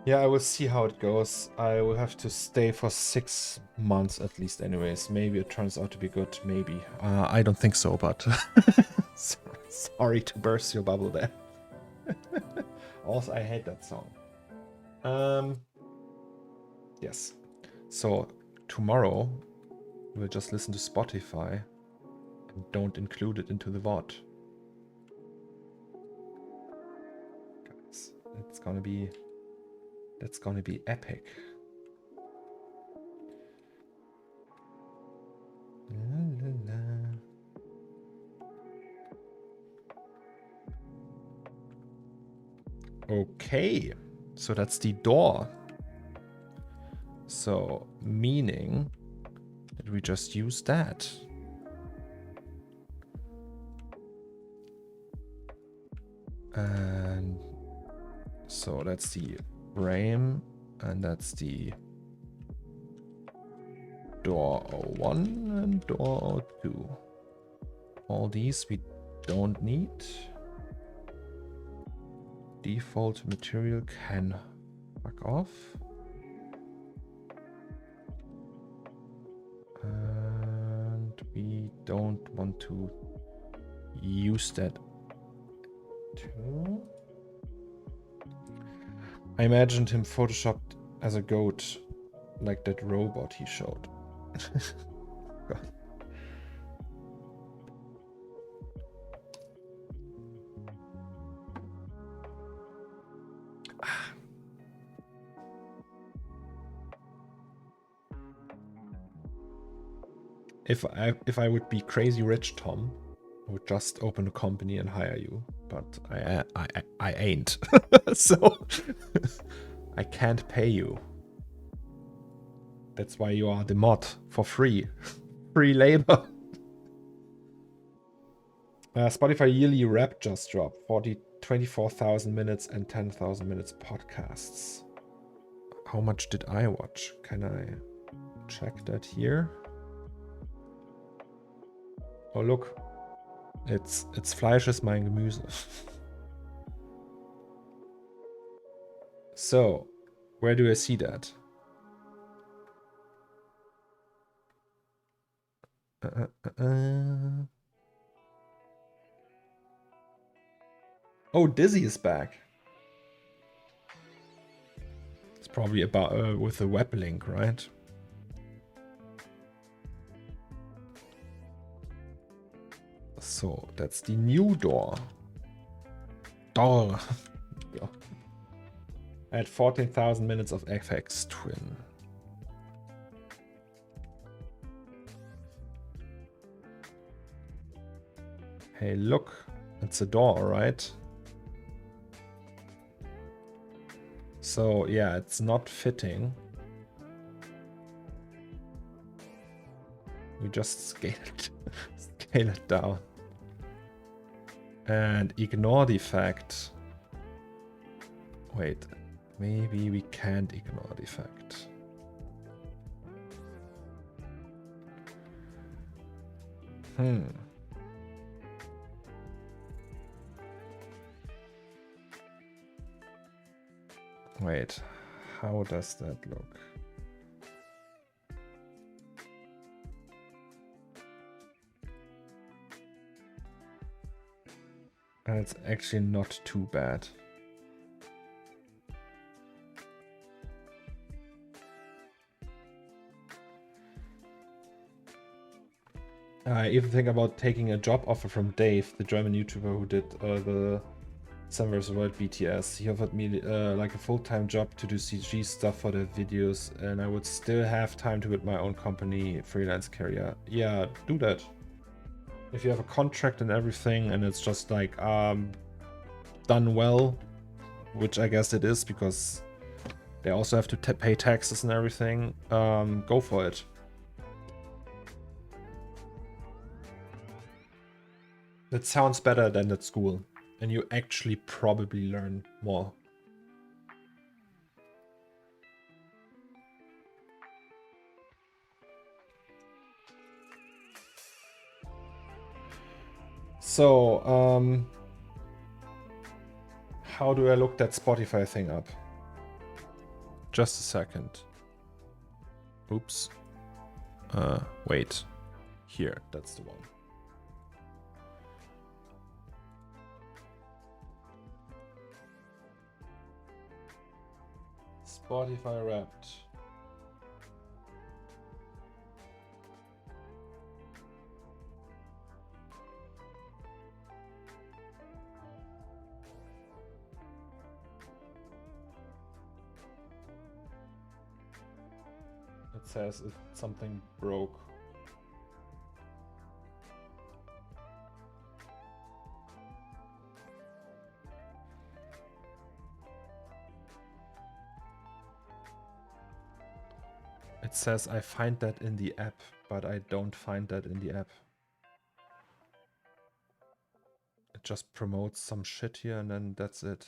Yeah, I will see how it goes. I will have to stay for 6 months at least anyways. Maybe it turns out to be good, maybe. I don't think so, but sorry to burst your bubble there. Also, I hate that song. Yes. So tomorrow we'll just listen to Spotify and don't include it into the VOD. Guys, it's gonna be... That's gonna be epic. La, la, la. Okay, so that's the door. So meaning that we just use that. And so that's the frame, and that's the door 01 and door 02. All these we don't need. Default material can fuck off. And we don't want to use that too. I imagined him photoshopped as a goat, like that robot he showed. God. If I would be crazy rich, Tom, I would just open a company and hire you. But I ain't. So I can't pay you. That's why you are the mod for free. Free labor. Spotify yearly rap just dropped. 24,000 minutes and 10,000 minutes podcasts. How much did I watch? Can I check that here? Oh look, it's Fleisch ist mein Gemüse. So, where do I see that? Oh, Dizzy is back. It's probably about with the web link, right? So that's the new door. Door. At 14,000 minutes of FX Twin. Hey, look, it's a door, right? So yeah, it's not fitting. We just scale it down. And ignore the fact. Wait, maybe we can't ignore the fact. Wait, how does that look? And it's actually not too bad. I even think about taking a job offer from Dave, the German YouTuber who did the Sun vs. World BTS. He offered me like a full-time job to do CG stuff for the videos, and I would still have time to build my own company, freelance career. Yeah, do that. If you have a contract and everything, and it's just like done well, which I guess it is because they also have to pay taxes and everything, go for it. That sounds better than at school, and you actually probably learn more. So, how do I look that Spotify thing up? Just a second. Oops. Wait. Here, that's the one. Spotify Wrapped. It says something broke. It says I find that in the app, but I don't find that in the app. It just promotes some shit here and then that's it.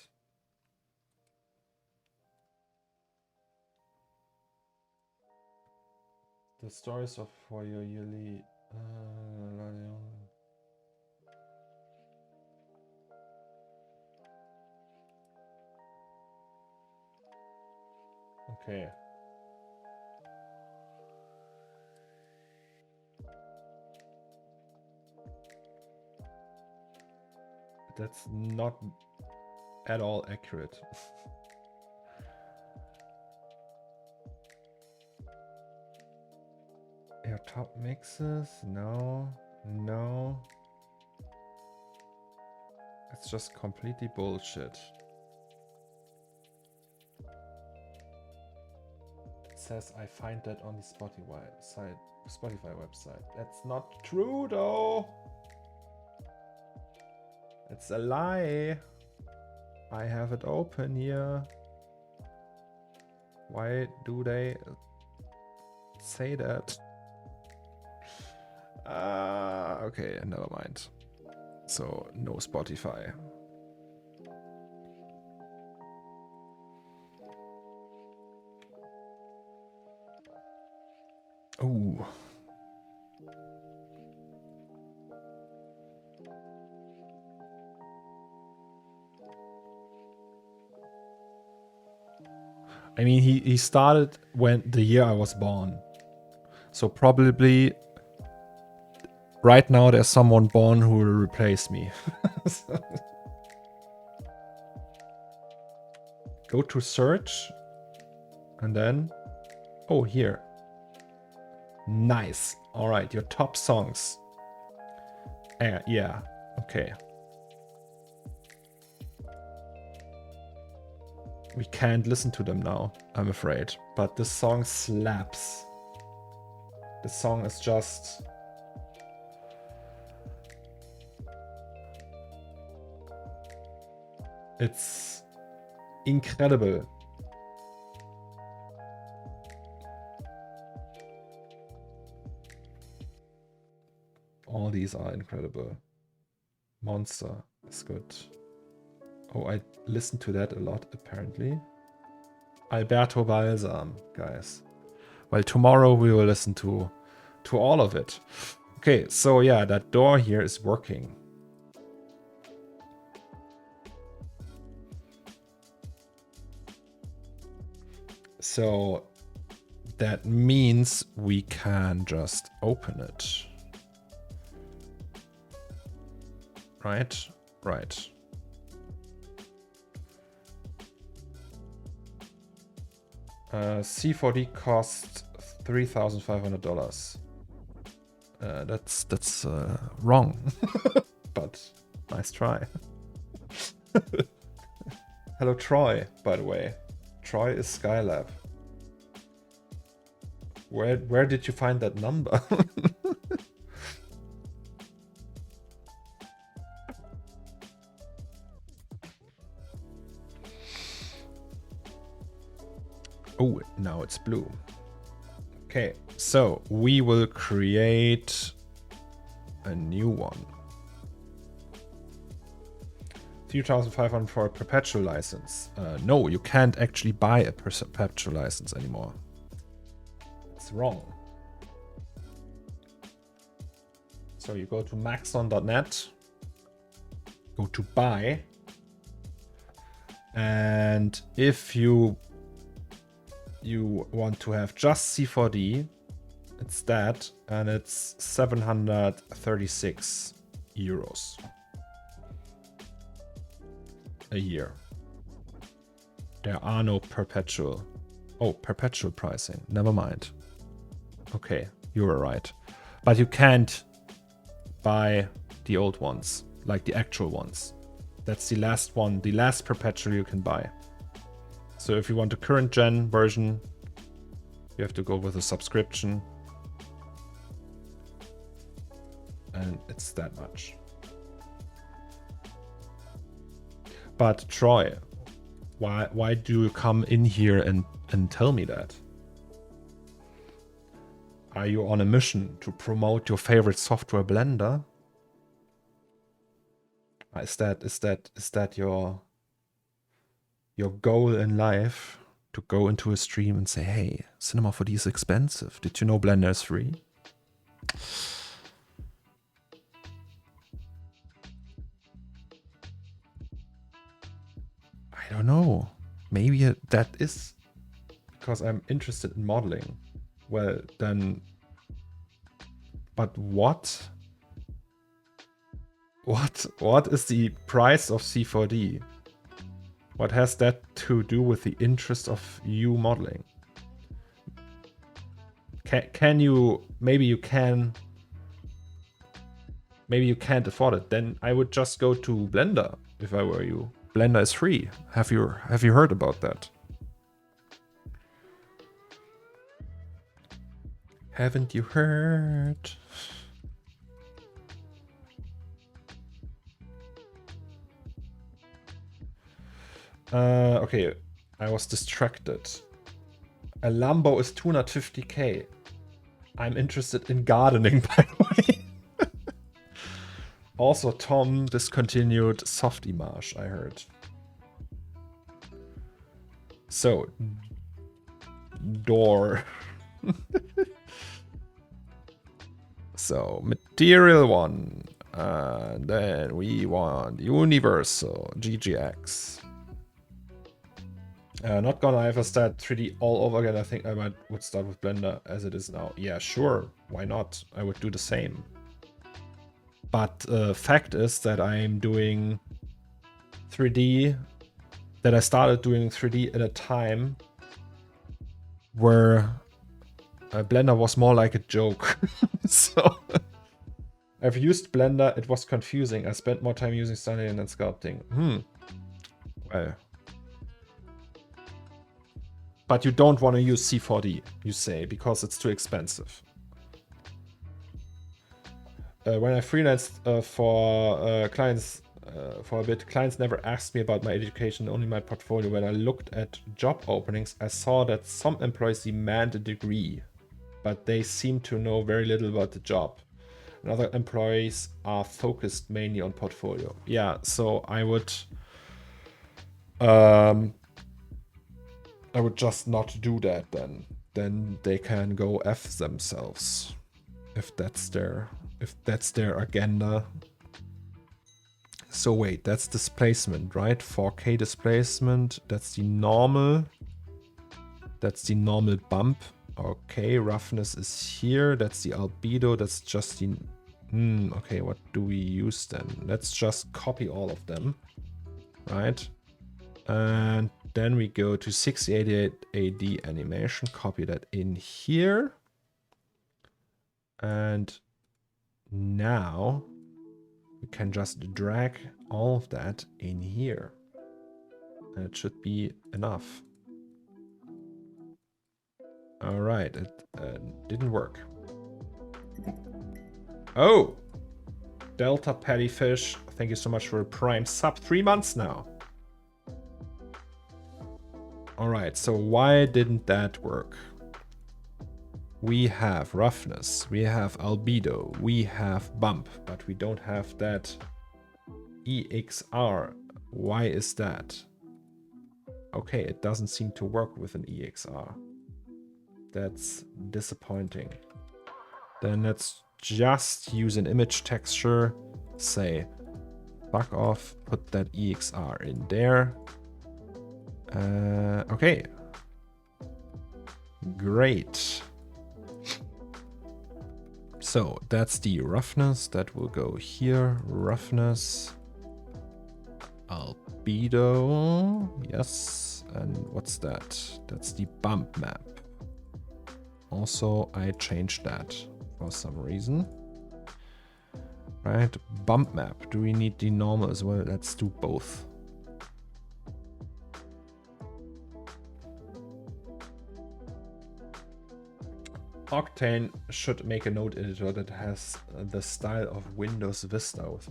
The stories of for your yearly okay. That's not at all accurate. Your top mixes? No, no. It's just completely bullshit. It says I find that on the Spotify website. That's not true though. It's a lie. I have it open here. Why do they say that? Okay, never mind. So no Spotify. Ooh. I mean, he started when the year I was born. So probably right now there's someone born who will replace me. Go to search and then, oh, here. Nice. All right, your top songs. Yeah, okay. We can't listen to them now, I'm afraid. But this song slaps. This song is just... It's incredible. All these are incredible. Monster is good. Oh, I listen to that a lot, apparently. Alberto Balsam, guys. Well, tomorrow we will listen to all of it. Okay, so yeah, that door here is working. So that means we can just open it. Right? Right. C4D cost $3,500. That's wrong, but nice try. Hello, Troy. By the way, Troy is Skylab. Where did you find that number? Oh, now it's blue. Okay, so we will create a new one. 3,500 for a perpetual license. No, you can't actually buy a perpetual license anymore. It's wrong. So you go to maxon.net, go to buy, and if you want to have just C4D, it's that, and it's 736 euros a year. There are no perpetual. Oh, perpetual pricing. Never mind. Okay, you were right. But you can't buy the old ones, like the actual ones. That's the last one, the last perpetual you can buy. So if you want a current gen version, you have to go with a subscription. And it's that much. But Troy, why do you come in here and tell me that? Are you on a mission to promote your favorite software, Blender? Is that your goal in life, to go into a stream and say, hey, Cinema 4D is expensive. Did you know Blender is free? I don't know. Maybe that is because I'm interested in modeling. Well, then... But what? What is the price of C4D? What has that to do with the interest of you modeling? Can you... Maybe you can... Maybe you can't afford it. Then I would just go to Blender if I were you. Blender is free. Have you heard about that? Haven't you heard? Okay, I was distracted. A Lambo is 250k. I'm interested in gardening, by the way. Also, Tom discontinued Soft Image, I heard. So, door. So, material one. Then we want universal, GGX. Not gonna ever start 3D all over again. I think I would start with Blender as it is now. Yeah, sure. Why not? I would do the same. But fact is that I'm doing 3D, that I started doing 3D at a time where Blender was more like a joke. So I've used Blender. It was confusing. I spent more time using styling than sculpting. Well. But you don't want to use C4D, you say, because it's too expensive. When I freelanced for clients for a bit, clients never asked me about my education, only my portfolio. When I looked at job openings, I saw that some employees demand a degree, but they seem to know very little about the job. And other employees are focused mainly on portfolio. Yeah, so I would just not do that then. Then they can go F themselves if that's their agenda. So wait, that's displacement, right? 4K displacement. That's the normal. That's the normal bump. Okay, roughness is here. That's the albedo. That's just the... okay, what do we use then? Let's just copy all of them, right? And then we go to 6088 AD animation. Copy that in here. And now we can just drag all of that in here. And it should be enough. All right, it didn't work. Oh, Delta Pattyfish, thank you so much for a Prime sub. 3 months now. All right, so why didn't that work? We have roughness, we have albedo, we have bump, but we don't have that EXR. Why is that? Okay, it doesn't seem to work with an EXR. That's disappointing. Then let's just use an image texture, say fuck off, put that EXR in there. Okay. Great. So that's the roughness, that will go here. Roughness, albedo, yes. And what's that? That's the bump map. Also, I changed that for some reason. Right, bump map. Do we need the normal as well? Let's do both. Octane should make a node editor that has the style of Windows Vista with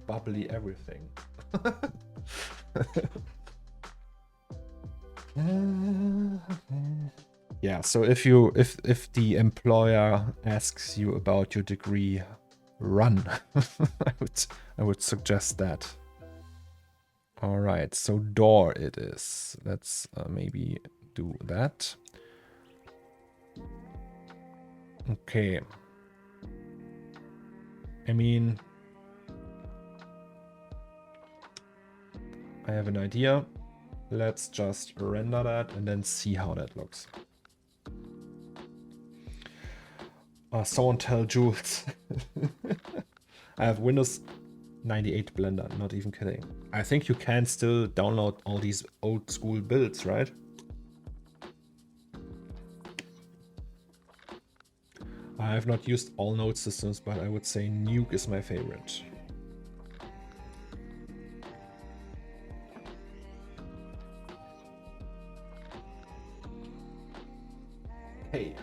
bubbly everything. Yeah, so if the employer asks you about your degree, run. I would suggest that. All right, so door it is. Let's maybe do that. Okay. I mean, I have an idea. Let's just render that and then see how that looks. Someone tell Jules. I have Windows 98 Blender, not even kidding. I think you can still download all these old school builds, right? I have not used all node systems, but I would say Nuke is my favorite. Hey.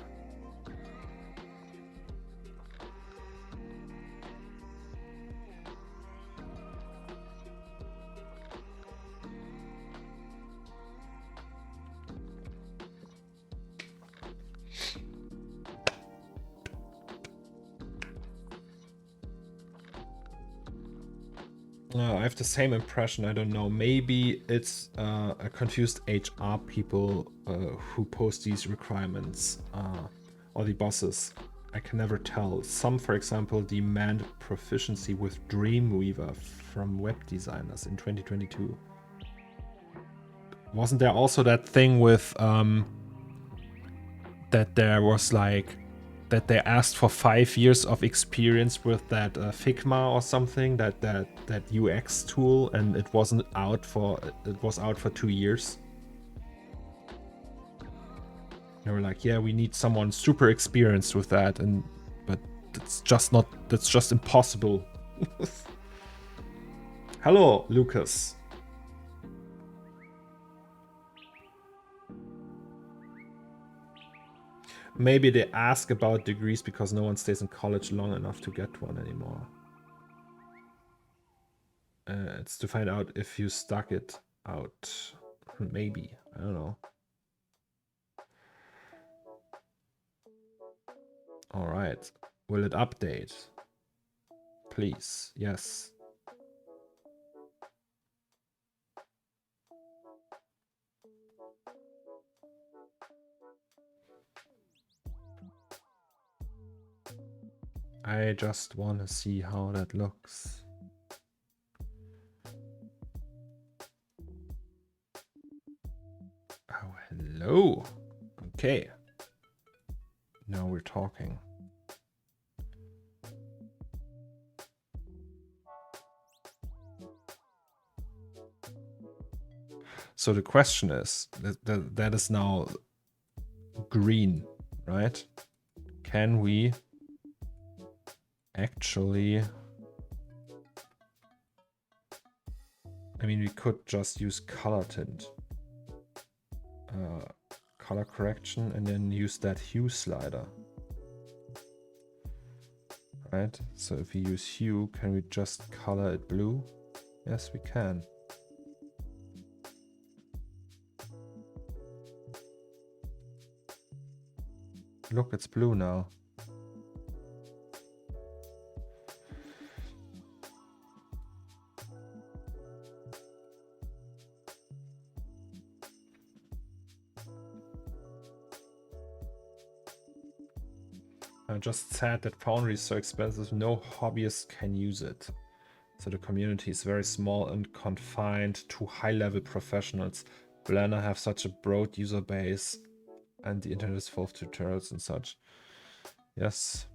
I have the same impression. I don't know. Maybe it's a confused HR people who post these requirements or the bosses. I can never tell. Some, for example, demand proficiency with Dreamweaver from web designers in 2022. Wasn't there also that thing with that there was like that they asked for 5 years of experience with that Figma or something, that UX tool, and it wasn't out for, it was out for 2 years. They were like, yeah, we need someone super experienced with that, but That's just not. That's just impossible. Hello, Lucas. Maybe they ask about degrees because no one stays in college long enough to get one anymore. It's to find out if you stuck it out. Maybe. I don't know. All right. Will it update? Please. Yes. I just want to see how that looks. Oh, hello. Okay. Now we're talking. So the question is, that is now green, right? Can we actually... I mean, we could just use color tint. Color correction and then use that hue slider. Right, so if we use hue, can we just color it blue? Yes, we can. Look, it's blue now. I just said that Foundry is so expensive, no hobbyist can use it. So the community is very small and confined to high-level professionals. Blender have such a broad user base and the internet is full of tutorials and such. Yes.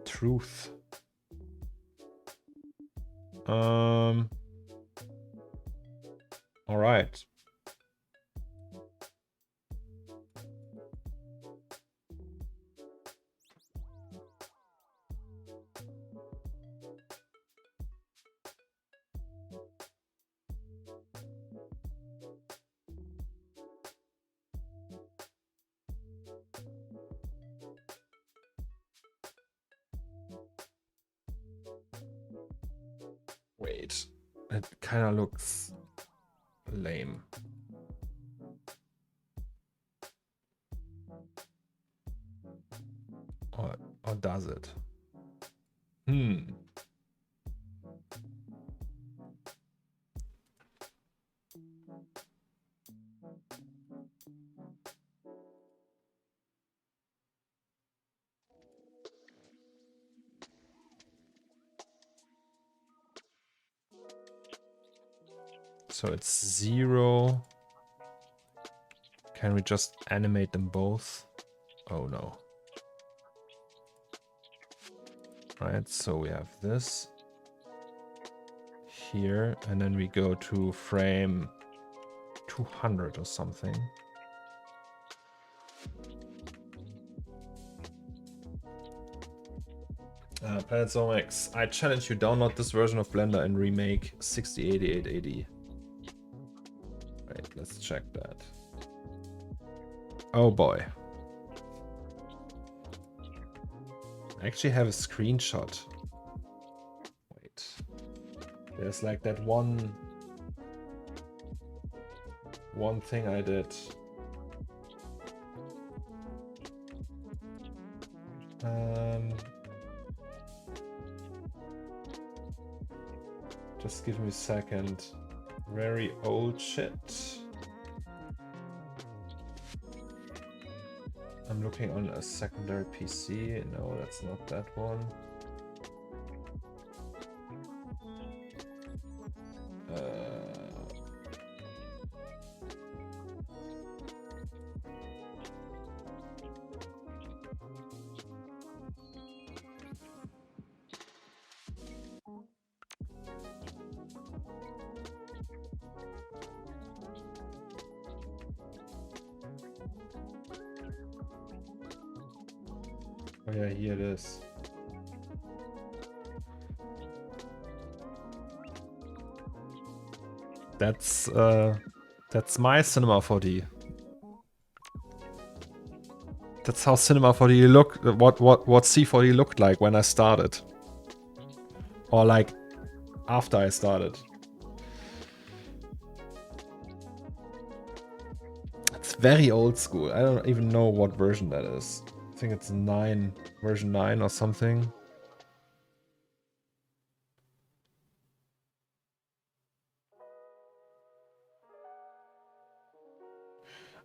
Truth. All right. Wait, it kind of looks lame. Or does it? So it's 0. Can we just animate them both? Oh no. Right, so we have this here, and then we go to frame 200 or something. PlanetZomeX, I challenge you, download this version of Blender and remake 608880. Right, let's check that. Oh boy. I actually have a screenshot. Wait. There's like that one thing I did. Just give me a second. Very old shit. I'm looking on a secondary PC. No, that's not that one. Oh yeah, here it is. That's my Cinema 4D. That's how Cinema 4D looked. What C4D looked like when I started, or like after I started. It's very old school. I don't even know what version that is. I think it's version 9 or something.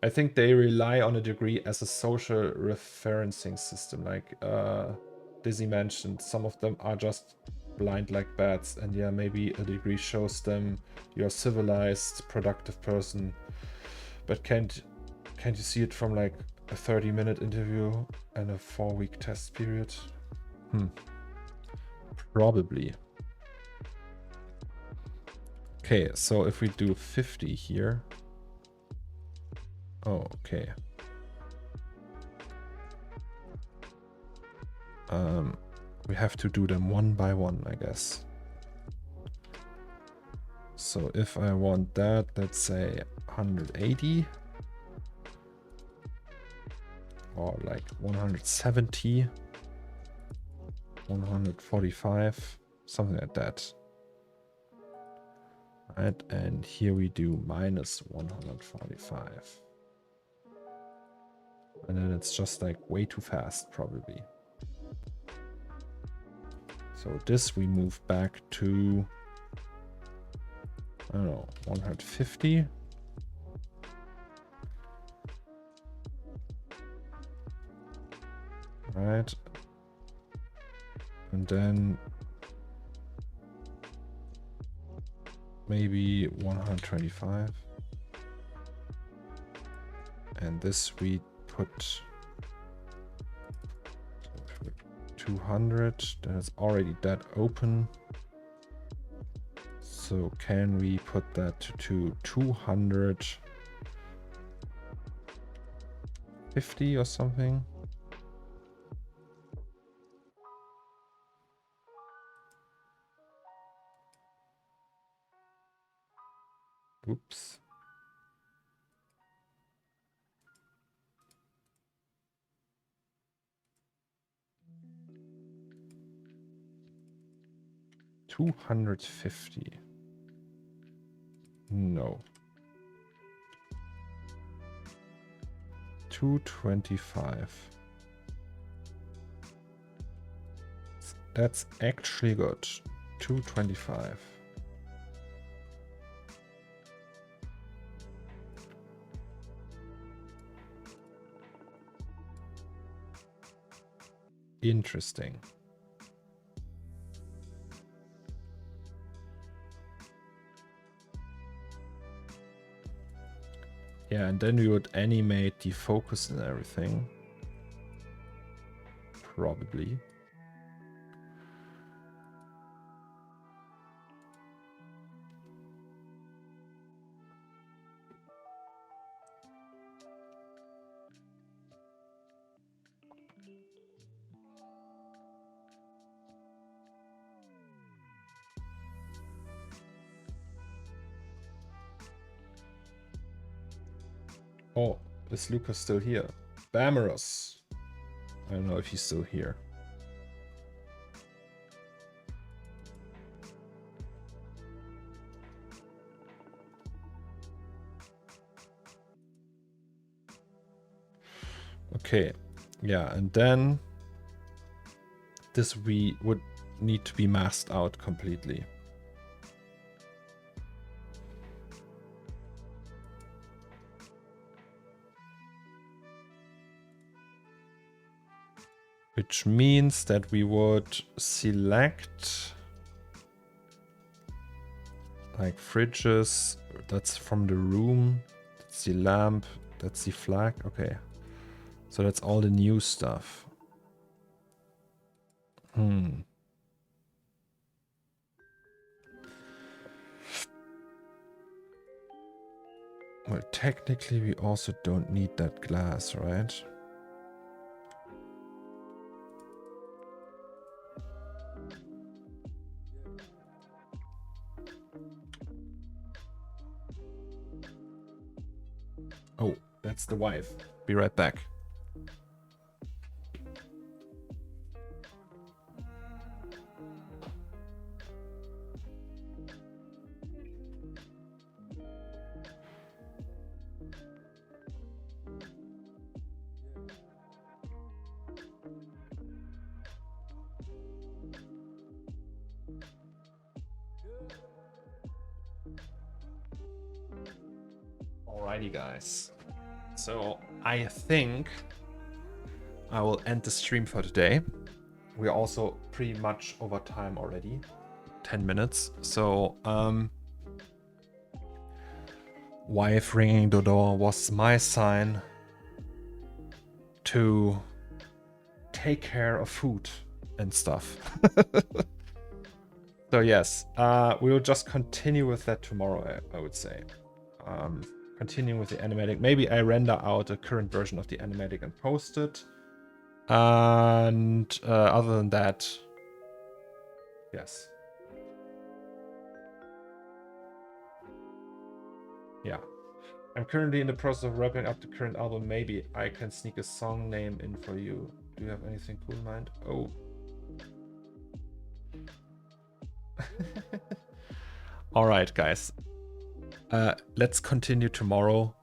I think they rely on a degree as a social referencing system. Like Dizzy mentioned, some of them are just blind like bats, and yeah, maybe a degree shows them you're a civilized, productive person. But can't you see it from like a 30-minute interview and a 4-week test period? Probably. Okay, so if we do 50 here. Oh, okay. We have to do them one by one, I guess. So if I want that, let's say 180 or like 170, 145, something like that. Right, and here we do minus 145. And then it's just like way too fast, probably. So this we move back to, I don't know, 150. Right. And then maybe 125. And this we put 200. That's already that open. So can we put that to 250 or something? Oops. $250. No. 225. That's actually good. 225. Interesting. Yeah, and then we would animate the focus and everything. Probably. Oh, is Lucas still here? Dammrich. I don't know if he's still here. Okay, yeah, and then this we would need to be masked out completely. Which means that we would select like fridges, that's from the room, that's the lamp, that's the flag. Okay, so that's all the new stuff. Well, technically we also don't need that glass, right? Oh, that's the wife. Be right back. Alrighty, guys. So I think I will end the stream for today. We're also pretty much over time already. 10 minutes. So, wife ringing the door was my sign to take care of food and stuff. So yes, we will just continue with that tomorrow, I would say. Continuing with the animatic. Maybe I render out a current version of the animatic and post it. And other than that, yes. Yeah. I'm currently in the process of wrapping up the current album. Maybe I can sneak a song name in for you. Do you have anything cool in mind? Oh. All right, guys. Let's continue tomorrow.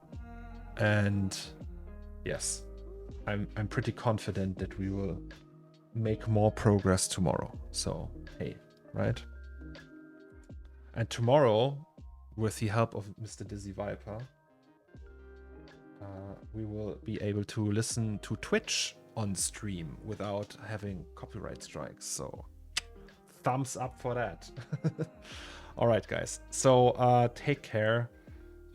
And yes, I'm pretty confident that we will make more progress tomorrow. So, hey, right? And tomorrow, with the help of Mr. Dizzy Viper, we will be able to listen to Twitch on stream without having copyright strikes. So, thumbs up for that. All right, guys. So, take care.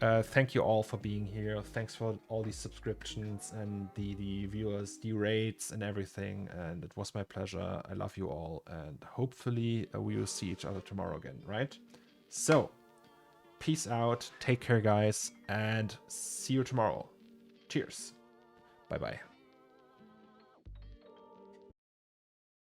Thank you all for being here. Thanks for all these subscriptions and the viewers, the rates and everything. And it was my pleasure. I love you all. And hopefully we will see each other tomorrow again, right? So, peace out. Take care, guys. And see you tomorrow. Cheers. Bye-bye.